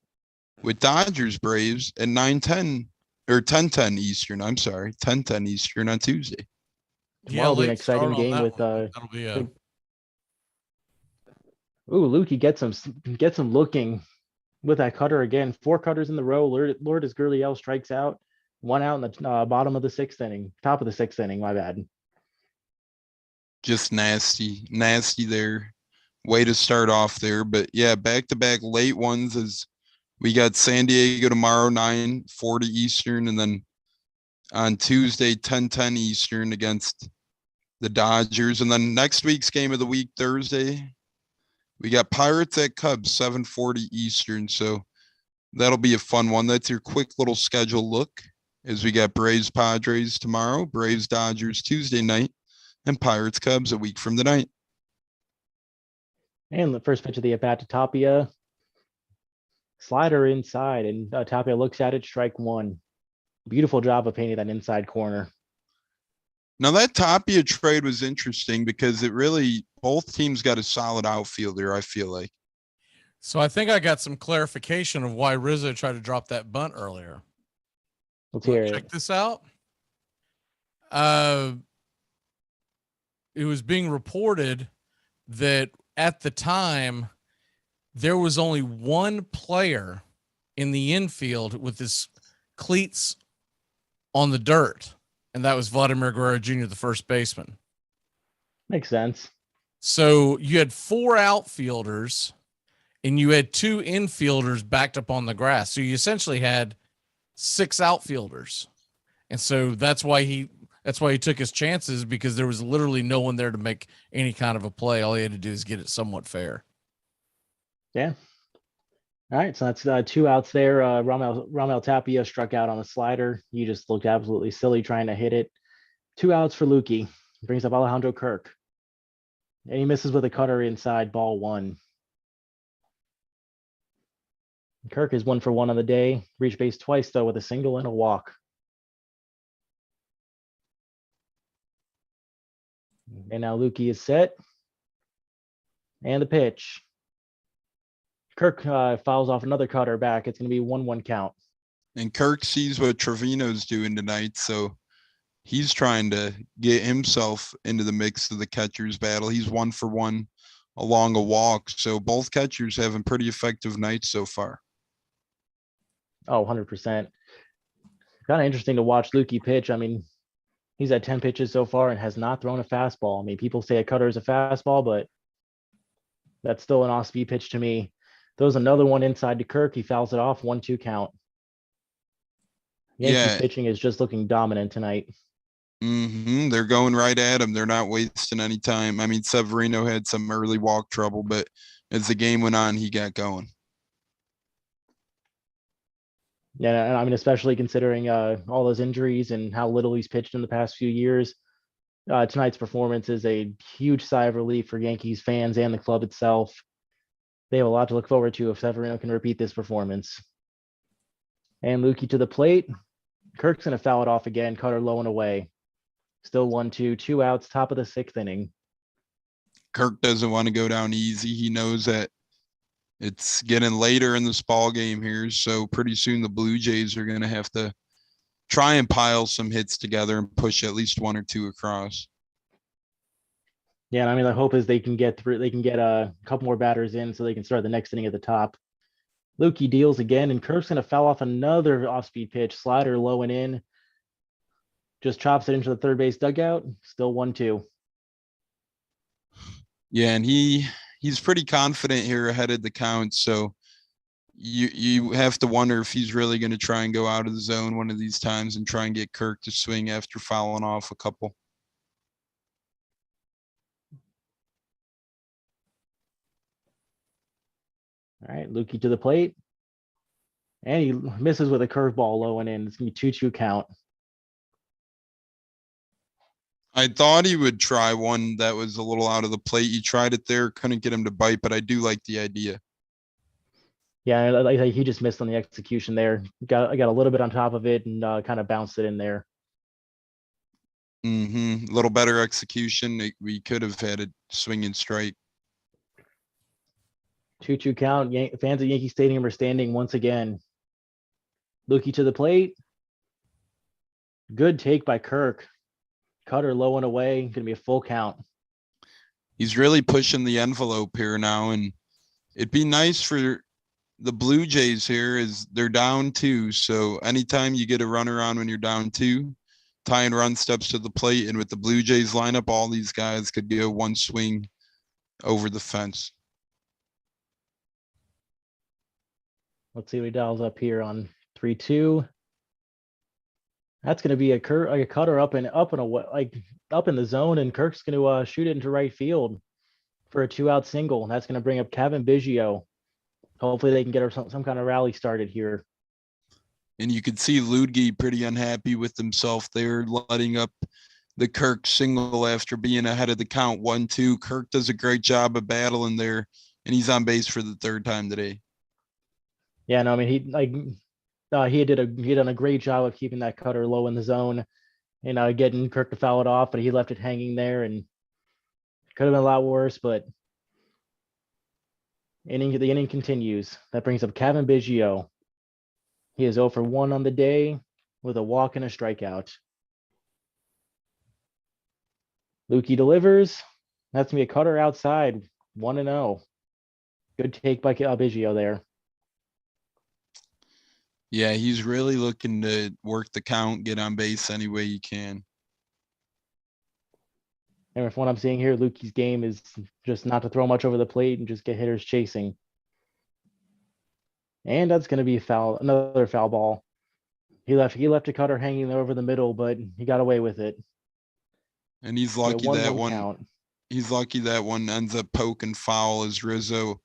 with Dodgers Braves at 9:10 or 10:10 Eastern. I'm sorry, 10:10 Eastern on Tuesday. Tomorrow will be an exciting game with that'll be a Lukey gets him looking with that cutter again. 4 cutters in the row. Lourdes Gurriel strikes out. 1 out in the bottom of the 6th inning, top of the 6th inning. My bad. Just nasty there. Way to start off there. But yeah, back-to-back late ones as we got San Diego tomorrow, 9:40 Eastern, and then on Tuesday, 10:10 Eastern against the Dodgers. And then next week's game of the week, Thursday, we got Pirates at Cubs, 7:40 Eastern. So that'll be a fun one. That's your quick little schedule look as we got Braves Padres tomorrow, Braves Dodgers Tuesday night, and Pirates Cubs a week from tonight. And the first pitch of the at-bat to Tapia. Slider inside, and Tapia looks at it, strike 1. Beautiful job of painting that inside corner. Now that Tapia trade was interesting because it really, both teams got a solid outfielder, I feel like. So I think I got some clarification of why Rizzo tried to drop that bunt earlier. Let's hear it. Check this out. It was being reported that at the time there was only one player in the infield with his cleats on the dirt, and that was Vladimir Guerrero Jr., the first baseman. Makes sense. So you had 4 outfielders and you had 2 infielders backed up on the grass. So you essentially had 6 outfielders. And so that's why he took his chances, because there was literally no one there to make any kind of a play. All he had to do is get it somewhat fair. Yeah. All right. So that's 2 outs there. Ramel Tapia struck out on a slider. He just looked absolutely silly trying to hit it. 2 outs for Lukey. Brings up Alejandro Kirk. And he misses with a cutter inside, ball 1. Kirk is 1 for 1 on the day. Reached base twice, though, with a single and a walk. And now Lukey is set. And the pitch. Kirk fouls off another cutter back. It's going to be 1-1 count. And Kirk sees what Trevino's doing tonight, so he's trying to get himself into the mix of the catcher's battle. He's 1 for 1 along a walk, so both catchers having pretty effective nights so far. Oh, 100%. Kind of interesting to watch Lukey pitch. I mean, he's had 10 pitches so far and has not thrown a fastball. I mean, people say a cutter is a fastball, but that's still an off-speed pitch to me. Throws another one inside to Kirk. He fouls it off, 1-2 count. Yankees pitching is just looking dominant tonight. They're going right at him. They're not wasting any time. I mean, Severino had some early walk trouble, but as the game went on, he got going. Yeah, and I mean, especially considering all those injuries and how little he's pitched in the past few years. Tonight's performance is a huge sigh of relief for Yankees fans and the club itself. They have a lot to look forward to if Severino can repeat this performance. And Lukey to the plate. Kirk's going to foul it off again. Cutter low and away. Still 1-2, 2 outs, top of the 6th inning. Kirk doesn't want to go down easy. He knows that it's getting later in this ball game here, so pretty soon the Blue Jays are going to have to try and pile some hits together and push at least 1 or 2 across. Yeah, and I mean, the hope is they can get through. They can get a couple more batters in so they can start the next inning at the top. Lukey deals again, and Kirk's going to foul off another off-speed pitch, slider low and in. Just chops it into the third base dugout. Still 1-2. Yeah, and he's pretty confident here ahead of the count, so you have to wonder if he's really going to try and go out of the zone one of these times and try and get Kirk to swing after fouling off a couple. All right, Lukey to the plate. And he misses with a curveball low and in. It's going to be 2-2 count. I thought he would try one that was a little out of the plate. He tried it there, couldn't get him to bite, but I do like the idea. Yeah, he just missed on the execution there. Got a little bit on top of it and kind of bounced it in there. A little better execution. We could have had a swing and strike. 2-2 count. Fans at Yankee Stadium are standing once again. Lukey to the plate. Good take by Kirk. Cutter low and away. Going to be a full count. He's really pushing the envelope here now, and it'd be nice for the Blue Jays here is they're down 2. So anytime you get a runner on when you're down 2, tying run steps to the plate, and with the Blue Jays lineup, all these guys could go one swing over the fence. Let's see what he dials up here on 3-2. That's going to be a cutter up and away, like up in the zone, and Kirk's going to shoot it into right field for a 2-out single. That's going to bring up Kevin Biggio. Hopefully they can get some kind of rally started here. And you could see Ludge pretty unhappy with himself there, letting up the Kirk single after being ahead of the count 1-2. Kirk does a great job of battling there, and he's on base for the 3rd time today. Yeah, no, I mean he done a great job of keeping that cutter low in the zone and getting Kirk to foul it off, but he left it hanging there and could have been a lot worse. But the inning continues. That brings up Kevin Biggio. He is 0 for 1 on the day with a walk and a strikeout. Lukey delivers. That's gonna be a cutter outside, 1-0. Good take by Biggio there. Yeah, he's really looking to work the count, get on base any way he can. And from what I'm seeing here, Lukey's game is just not to throw much over the plate and just get hitters chasing. And that's going to be another foul ball. He left a cutter hanging over the middle, but he got away with it. And he's lucky that one. Count. He's lucky that one ends up poking foul, as Rizzo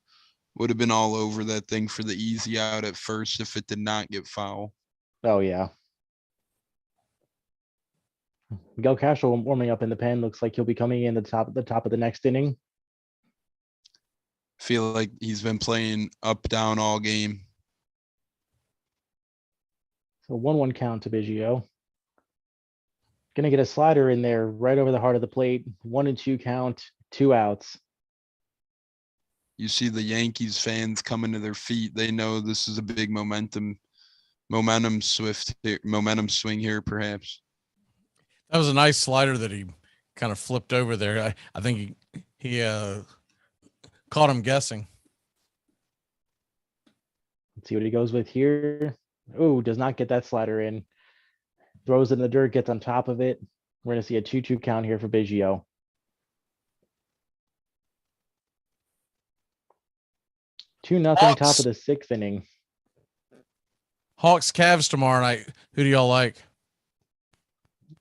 would have been all over that thing for the easy out at first if it did not get foul. Oh, yeah. Miguel Castro warming up in the pen. Looks like he'll be coming in the top of the next inning. Feel like he's been playing up, down all game. So 1-1 count to Biggio. Gonna get a slider in there right over the heart of the plate. 1-2 count, 2 outs. You see the Yankees fans coming to their feet. They know this is a big momentum swing here, perhaps. That was a nice slider that he kind of flipped over there. I think he caught him guessing. Let's see what he goes with here. Oh, does not get that slider in. Throws it in the dirt, gets on top of it. We're going to see a 2-2 count here for Biggio. 2-0 top of the 6th inning. Hawks Cavs tomorrow night. Who do y'all like?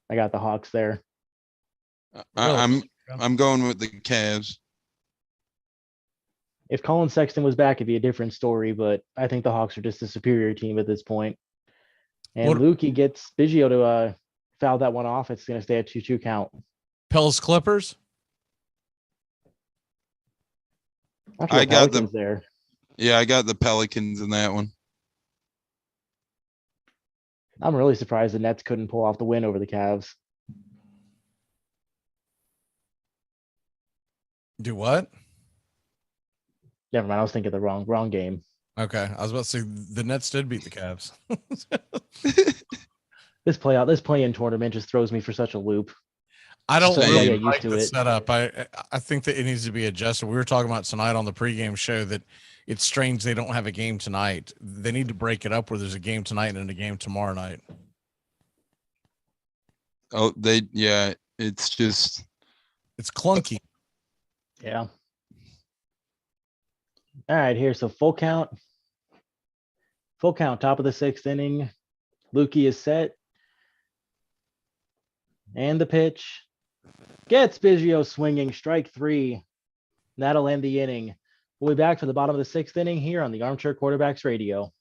I got the Hawks there. I'm going with the Cavs. If Colin Sexton was back, it'd be a different story, but I think the Hawks are just a superior team at this point. And Lukey gets Biggio to foul that one off. It's going to stay at 2-2 count. Pels Clippers? I got the there. Yeah, I got the Pelicans in that one. I'm really surprised the Nets couldn't pull off the win over the Cavs. Do what? Never mind. I was thinking the wrong game. Okay, I was about to say the Nets did beat the Cavs. This play-in tournament just throws me for such a loop. I don't really get like used to the it. setup. I think that it needs to be adjusted. We were talking about tonight on the pregame show that it's strange they don't have a game tonight. They need to break it up where there's a game tonight and a game tomorrow night. Oh, it's just it's clunky. Yeah. All right, here. So full count, top of the 6th inning. Lukey is set. And the pitch. Gets Biggio swinging, strike 3. That'll end the inning. We'll be back for the bottom of the 6th inning here on the Armchair Quarterbacks Radio.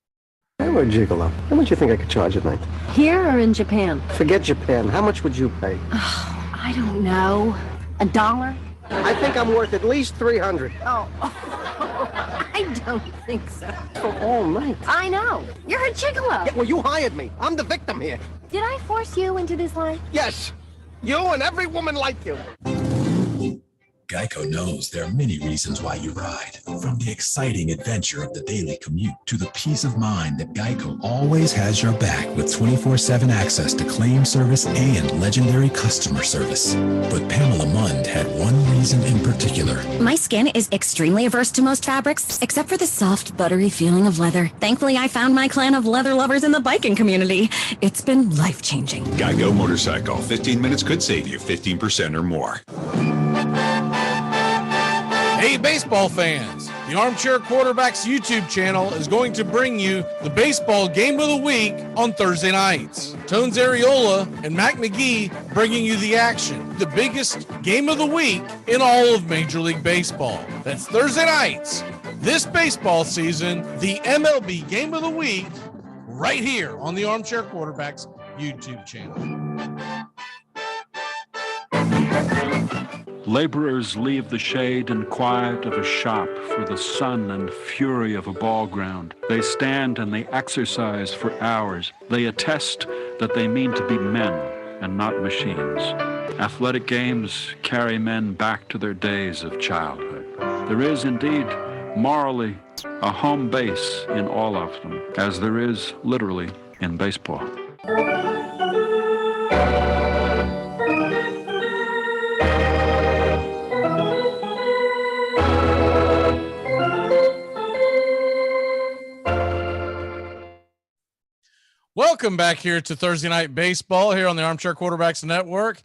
I'm a gigolo. How much do you think I could charge at night? Here or in Japan? Forget Japan. How much would you pay? Oh, I don't know. $1? I think I'm worth at least $300. Oh, I don't think so. For all night. I know. You're a gigolo. Yeah, well, you hired me. I'm the victim here. Did I force you into this life? Yes. You and every woman like you. Geico knows there are many reasons why you ride. From the exciting adventure of the daily commute to the peace of mind that Geico always has your back with 24/7 access to claim service and legendary customer service. But Pamela Mund had one reason in particular. My skin is extremely averse to most fabrics, except for the soft, buttery feeling of leather. Thankfully, I found my clan of leather lovers in the biking community. It's been life-changing. Geico Motorcycle. 15 minutes could save you 15% or more. Hey, baseball fans, the Armchair Quarterbacks YouTube channel is going to bring you the baseball game of the week on Thursday nights. Tones Areola and Mac McGee bringing you the action, the biggest game of the week in all of Major League Baseball. That's Thursday nights, this baseball season, the MLB game of the week, right here on the Armchair Quarterbacks YouTube channel. Laborers leave the shade and quiet of a shop for the sun and fury of a ball ground. They stand and they exercise for hours. They attest that they mean to be men and not machines. Athletic games carry men back to their days of childhood. There is indeed, morally, a home base in all of them, as there is literally in baseball. Welcome back here to Thursday Night Baseball here on the Armchair Quarterbacks Network.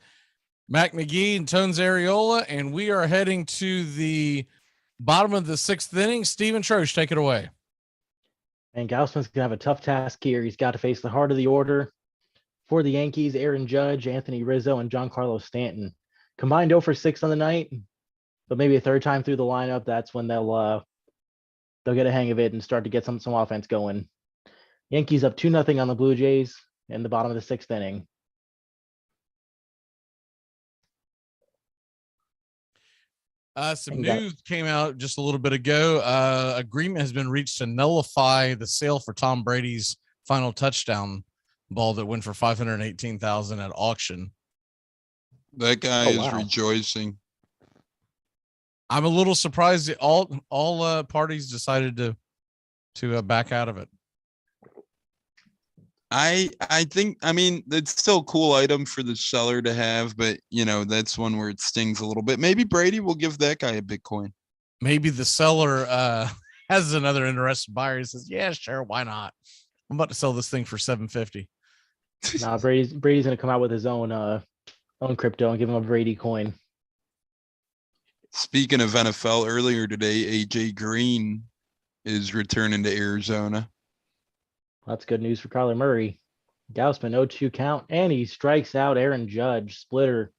Mac McGee and Tones Areola, and we are heading to the bottom of the 6th inning. Steven Troche, take it away. And Gausman's going to have a tough task here. He's got to face the heart of the order for the Yankees, Aaron Judge, Anthony Rizzo, and Giancarlo Stanton. Combined 0 for 6 on the night, but maybe a third time through the lineup, that's when they'll get a hang of it and start to get some offense going. Yankees up 2-0 on the Blue Jays in the bottom of the 6th inning. Some news came out just a little bit ago. Agreement has been reached to nullify the sale for Tom Brady's final touchdown ball that went for $518,000 at auction. That guy is rejoicing. I'm a little surprised that all parties decided to back out of it. I think, I mean, it's still a cool item for the seller to have, but that's one where it stings a little bit. Maybe Brady will give that guy a Bitcoin. Maybe the seller has another interested buyer. He says, yeah, sure. Why not? I'm about to sell this thing for $750. Nah, Brady's going to come out with his own crypto and give him a Brady coin. Speaking of NFL, earlier today, AJ Green is returning to Arizona. That's good news for Kyler Murray. Gausman 0-2 count, and he strikes out Aaron Judge, splitter,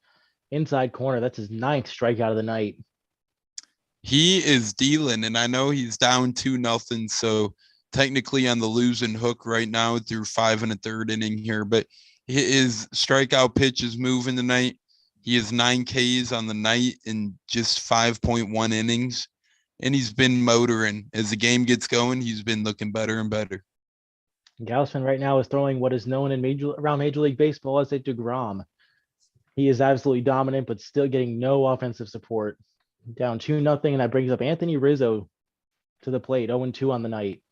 inside corner. That's his 9th strikeout of the night. He is dealing, and I know he's down 2-0, so technically on the losing hook right now through 5 1/3 inning here, but his strikeout pitch is moving tonight. He has 9 Ks on the night in just 5.1 innings. and he's been motoring. As the game gets going, he's been looking better and better. Gausman right now is throwing what is known around Major League Baseball as a DeGrom. He is absolutely dominant, but still getting no offensive support. Down 2-0, and that brings up Anthony Rizzo to the plate, 0-2 on the night.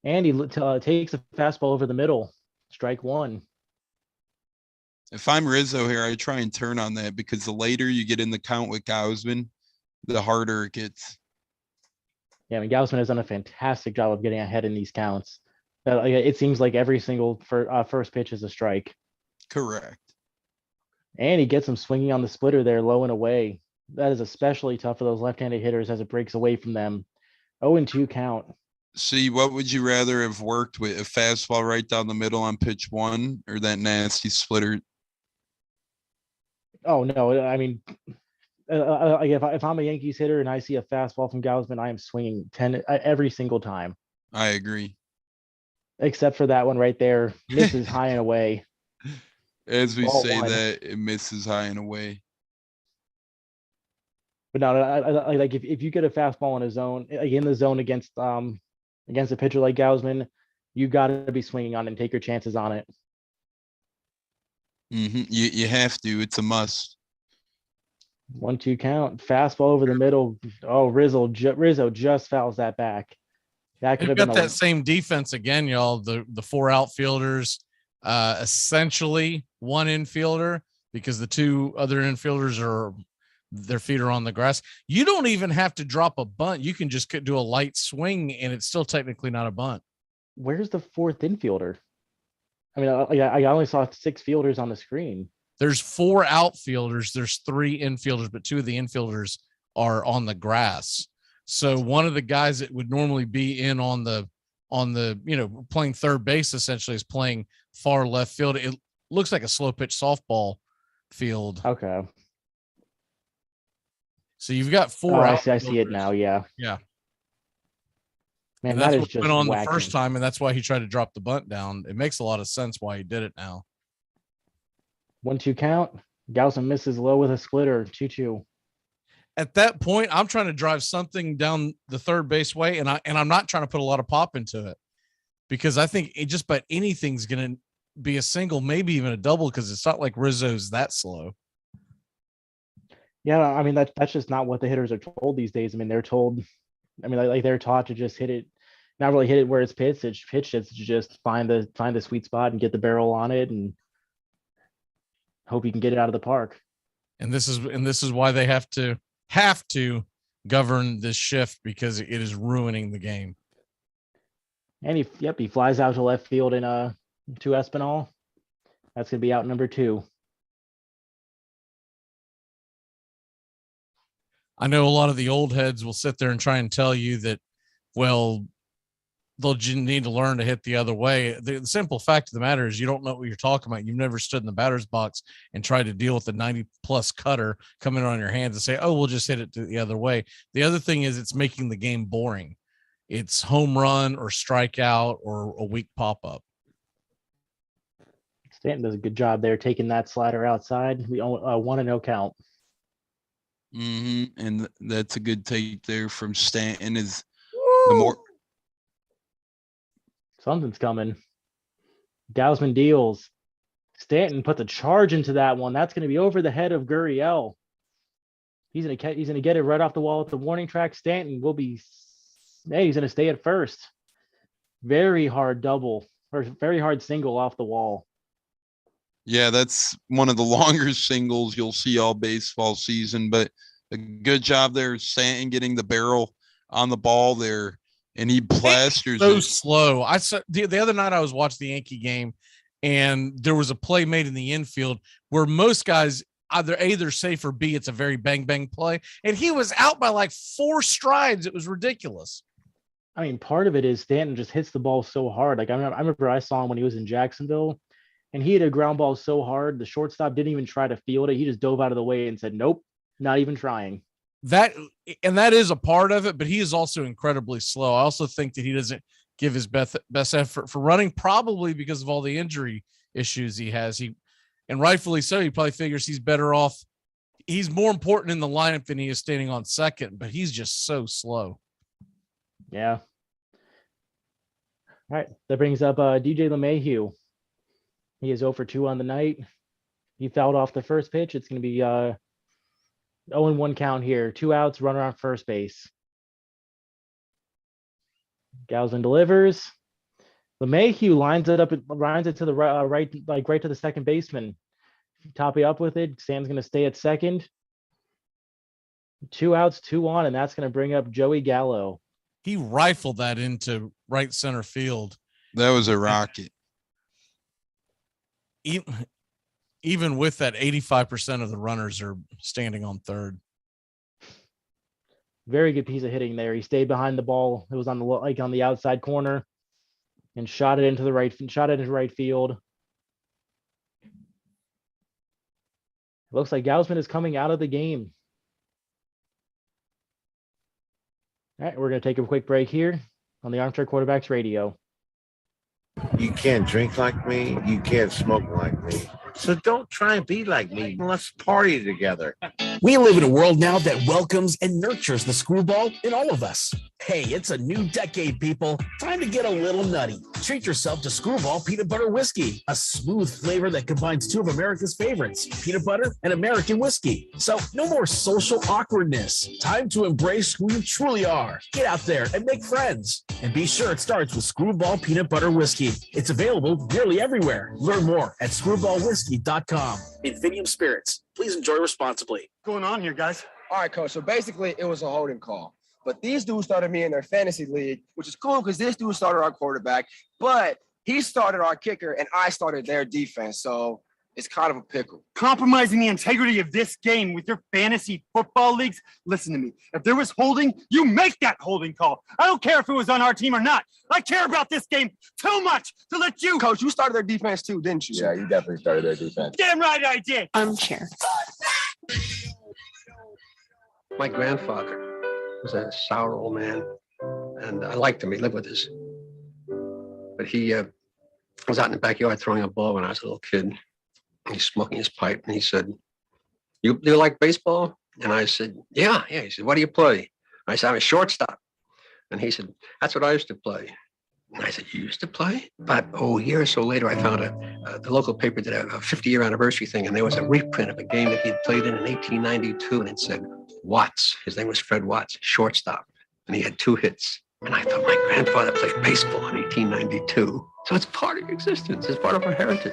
And he takes a fastball over the middle, strike one. If I'm Rizzo here, I try and turn on that because the later you get in the count with Gausman, the harder it gets. Yeah, I mean, Gausman has done a fantastic job of getting ahead in these counts. It seems like every single first pitch is a strike. Correct. And he gets him swinging on the splitter there, low and away. That is especially tough for those left-handed hitters as it breaks away from them. 0-2 count. See, what would you rather have worked with? A fastball right down the middle on pitch one or that nasty splitter? Oh, no. I mean, if I'm a Yankees hitter and I see a fastball from Gausman, I am swinging 10 every single time. I agree. Except for that one right there. Misses high and away. As we Ball say one. that, it misses high and away. But no, I like if you get a fastball in a zone, in the zone against a pitcher like Gausman, you got to be swinging on it and take your chances on it. You have to. It's a must. 1-2 count. Fastball over the middle. Oh, Rizzo just fouls that back. That could They've have got been that same defense again, y'all. The four outfielders, essentially one infielder, because the two other infielders their feet are on the grass. You don't even have to drop a bunt. You can just do a light swing, and it's still technically not a bunt. Where's the fourth infielder? I mean, I only saw 6 fielders on the screen. There's 4 outfielders. There's 3 infielders, but 2 of the infielders are on the grass. So one of the guys that would normally be in on the playing third base essentially is playing far left field. It looks like a slow pitch softball field. Okay. So you've got 4. Oh, I see it now. Yeah. Yeah. Man, and that's that is what just went on wacky. the first time, and that's why he tried to drop the bunt down. It makes a lot of sense why he did it now. 1-2 count. Gausman misses low with a splitter. 2-2. At that point, I'm trying to drive something down the third base way, and I'm not trying to put a lot of pop into it because I think just about anything's going to be a single, maybe even a double, because it's not like Rizzo's that slow. Yeah, I mean that's just not what the hitters are told these days. I mean, they're told, they're taught to just hit it, not really hit it where it's pitched. It's to just find the sweet spot and get the barrel on it and hope you can get it out of the park. And this is why they have to govern this shift, because it is ruining the game. And he flies out to left field in to Espinal. That's gonna be out number 2. I know a lot of the old heads will sit there and try and tell you that, well, they'll need to learn to hit the other way. The simple fact of the matter is you don't know what you're talking about. You've never stood in the batter's box and tried to deal with the 90-plus cutter coming on your hands and say, oh, we'll just hit it the other way. The other thing is it's making the game boring. It's home run or strikeout or a weak pop-up. Stanton does a good job there taking that slider outside. We 1-0 count. And that's a good take there from Stanton. Is Woo! the more something's coming. Gausman deals. Stanton puts a charge into that one. That's going to be over the head of Gurriel. He's going to get it right off the wall at the warning track. Stanton will be. Hey, he's going to stay at first. Very hard double or very hard single off the wall. Yeah, that's one of the longer singles you'll see all baseball season, but a good job there, Stanton getting the barrel on the ball there, and he plasters so it. Slow. I saw the other night I was watching the Yankee game, and there was a play made in the infield where most guys either A, they're safe, or B, it's a very bang play, and he was out by like 4 strides. It was ridiculous. I mean, part of it is Stanton just hits the ball so hard. Like I remember I saw him when he was in Jacksonville. And he hit a ground ball so hard, the shortstop didn't even try to field it. He just dove out of the way and said, nope, not even trying. That is a part of it, but he is also incredibly slow. I also think that he doesn't give his best effort for running, probably because of all the injury issues he has. And rightfully so, he probably figures he's better off, he's more important in the lineup than he is standing on second, but he's just so slow. Yeah. All right. That brings up DJ LeMahieu. He is 0 for 2 on the night. He fouled off the first pitch. It's going to be 0-1 count here. 2 outs, runner on first base. Gausman delivers. LeMahieu lines it to the right, like right to the second baseman. Topping up with it. Sam's going to stay at second. 2 outs, 2 on, and that's going to bring up Joey Gallo. He rifled that into right center field. That was a rocket. Even with that, 85% of the runners are standing on third. Very good piece of hitting there. He stayed behind the ball. It was on the outside corner, and shot it into right field. Looks like Gausman is coming out of the game. All right, we're going to take a quick break here on the Armchair Quarterbacks Radio. You can't drink like me. You can't smoke like me. So don't try and be like me. Let's party together. We live in a world now that welcomes and nurtures the screwball in all of us. Hey, it's a new decade, people. Time to get a little nutty. Treat yourself to Screwball Peanut Butter Whiskey, a smooth flavor that combines 2 of America's favorites, peanut butter and American whiskey. So no more social awkwardness. Time to embrace who you truly are. Get out there and make friends. And be sure it starts with Screwball Peanut Butter Whiskey. It's available nearly everywhere. Learn more at screwballwhiskey.com. Infinium Spirits. Please enjoy responsibly. What's going on here, guys? All right, coach. So basically, it was a holding call. But these dudes started me in their fantasy league, which is cool because this dude started our quarterback, but he started our kicker and I started their defense. So it's kind of a pickle. Compromising the integrity of this game with your fantasy football leagues? Listen to me. If there was holding, you make that holding call. I don't care if it was on our team or not. I care about this game too much to let you. Coach, you started their defense too, didn't you? Yeah, you definitely started their defense. Damn right I did. Armchair. My grandfather was a sour old man, and I liked him. He lived with us. But he was out in the backyard throwing a ball when I was a little kid. He's smoking his pipe, and he said, you like baseball? And I said, yeah. He said, what do you play? I said, I'm a shortstop. And he said, that's what I used to play. And I said, you used to play? But a year or so later, I found the local paper did a 50-year anniversary thing, and there was a reprint of a game that he had played in 1892, and it said, Watts. His name was Fred Watts, shortstop. And he had 2 hits. And I thought my grandfather played baseball in 1892. So it's part of existence. It's part of our heritage.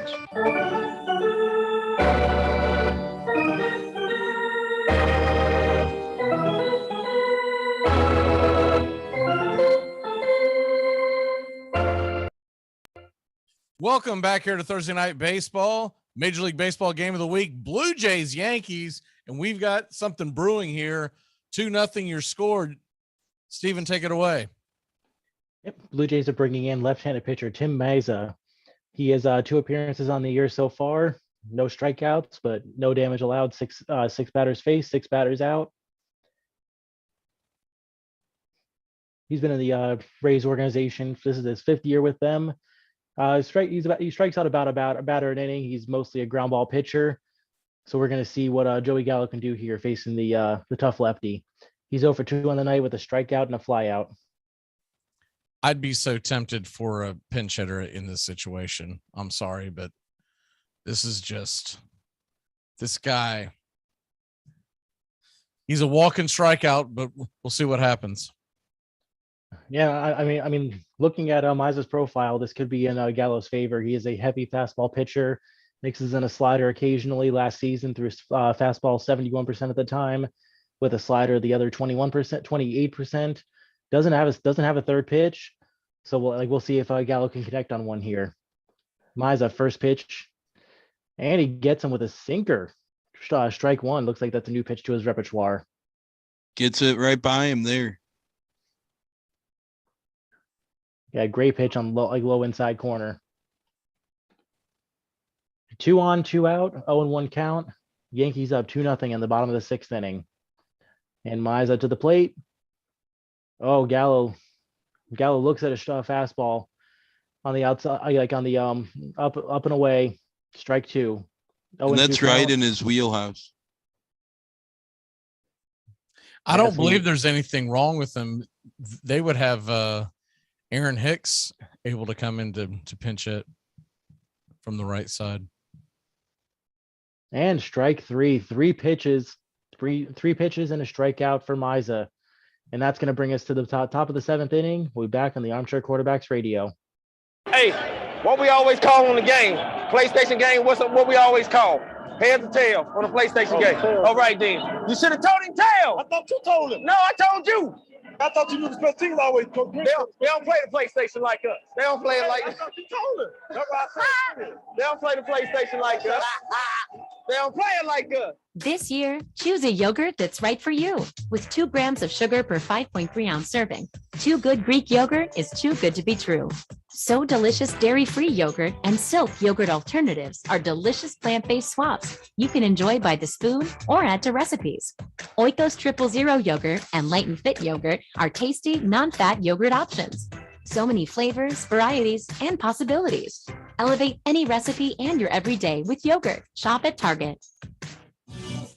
Welcome back here to Thursday Night Baseball, Major League Baseball game of the week, Blue Jays, Yankees. And we've got something brewing here. 2-0 your score. Steven, take it away. Yep. Blue Jays are bringing in left-handed pitcher Tim Meza. He has 2 appearances on the year so far. No strikeouts, but no damage allowed. 6 batters faced, 6 batters out. He's been in the Rays organization. This is his 5th year with them. He strikes out about a batter an inning. He's mostly a ground ball pitcher. So we're going to see what Joey Gallo can do here facing the tough lefty. He's 0 for 2 on the night with a strikeout and a flyout. I'd be so tempted for a pinch hitter in this situation. I'm sorry, but this is just this guy. He's a walking strikeout, but we'll see what happens. Yeah, I mean, looking at Meza's profile, this could be in Gallo's favor. He is a heavy fastball pitcher. Mixes in a slider occasionally. Last season threw fastball 71% of the time, with a slider the other 21%, 28%. Doesn't have a third pitch, so we'll see if Gallo can connect on one here. Meza first pitch, and he gets him with a sinker. Strike 1. Looks like that's a new pitch to his repertoire. Gets it right by him there. Yeah, great pitch on low inside corner. 2 on, 2 out, 0-1 count. Yankees up 2-0 in the bottom of the 6th inning. And Meza to the plate. Oh, Gallo looks at a fastball on the outside, like on the up and away. Strike 2. And that's right in his wheelhouse. I don't believe there's anything wrong with them. They would have Aaron Hicks able to come in to pinch it from the right side. And strike three pitches and a strikeout for Miza. And that's going to bring us to the top of the 7th inning. We'll be back on the Armchair Quarterbacks Radio. Hey, what we always call on the game, PlayStation game, what we always call? Heads or tails on the PlayStation game. Tails. All right, then. You should have told him tails. I thought you told him. No, I told you. I thought you knew the special teams always coach. They don't play the PlayStation like us. They don't play it like I thought you told him. That's why I said it. They don't play the PlayStation like us. They don't play it like us. This year, choose a yogurt that's right for you. With 2 grams of sugar per 5.3 ounce serving, Too Good Greek yogurt is too good to be true. So Delicious dairy-free yogurt and Silk yogurt alternatives are delicious plant-based swaps you can enjoy by the spoon or add to recipes. Oikos 000 yogurt and Light and Fit yogurt are tasty, non-fat yogurt options. So many flavors, varieties, and possibilities. Elevate any recipe and your everyday with yogurt. Shop at Target.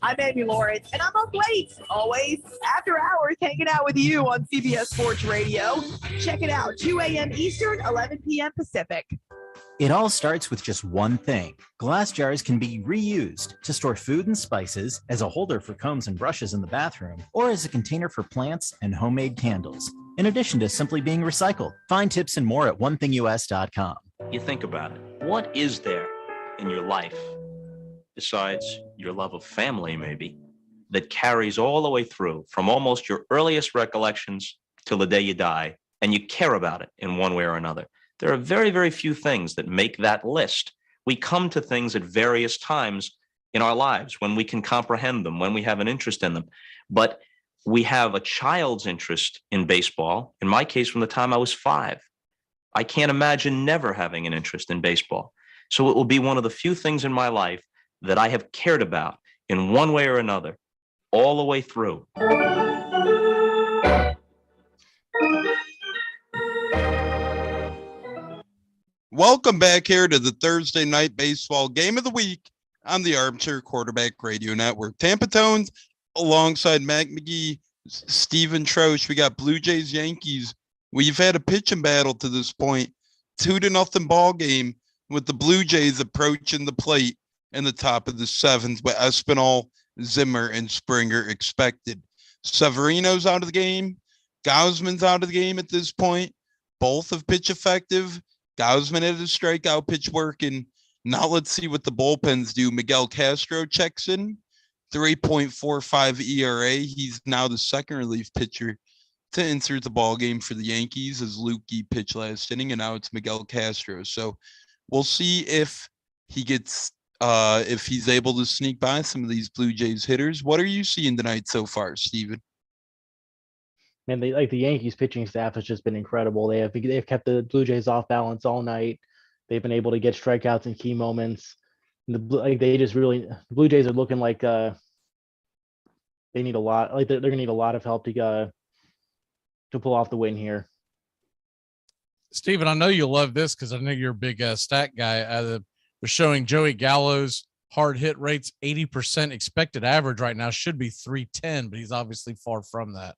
I'm Amy Lawrence, and I'm up late, always after hours, hanging out with you on CBS Sports Radio. Check it out, 2 a.m. Eastern, 11 p.m. Pacific. It all starts with just one thing. Glass jars can be reused to store food and spices, as a holder for combs and brushes in the bathroom, or as a container for plants and homemade candles, in addition to simply being recycled. Find tips and more at onethingus.com. You think about it. What is there in your life, besides your love of family maybe, that carries all the way through from almost your earliest recollections till the day you die, and you care about it in one way or another? There are very, very few things that make that list. We come to things at various times in our lives when we can comprehend them, when we have an interest in them. But we have a child's interest in baseball, in my case, from the time I was 5. I can't imagine never having an interest in baseball. So it will be one of the few things in my life that I have cared about in one way or another all the way through. Welcome back here to the Thursday night baseball game of the week on the Armchair Quarterback Radio Network. Tampa Tones alongside Mac McGee, Stephen Troche. We got Blue Jays, Yankees. We've had a pitching battle to this point, 2-0 ball game with the Blue Jays approaching the plate in the top of the 7th, with Espinal, Zimmer, and Springer expected. Severino's out of the game. Gausman's out of the game at this point. Both have pitch effective. Gausman had his strikeout pitch working. Now let's see what the bullpens do. Miguel Castro checks in, 3.45 ERA. He's now the second relief pitcher to enter the ball game for the Yankees, as Lukey pitched last inning, and now it's Miguel Castro. So we'll see if he gets if he's able to sneak by some of these Blue Jays hitters. What are you seeing tonight so far, Steven? Man, the Yankees pitching staff has just been incredible. They've kept the Blue Jays off balance all night. They've been able to get strikeouts in key moments. The Blue Jays are looking like they need a lot. Like they're gonna need a lot of help to pull off the win here. Steven, I know you'll love this because I know you're a big stat guy. They're showing Joey Gallo's hard hit rates 80%. Expected average right now should be 310, but he's obviously far from that.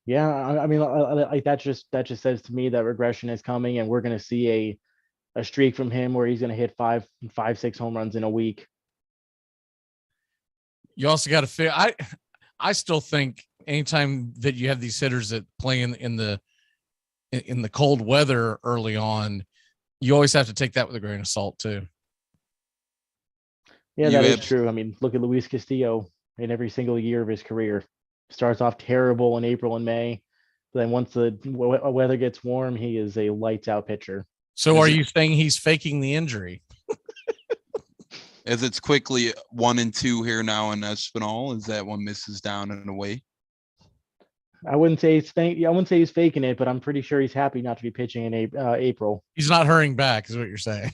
Yeah, I mean, like that just says to me that regression is coming, and we're going to see a streak from him where he's going to hit 5-6 home runs in a week. You also got to feel. I still think anytime that you have these hitters that play in the cold weather early on, you always have to take that with a grain of salt too. Yeah, that is true. I mean, look at Luis Castillo in every single year of his career. Starts off terrible in April and May, but then once the weather gets warm, he is a lights out pitcher. So are you saying he's faking the injury? As it's quickly 1-2 here now in Espinal, as that one misses down and away. I wouldn't say he's faking it, but I'm pretty sure he's happy not to be pitching in April. He's not hurrying back, is what you're saying.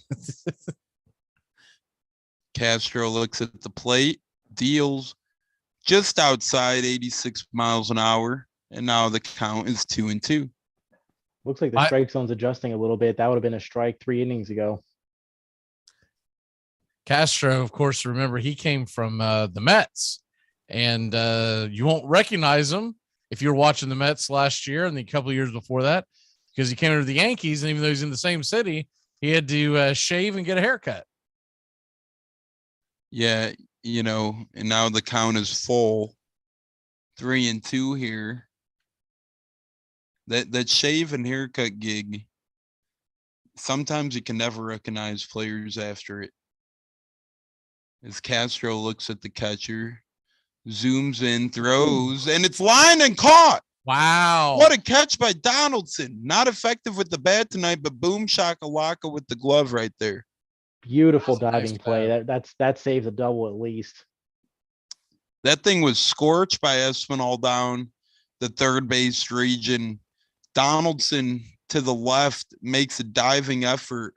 Castro looks at the plate, deals just outside 86 miles an hour, and now the count is 2-2. Looks like the strike zone's adjusting a little bit. That would have been a strike 3 innings ago. Castro, of course, remember he came from the Mets, And you won't recognize him if you're watching the Mets last year and the couple of years before that, because he came into the Yankees, and even though he's in the same city, he had to shave and get a haircut. Yeah, and now the count is full. 3-2 here. That shave and haircut gig, sometimes you can never recognize players after it. As Castro looks at the catcher, zooms in, throws, and it's lined and caught. Wow. What a catch by Donaldson. Not effective with the bat tonight, but boom shakalaka with the glove right there. Beautiful diving play. That saves a double at least. That thing was scorched by Espinal down the third base region. Donaldson to the left makes a diving effort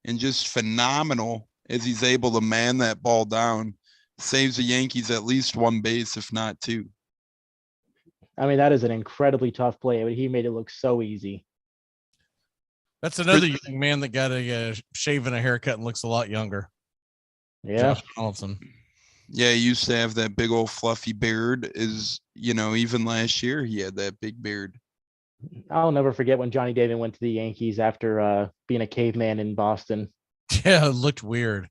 and just phenomenal as he's able to man that ball down. Saves the Yankees at least one base, if not two. I mean, that is an incredibly tough play, but he made it look so easy. That's another young man that got a shave and a haircut and looks a lot younger. Yeah. Josh Donaldson. Yeah, he used to have that big old fluffy beard. Even last year he had that big beard. I'll never forget when Johnny Damon went to the Yankees after being a caveman in Boston. Yeah, it looked weird.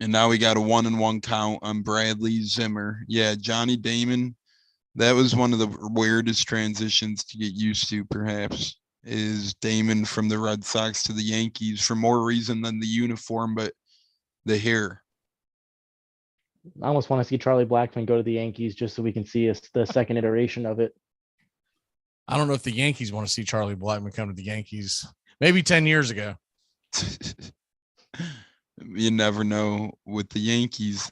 And now we got a 1-1 count on Bradley Zimmer. Yeah, Johnny Damon. That was one of the weirdest transitions to get used to, perhaps, is Damon from the Red Sox to the Yankees for more reason than the uniform, but the hair. I almost want to see Charlie Blackmon go to the Yankees just so we can see the second iteration of it. I don't know if the Yankees want to see Charlie Blackmon come to the Yankees. Maybe 10 years ago. You never know with the Yankees.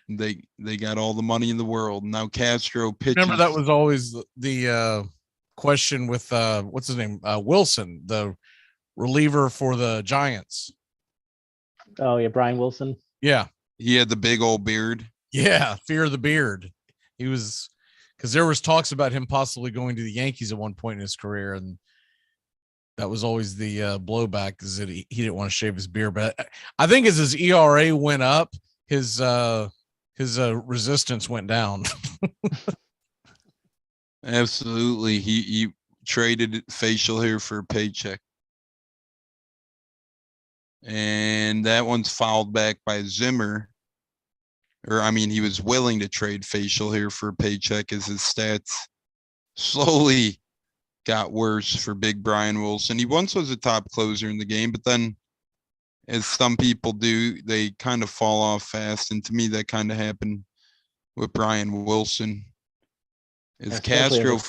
They got all the money in the world. Now Castro pitches. Remember, that was always the question with what's his name? Wilson, the reliever for the Giants. Oh yeah, Brian Wilson. Yeah. He had the big old beard. Yeah, fear of the beard. He was, because there was talks about him possibly going to the Yankees at one point in his career, and that was always the blowback, is that he didn't want to shave his beard. But I think as his ERA went up, his resistance went down. Absolutely. He traded facial hair for a paycheck. And that one's fouled back by Zimmer. He was willing to trade facial hair for a paycheck as his stats slowly got worse for big Brian Wilson. He once was a top closer in the game, but then, as some people do, they kind of fall off fast. And to me, that kind of happened with Brian Wilson. As Castro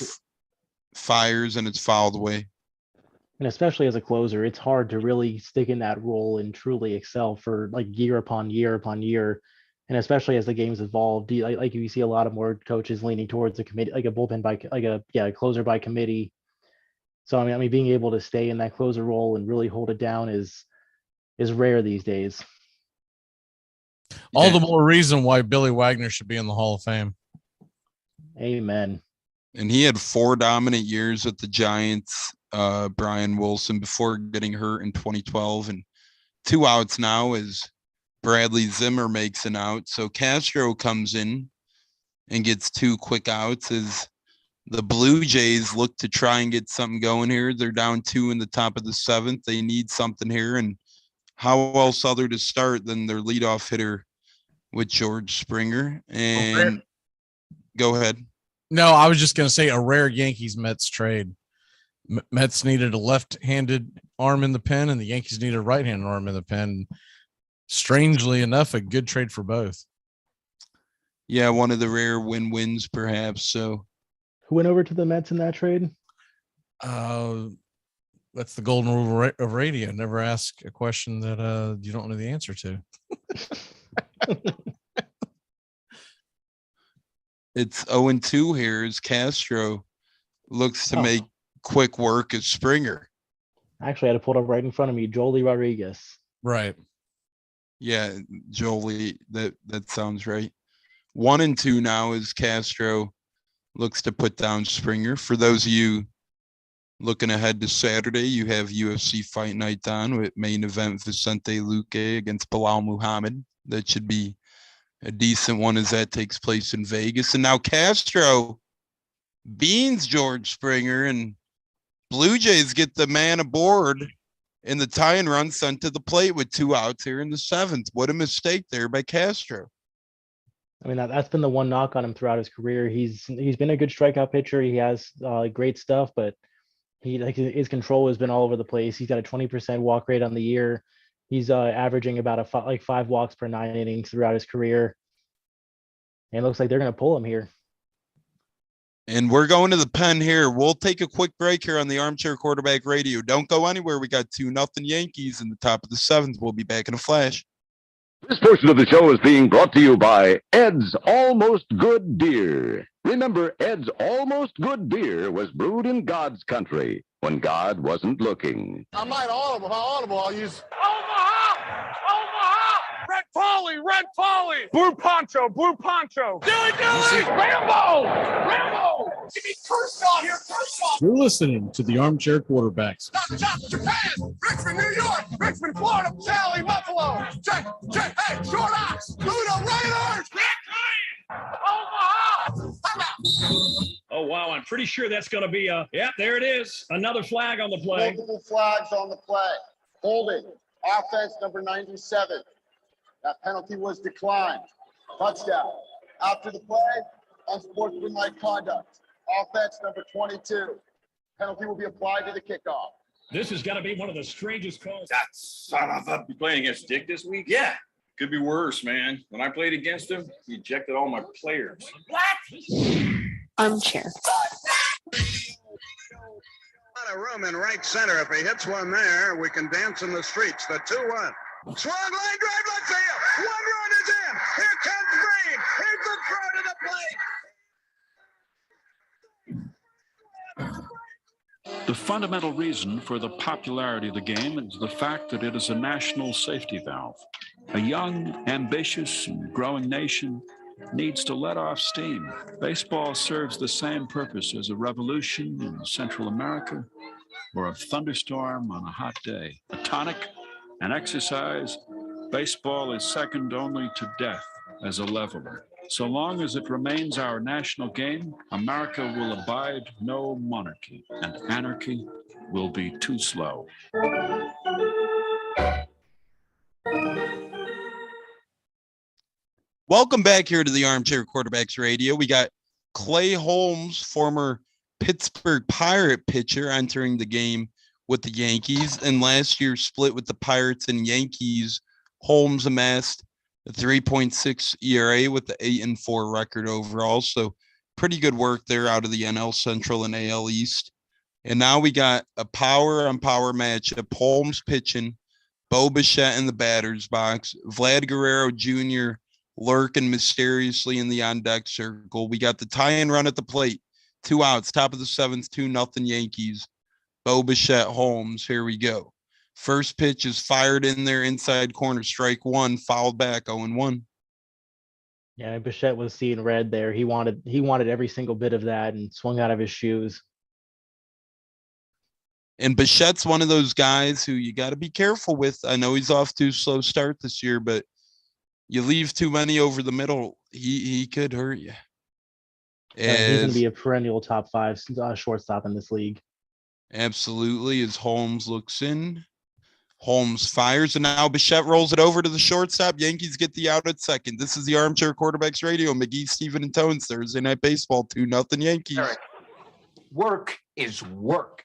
fires and it's fouled away. And especially as a closer, it's hard to really stick in that role and truly excel for like year upon year upon year. And especially as the game's evolved, like you see a lot of more coaches leaning towards a committee, like a bullpen by a closer by committee. So I mean, being able to stay in that closer role and really hold it down is rare these days. All the more reason why Billy Wagner should be in the Hall of Fame. Amen. And he had 4 dominant years at the Giants, Brian Wilson, before getting hurt in 2012. And 2 outs now as Bradley Zimmer makes an out. So Castro comes in and gets 2 quick outs as the Blue Jays look to try and get something going here. They're down 2 in the top of the 7th. They need something here. And how else other to start than their leadoff hitter with George Springer? And go ahead. No, I was just going to say a rare Yankees Mets trade. Mets needed a left-handed arm in the pen, and the Yankees needed a right-handed arm in the pen. Strangely enough, a good trade for both. Yeah, one of the rare win-wins, perhaps. So, who went over to the Mets in that trade? That's the golden rule of radio. Never ask a question that you don't know the answer to. It's 0-2 here as Castro looks to make quick work of Springer. I actually had to pull it up right in front of me. Joely Rodriguez. Right. Yeah, Joely, that sounds right. 1-2 now as Castro looks to put down Springer. For those of you looking ahead to Saturday, you have UFC Fight Night on with main event Vicente Luque against Bilal Muhammad. That should be a decent one as that takes place in Vegas. And now Castro beans George Springer, and Blue Jays get the man aboard in the tie-in run sent to the plate with 2 outs here in the 7th. What a mistake there by Castro. I mean, that's been the one knock on him throughout his career. He's been a good strikeout pitcher. He has great stuff, but his control has been all over the place. He's got a 20% walk rate on the year. He's averaging about 5 walks per 9 innings throughout his career. And it looks like they're going to pull him here. And we're going to the pen here. We'll take a quick break here on the Armchair Quarterback Radio. Don't go anywhere. We got 2-0 Yankees in the top of the 7th. We'll be back in a flash. This portion of the show is being brought to you by Ed's Almost Good Beer. Remember, Ed's Almost Good Beer was brewed in God's country when God wasn't looking. I'm not audible. I'll use Omaha! Red Polly! Blue Poncho! Do it! Rambo! Give me Kershaw here, Kershaw! You're listening to the Armchair Quarterbacks. Japan, Richmond, New York, Richmond, Florida, Cali, Buffalo, check, hey, Short Ox, Ludo Raiders! Omaha! Oh, wow. I'm pretty sure that's going to be there it is. Another flag on the play. Multiple flags on the play. Holding. Offense number 97. That penalty was declined. Touchdown. After the play, unsportsmanlike conduct. Offense number 22. Penalty will be applied to the kickoff. This has got to be one of the strangest calls. That son of a... You playing against Dick this week? Yeah. Could be worse, man. When I played against him, he ejected all my players. What? Armchair. A room in right center. If he hits one there, we can dance in the streets. The 2-1. Swung line drive left field. 1 run is in. Here comes Green. Here's the throw to the plate. The fundamental reason for the popularity of the game is the fact that it is a national safety valve. A young, ambitious, and growing nation needs to let off steam. Baseball serves the same purpose as a revolution in Central America or a thunderstorm on a hot day. A tonic, an exercise, baseball is second only to death as a leveler. So long as it remains our national game, America will abide no monarchy, and anarchy will be too slow. Welcome back here to the Armchair Quarterbacks Radio. We got Clay Holmes, former Pittsburgh Pirate pitcher, entering the game with the Yankees. And last year split with the Pirates and Yankees. Holmes amassed a 3.6 ERA with the 8-4 record overall. So pretty good work there out of the NL Central and AL East. And now we got a power-on-power matchup. Holmes pitching, Bo Bichette in the batter's box, Vlad Guerrero Jr. lurking mysteriously in the on-deck circle. We got the tie-in run at the plate. 2 outs, top of the 7th, 2-0 Yankees. Bo Bichette, Holmes, here we go. First pitch is fired in there, inside corner, strike 1, fouled back, 0-1. Yeah, Bichette was seeing red there. He wanted every single bit of that and swung out of his shoes. And Bichette's one of those guys who you got to be careful with. I know he's off to a slow start this year, but you leave too many over the middle, he could hurt you. He's going to be a perennial top 5 shortstop in this league. Absolutely, as Holmes looks in. Holmes fires, and now Bichette rolls it over to the shortstop. Yankees get the out at second. This is the Armchair Quarterbacks Radio. McGee, Steven, and Tones, Thursday Night Baseball, 2-0 Yankees. Work is work.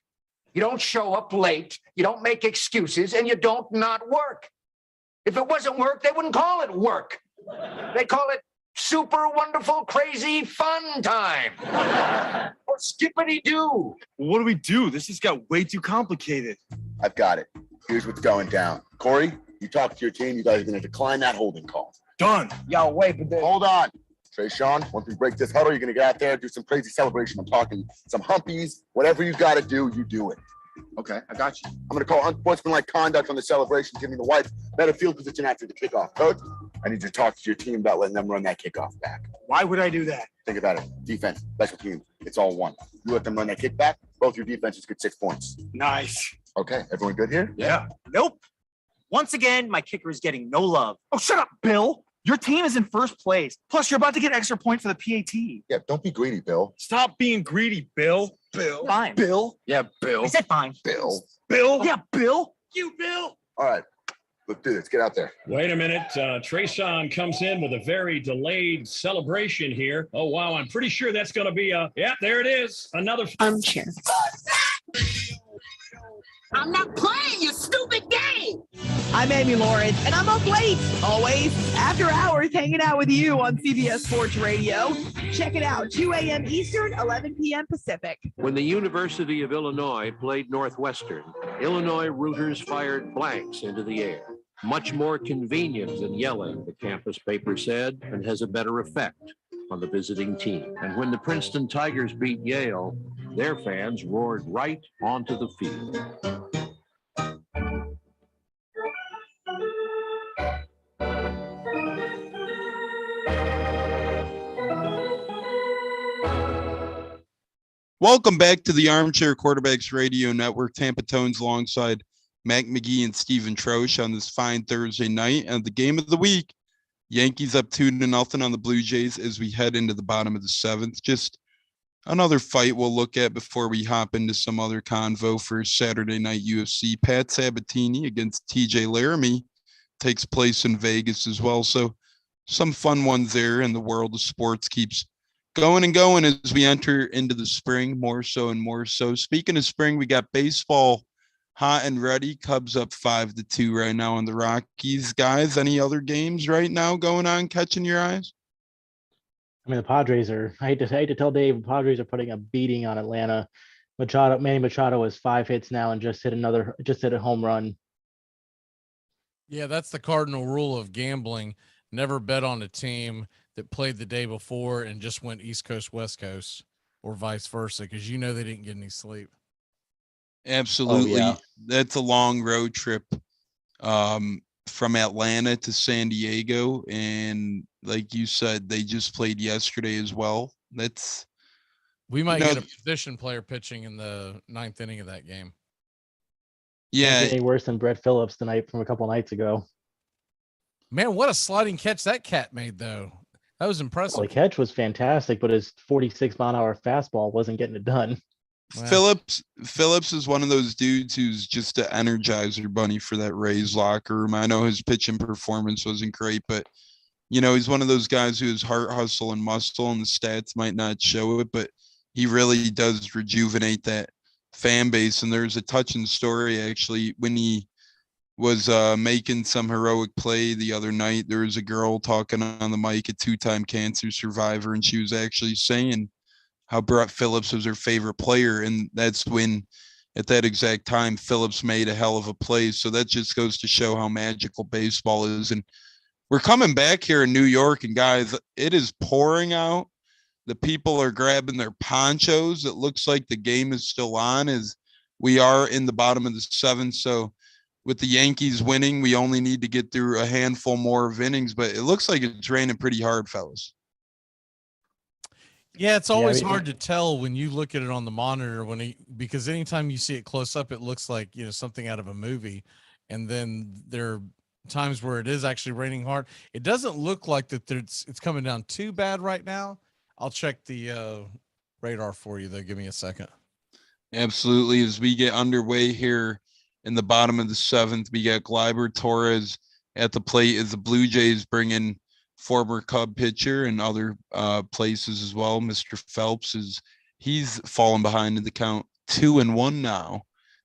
You don't show up late, you don't make excuses, and you don't not work. If it wasn't work, they wouldn't call it work. They call it super wonderful, crazy fun time. Or skippity-doo. What do we do? This just got way too complicated. I've got it. Here's what's going down. Corey, you talk to your team. You guys are going to decline that holding call. Done. Yo, wait, but hold on. Trey Sean, once we break this huddle, you're going to get out there, do some crazy celebration. I'm talking some humpies. Whatever you got to do, you do it. Okay, I got you. I'm going to call unsportsmanlike conduct on the celebration, giving the Whites better field position after the kickoff. Coach, I need you to talk to your team about letting them run that kickoff back. Why would I do that? Think about it. Defense, special teams, it's all one. You let them run that kickback, both your defenses get 6 points. Nice. Okay, everyone good here? Yeah. Nope. Once again, my kicker is getting no love. Oh, shut up, Bill. Your team is in first place. Plus, you're about to get extra point for the PAT. Yeah, don't be greedy, Bill. Stop being greedy, Bill. Bill. Fine. Bill. Yeah, Bill. I said fine. Bill. Bill. Yeah, Bill. You, Bill. All right, let's do this. Get out there. Wait a minute. Trayshawn comes in with a very delayed celebration here. Oh, wow. I'm pretty sure that's going to be there it is. Another Armchair. I'm not playing your stupid game. I'm Amy Lawrence, and I'm up late, always, after hours, hanging out with you on CBS Sports Radio. Check it out, 2 a.m. Eastern, 11 p.m. Pacific. When the University of Illinois played Northwestern, Illinois rooters fired blanks into the air. Much more convenient than yelling, the campus paper said, and has a better effect on the visiting team. And when the Princeton Tigers beat Yale, their fans roared right onto the field. Welcome back to the Armchair Quarterbacks Radio Network. Tampa Tones alongside Mac McGee and Stephen Troche on this fine Thursday night. And the game of the week, Yankees up 2-0 on the Blue Jays as we head into the bottom of the seventh. Just another fight we'll look at before we hop into some other convo for Saturday night UFC. Pat Sabatini against TJ Laramie takes place in Vegas as well. So some fun ones there, and the world of sports keeps going and going as we enter into the spring, more so and more so. Speaking of spring, we got baseball hot and ready. Cubs up 5-2 right now on the Rockies. Guys, any other games right now going on catching your eyes? I mean, the Padres are, I hate to tell Dave, the Padres are putting a beating on Atlanta. Manny Machado has 5 hits now and just hit a home run. Yeah, that's the cardinal rule of gambling. Never bet on a team that played the day before and just went East Coast, West Coast, or vice versa, because they didn't get any sleep. Absolutely. Oh, yeah. That's a long road trip from Atlanta to San Diego. And like you said, they just played yesterday as well. We might get a position player pitching in the 9th inning of that game. Yeah. Any worse than Brett Phillips tonight from a couple nights ago. Man, what a sliding catch that cat made, though. That was impressive. Well, the catch was fantastic, but his 46-mile-an-hour fastball wasn't getting it done. Wow. Phillips is one of those dudes who's just an energizer bunny for that Rays locker room. I know his pitching performance wasn't great, but he's one of those guys who has heart, hustle, and muscle, and the stats might not show it, but he really does rejuvenate that fan base. And there's a touching story actually when he was making some heroic play the other night. There was a girl talking on the mic, a 2-time cancer survivor, and she was actually saying how Brett Phillips was her favorite player. And that's when, at that exact time, Phillips made a hell of a play. So that just goes to show how magical baseball is. And we're coming back here in New York, and guys, it is pouring out. The people are grabbing their ponchos. It looks like the game is still on as we are in the bottom of the 7th. So with the Yankees winning, we only need to get through a handful more of innings, but it looks like it's raining pretty hard, fellas. Yeah, it's always hard to tell when you look at it on the monitor because anytime you see it close up, it looks like something out of a movie, and then there are times where it is actually raining hard. It doesn't look like that. It's coming down too bad right now. I'll check the radar for you though. Give me a second. Absolutely, as we get underway here in the bottom of the 7th, we got Gleyber Torres at the plate as the Blue Jays bring in former Cub pitcher and other places as well. Mr. Phelps he's fallen behind in the count 2-1 now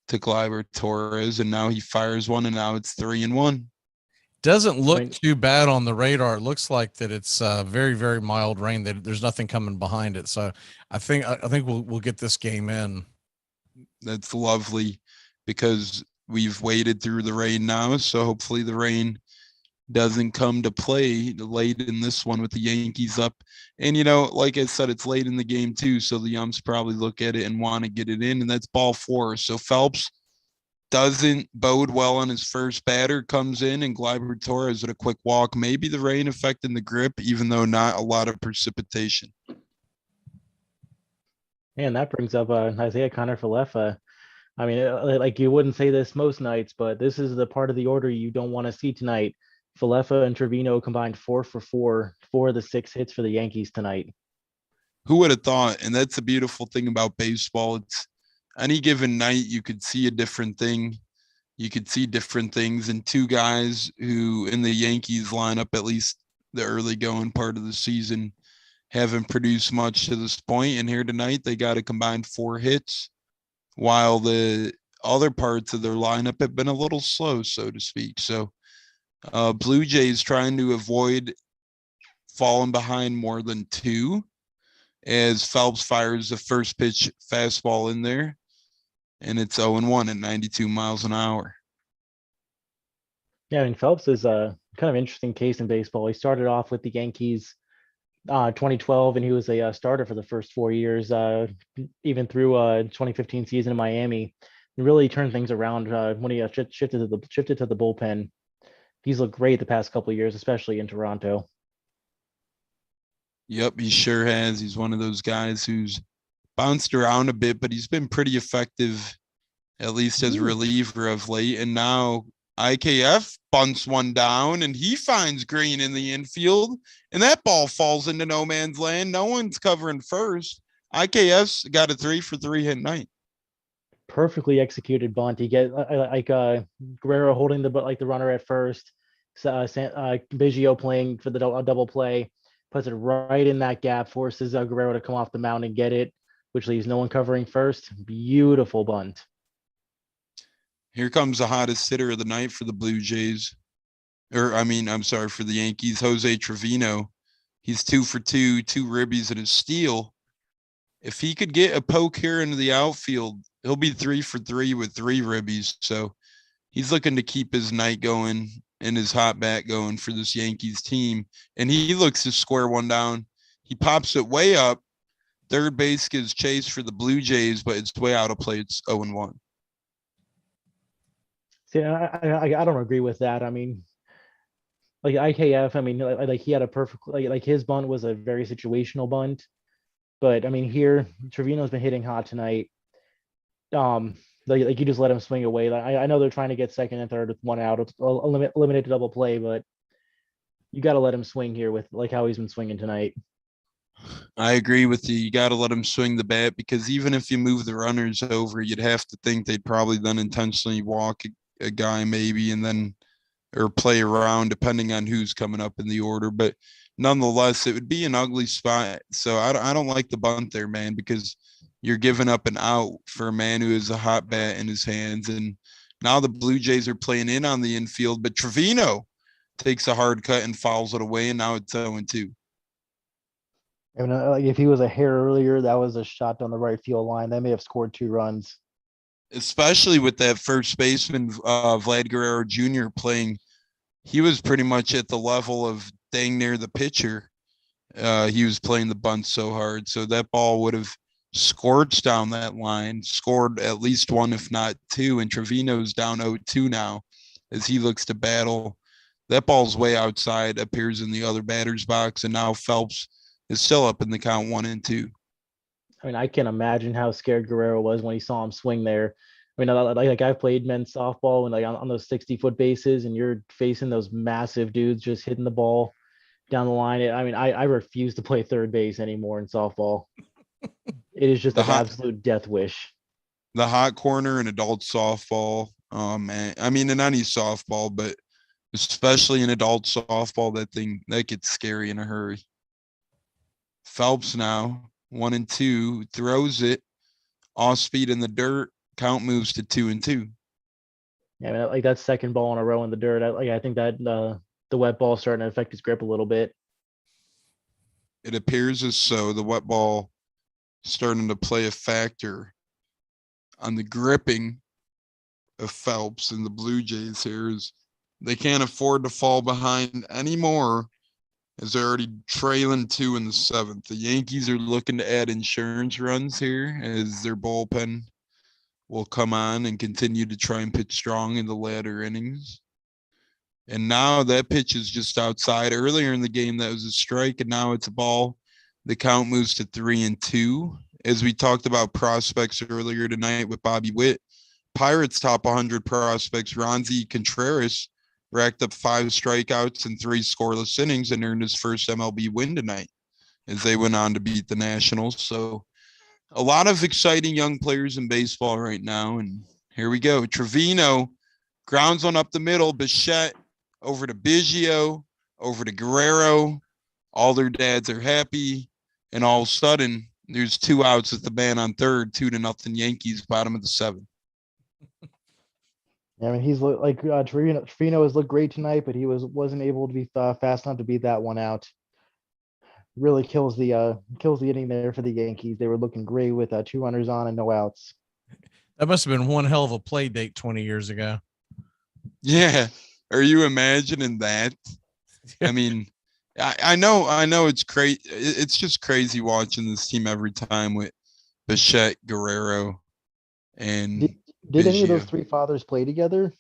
to Gleyber Torres, and now he fires one, and now it's 3-1. Doesn't look too bad on the radar. It looks like that it's very, very mild rain. That there's nothing coming behind it. So I think we'll get this game in. That's lovely because we've waded through the rain now. So hopefully the rain doesn't come to play late in this one with the Yankees up. And, like I said, it's late in the game too. So the umps probably look at it and want to get it in, and that's ball 4. So Phelps doesn't bode well on his first batter, comes in, and Gleyber Torres at a quick walk. Maybe the rain affecting the grip, even though not a lot of precipitation. And that brings up Isaiah Kiner-Falefa. I mean, like you wouldn't say this most nights, but this is the part of the order you don't want to see tonight. Falefa and Trevino combined 4 of the 6 hits for the Yankees tonight. Who would have thought? And that's the beautiful thing about baseball. It's any given night you could see a different thing. You could see different things, and two guys who in the Yankees lineup, at least the early going part of the season, haven't produced much to this point. And here tonight, they got a combined 4 hits, while the other parts of their lineup have been a little slow, so to speak. So Blue Jays trying to avoid falling behind more than 2 as Phelps fires the first pitch fastball in there, and it's 0-1 at 92 miles an hour. Yeah, I mean, Phelps is a kind of interesting case in baseball. He started off with the Yankees 2012, and he was a starter for the first 4 years, even through 2015 season in Miami. And really turned things around when he shifted to the bullpen. He's looked great the past couple of years, especially in Toronto. Yep, he sure has. He's one of those guys who's bounced around a bit, but he's been pretty effective, at least as a reliever of late. And now IKF bunts one down, and he finds Green in the infield, and that ball falls into no man's land. No one's covering first. IKF's got a 3-for-3 hit night. Perfectly executed bunt. He get Guerrero holding the runner at first. Biggio playing for the double play, puts it right in that gap, forces Guerrero to come off the mound and get it, which leaves no one covering first. Beautiful bunt. Here comes the hottest hitter of the night for the Blue Jays. For the Yankees, Jose Trevino. He's 2 for 2, 2 ribbies and a steal. If he could get a poke here into the outfield, he'll be 3 for 3 with 3 ribbies. So he's looking to keep his night going and his hot bat going for this Yankees team. And he looks to square one down. He pops it way up. Third base gives chase for the Blue Jays, but it's way out of play. It's 0-1. See, I don't agree with that. I mean, like IKF, I mean, like he had a perfect, like his bunt was a very situational bunt. But I mean, here Trevino's been hitting hot tonight. Like you just let him swing away. Like, I know they're trying to get second and third with 1 out. It's eliminate the double play, but you got to let him swing here with like how he's been swinging tonight. I agree with you. You got to let him swing the bat, because even if you move the runners over, you'd have to think they'd probably then intentionally walk a guy maybe, and then or play around depending on who's coming up in the order. But nonetheless, it would be an ugly spot. So I don't like the bunt there, man, because you're giving up an out for a man who has a hot bat in his hands. And now the Blue Jays are playing in on the infield, but Trevino takes a hard cut and fouls it away, and now it's 0-2. I mean, like if he was a hair earlier, that was a shot down the right field line. They may have scored 2 runs. Especially with that first baseman, Vlad Guerrero Jr. playing. He was pretty much at the level of dang near the pitcher. He was playing the bunt so hard. So that ball would have scorched down that line, scored at least 1, if not 2. And Trevino's down 0-2 now as he looks to battle. That ball's way outside, appears in the other batter's box. And now Phelps is still up in the count 1-2. I mean, I can imagine how scared Guerrero was when he saw him swing there. I mean, like I've played men's softball and like on those 60-foot bases, and you're facing those massive dudes just hitting the ball down the line. I mean, I refuse to play third base anymore in softball. It is just an absolute death wish. The hot corner in adult softball. Oh man. I mean, in any softball, but especially in adult softball, that gets scary in a hurry. Phelps now 1-2, throws it off speed in the dirt. Count moves to 2-2. Yeah, I mean, like that second ball in a row in the dirt. I think that the wet ball starting to affect his grip a little bit. It appears as so. The wet ball starting to play a factor on the gripping of Phelps and the Blue Jays here. Is they can't afford to fall behind anymore, as they're already trailing 2 in the 7th. The Yankees are looking to add insurance runs here as their bullpen will come on and continue to try and pitch strong in the latter innings. And now that pitch is just outside. Earlier in the game, that was a strike, and now it's a ball. The count moves to 3-2. As we talked about prospects earlier tonight with Bobby Witt, Pirates top 100 prospects, Ronzi Contreras racked up 5 strikeouts and 3 scoreless innings and earned his first MLB win tonight as they went on to beat the Nationals. So a lot of exciting young players in baseball right now. And here we go. Trevino grounds one up the middle. Bichette over to Biggio, over to Guerrero. All their dads are happy. And all of a sudden, there's 2 outs with the man on third, 2-0 Yankees, bottom of the 7th. Yeah, I mean, he's like Trevino has looked great tonight, but he wasn't able to be fast enough to beat that one out. Really kills the inning there for the Yankees. They were looking great with 2 runners on and no outs. That must have been one hell of a play date 20 years ago. Yeah. Are you imagining that? I mean, I know it's crazy. It's just crazy watching this team every time with Bichette, Guerrero, and Did any of those Biggio. 3 fathers play together?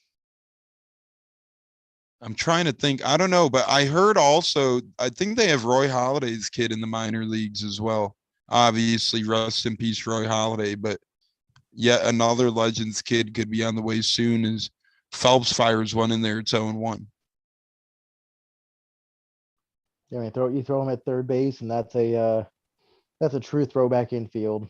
I'm trying to think. I don't know, but I heard also, I think they have Roy Halladay's kid in the minor leagues as well. Obviously, rest in peace, Roy Halladay, but yet another Legends kid could be on the way soon as Phelps fires one in there. It's 0-1. Yeah, I mean, you throw him at third base, and that's a true throwback infield.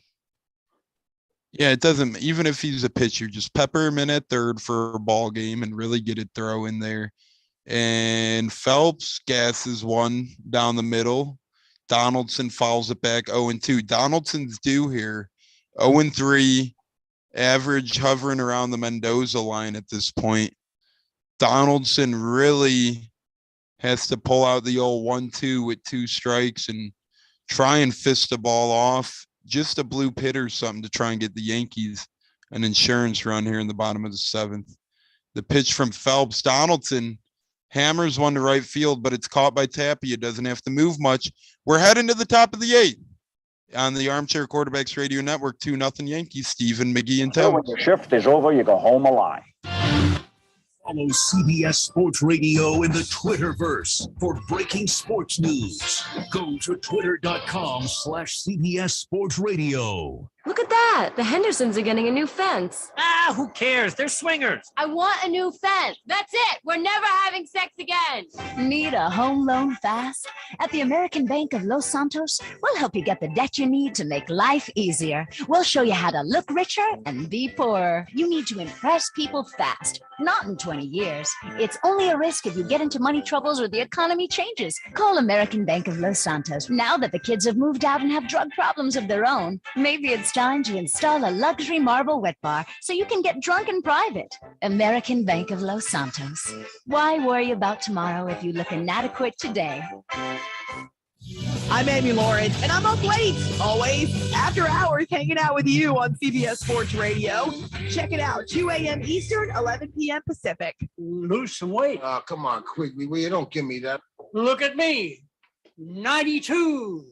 Yeah, it doesn't, even if he's a pitcher, just pepper him in at third for a ball game and really get a throw in there. And Phelps gasses one down the middle. Donaldson fouls it back 0-2. Donaldson's due here. 0-3, average hovering around the Mendoza line at this point. Donaldson really has to pull out the old 1-2 with 2 strikes and try and fist the ball off. Just a blue pit or something to try and get the Yankees an insurance run here in the bottom of the 7th. The pitch from Phelps. Donaldson hammers one to right field, but it's caught by Tapia. Doesn't have to move much. We're heading to the top of the 8th on the Armchair Quarterbacks Radio Network. 2-0 Yankees. Stephen, McGee, and Towns. When your shift is over, you go home alive. Follow CBS Sports Radio in the Twitterverse for breaking sports news. Go to twitter.com/CBS Sports Radio. Look at that. The Hendersons are getting a new fence. Ah, who cares? They're swingers. I want a new fence. That's it. We're never having sex again. Need a home loan fast? At the American Bank of Los Santos, we'll help you get the debt you need to make life easier. We'll show you how to look richer and be poorer. You need to impress people fast, not in 20 years. It's only a risk if you get into money troubles or the economy changes. Call American Bank of Los Santos. Now that the kids have moved out and have drug problems of their own, maybe it's time to install a luxury marble wet bar so you can get drunk in private. American Bank of Los Santos. Why worry about tomorrow if you look inadequate today? I'm Amy Lawrence, and I'm up late, always, after hours, hanging out with you on CBS Sports Radio. Check it out, 2 a.m. Eastern, 11 p.m. Pacific. Lose some weight. Oh, come on, quickly. Will you don't give me that. Look at me, 92,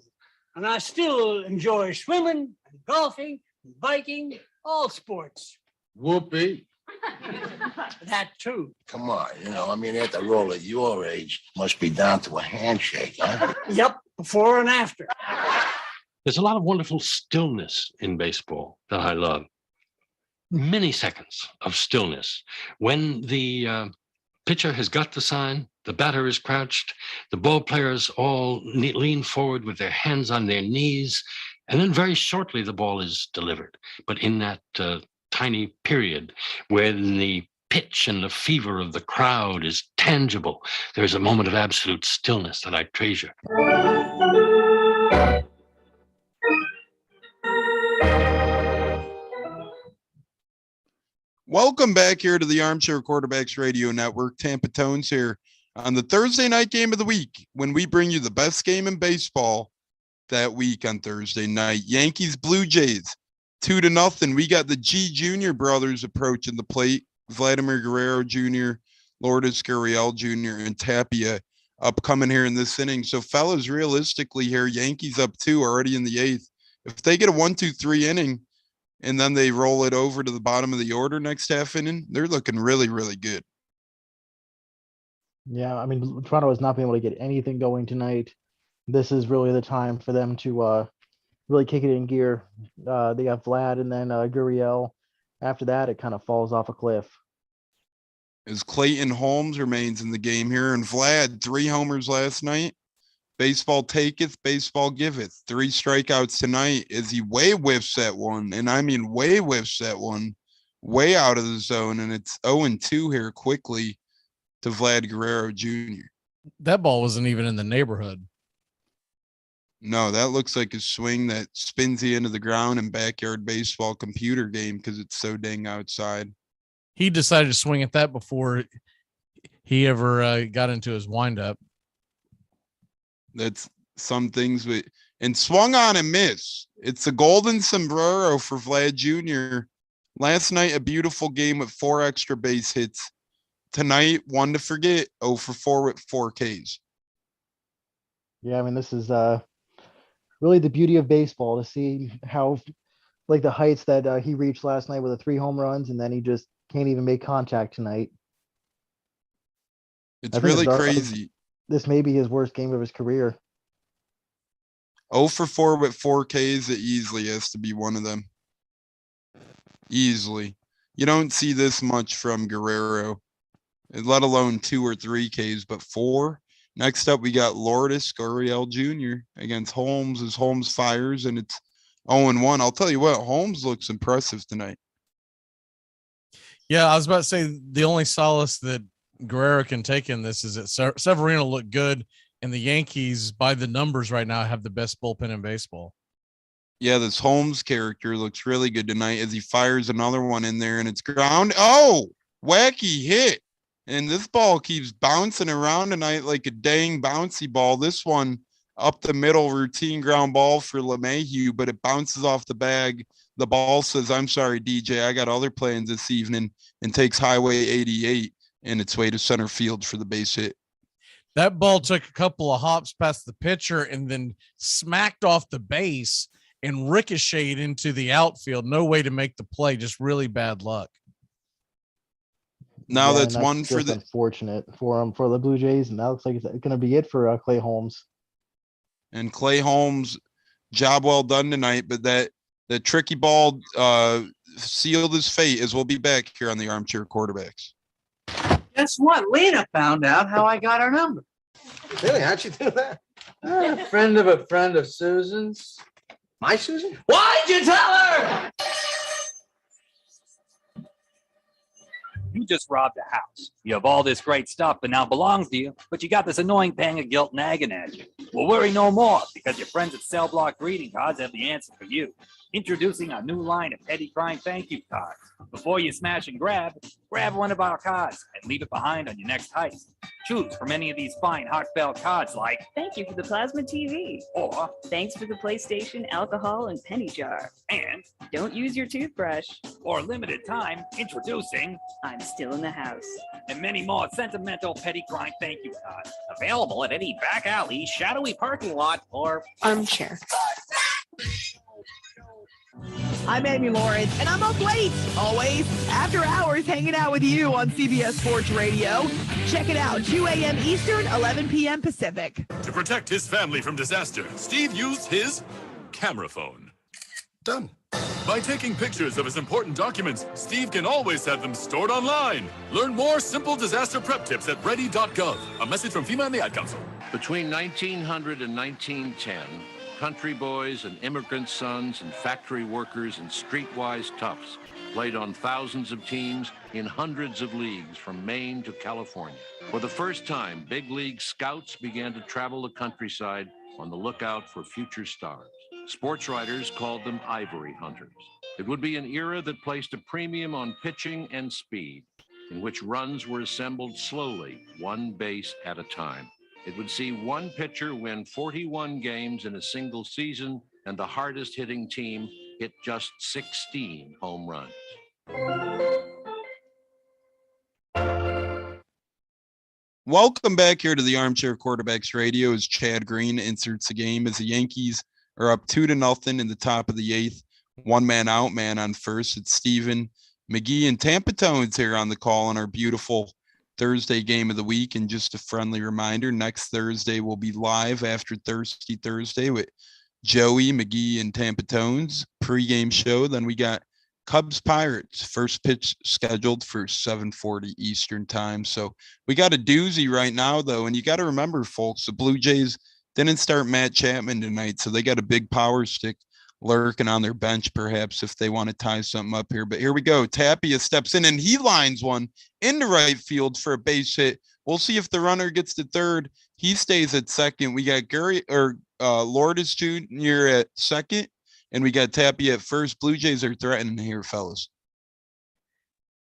and I still enjoy swimming, and golfing, and biking, all sports. Whoopee. That too. Come on, after all, at your age, must be down to a handshake, huh? Yep, before and after. There's a lot of wonderful stillness in baseball that I love. Many seconds of stillness. When the pitcher has got the sign, the batter is crouched, the ball players all lean forward with their hands on their knees, and then very shortly the ball is delivered. But in that tiny period when the pitch and the fever of the crowd is tangible, there's a moment of absolute stillness that I treasure. Welcome back here to the Armchair Quarterbacks Radio Network. Tampa Tones here on the Thursday night game of the week when we bring you the best game in baseball that week on Thursday night. Yankees, Blue Jays, 2-0. We got the G Junior brothers approaching the plate. Vladimir Guerrero Jr., Lourdes Gurriel Jr., and Tapia upcoming here in this inning. So, fellas, realistically here, Yankees up 2 already in the 8th. If they get a 1-2-3 inning and then they roll it over to the bottom of the order next half inning, they're looking really, really good. Yeah, I mean, Toronto has not been able to get anything going tonight. This is really the time for them to really kick it in gear. They got Vlad and then Gurriel. After that, it kind of falls off a cliff. as Clayton Holmes remains in the game here. And Vlad, 3 homers last night. Baseball taketh, baseball giveth. 3 strikeouts tonight as he way whiffs that one. And I mean way whiffs that one. Way out of the zone. And it's 0-2 here quickly to Vlad Guerrero Jr. That ball wasn't even in the neighborhood. No, that looks like a swing that spins you into the ground in backyard baseball computer game because it's so dang outside. He decided to swing at that before he ever got into his windup. That's some things and swung on and miss. It's a golden sombrero for Vlad Jr. Last night, a beautiful game with 4 extra base hits. Tonight, one to forget, 0 for 4 with 4 Ks. Yeah, I mean, this is really the beauty of baseball to see how, like, the heights that he reached last night with the 3 home runs, and then he just can't even make contact tonight. It's really crazy. This may be his worst game of his career. 0 for 4 with 4 Ks, it easily has to be one of them. Easily. You don't see this much from Guerrero, let alone 2 or 3 Ks, but 4. Next up, we got Lourdes Gurriel Jr. against Holmes as Holmes fires, and it's 0-1. I'll tell you what, Holmes looks impressive tonight. Yeah, I was about to say the only solace that Guerrero can take in this is that Severino looked good, and the Yankees, by the numbers right now, have the best bullpen in baseball. Yeah, this Holmes character looks really good tonight as he fires another one in there, and it's ground. Oh, wacky hit. And this ball keeps bouncing around tonight like a dang bouncy ball. This one up the middle, routine ground ball for LeMahieu, but it bounces off the bag. The ball says, I'm sorry, DJ, I got other plans this evening, and takes Highway 88 in its way to center field for the base hit. That ball took a couple of hops past the pitcher and then smacked off the base and ricocheted into the outfield. No way to make the play, just really bad luck. Now that's one for the unfortunate for him, for the Blue Jays, and that looks like it's going to be it for Clay Holmes. And Clay Holmes, job well done tonight, but that tricky ball sealed his fate, as we'll be back here on the Armchair Quarterbacks. Guess what? Lena found out how I got her number. Really? How'd you do that? A friend of Susan's. My Susan? Why'd you tell her? You just robbed a house. You have all this great stuff that now belongs to you, but you got this annoying pang of guilt nagging at you. Well, worry no more, because your friends at Cell Block Greeting Cards have the answer for you. Introducing our new line of petty crime thank you cards. Before you smash and grab one of our cards and leave it behind on your next heist. Choose from any of these fine heartfelt cards like, thank you for the plasma TV. Or, thanks for the PlayStation, alcohol, and penny jar. And, don't use your toothbrush. Or limited time, introducing, I'm still in the house. And many more sentimental petty crime thank you cards. Available at any back alley, shadowy parking lot, or Armchair. I'm Amy Lawrence, and I'm up late, always, after hours, hanging out with you on CBS Sports Radio. Check it out, 2 a.m. Eastern, 11 p.m. Pacific. To protect his family from disaster, Steve used his camera phone. Done. By taking pictures of his important documents, Steve can always have them stored online. Learn more simple disaster prep tips at ready.gov. A message from FEMA and the Ad Council. Between 1900 and 1910, country boys and immigrant sons and factory workers and streetwise toughs played on thousands of teams in hundreds of leagues from Maine to California. For the first time, big league scouts began to travel the countryside on the lookout for future stars. Sports writers called them ivory hunters. It would be an era that placed a premium on pitching and speed, in which runs were assembled slowly, one base at a time. It would see one pitcher win 41 games in a single season, and the hardest hitting team hit just 16 home runs. Welcome back here to the Armchair Quarterbacks Radio as Chad Green inserts the game as the Yankees are up 2-0 in the top of the 8th. One man out, man on first. It's Stephen McGee and Tampa Tones here on the call on our beautiful Thursday game of the week. And just a friendly reminder, next Thursday we'll be live after Thirsty Thursday with Joey McGee and Tampa Tones pregame show. Then we got Cubs Pirates, first pitch scheduled for 7:40 Eastern time. So we got a doozy right now, though. And you got to remember, folks, the Blue Jays didn't start Matt Chapman tonight. So they got a big power stick lurking on their bench, perhaps, if they want to tie something up here. But here we go. Tapia steps in and he lines one into right field for a base hit. We'll see if the runner gets to third. He stays at second. We got Lourdes Jr. at second, and we got Tapia at first. Blue Jays are threatening here, fellas.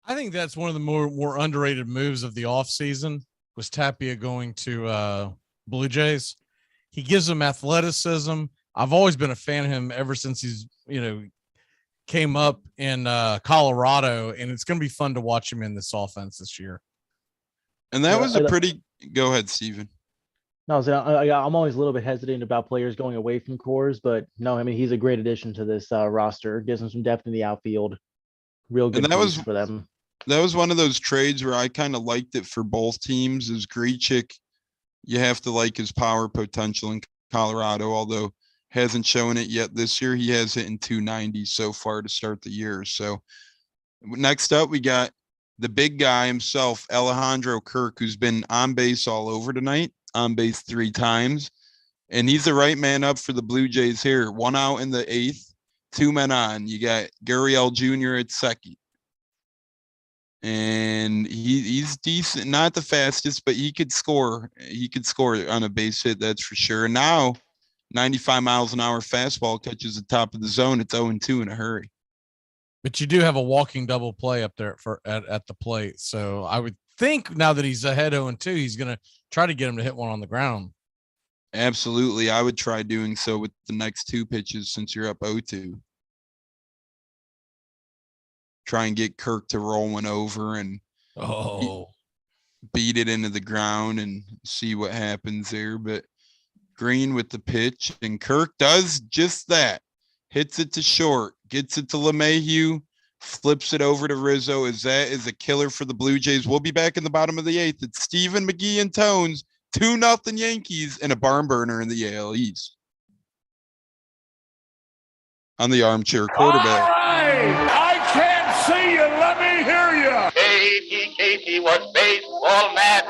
I think that's one of the more underrated moves of the offseason was Tapia going to Blue Jays. He gives them athleticism. I've always been a fan of him ever since he's, came up in Colorado, and it's going to be fun to watch him in this offense this year. And that was a pretty – go ahead, Steven. No, I'm always a little bit hesitant about players going away from cores, but no, I mean, he's a great addition to this roster. Gives them some depth in the outfield. Real good for them. That was one of those trades where I kind of liked it for both teams. Is Grichuk, you have to like his power potential in Colorado, although hasn't shown it yet this year. He has hit in 290 so far to start the year. So next up, we got the big guy himself, Alejandro Kirk, who's been on base all over tonight. On base 3 times, and he's the right man up for the Blue Jays here. 1 out in the 8th, 2 men on. You got Gurriel Jr. at second, and he's decent, not the fastest, but he could score. He could score on a base hit, that's for sure. And now, 95 miles an hour fastball catches the top of the zone. It's 0-2 in a hurry. But you do have a walking double play up there at the plate, so I would think now that he's ahead 0-2, he's going to try to get him to hit one on the ground. Absolutely. I would try doing so with the next 2 pitches since you're up 0-2. Try and get Kirk to roll one over and beat it into the ground and see what happens there. But Green with the pitch, and Kirk does just that. Hits it to short, gets it to LeMahieu, flips it over to Rizzo. That is a killer for the Blue Jays. We'll be back in the bottom of the 8th. It's Stephen McGee and Tones, 2-0 Yankees, and a barn burner in the AL East. On the Armchair Quarterback. All right. I can't see you. Let me hear you. Casey was baseball mad,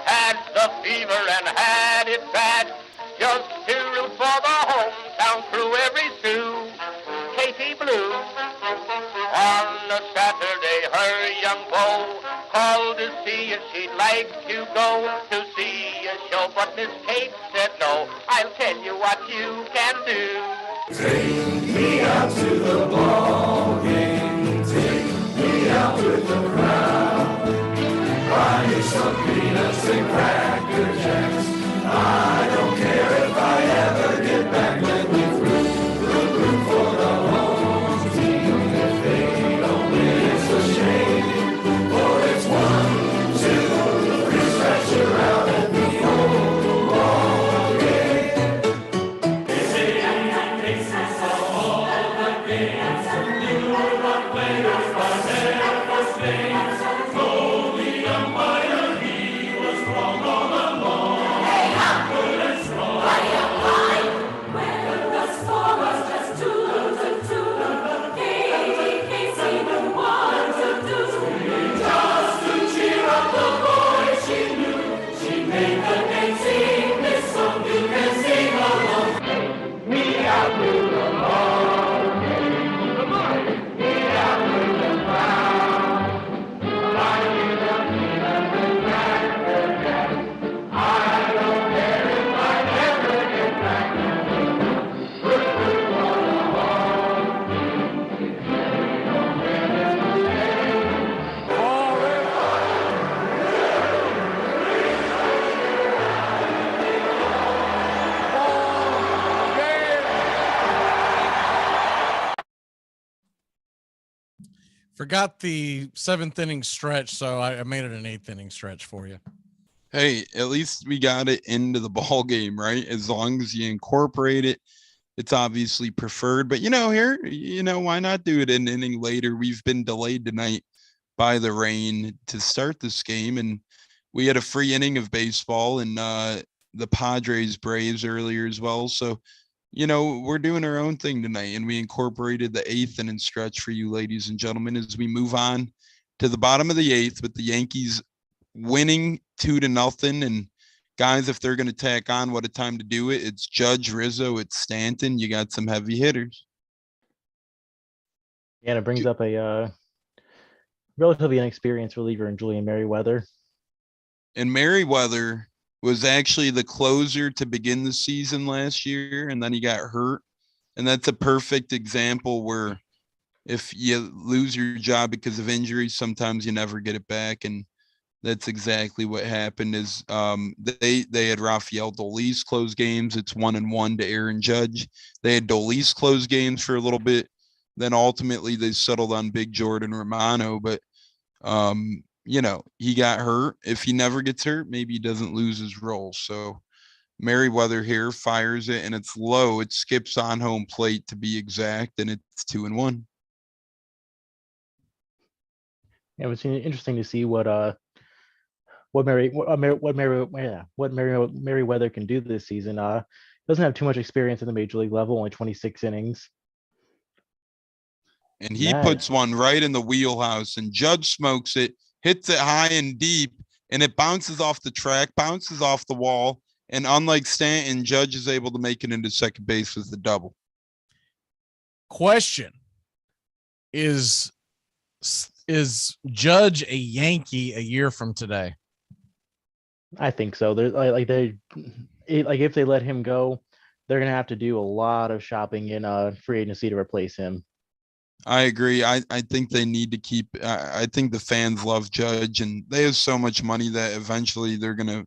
had the fever and had it bad. Just to root for the hometown crew every Sue. Casey Blue. On a Saturday, her young beau called to see if she'd like to go to see a show, but Miss Kate said no. I'll tell you what you can do. Take me out to the ball game. Take me out with the crowd. Buy me some peanuts and Cracker Jacks. I don't care if I ever get back. Let me root for the home team. If they don't win, it's a shame. For it's 1, 2, 3, stretch around at the old ball game. This is all the games. You know what players are never names. Told the umpire he was wrong all along. Forgot the 7th inning stretch, so I made it an 8th inning stretch for you. Hey, at least we got it into the ball game, right? As long as you incorporate it, it's obviously preferred. But, here, why not do it an inning later? We've been delayed tonight by the rain to start this game, and we had a free inning of baseball and the Padres Braves earlier as well. So we're doing our own thing tonight, and we incorporated the eighth inning stretch for you, ladies and gentlemen, as we move on to the bottom of the eighth with the Yankees winning 2-0. And guys, if they're going to tack on, what a time to do it. It's Judge, Rizzo, it's Stanton. You got some heavy hitters. Yeah, and it brings up a relatively inexperienced reliever in Julian Merriweather. And Merriweather was actually the closer to begin the season last year, and then he got hurt. And that's a perfect example where if you lose your job because of injury, sometimes you never get it back. And that's exactly what happened. Is they had Rafael Dolis close games. It's 1-1 to Aaron Judge. They had Dolis close games for a little bit. Then ultimately they settled on Big Jordan Romano. But he got hurt. If he never gets hurt, maybe he doesn't lose his role. So Merriweather here fires it, and it's low. It skips on home plate to be exact, and it's 2-1. Yeah, it was interesting to see what Merriweather can do this season. Doesn't have too much experience at the major league level, only 26 innings. And he puts one right in the wheelhouse, and Judge smokes it, hits it high and deep, and it bounces off the track, bounces off the wall. And unlike Stanton, Judge is able to make it into second base with the double. Question: Is Judge a Yankee a year from today? I think so. If they let him go, they're gonna have to do a lot of shopping in free agency to replace him. I agree. I think they need to keep. I think the fans love Judge, and they have so much money that eventually they're gonna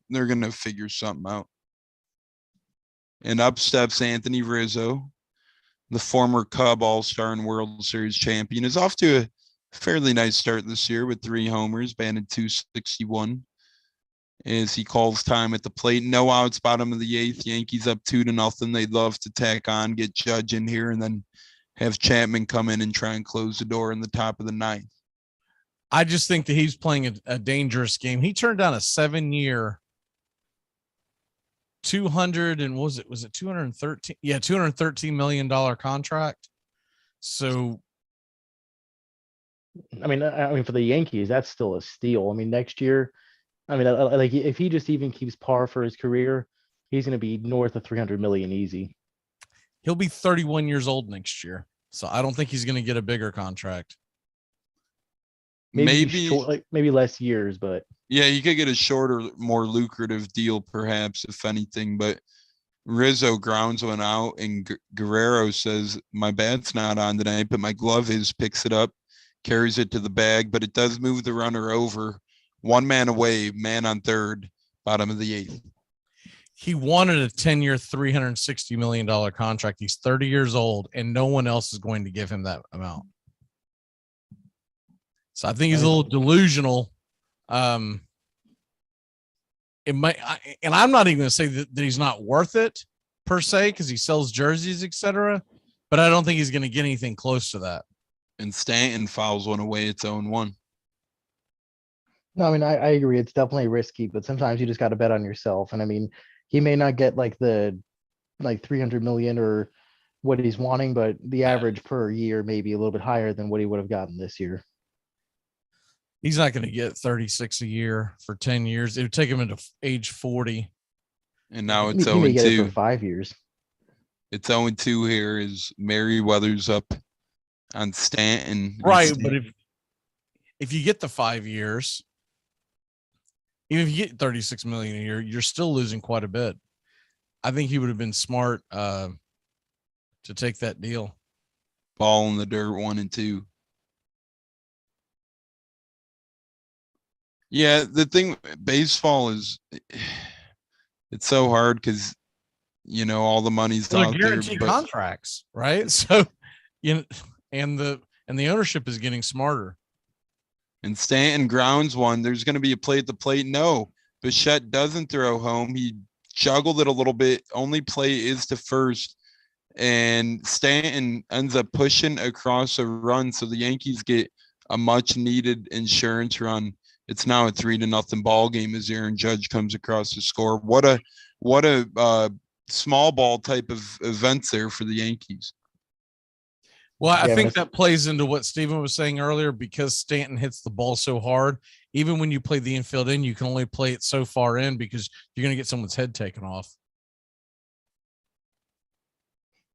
figure something out. And up steps Anthony Rizzo, the former Cub All-Star and World Series champion, is off to a fairly nice start this year with 3 homers, batted .261. As he calls time at the plate. No outs, bottom of the eighth. Yankees up 2-0. They'd love to tack on, get Judge in here, and then have Chapman come in and try and close the door in the top of the ninth. I just think that he's playing a dangerous game. He turned down a 7-year, $213 million contract. So, I mean, for the Yankees, that's still a steal. I mean, next year, if he just even keeps par for his career, he's going to be north of 300 million easy. He'll be 31 years old next year. So I don't think he's going to get a bigger contract. Maybe less years, but yeah, you could get a shorter, more lucrative deal, perhaps, if anything. But Rizzo grounds one out, and Guerrero says, "My bat's not on tonight, but my glove is." Picks it up, carries it to the bag, but it does move the runner over. 1 man away, man on third, bottom of the eighth. He wanted a 10-year, $360 million contract. He's 30 years old, and no one else is going to give him that amount. So I think he's a little delusional. It might, and I'm not even going to say that he's not worth it per se, because he sells jerseys, etc. But I don't think he's going to get anything close to that. And Stanton fouls one away, its own one. No, I mean, I agree. It's definitely risky, but sometimes you just got to bet on yourself. And I mean, he may not get like 300 million or what he's wanting, but the average per year may be a little bit higher than what he would have gotten this year. He's not going to get 36 a year for 10 years. It would take him into age 40. And now it's 0-2 for 5 years. It's 0-2 here as Merriweather's up on Stanton. Right, but if you get the 5 years, even if you get 36 million a year, you're still losing quite a bit. I think he would have been smart to take that deal. Ball in the dirt, 1 and 2. Yeah, the thing, baseball is, it's so hard because, all the money's out there. Guaranteed contracts, right? So, and the ownership is getting smarter. And Stanton grounds one. There's going to be a play at the plate. No, Bichette doesn't throw home. He juggled it a little bit. Only play is to first. And Stanton ends up pushing across a run. So the Yankees get a much needed insurance run. It's now a 3-0 ball game as Aaron Judge comes across to score. What a small ball type of events there for the Yankees. Well, I think that plays into what Steven was saying earlier, because Stanton hits the ball so hard. Even when you play the infield in, you can only play it so far in because you're going to get someone's head taken off.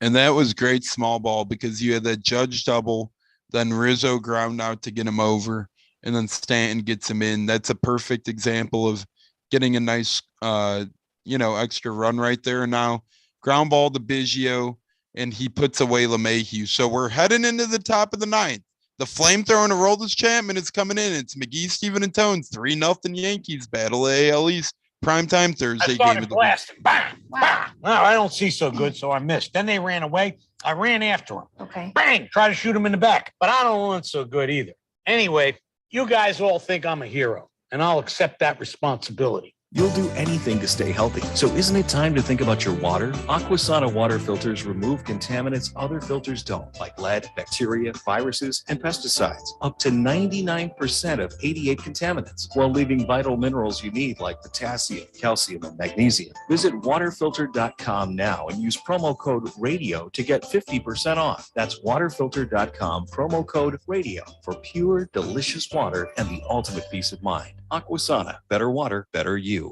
And that was great small ball because you had that Judge double, then Rizzo ground out to get him over, and then Stanton gets him in. That's a perfect example of getting a nice, extra run right there. And now ground ball to Biggio, and he puts away LeMahieu. So we're heading into the top of the ninth. The flamethrower to Aroldis Chapman is coming in. It's McGee, Steven, and Tones. 3-0 Yankees. Battle of AL East. Primetime Thursday game of the week. Bang! Bang! Well, I don't see so good, so I missed. Then they ran away. I ran after them. Okay. Bang! Try to shoot him in the back. But I don't want so good either. Anyway, you guys all think I'm a hero, and I'll accept that responsibility. You'll do anything to stay healthy. So isn't it time to think about your water? Aquasana water filters remove contaminants other filters don't, like lead, bacteria, viruses, and pesticides. Up to 99% of 88 contaminants, while leaving vital minerals you need like potassium, calcium, and magnesium. Visit waterfilter.com now and use promo code RADIO to get 50% off. That's waterfilter.com, promo code RADIO for pure, delicious water and the ultimate peace of mind. Aquasana, better water, better you.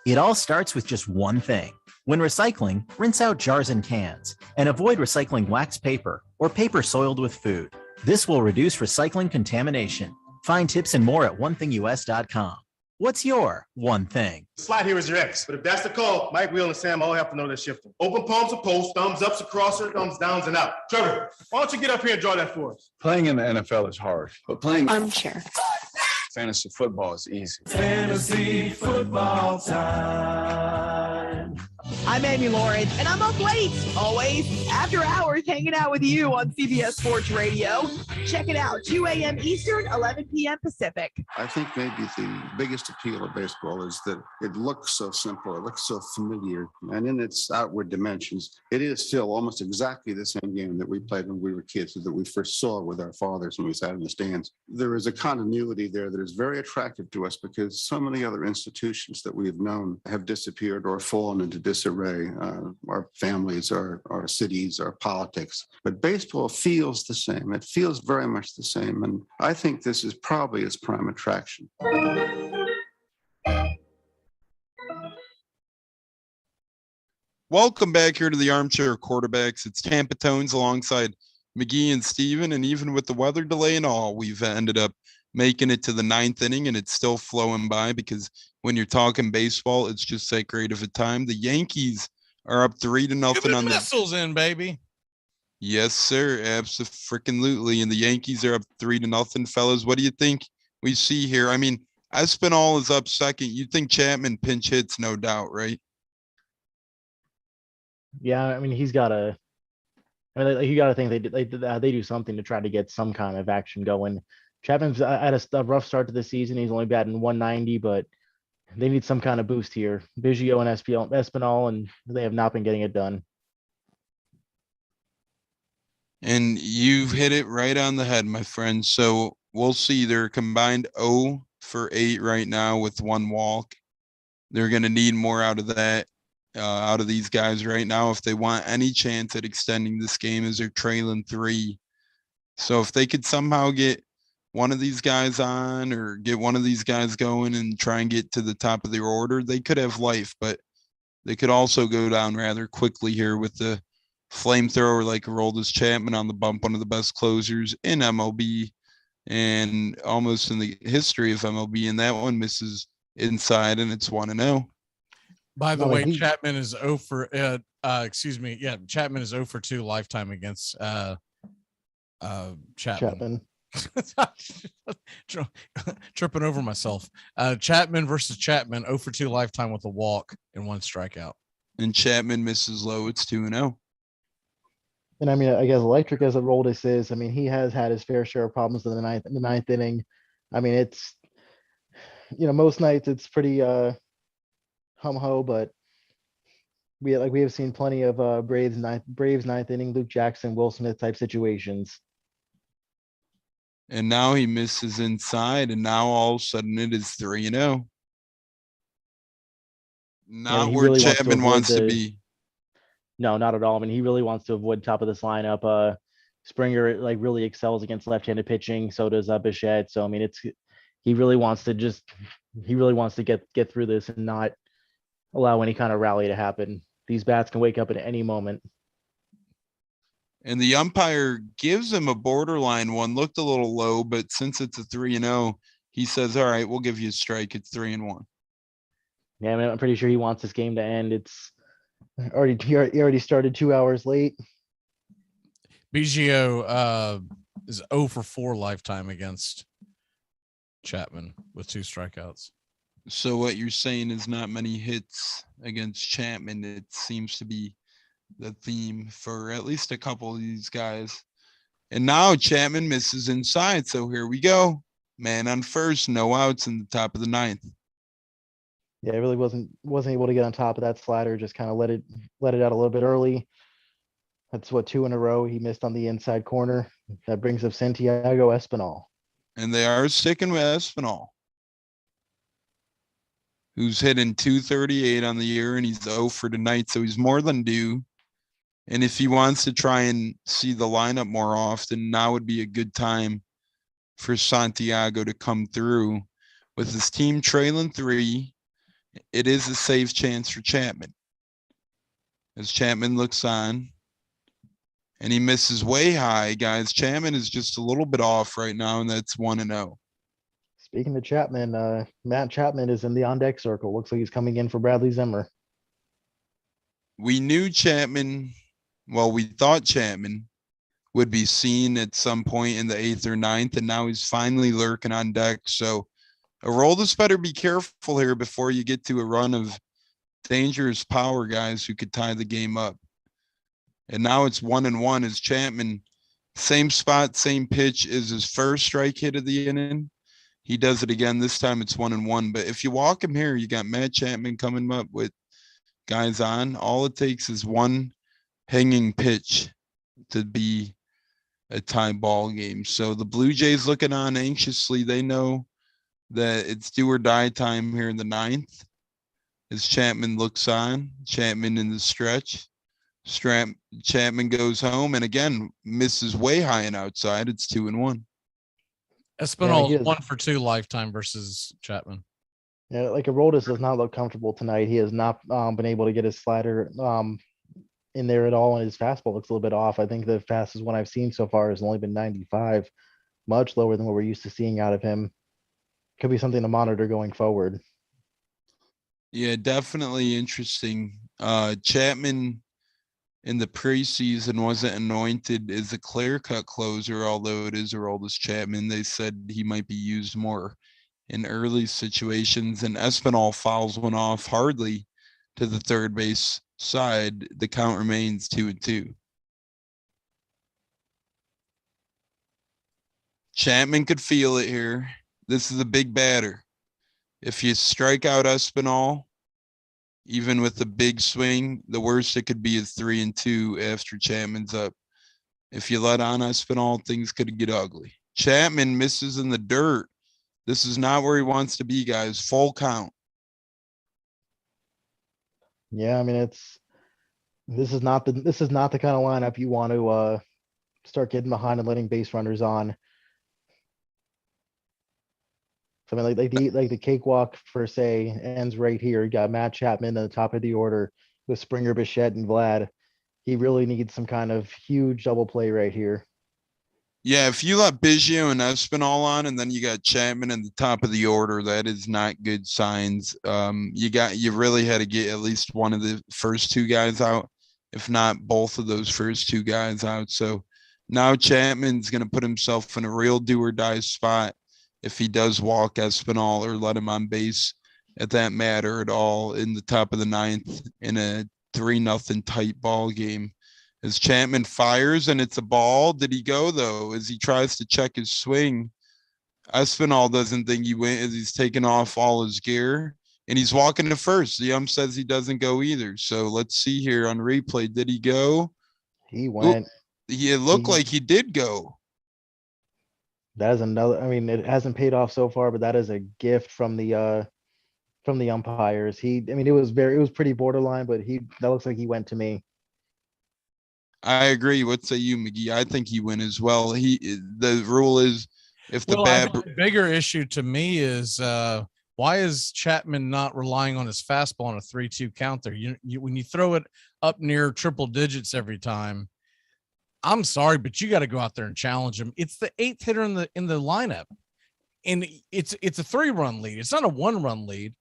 It all starts with just one thing. When recycling, rinse out jars and cans, and avoid recycling wax paper or paper soiled with food. This will reduce recycling contamination. Find tips and more at onethingus.com. What's your one thing? Slide here is your ex, but if that's the call, Mike, Will, and Sam all have to know they're shifting. Open palms to post, thumbs ups across, thumbs downs and out. Trevor, why don't you get up here and draw that for us? Playing in the NFL is hard, but playing Armchair. fantasy football is easy. Fantasy football time. I'm Amy Lawrence, and I'm up late, always, after hours, hanging out with you on CBS Sports Radio. Check it out, 2 a.m. Eastern, 11 p.m. Pacific. I think maybe the biggest appeal of baseball is that it looks so simple, it looks so familiar, and in its outward dimensions, it is still almost exactly the same game that we played when we were kids, or that we first saw with our fathers when we sat in the stands. There is a continuity there that is very attractive to us because so many other institutions that we've known have disappeared or fallen into disarray. Our families, our cities, our politics. But baseball feels the same. It feels very much the same. And I think this is probably its prime attraction. Welcome back here to the Armchair Quarterbacks. It's Tampa Tones alongside McGee and Steven. And even with the weather delay and all, we've ended up making it to the ninth inning, and it's still flowing by because when you're talking baseball, it's just that great of a time. The Yankees are up 3-0 on the missiles in, baby. Yes, sir. Absolutely. And the Yankees are up 3-0, fellas. What do you think we see here? I mean, Espinal is up second. You think Chapman pinch hits, no doubt, right? Yeah, I mean, he's got to. I mean, you got to think they do something to try to get some kind of action going. Chapman's had a rough start to the season. He's only batting 190, but they need some kind of boost here. Biggio and Espinal, and they have not been getting it done. And you've hit it right on the head, my friend. So we'll see. They're combined 0 for 8 right now with 1 walk. They're going to need more out of that, out of these guys right now if they want any chance at extending this game as they're trailing 3. So if they could somehow get one of these guys on or get one of these guys going and try and get to the top of their order, they could have life, but they could also go down rather quickly here with the flamethrower like Aroldis Chapman on the bump, one of the best closers in MLB and almost in the history of MLB. And that one misses inside and it's 1-0. By the way, Chapman is 0 for, Chapman is 0 for 2 lifetime against Chapman. Tripping over myself. Chapman versus Chapman, 0 for 2 lifetime with a walk and 1 strikeout. And Chapman misses low. It's 2-0. And I mean, I guess electric as Aroldis is, I mean, he has had his fair share of problems in the ninth inning. I mean, it's, most nights it's pretty hum-ho, but we have seen plenty of Braves ninth inning, Luke Jackson, Will Smith type situations. And now he misses inside, and now all of a sudden it is 3-0. Not where Chapman wants to be. No, not at all. I mean, he really wants to avoid top of this lineup. Springer like really excels against left-handed pitching. So does Bichette. So I mean, he really wants to get through this and not allow any kind of rally to happen. These bats can wake up at any moment. And the umpire gives him a borderline one, looked a little low, but since it's a 3-0, he says, all right, we'll give you a strike. It's 3-1. Yeah, I mean, I'm pretty sure he wants this game to end. He already started 2 hours late. Biggio is 0 for 4 lifetime against Chapman with 2 strikeouts. So what you're saying is not many hits against Chapman. It seems to be the theme for at least a couple of these guys. And now Chapman misses inside. So here we go. Man on first, no outs in the top of the 9th. Yeah, it really wasn't able to get on top of that slider. Just kind of let it out a little bit early. That's 2 in a row he missed on the inside corner. That brings up Santiago Espinal. And they are sticking with Espinal, who's hitting 238 on the year, and he's 0 for tonight. So he's more than due. And if he wants to try and see the lineup more often, now would be a good time for Santiago to come through. With his team trailing 3, it is a safe chance for Chapman. As Chapman looks on, and he misses way high, guys. Chapman is just a little bit off right now, and that's 1-0. Speaking of Chapman, Matt Chapman is in the on-deck circle. Looks like he's coming in for Bradley Zimmer. We knew Chapman, well, we thought Chapman would be seen at some point in the 8th or 9th, and now he's finally lurking on deck. So Aroldis better be careful here before you get to a run of dangerous power guys who could tie the game up. And now it's 1-1 as Chapman, same spot, same pitch is his first strike hit of the inning. He does it again. This time it's 1-1. But if you walk him here, you got Matt Chapman coming up with guys on. All it takes is one hanging pitch to be a tie ball game. So the Blue Jays looking on anxiously. They know that it's do or die time here in the 9th. As Chapman looks on, Chapman in the stretch. Chapman goes home and again misses way high and outside. It's 2-1. Espinal 1 for 2 lifetime versus Chapman. Yeah, like Aroldis does not look comfortable tonight. He has not been able to get his slider in there at all, and his fastball looks a little bit off. I think the fastest one I've seen so far has only been 95, much lower than what we're used to seeing out of him. Could be something to monitor going forward. Yeah, definitely interesting. Chapman in the preseason wasn't anointed as a clear-cut closer, although it is Aroldis Chapman. They said he might be used more in early situations, and Espinal fouls one off hardly to the third base side. The count remains 2-2. Chapman could feel it here. This is a big batter. If you strike out Espinal, even with the big swing, the worst it could be is 3-2 after Chapman's up. If you let on Espinal, things could get ugly. Chapman misses in the dirt. This is not where he wants to be, guys. Full count. Yeah, I mean this is not the kind of lineup you want to start getting behind and letting base runners on. So, I mean, like the cakewalk per se ends right here. You got Matt Chapman at the top of the order with Springer, Bichette, and Vlad. He really needs some kind of huge double play right here. Yeah, if you let Biggio and Espinal on, and then you got Chapman in the top of the order, that is not good signs. You really had to get at least one of the first 2 guys out, if not both of those first 2 guys out. So now Chapman's going to put himself in a real do or die spot if he does walk Espinal or let him on base at that matter at all in the top of the 9th in a 3-0 tight ball game. As Chapman fires and it's a ball, did he go though? As he tries to check his swing, Espinal doesn't think he went as he's taking off all his gear and he's walking to first. The ump says he doesn't go either. So let's see here on replay. Did he go? He went. It looked like he did go. That is another. I mean, it hasn't paid off so far, but that is a gift from the umpires. It was pretty borderline, but that looks like he went to me. I agree. What say you, McGee? I think he win as well. The rule is if the I think the bigger issue to me is why is Chapman not relying on his fastball on a 3-2 count there? When you throw it up near triple digits every time, I'm sorry, but you got to go out there and challenge him. It's the 8th hitter in the lineup, and it's a 3-run lead. It's not a 1-run lead.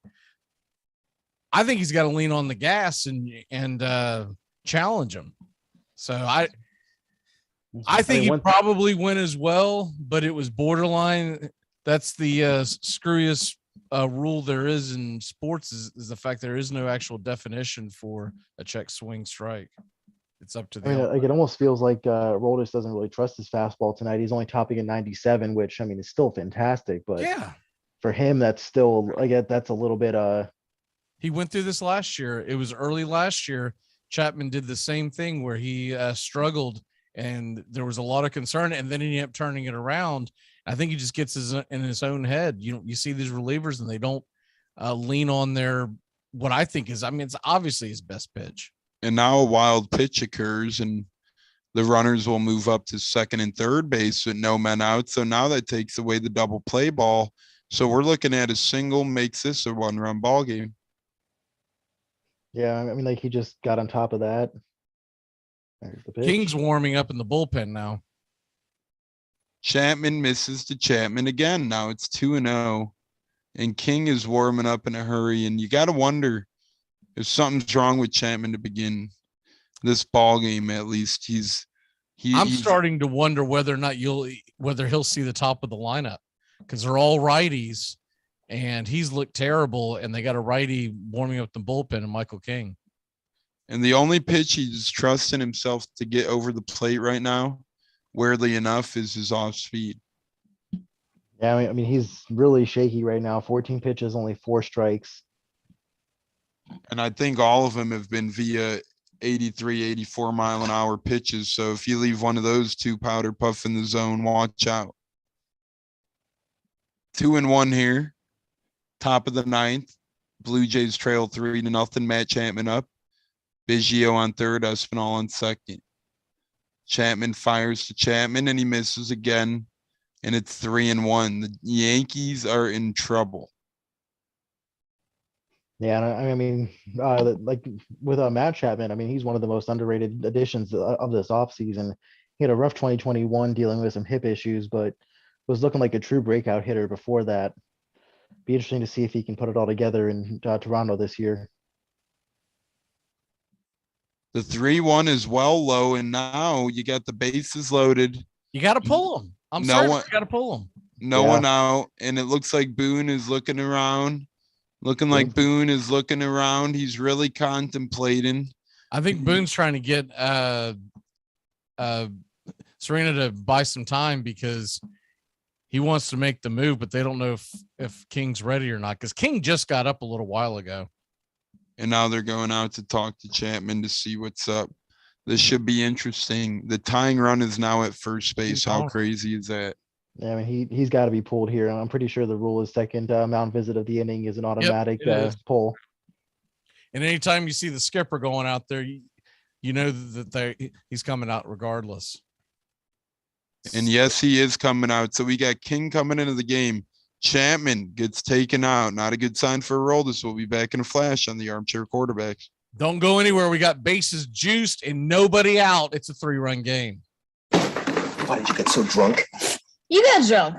I think he's got to lean on the gas and challenge him. So I think he probably win as well, but it was borderline. That's the screwiest rule there is in sports is the fact there is no actual definition for a check swing strike. It's up to the. I mean, like, it almost feels like Roldis doesn't really trust his fastball tonight. He's only topping at 97, which I mean is still fantastic, but yeah, for him that's still that's a little bit. He went through this last year. It was early last year. Chapman did the same thing where he struggled, and there was a lot of concern, and then he ended up turning it around. I think he just gets in his own head. You see these relievers, and they don't lean on their what I think is. I mean, it's obviously his best pitch. And now a wild pitch occurs, and the runners will move up to second and third base with no men out. So now that takes away the double play ball. So we're looking at a single makes this a 1-run ball game. Yeah, I mean, like he just got on top of that. There's the pitch. King's warming up in the bullpen now. Chapman misses to Chapman again. Now it's 2-0, and King is warming up in a hurry. And you got to wonder if something's wrong with Chapman to begin this ball game. At least I'm starting to wonder whether or not whether he'll see the top of the lineup because they're all righties. And he's looked terrible, and they got a righty warming up the bullpen and Michael King. And the only pitch he's trusting himself to get over the plate right now, weirdly enough, is his off speed. Yeah, I mean he's really shaky right now. 14 pitches, only 4 strikes. And I think all of them have been via 83, 84 mile an hour pitches. So if you leave one of those two powder puff in the zone, watch out. 2-1 here. Top of the 9th, Blue Jays trail 3-0. Matt Chapman up. Biggio on third, Espinal on second. Chapman fires to Chapman, and he misses again, and it's 3-1. The Yankees are in trouble. Yeah, I mean, like with Matt Chapman, I mean, he's one of the most underrated additions of this offseason. He had a rough 2021 dealing with some hip issues, but was looking like a true breakout hitter before that. Be interesting to see if he can put it all together in Toronto this year. The 3-1 is well low, and now you got the bases loaded. You got to pull them. You got to pull them. No one out, and it looks like Boone is looking around. He's really contemplating. I think Boone's trying to get Serena to buy some time because he wants to make the move, but they don't know if King's ready or not because King just got up a little while ago. And now they're going out to talk to Chapman to see what's up. This should be interesting. The tying run is now at first base. How crazy is that? Yeah, I mean, he's got to be pulled here. I'm pretty sure the rule is second mound visit of the inning is an automatic pull. And anytime you see the skipper going out there, you know that he's coming out regardless. And yes, he is coming out. So we got King coming into the game. Chapman gets taken out. Not a good sign for a roll. This will be back in a flash on the Armchair Quarterbacks. Don't go anywhere. We got bases juiced and nobody out. It's a 3-run game. Why did you get so drunk? You got drunk.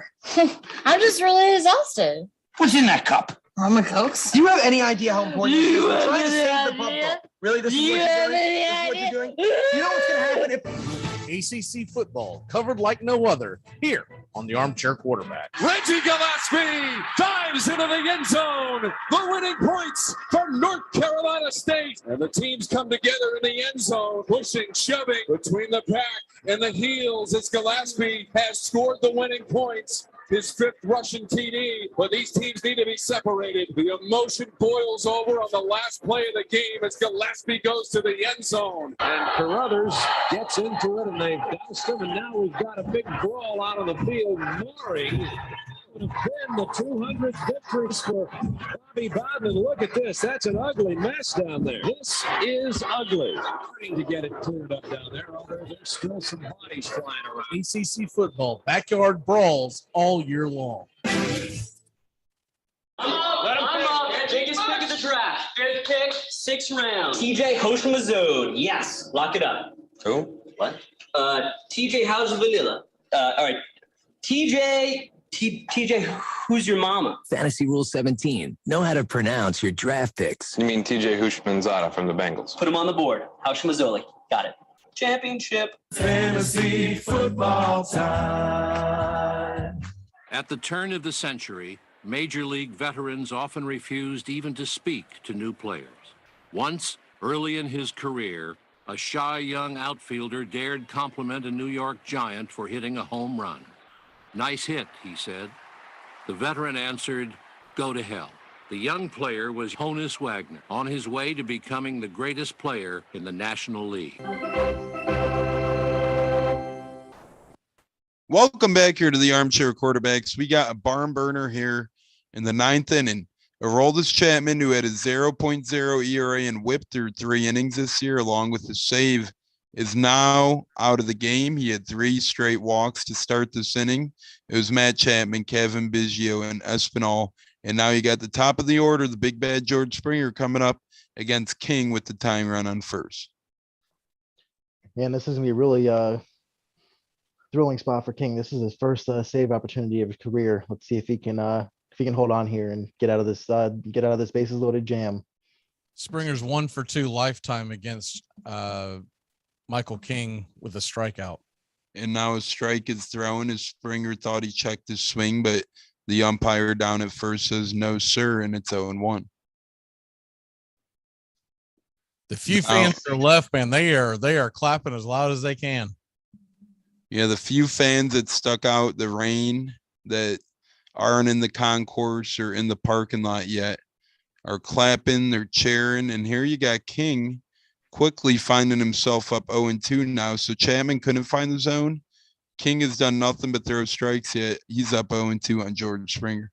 I'm just really exhausted. What's in that cup? Ramen Cokes. Do you have any idea how important it is? You You're trying to have save the any bubble. Really? This is what you're doing? This is what you're doing? You know what's going to happen if... ACC football covered like no other here on the Armchair Quarterback. Reggie Gillespie dives into the end zone. The winning points for North Carolina State. And the teams come together in the end zone, pushing, shoving between the pack and the heels as Gillespie has scored the winning points. His 5th rushing TD, but these teams need to be separated. The emotion boils over on the last play of the game as Gillespie goes to the end zone. And Carruthers gets into it, and they've doused him, and now we've got a big brawl out on the field. Maury would have been the 200th victory for Bobby Bowden. Look at this. That's an ugly mess down there. This is ugly. Trying to get it cleared up down there, although there's still some bodies flying around. ACC football, backyard brawls all year long. I'm up. Biggest pick of the draft. Fifth pick, 6th round. TJ Hoshimazode. Yes. Lock it up. Who? What? TJ, how's vanilla? All right. TJ, who's your mama? Fantasy Rule 17. Know how to pronounce your draft picks. You mean TJ Hushmanzada from the Bengals? Put him on the board. Hoshimazole. Got it. Championship. Fantasy football time. At the turn of the century, Major League veterans often refused even to speak to new players. Once, early in his career, a shy young outfielder dared compliment a New York Giant for hitting a home run. "Nice hit," he said. The veteran answered, "Go to hell." The young player was Honus Wagner, on his way to becoming the greatest player in the National League. Welcome back here to the Armchair Quarterbacks. We got a barn burner here in the 9th inning. Aroldis Chapman, who had a 0.0 ERA and whipped through 3 innings this year, along with the save, is now out of the game. He had 3 straight walks to start this inning. It was Matt Chapman, Kevin Biggio, and Espinal. And now you got the top of the order, the big bad George Springer, coming up against King with the tying run on first. Yeah, and this is going to be really thrilling spot for King. This is his first save opportunity of his career. Let's see if he can hold on here and get out of this bases loaded jam. Springer's 1 for 2 lifetime against Michael King with a strikeout. And now a strike is thrown as Springer thought he checked his swing, but the umpire down at first says no, sir, and it's 0-1. The few fans that are left, man, they are clapping as loud as they can. Yeah, the few fans that stuck out the rain that aren't in the concourse or in the parking lot yet are clapping, they're cheering, and here you got King quickly finding himself up 0-2 now. So Chapman couldn't find the zone. King has done nothing but throw strikes yet. He's up 0-2 on George Springer.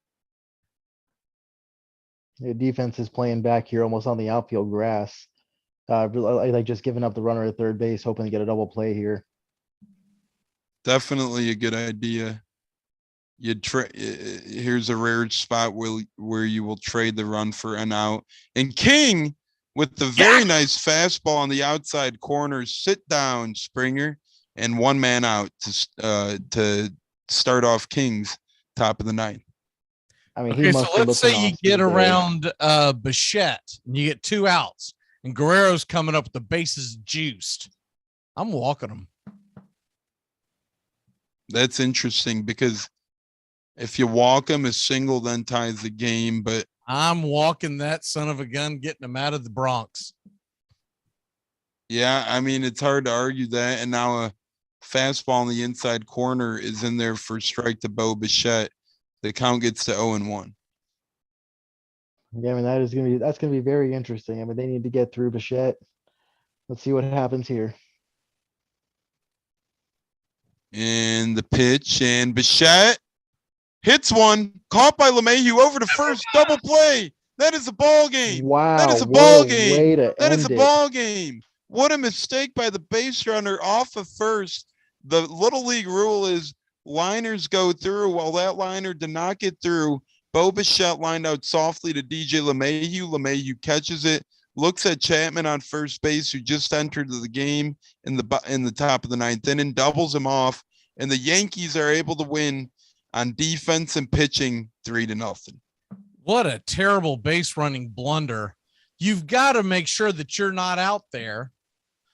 The defense is playing back here almost on the outfield grass. Like just giving up the runner at third base, hoping to get a double play here. Definitely a good idea. Here's a rare spot where you will trade the run for an out. And King with the very nice fastball on the outside corner, sit down, Springer, and 1 man out to start off King's top of the 9th. I mean, okay, so let's say you get around Bichette and you get 2 outs, and Guerrero's coming up with the bases juiced. I'm walking him. That's interesting because if you walk him, a single then ties the game, but I'm walking that son of a gun, getting him out of the Bronx. Yeah, I mean, it's hard to argue that. And now a fastball in the inside corner is in there for strike to Bo Bichette. The count gets to 0-1. Yeah, I mean, that's gonna be very interesting. I mean, they need to get through Bichette. Let's see what happens here. And the pitch, and Bichette hits one, caught by LeMahieu over to first, double play. That is a ball game. Wow. That is a ball game. That is a ball game. What a mistake by the base runner off of first. The Little League rule is liners go through. While that liner did not get through, Bo Bichette lined out softly to DJ LeMahieu. LeMahieu catches it, looks at Chapman on first base, who just entered the game in the top of the 9th inning, doubles him off, and the Yankees are able to win on defense and pitching 3-0. What a terrible base running blunder. You've got to make sure that you're not out there,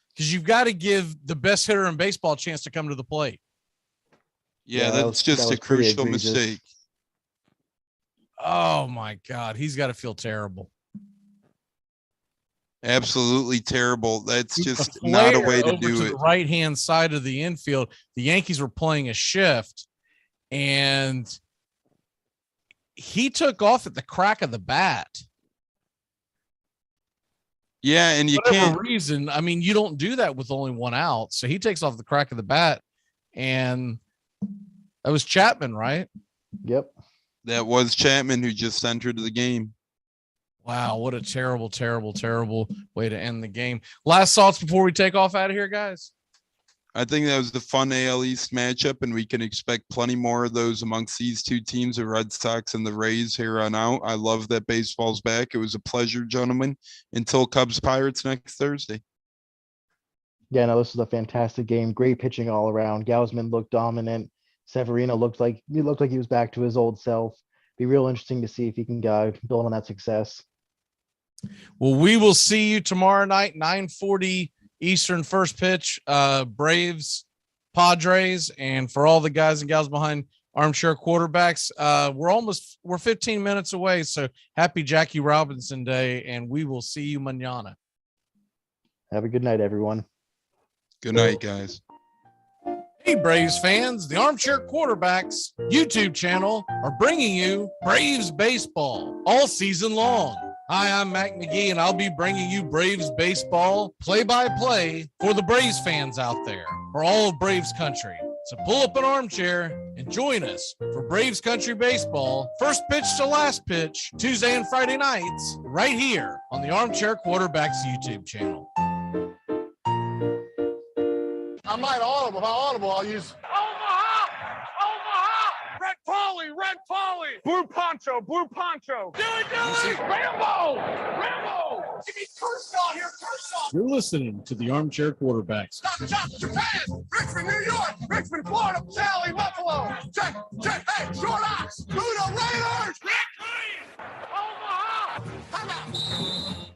because you've got to give the best hitter in baseball a chance to come to the plate. Yeah, that's just a crucial mistake. Oh my God, he's got to feel terrible. Absolutely terrible. That's just not a way to do it. The right-hand side of the infield, the Yankees were playing a shift, and he took off at the crack of the bat. Yeah, and you can't reason. I mean, you don't do that with only 1 out. So he takes off the crack of the bat, and that was Chapman, right? Yep. That was Chapman, who just entered the game. Wow, what a terrible, terrible, terrible way to end the game. Last thoughts before we take off out of here, guys? I think that was the fun AL East matchup, and we can expect plenty more of those amongst these two teams, the Red Sox and the Rays, here on out. I love that baseball's back. It was a pleasure, gentlemen, until Cubs Pirates next Thursday. Yeah, no, this was a fantastic game. Great pitching all around. Gausman looked dominant. Severino looked like he was back to his old self. Be real interesting to see if he can build on that success. Well, we will see you tomorrow night, 9:40 Eastern, first pitch, Braves, Padres. And for all the guys and gals behind Armchair Quarterbacks, we're 15 minutes away. So happy Jackie Robinson Day, and we will see you mañana. Have a good night, everyone. Good night, guys. Hey, Braves fans, the Armchair Quarterbacks YouTube channel are bringing you Braves baseball all season long. Hi, I'm Mac McGee, and I'll be bringing you Braves baseball play-by-play for the Braves fans out there, for all of Braves country. So pull up an armchair and join us for Braves country baseball, first pitch to last pitch, Tuesday and Friday nights, right here on the Armchair Quarterbacks YouTube channel. I might audible, I'll use Omaha! Red Polly! Blue poncho! Do it! Rambo! Give me Kershaw here, Kershaw! You're listening to the Armchair Quarterbacks. Stop, Japan! Richmond, New York! Richmond, Florida! Cali, Buffalo! Check! Hey, Short Ox! Do the Raiders! Omaha! Come out!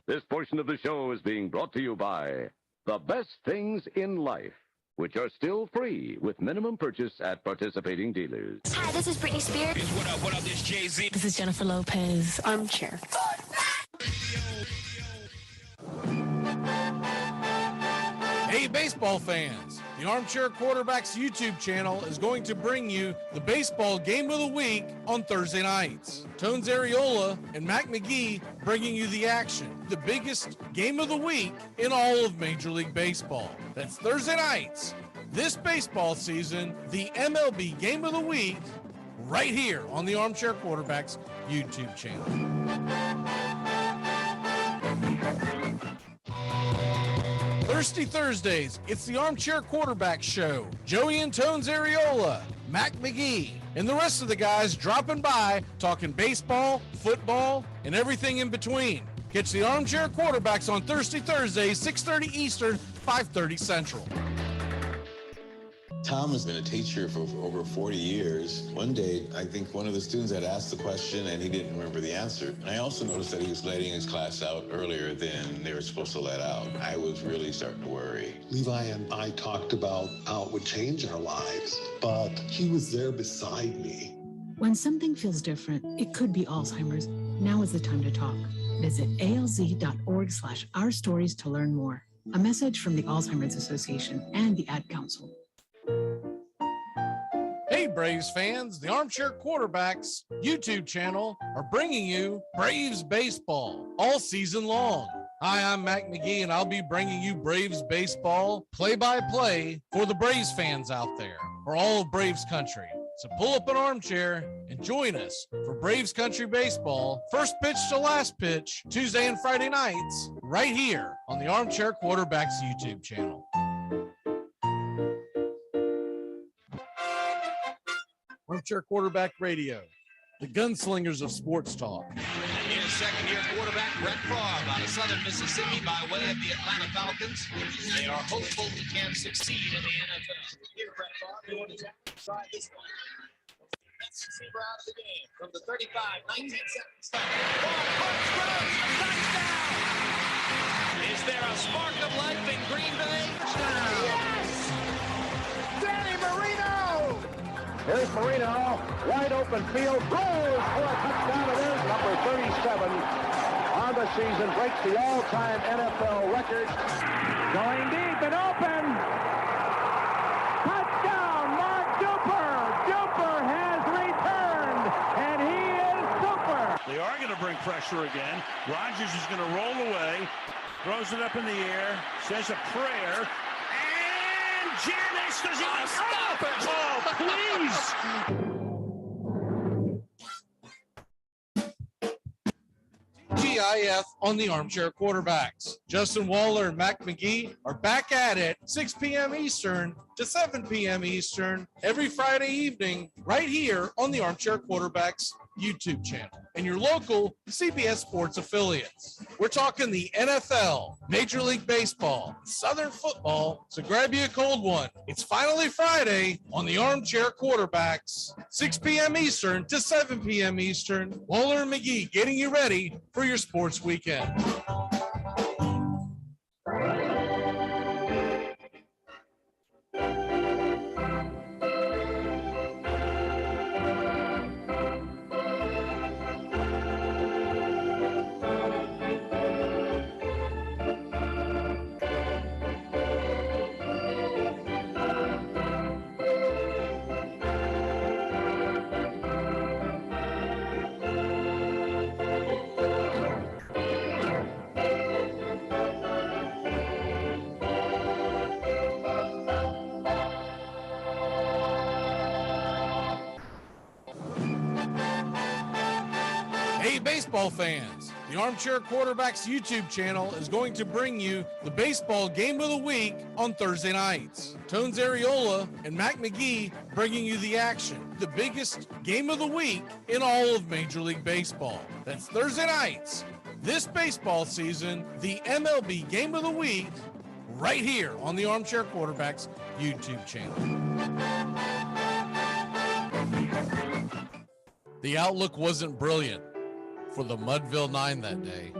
This portion of the show is being brought to you by the best things in life, which are still free with minimum purchase at participating dealers. Hi, this is Britney Spears. What up, this Jay-Z. This is Jennifer Lopez. Armchair. Hey, baseball fans, the Armchair Quarterbacks YouTube channel is going to bring you the baseball game of the week on Thursday nights. Tones Areola and Mac McGee bringing you the action, the biggest game of the week in all of Major League Baseball. That's Thursday nights, this baseball season, the MLB game of the week, right here on the Armchair Quarterbacks YouTube channel. Thirsty Thursdays, it's the Armchair Quarterback Show. Joey and Tones Areola, Mac McGee, and the rest of the guys dropping by, talking baseball, football, and everything in between. Catch the Armchair Quarterbacks on Thirsty Thursdays, 6:30 Eastern, 5:30 Central. Tom has been a teacher for over 40 years. One day, I think one of the students had asked the question and he didn't remember the answer. And I also noticed that he was letting his class out earlier than they were supposed to let out. I was really starting to worry. Levi and I talked about how it would change our lives, but he was there beside me. When something feels different, it could be Alzheimer's. Now is the time to talk. Visit alz.org/ourstories to learn more. A message from the Alzheimer's Association and the Ad Council. Hey, Braves fans, the Armchair Quarterbacks YouTube channel are bringing you Braves baseball all season long. Hi, I'm Mac McGee, and I'll be bringing you Braves baseball play-by-play for the Braves fans out there, for all of Braves country. So pull up an armchair and join us for Braves country baseball, first pitch to last pitch, Tuesday and Friday nights, right here on the Armchair Quarterbacks YouTube channel. Armchair Quarterback Radio, the gunslingers of sports talk. Here's second-year quarterback Brett Favre out of Southern Mississippi by way of the Atlanta Falcons. They are hopeful he can succeed in the NFL. Here, Brett Favre doing his try this one. That's receiver out of the game from the 35, 19 seconds. Touchdown! Is there a spark of life in Green Bay? Yes! Danny Marino! Here's Marino, wide open field, throws for a touchdown. It is number 37 on the season, breaks the all-time NFL record. Going deep and open. Touchdown, Mark Duper. Duper has returned, and he is super. They are going to bring pressure again. Rodgers is going to roll away, throws it up in the air, says a prayer. Janis, does he stop it? Oh, please! GIF on the Armchair Quarterbacks. Justin Waller and Mac McGee are back at it 6 p.m. Eastern to 7 p.m. Eastern every Friday evening right here on the Armchair Quarterbacks YouTube channel and your local CBS Sports affiliates. We're talking the NFL, Major League Baseball, Southern football, so grab you a cold one. It's finally Friday on the Armchair Quarterbacks, 6 p.m. Eastern to 7 p.m. Eastern. Waller and McGee getting you ready for your sports weekend. Hey, baseball fans, the Armchair Quarterbacks YouTube channel is going to bring you the baseball game of the week on Thursday nights. Tones Ariola and Mac McGee bringing you the action, the biggest game of the week in all of Major League Baseball. That's Thursday nights. This baseball season, the MLB game of the week, right here on the Armchair Quarterbacks YouTube channel. The outlook wasn't brilliant for the Mudville Nine that day.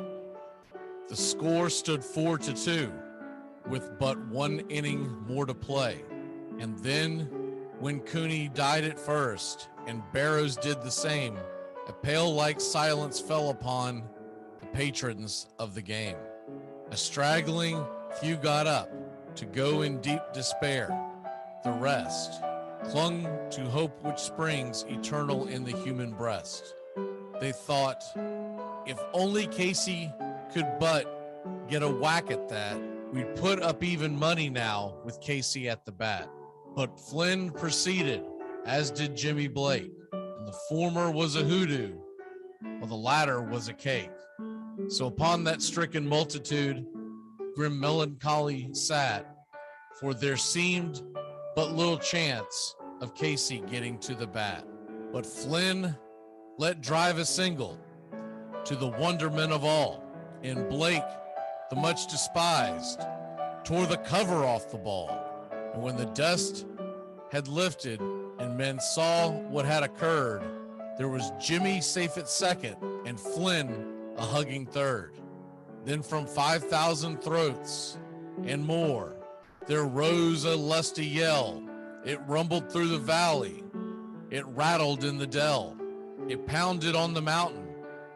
The score stood 4-2 with but one inning more to play. And then when Cooney died at first and Barrows did the same, a pale-like silence fell upon the patrons of the game. A straggling few got up to go in deep despair. The rest clung to hope which springs eternal in the human breast. They thought, if only Casey could but get a whack at that, we'd put up even money now with Casey at the bat. But Flynn proceeded, as did Jimmy Blake, and the former was a hoodoo, while the latter was a cake. So upon that stricken multitude, grim melancholy sat, for there seemed but little chance of Casey getting to the bat. But Flynn let drive a single to the wonderment of all, and Blake, the much despised, tore the cover off the ball. And when the dust had lifted and men saw what had occurred, there was Jimmy safe at second and Flynn a hugging third. Then from 5,000 throats and more, there rose a lusty yell. It rumbled through the valley. It rattled in the dell. It pounded on the mountain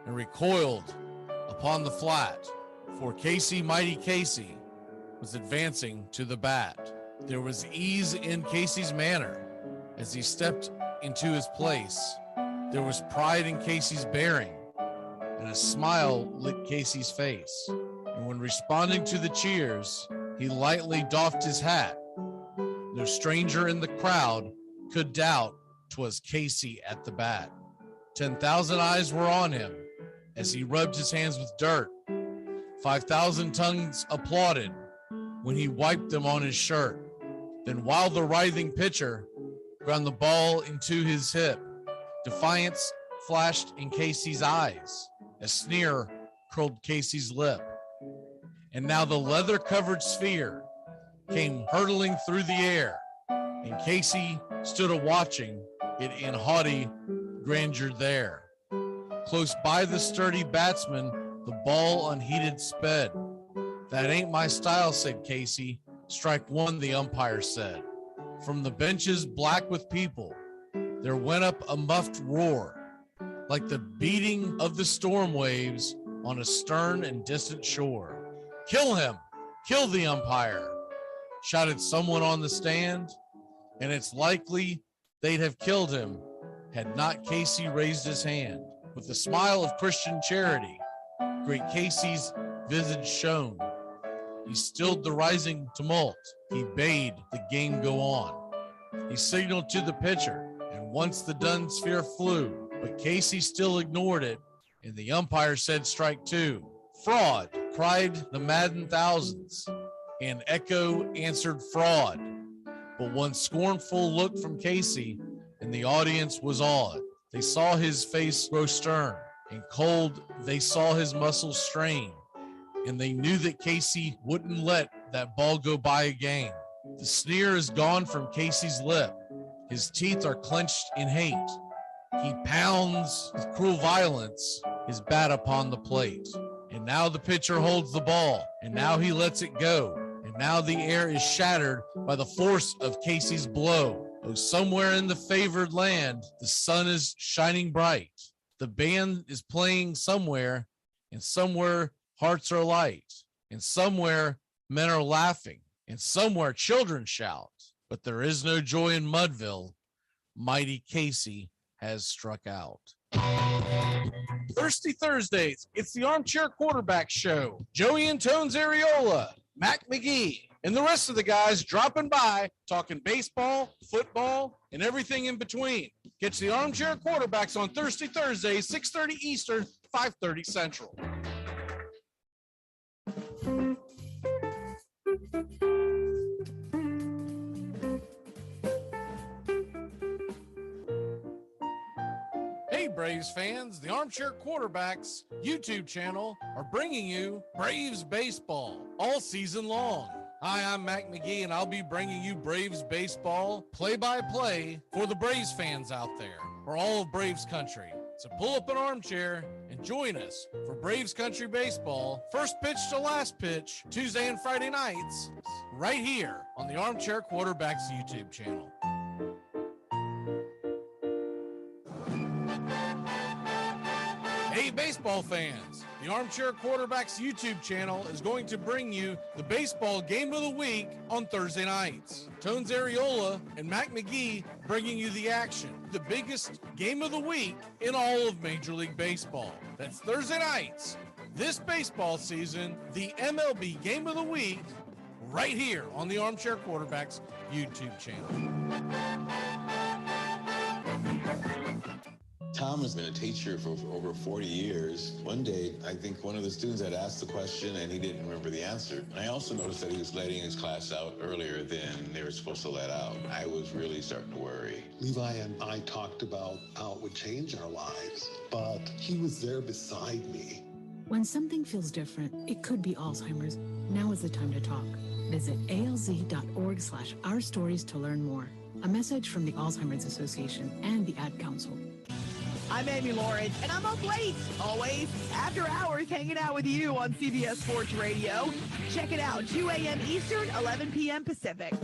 and recoiled upon the flat. For Casey, mighty Casey, was advancing to the bat. There was ease in Casey's manner as he stepped into his place. There was pride in Casey's bearing, and a smile lit Casey's face. And when responding to the cheers, he lightly doffed his hat. No stranger in the crowd could doubt 'twas Casey at the bat. 10,000 eyes were on him as he rubbed his hands with dirt. 5,000 tongues applauded when he wiped them on his shirt. Then while the writhing pitcher ground the ball into his hip, defiance flashed in Casey's eyes. A sneer curled Casey's lip. And now the leather-covered sphere came hurtling through the air, and Casey stood a-watching it in haughty grandeur there. Close by the sturdy batsman, the ball unheeded sped. That ain't my style, said Casey. Strike one, the umpire said. From the benches black with people, there went up a muffled roar, like the beating of the storm waves on a stern and distant shore. Kill him! Kill the umpire! Shouted someone on the stand, and it's likely they'd have killed him had not Casey raised his hand. With a smile of Christian charity, great Casey's visage shone. He stilled the rising tumult. He bade the game go on. He signaled to the pitcher, and once the dun sphere flew, but Casey still ignored it and the umpire said strike two. Fraud, cried the Madden thousands, and Echo answered fraud. But one scornful look from Casey, and the audience was awed. They saw his face grow stern and cold. They saw his muscles strain, and they knew that Casey wouldn't let that ball go by again. The sneer is gone from Casey's lip. His teeth are clenched in hate. He pounds with cruel violence his bat upon the plate. And now the pitcher holds the ball, and now he lets it go. And now the air is shattered by the force of Casey's blow. Oh, somewhere in the favored land, the sun is shining bright. The band is playing somewhere, and somewhere hearts are light. And somewhere men are laughing, and somewhere children shout. But there is no joy in Mudville. Mighty Casey has struck out. Thirsty Thursdays, it's the Armchair Quarterback Show. Joey and Tones Areola, Mac McGee, and the rest of the guys dropping by, talking baseball, football, and everything in between. Catch the Armchair Quarterbacks on Thirsty Thursdays, 6:30 Eastern, 5:30 Central. Hey, Braves fans, the Armchair Quarterbacks YouTube channel are bringing you Braves baseball all season long. Hi, I'm Mac McGee, and I'll be bringing you Braves baseball play-by-play for the Braves fans out there, for all of Braves country. So pull up an armchair and join us for Braves country baseball, first pitch to last pitch, Tuesday and Friday nights, right here on the Armchair Quarterbacks YouTube channel. Hey, baseball fans, the Armchair Quarterbacks YouTube channel is going to bring you the baseball game of the week on Thursday nights. Tones Areola and Mac McGee bringing you the action, the biggest game of the week in all of Major League Baseball. That's Thursday nights, this baseball season, the MLB game of the week, right here on the Armchair Quarterbacks YouTube channel. Tom has been a teacher for over 40 years. One day, I think one of the students had asked the question and he didn't remember the answer. And I also noticed that he was letting his class out earlier than they were supposed to let out. I was really starting to worry. Levi and I talked about how it would change our lives, but he was there beside me. When something feels different, it could be Alzheimer's. Now is the time to talk. Visit alz.org/ourstories to learn more. A message from the Alzheimer's Association and the Ad Council. I'm Amy Lawrence, and I'm up late, always, after hours, hanging out with you on CBS Sports Radio. Check it out, 2 a.m. Eastern, 11 p.m. Pacific.